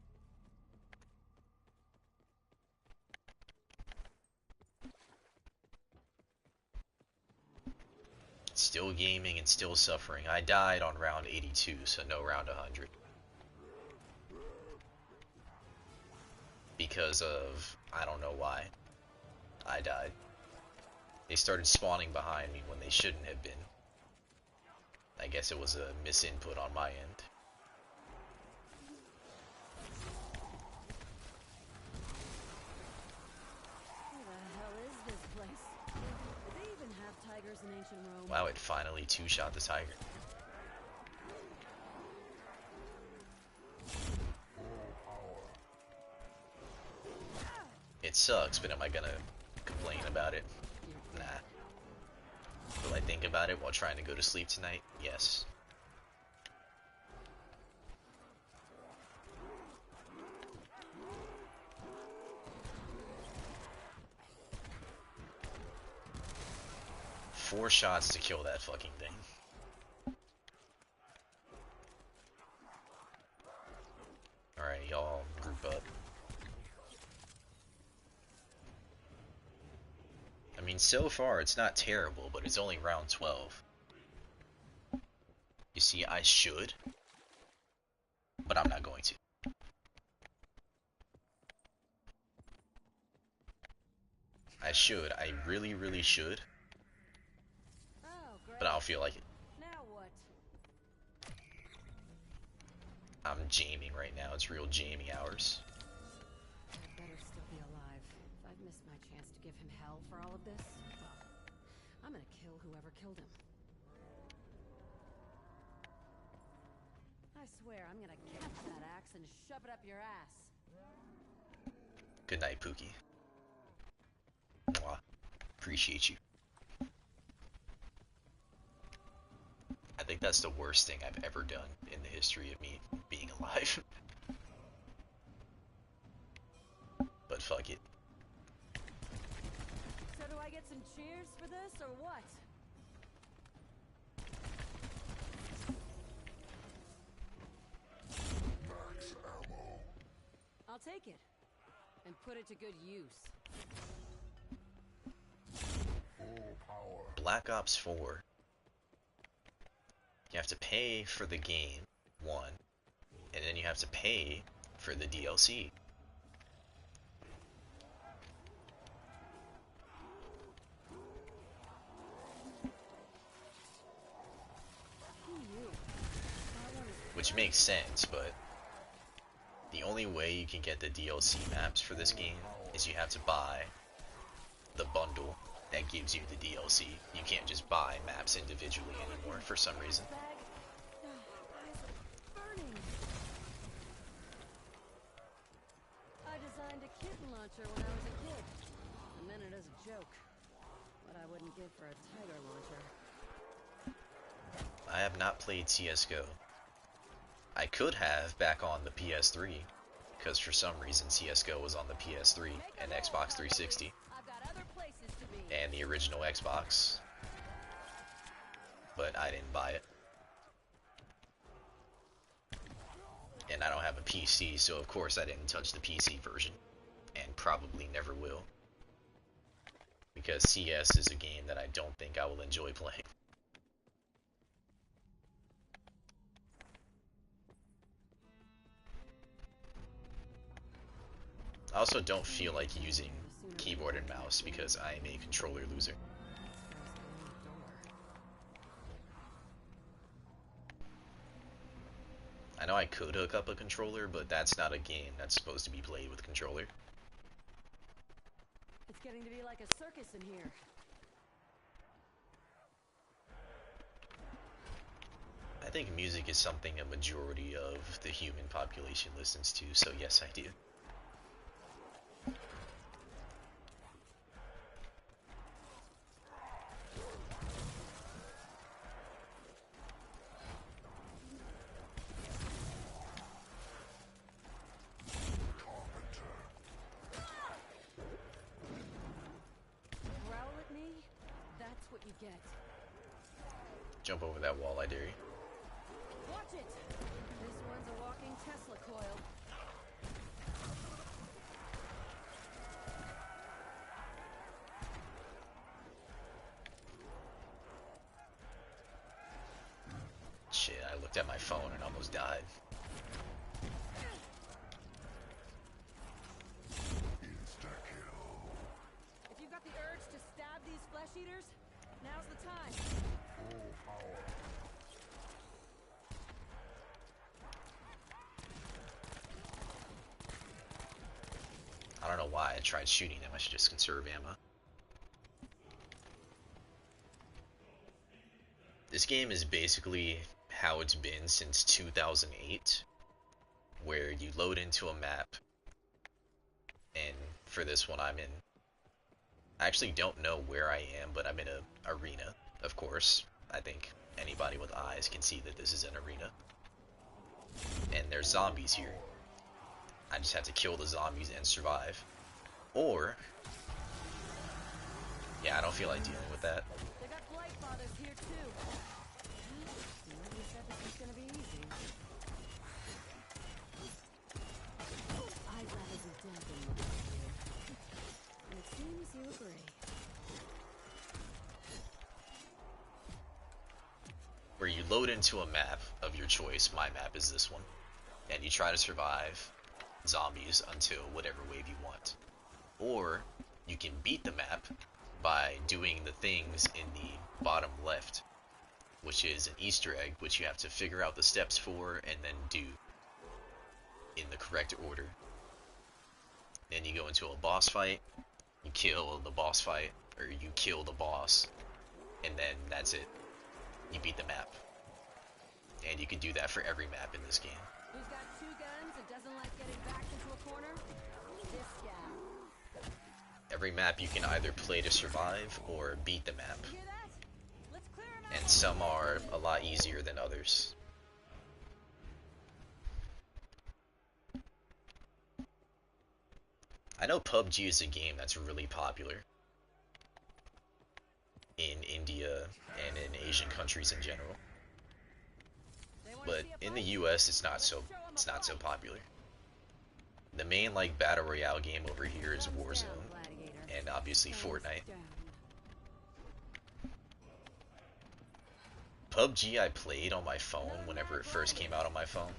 Still gaming and still suffering. I died on round 82, so no round 100. Because of... I don't know why. I died. They started spawning behind me when they shouldn't have been. I guess it was a misinput on my end. Who the hell is this place? Did they even have tigers in ancient Rome? Wow, it finally two-shot the tiger. It sucks, but am I gonna complain about it? Nah. Will I think about it while trying to go to sleep tonight? Yes. Four shots to kill that fucking thing. But I mean, so far it's not terrible, but it's only round 12. You see, I should, but I'm not going to. I should. I really, really should, Oh, great. but I don't feel like it. Now what? I'm jamming right now. It's real jamming hours. I better still be alive. If I've missed my chance to give him hell for all of this, well, I'm gonna kill whoever killed him. I swear I'm gonna catch that axe and shove it up your ass. Good night, Pookie. Mwah. Appreciate you. I think that's the worst thing I've ever done in the history of me being alive. But fuck it. So do I get some cheers for this, or what? Max ammo. I'll take it. And put it to good use. Full power. Black Ops 4. You have to pay for the game, one, and then you have to pay for the DLC. Who knew? That one is Which makes sense, but the only way you can get the DLC maps for this game is you have to buy the bundle that gives you the DLC. You can't just buy maps individually anymore for some reason. bag. Eyes are burning. I designed a kitten launcher when I was a kid. I meant it as a joke. What I wouldn't give for a tiger launcher. I have not played CSGO. I could have back on the PS3, because for some reason CSGO was on the PS3 and Xbox 360 I've got other places to be. and the original Xbox, but I didn't buy it. And I don't have a PC, so of course I didn't touch the PC version, and probably never will. Because CS is a game that I don't think I will enjoy playing. I also don't feel like using keyboard and mouse because I am a controller loser. I know I could hook up a controller, but that's not a game that's supposed to be played with a controller. It's getting to be like a circus in here. I think music is something a majority of the human population listens to, so yes, I do. Growl at me? That's what you get. Jump over that wall, I dare you. Watch it! This one's a walking Tesla coil. Shit, I looked at my phone and almost died. Insta-kill. If you've got the urge to stab these flesh eaters, now's the time. Full power. I don't know why I tried shooting them, I should just conserve ammo. This game is basically how it's been since 2008, where you load into a map, and for this one I actually don't know where I am, but I'm in an arena, of course. I think anybody with eyes can see that this is an arena. And there's zombies here. I just have to kill the zombies and survive. Or, yeah, I don't feel like dealing with that. They got blight fathers here too. Nobody said this was gonna be easy. I isn't damping much for you. And it seems you agree. Where you load into a map of your choice. My map is this one. And you try to survive zombies until whatever wave you want. Or you can beat the map by doing the things in the bottom left, which is an Easter egg which you have to figure out the steps for and then do in the correct order. Then you go into a boss fight, you kill the boss fight, or you kill the boss, and then that's it. You beat the map. And you can do that for every map in this game. Who's got two guns and doesn't like getting backed into a corner? This guy. Every map you can either play to survive or beat the map. You hear that? Let's clear him out. And some are a lot easier than others. I know PUBG is a game that's really popular in India and in Asian countries in general. But in the US it's not so popular. The main like battle royale game over here is Warzone and obviously Fortnite. PUBG I played on my phone whenever it first came out on my phone.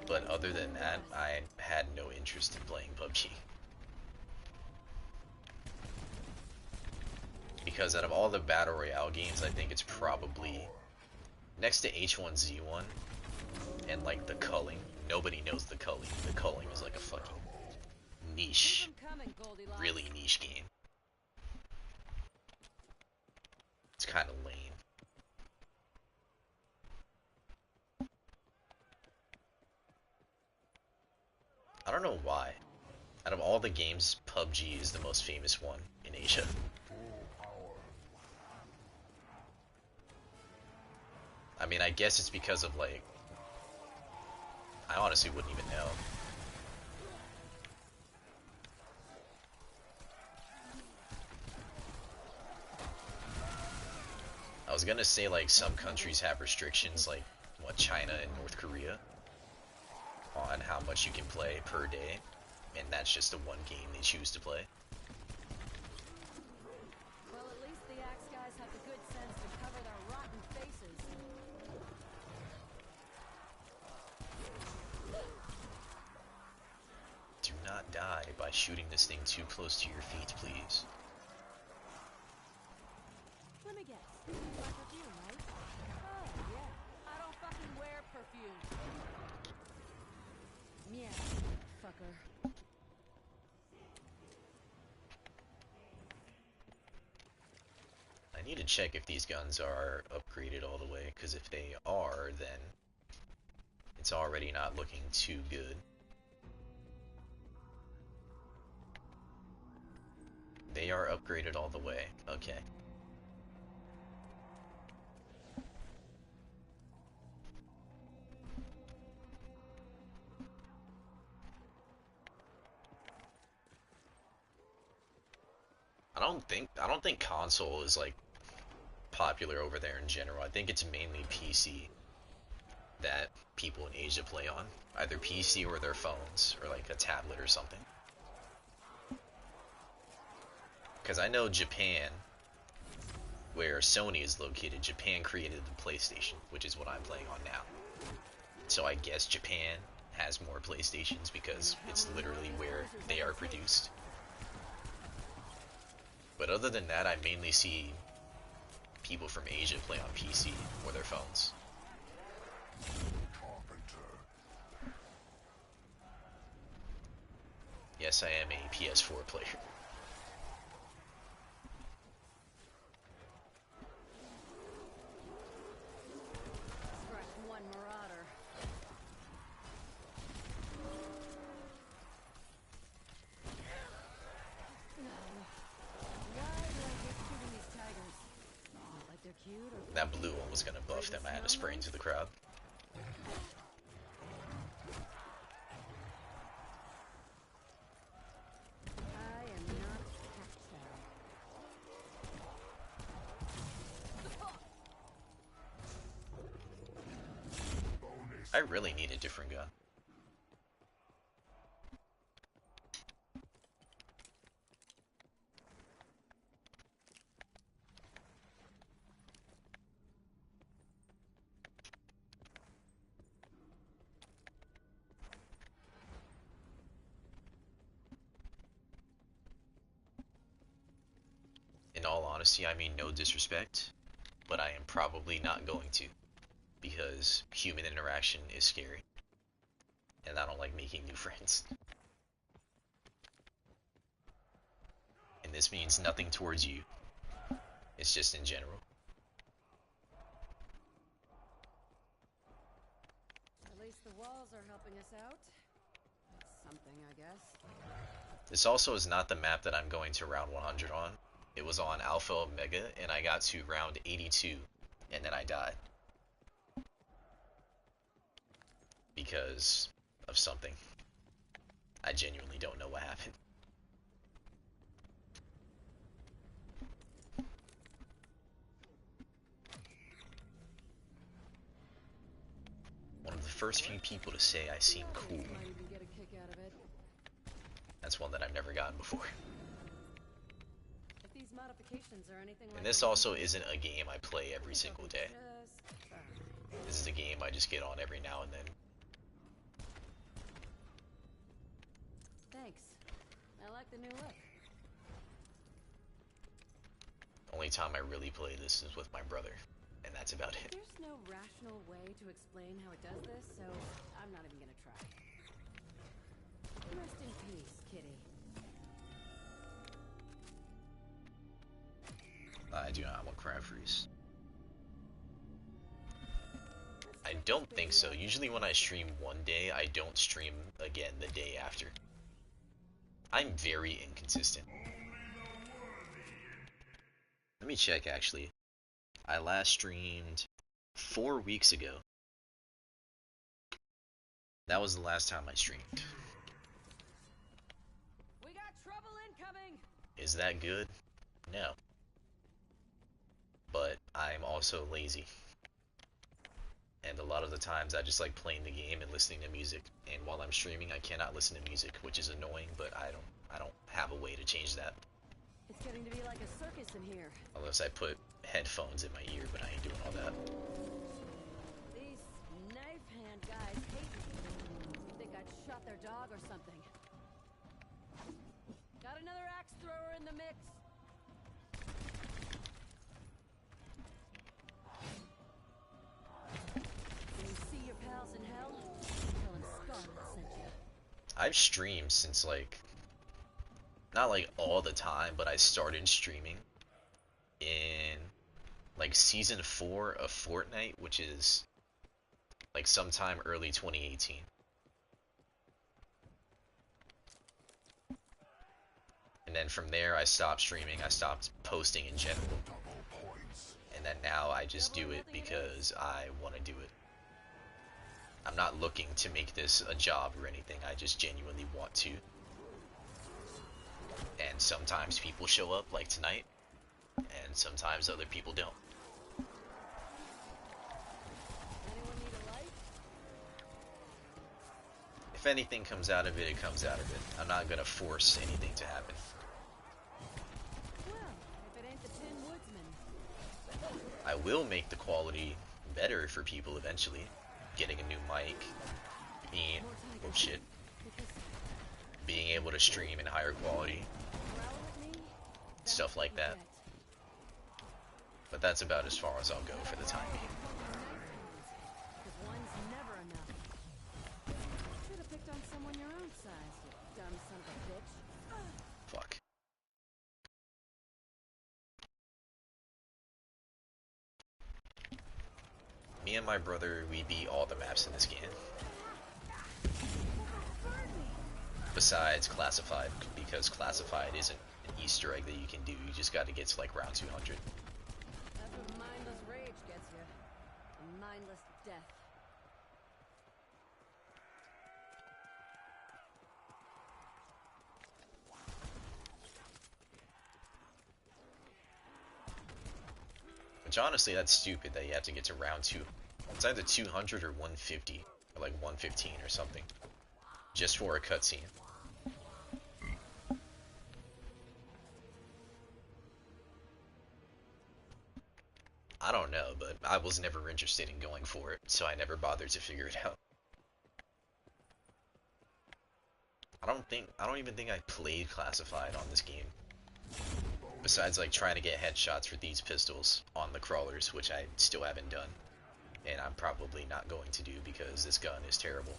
But other than that, I had no interest in playing PUBG. Because out of all the battle royale games, I think it's probably next to H1Z1 and like the culling. Nobody knows the culling. The culling is like a fucking niche, really niche game. It's kind of lame. I don't know why. Out of all the games, PUBG is the most famous one in Asia. I mean, I guess it's because of like, I honestly wouldn't even know. I was gonna say like some countries have restrictions like what, China and North Korea on how much you can play per day, and that's just the one game they choose to play. Well, at least the Axe guys have the good sense to cover their rotten faces. Do not die by shooting this thing too close to your feet, please. Let me guess. You like perfume, right? Oh, yeah. I don't fucking wear perfume. Yeah, fucker. I need to check if these guns are upgraded all the way, because if they are, then it's already not looking too good. They are upgraded all the way. Okay. I don't think console is like popular over there in general. I think it's mainly PC that people in Asia play on. Either PC or their phones or like a tablet or something. Because I know Japan, where Sony is located, Japan created the PlayStation, which is what I'm playing on now. So I guess Japan has more PlayStations because it's literally where they are produced. But other than that, I mainly see people from Asia play on PC or their phones. Yes, I am a PS4 player. Strike one marauder. Why do I hate shooting these tigers? Not like they're cute or... That blue one was gonna buff them. I had to spray into the crowd. I am not tactile. I really need a different gun. honesty, I mean no disrespect, but I am probably not going to, because human interaction is scary, and I don't like making new friends. And this means nothing towards you. It's just in general. At least the walls are helping us out. That's something, I guess. This also is not the map that I'm going to round 100 on. It was on Alpha Omega, and I got to round 82, and then I died. Because of something. I genuinely don't know what happened. One of the first few people to say I seem cool. Might even get a kick out of it. That's one that I've never gotten before. If these modifications are anything like And this the also ones- isn't a game I play every single day. Just fine. This is a game I just get on every now and then. Thanks. I like the new look. Only time I really play this is with my brother, and that's about it. There's no rational way to explain how it does this, so I'm not even gonna try. Rest in peace, kitty. I do not want crab freeze. I don't think so. Usually when I stream one day, I don't stream again the day after. I'm very inconsistent. Let me check actually. I last streamed 4 weeks ago. That was the last time I streamed. We got trouble incoming! Is that good? No. But I'm also lazy. And a lot of the times I just like playing the game and listening to music. And while I'm streaming I cannot listen to music, which is annoying, but I don't have a way to change that. It's getting to be like a circus in here. Unless I put headphones in my ear, but I ain't doing all that. These knife hand guys hate me. Think I'd shot their dog or something. Got another axe thrower in the mix. Can you see your pals in hell? Tell them Scarlet sent you. I've streamed since like, not like all the time, but I started streaming in like season 4 of Fortnite, which is like sometime early 2018. And then from there I stopped streaming, I stopped posting in general. And then now I just do it because I want to do it. I'm not looking to make this a job or anything, I just genuinely want to. And sometimes people show up, like tonight, and sometimes other people don't. Anyone need a light? If anything comes out of it, it comes out of it. I'm not gonna force anything to happen. Well, if it ain't the Tin Woodsman. I will make the quality better for people eventually. Getting a new mic, being, oh shit, being able to stream in higher quality, stuff like that. But that's about as far as I'll go for the time being. One's never enough. Should have picked on someone your own size, you dumb son of a bitch. Fuck. Me and my brother, we beat all the maps in this game. Besides Classified, because Classified isn't an Easter egg that you can do, you just gotta get to like round 200. That's what mindless rage gets you. A mindless death. Which honestly, that's stupid that you have to get to round 2. It's either 200 or 150, or like 115 or something. Just for a cutscene. I don't know, but I was never interested in going for it, so I never bothered to figure it out. I don't even think I played Classified on this game. Besides, like, trying to get headshots for these pistols on the crawlers, which I still haven't done. And I'm probably not going to do because this gun is terrible.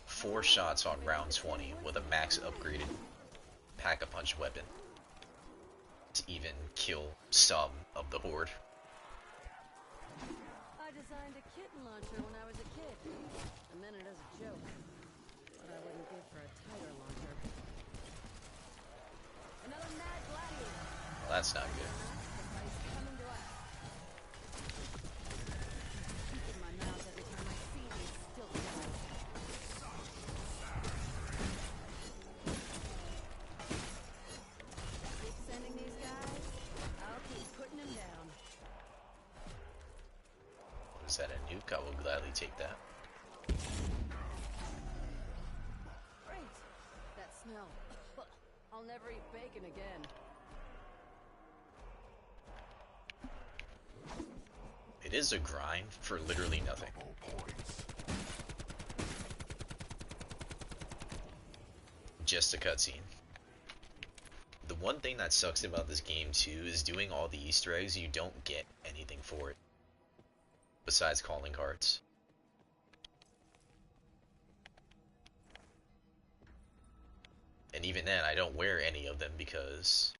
Four shots on round 20 with a max upgraded pack-a-punch weapon to even kill some of the horde. I designed a kitten launcher when I was a kid. I meant it as a joke. But I wouldn't give for a tiger launcher. Another mad gladiator. Well, that's not good. Sacrifice coming to us. Keep my mouth every time I see these stilt guys. Keep sending these guys. I'll keep putting them down. Is that a nuke? I will gladly take that. Great. That smell. I'll never eat bacon again. It is a grind for literally nothing. Just a cutscene. The one thing that sucks about this game too is doing all the Easter eggs, you don't get anything for it. Besides calling cards. And even then I don't wear any of them because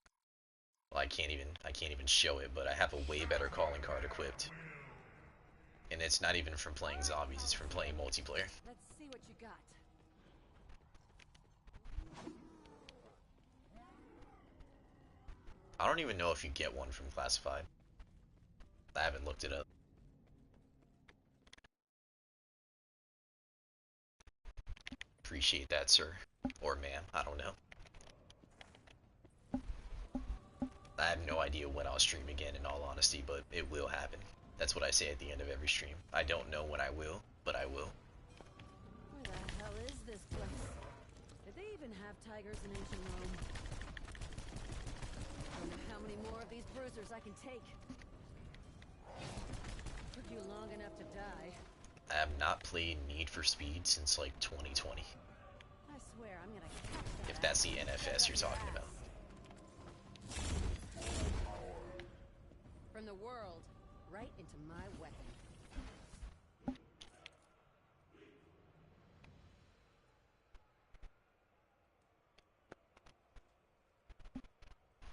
well, I can't even show it, but I have a way better calling card equipped. And it's not even from playing zombies, it's from playing multiplayer. Let's see what you got. I don't even know if you get one from Classified. I haven't looked it up. Appreciate that, sir. Or ma'am, I don't know. I have no idea when I'll stream again, in all honesty, but it will happen. That's what I say at the end of every stream. I don't know when I will, but I will. Where the hell is this place? Did they even have tigers in ancient Rome? I don't know how many more of these bruisers I can take. Took you long enough to die. I have not played Need for Speed since like 2020. I swear I'm gonna catch that. If that's the NFS you're talking about. From the world, right into my weapon.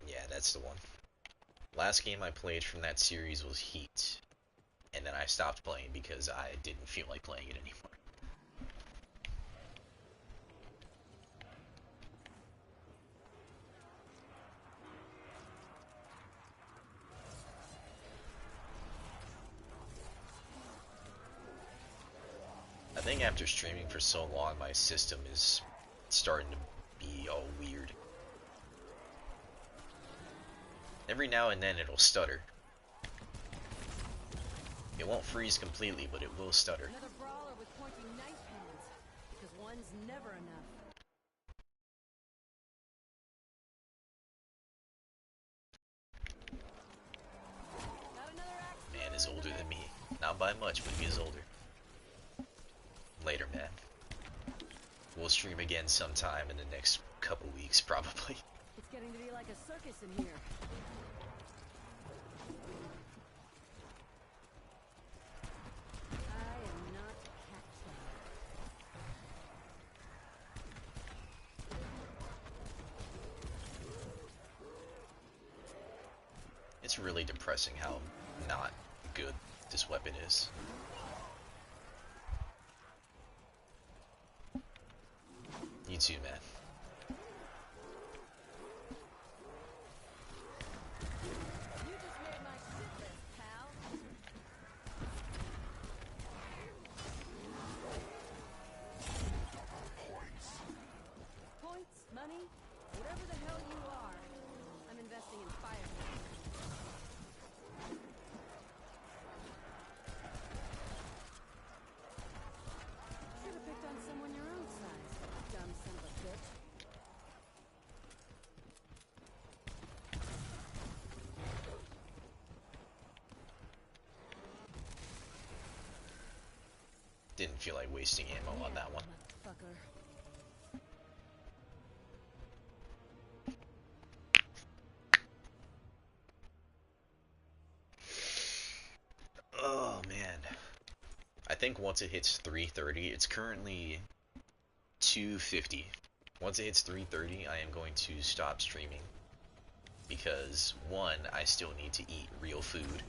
Yeah, that's the one. Last game I played from that series was Heat. And then I stopped playing because I didn't feel like playing it anymore. I think after streaming for so long, my system is starting to be all weird. Every now and then it'll stutter. It won't freeze completely, but it will stutter. Another brawler with pointy knife hands. Because one's never enough. Got another axe. Man is older than me. Not by much, but he is older. Later, man. We'll stream again sometime in the next couple weeks, probably. It's getting to be like a circus in here. I am not catching. It's really depressing how not good this weapon is. You too, man. You just made my shit list, pal. Points, money, whatever the hell you are. I'm investing in fire. Should have picked on someone your own size, dumb son of a bitch. didn't feel like wasting ammo on that one. Motherfucker. Oh man. I think once it hits 330, it's currently 250. Once it hits 330, I am going to stop streaming because one, I still need to eat real food,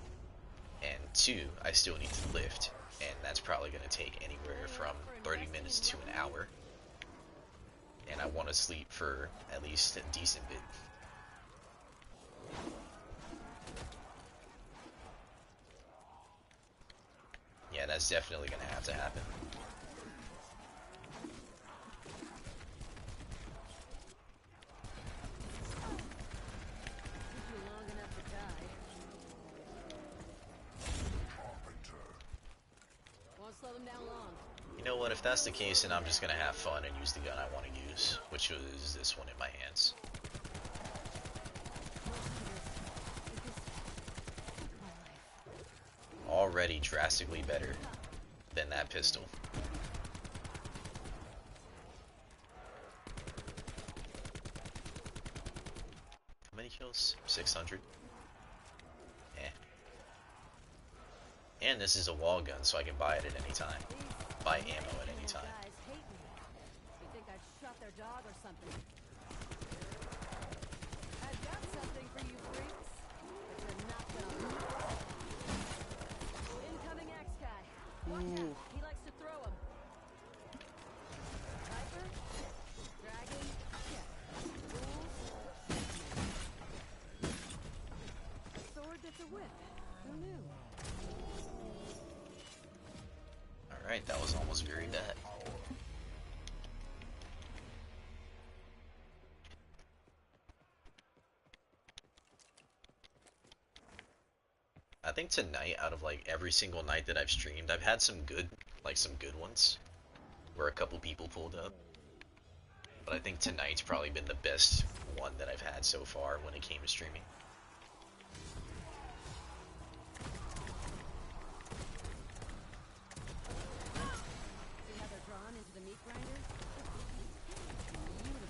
and two, I still need to lift, and that's probably going to take anywhere from 30 minutes to an hour, and I want to sleep for at least a decent bit. Yeah, that's definitely going to have to happen. Slow them down long. You know what, if that's the case, then I'm just gonna have fun and use the gun I want to use, which was this one in my hands. Already drastically better than that pistol. How many kills? 600? Eh. And this is a wall gun, so I can buy it at any time. Buy ammo at any time. You think I shot their dog or something? I've got something for you freaks, but you're not gonna. Incoming axe guy. Watch out. He likes to throw them. Viper? Dragon? Yeah. Rules? A sword that's a whip. Who knew? Alright, that was almost very bad. I think tonight, out of like every single night that I've streamed, I've had some good ones, where a couple people pulled up. But I think tonight's probably been the best one that I've had so far when it came to streaming. See how they're drawn into the meat grinder? Beautiful.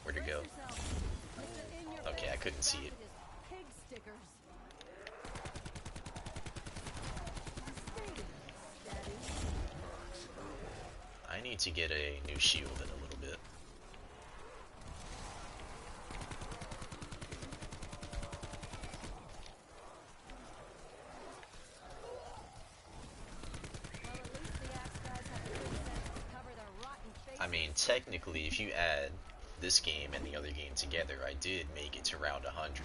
Where'd it go? Okay, I couldn't see it. Pig stickers. I need to get a new shield in a little bit. I mean, technically, if you add this game and the other game together, I did make it to round 100.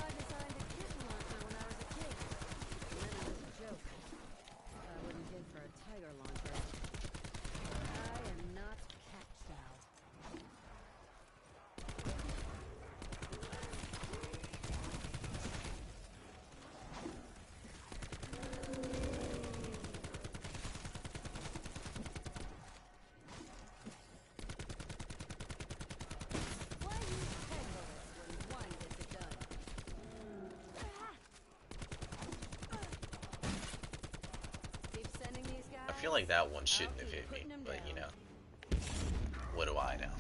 I designed a kitten launcher when I was a kid. And then it was a joke. I wouldn't kid for a tiger launcher. I am not cat chow. Why use peg bullets when one gets it done? Keep sending these guys. I feel like that one shouldn't have hit me, but you know, what do I know?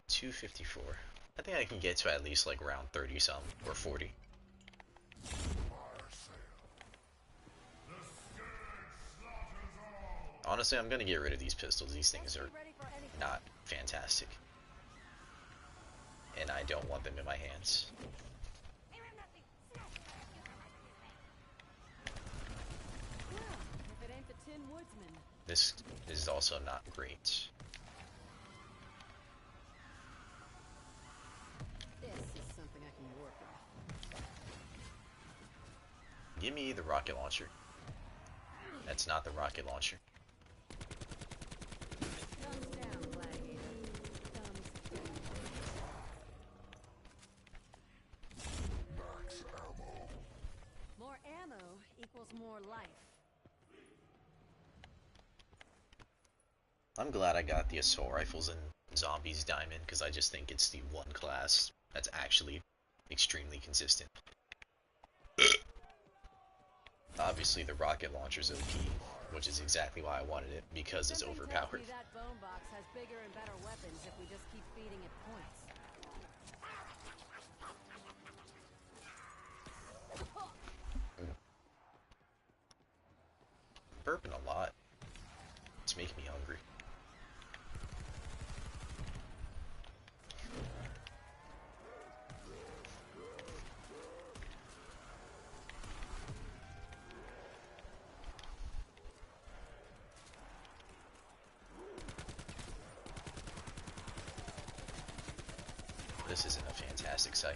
$254. I think I can get to at least like round 30 some or 40. Honestly, I'm gonna get rid of these pistols. These things are not fantastic, and I don't want them in my hands. Well, if it ain't the Tin Woodsman. This is also not great. This is something I can work with. Give me the rocket launcher. That's not the rocket launcher. Thumbs down, gladiator. Thumbs down. Max ammo. More ammo equals more life. I'm glad I got the assault rifles in Zombies Diamond because I just think it's the one class that's actually extremely consistent. Obviously, the rocket launcher's OP, which is exactly why I wanted it, because it's Something tells overpowered. me that bone box has bigger and better weapons if we just keep feeding it points. Burping a lot. It's making me hungry. This isn't a fantastic sight.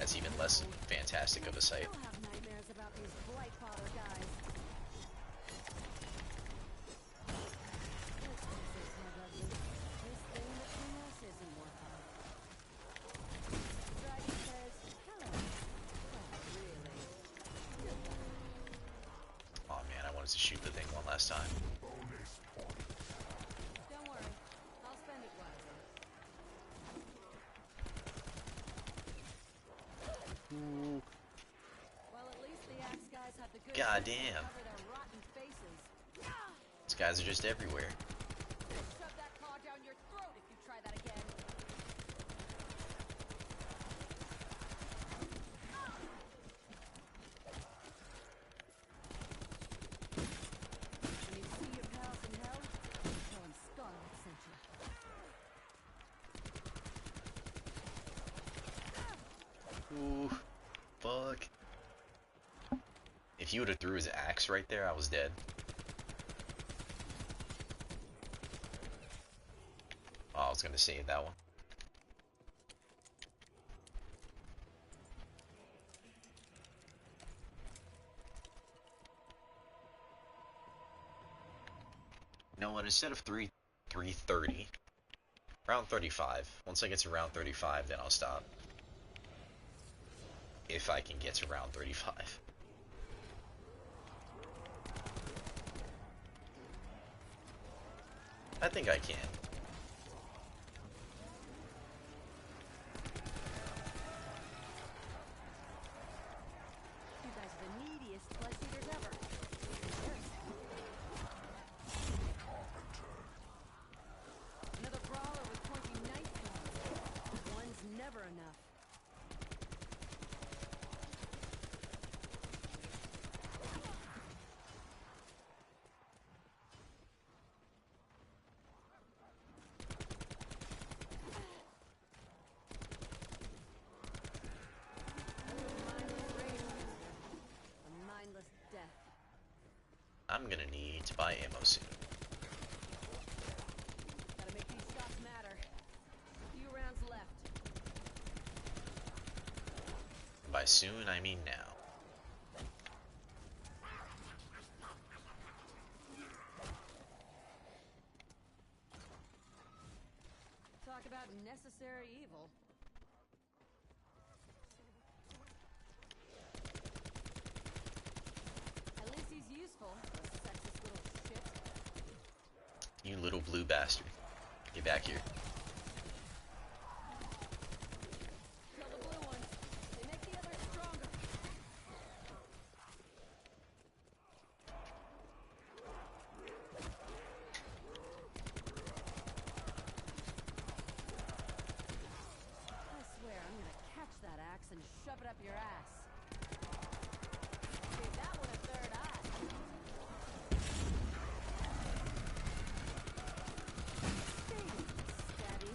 That's even less fantastic of a sight. Still have nightmares about these Blightfather guys. Let's face it, my lovely. This thing between us isn't working. The dragon says, hello. Oh, really? Oh man, I wanted to shoot the thing one last time. Don't worry. I'll spend it wisely. Well, at least the axe guys have the good sense to Goddamn. cover their rotten faces. These guys are just everywhere. Shove that claw down your throat if you try that again. When you see your pals in hell, tell them Scarlet sent you. Ooh, fuck. If you would have threw his axe right there, I was dead. Oh, I was gonna save that one. You know what? Instead of 330, round 35. Once I get to round 35, then I'll stop. If I can get to round 35. I think I can. You guys are the neediest flesh eaters ever. Another brawler with pointy knife claws. One's never enough. Mindless rage, a mindless death. I'm gonna need to buy ammo soon. Gotta make these shots matter. A few rounds left. By soon, I mean now. Talk about necessary evil. At least he's useful, the sexist little shit. You little blue bastard. Get back here. Kill the blue ones. They make the others stronger. I swear, I'm gonna catch that axe and shove it up your ass. Gave that one a third eye. Steady.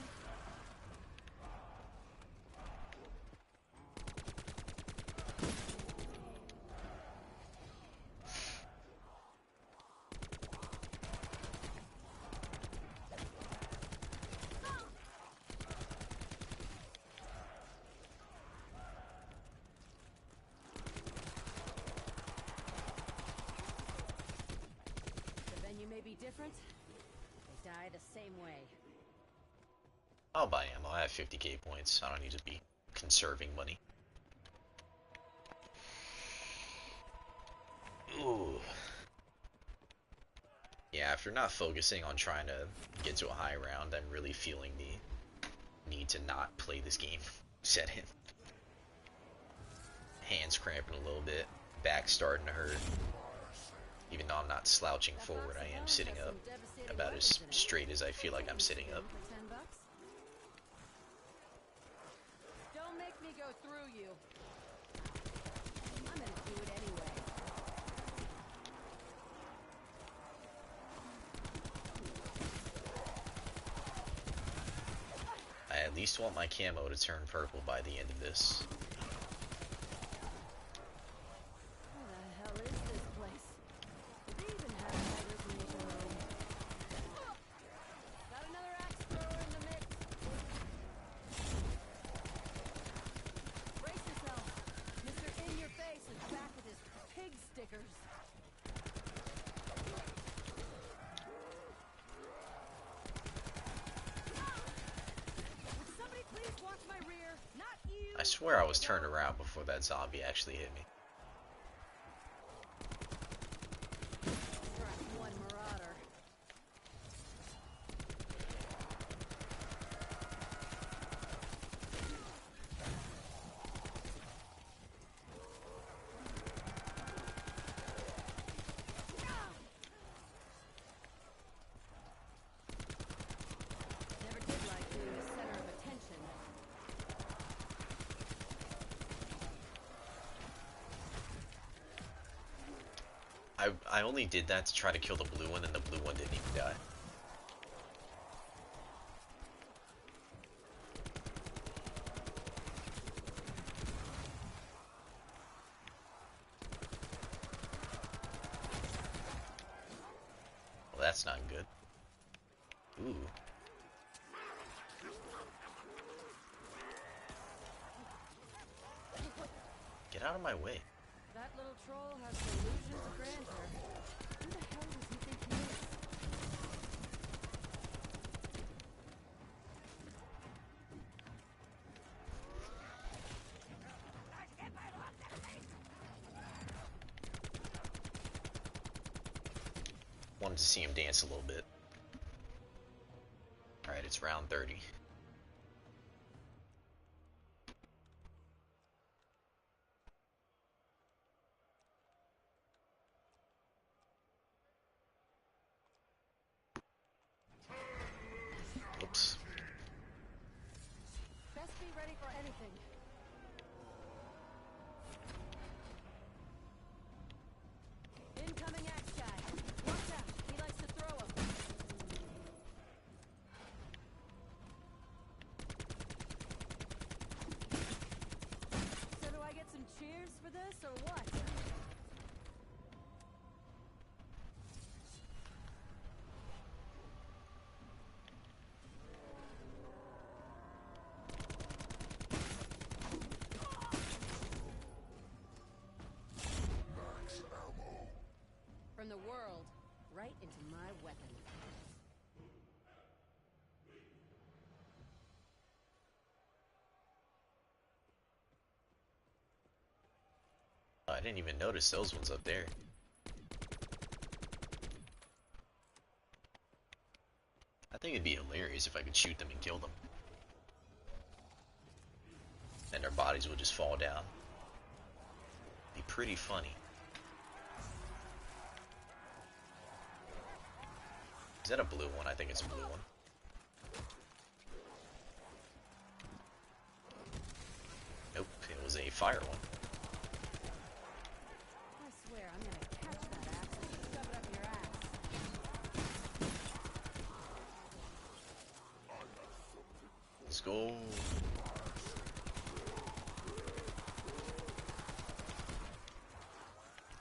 The venue may be different. They die the same way. I'll buy ammo. I have 50k points. I don't need to be conserving money. Ooh. Yeah, after not focusing on trying to get to a high round, I'm really feeling the need to not play this game set in. Hands cramping a little bit, back starting to hurt. Even though I'm not slouching forward, I am sitting up about as straight as I feel like I'm sitting up. Don't make me go through you. I'm gonna do it anyway. I at least want my camo to turn purple by the end of this. Where the hell is this place? Do they even have tigers in Eco? Got another axe thrower in the mix. Brace yourself. Mr. In Your Face is back with his pig stickers. Would somebody please watch my rear? Not you. I swear I was turned around before that zombie actually hit me. Strike one marauder. Never did like being the center of attention. I only did that to try to kill the blue one, and the blue one didn't even die. Well, that's not good. Ooh. Get out of my way. That little troll has delusions of grandeur. Who the hell does he think he is? Wanted to see him dance a little bit. Alright, it's round 30. Oops. Best be ready for anything. Incoming axe guy. Watch out. He likes to throw 'em. So do I get some cheers for this or what? From the world, right into my weapon. I didn't even notice those ones up there. I think it'd be hilarious if I could shoot them and kill them. And their bodies would just fall down. Be pretty funny. Is that a blue one? I think it's a blue one. Nope, it was a fire one. I swear I'm gonna catch that axe and shove it up your ass. Let's go.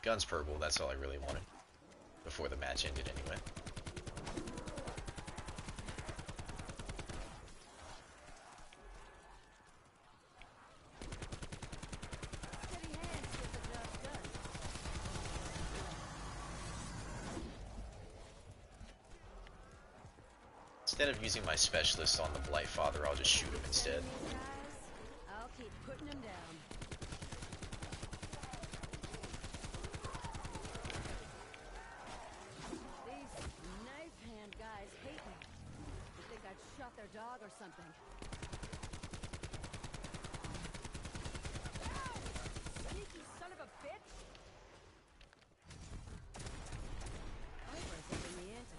Gun's purple, that's all I really wanted. Before the match ended anyway. Steady hands get the job done. Instead of using my specialist on the Blight Father, I'll just shoot him instead. These guys, I'll keep putting them down. bug or something. Sneaky son of a bitch! Viper's up in the ante.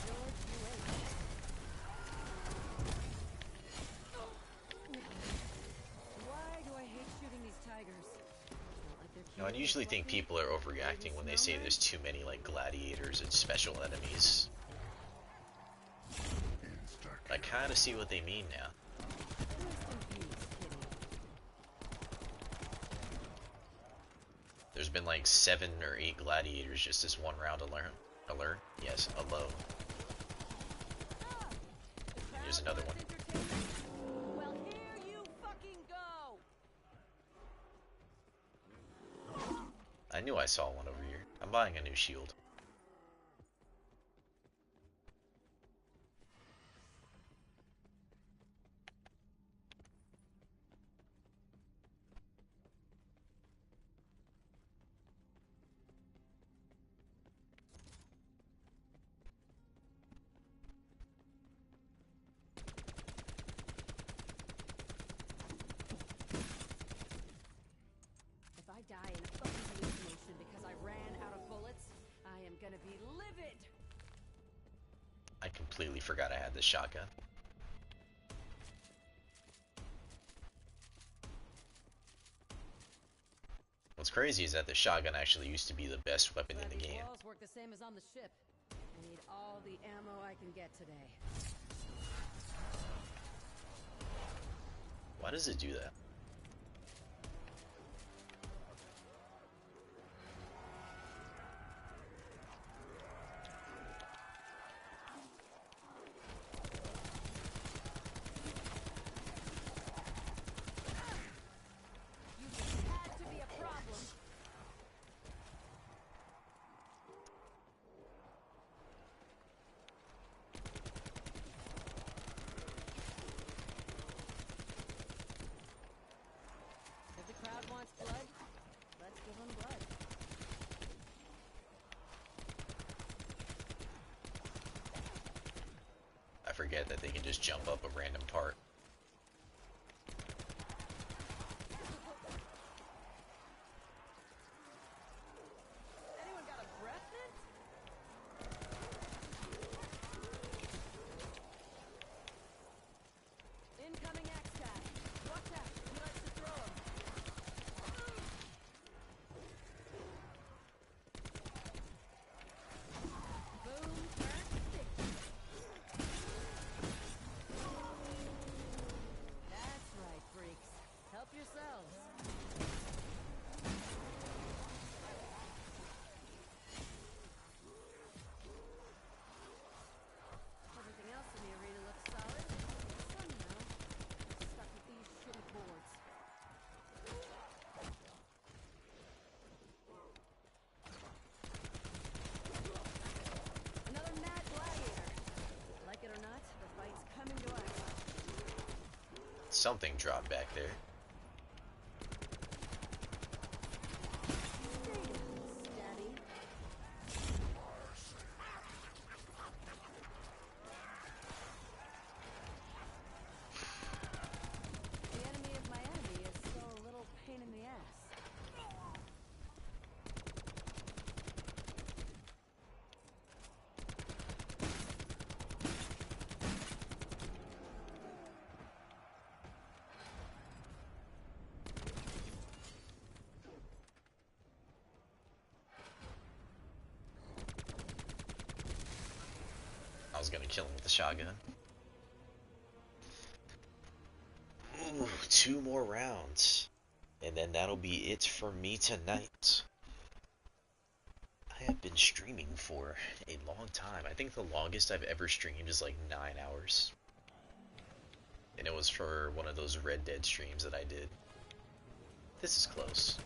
George, you ain't. Why do I hate shooting these tigers? It's not like they're Now, I cute or usually think fluffy. people are overreacting when they say there's too many, like, gladiators and special enemies. I kinda see what they mean now. Rest in peace, kitty. There's been like 7 or 8 gladiators just this one round alone. Yes, alone. Here's another one. Well, here you fucking go! I knew I saw one over here. I'm buying a new shield. If I die in a fucking hallucination because I ran out of bullets, I am gonna be livid! I completely forgot I had this shotgun. What's crazy is that the shotgun actually used to be the best weapon in Glad the these game. walls work the same as on the ship. I need all the ammo I can get today. Why does it do that? You just had to be a problem! If the crowd wants blood, let's give them blood. I forget that they can just jump up a random part. Anyone got a breath mint? Incoming axe guy. Watch out, he likes to throw 'em. Boom, turn, stick. That's right, freaks. Help yourselves. Everything else in the arena looks solid. Somehow, I'm stuck with these shitty boards. Another mad gladiator. Like it or not, the fight's coming to us. Something dropped back there. Stay down, stabby. The enemy of my enemy is still a little pain in the ass. I was gonna kill him with the shotgun. Ooh, 2 more rounds. And then that'll be it for me tonight. I have been streaming for a long time. I think the longest I've ever streamed is like 9 hours. And it was for one of those Red Dead streams that I did. This is close.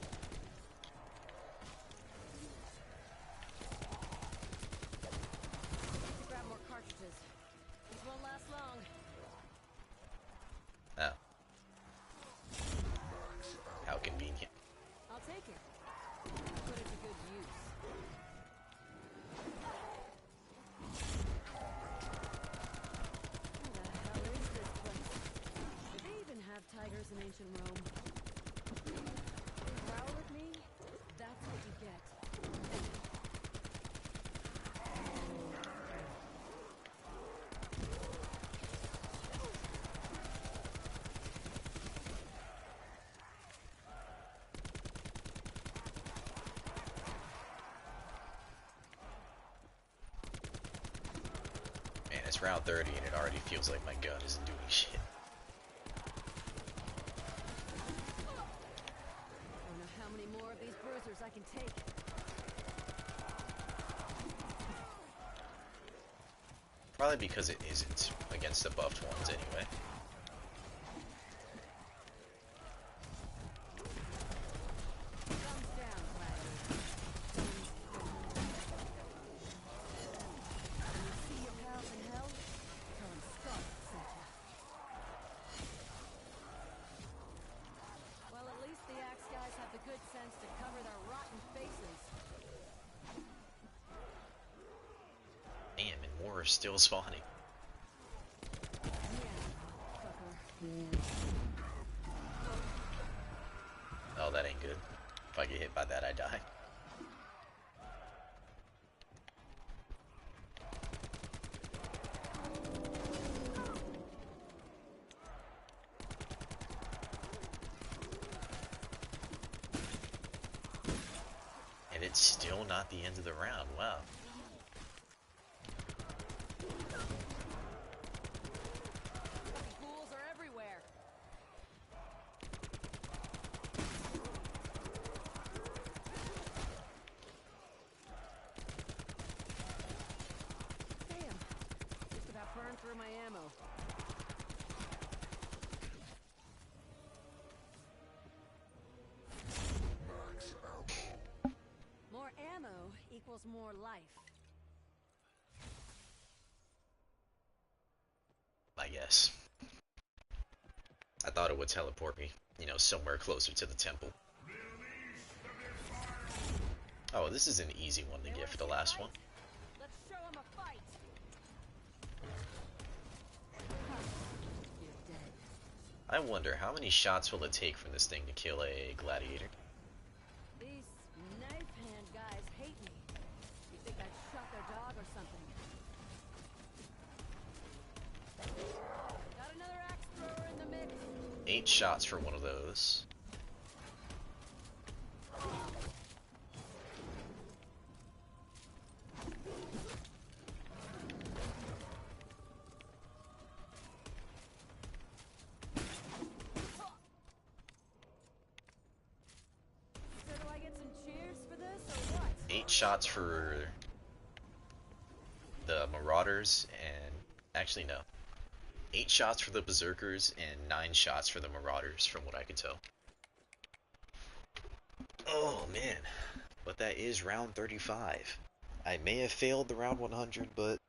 To grab more cartridges. These won't last long. Oh. How convenient. I'll take it. Put it to good use. ocean roam. Growl with me? That's what you get. Man, it's round 30 and it already feels like my gun isn't doing shit. Don't know how many more of these bruisers I can take. Probably because it isn't against the buffed ones anyway. Thumbs down, gladiator. When you see your pals in hell, tell them Scarlet sent ya. Well, at least the Axe guys have the good sense to cover their rotten faces. Damn, and more are still spawning. Oh, that ain't good. If I get hit by that, I die. And it's still not the end of the round. Wow. Fucking ghouls are everywhere. Damn. Just about burned through my ammo. More ammo equals more life. I guess. I thought it would teleport me, you know, somewhere closer to the temple. Oh, this is an easy one to They get wanna for the see a last fight? one. Let's show 'em a fight. You're dead. I wonder how many shots will it take from this thing to kill a gladiator? These knife hand guys hate me. You think I shot their dog or something? Got another axe thrower in the mix. 8 shots for one of those. So do I get some cheers for this or what? 8 shots for the Marauders, and actually no. 8 shots for the Berserkers and 9 shots for the Marauders, from what I could tell. Oh man, but that is round 35. I may have failed the round 100, but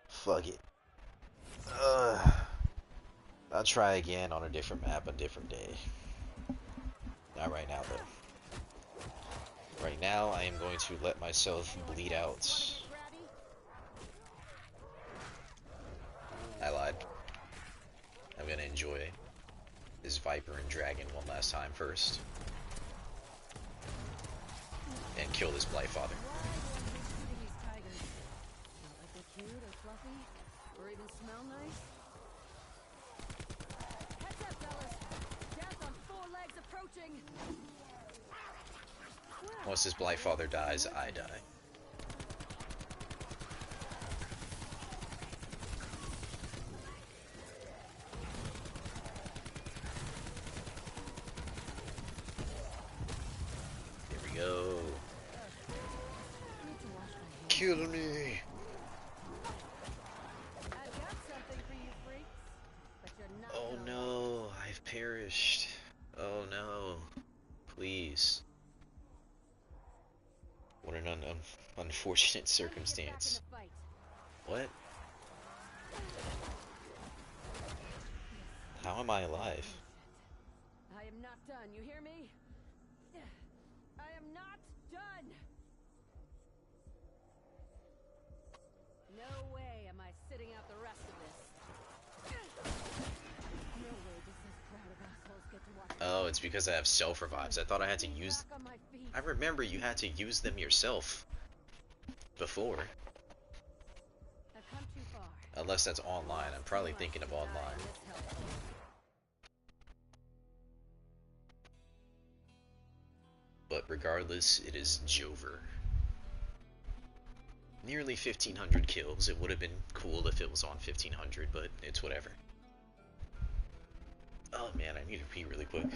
fuck it. I'll try again on a different map, a different day. Not right now though. Right now, I am going to let myself bleed out. I lied. I'm gonna enjoy this Viper and Dragon one last time first. And kill this Blightfather. These tigers. Not like they're cute or fluffy, or even smell nice. Heads up, fellas. Death on 4 legs approaching. Once this Blightfather dies, I die. Here we go. Kill me! I've got something for you freaks, but you're not Oh gonna no, I've perished. Oh no. Please. What an unfortunate circumstance. What? How am I alive? I am not done, you hear me? I am not done! No way am I sitting out the rest of this. No way does this crowd of assholes it's because I have self revives. I thought I had to Get me use. back on my feet. I remember you had to use them yourself before. I've come too far. Unless that's online. I'm Lost too probably much thinking to of die online. in this hellhole. But regardless, it is Jover. Nearly 1,500 kills. It would have been cool if it was on 1,500, but it's whatever. Oh man, I need to pee really quick.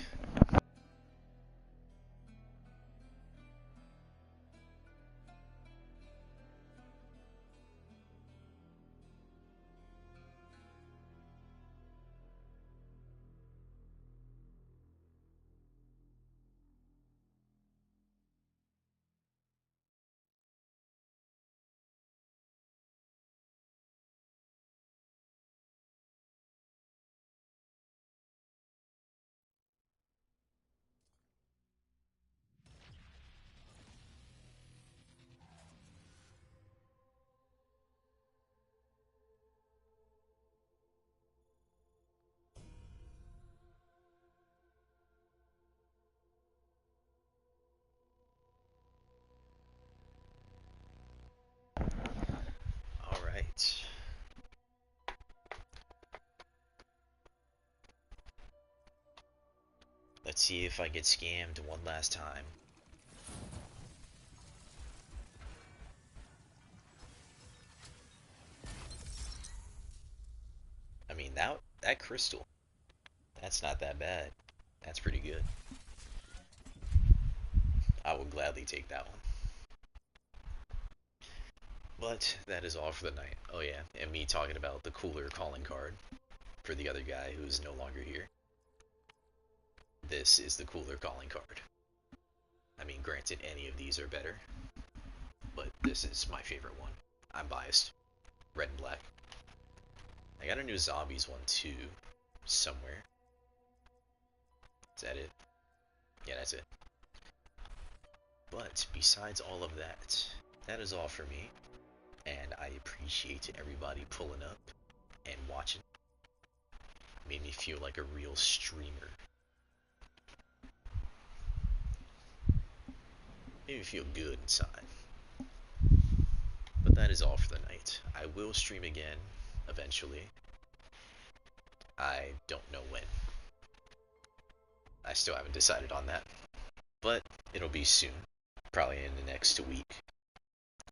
Alright. Let's see if I get scammed one last time. I mean, that crystal, that's not that bad. That's pretty good. I would gladly take that one. But that is all for the night. Oh yeah, and me talking about the cooler calling card for the other guy who's no longer here. This is the cooler calling card. I mean, granted, any of these are better, but this is my favorite one. I'm biased. Red and black. I got a new zombies one too, somewhere. Is that it? Yeah, that's it. But besides all of that, that is all for me. And I appreciate everybody pulling up and watching. Made me feel like a real streamer. Made me feel good inside. But that is all for the night. I will stream again eventually. I don't know when. I still haven't decided on that. But it'll be soon. Probably in the next week.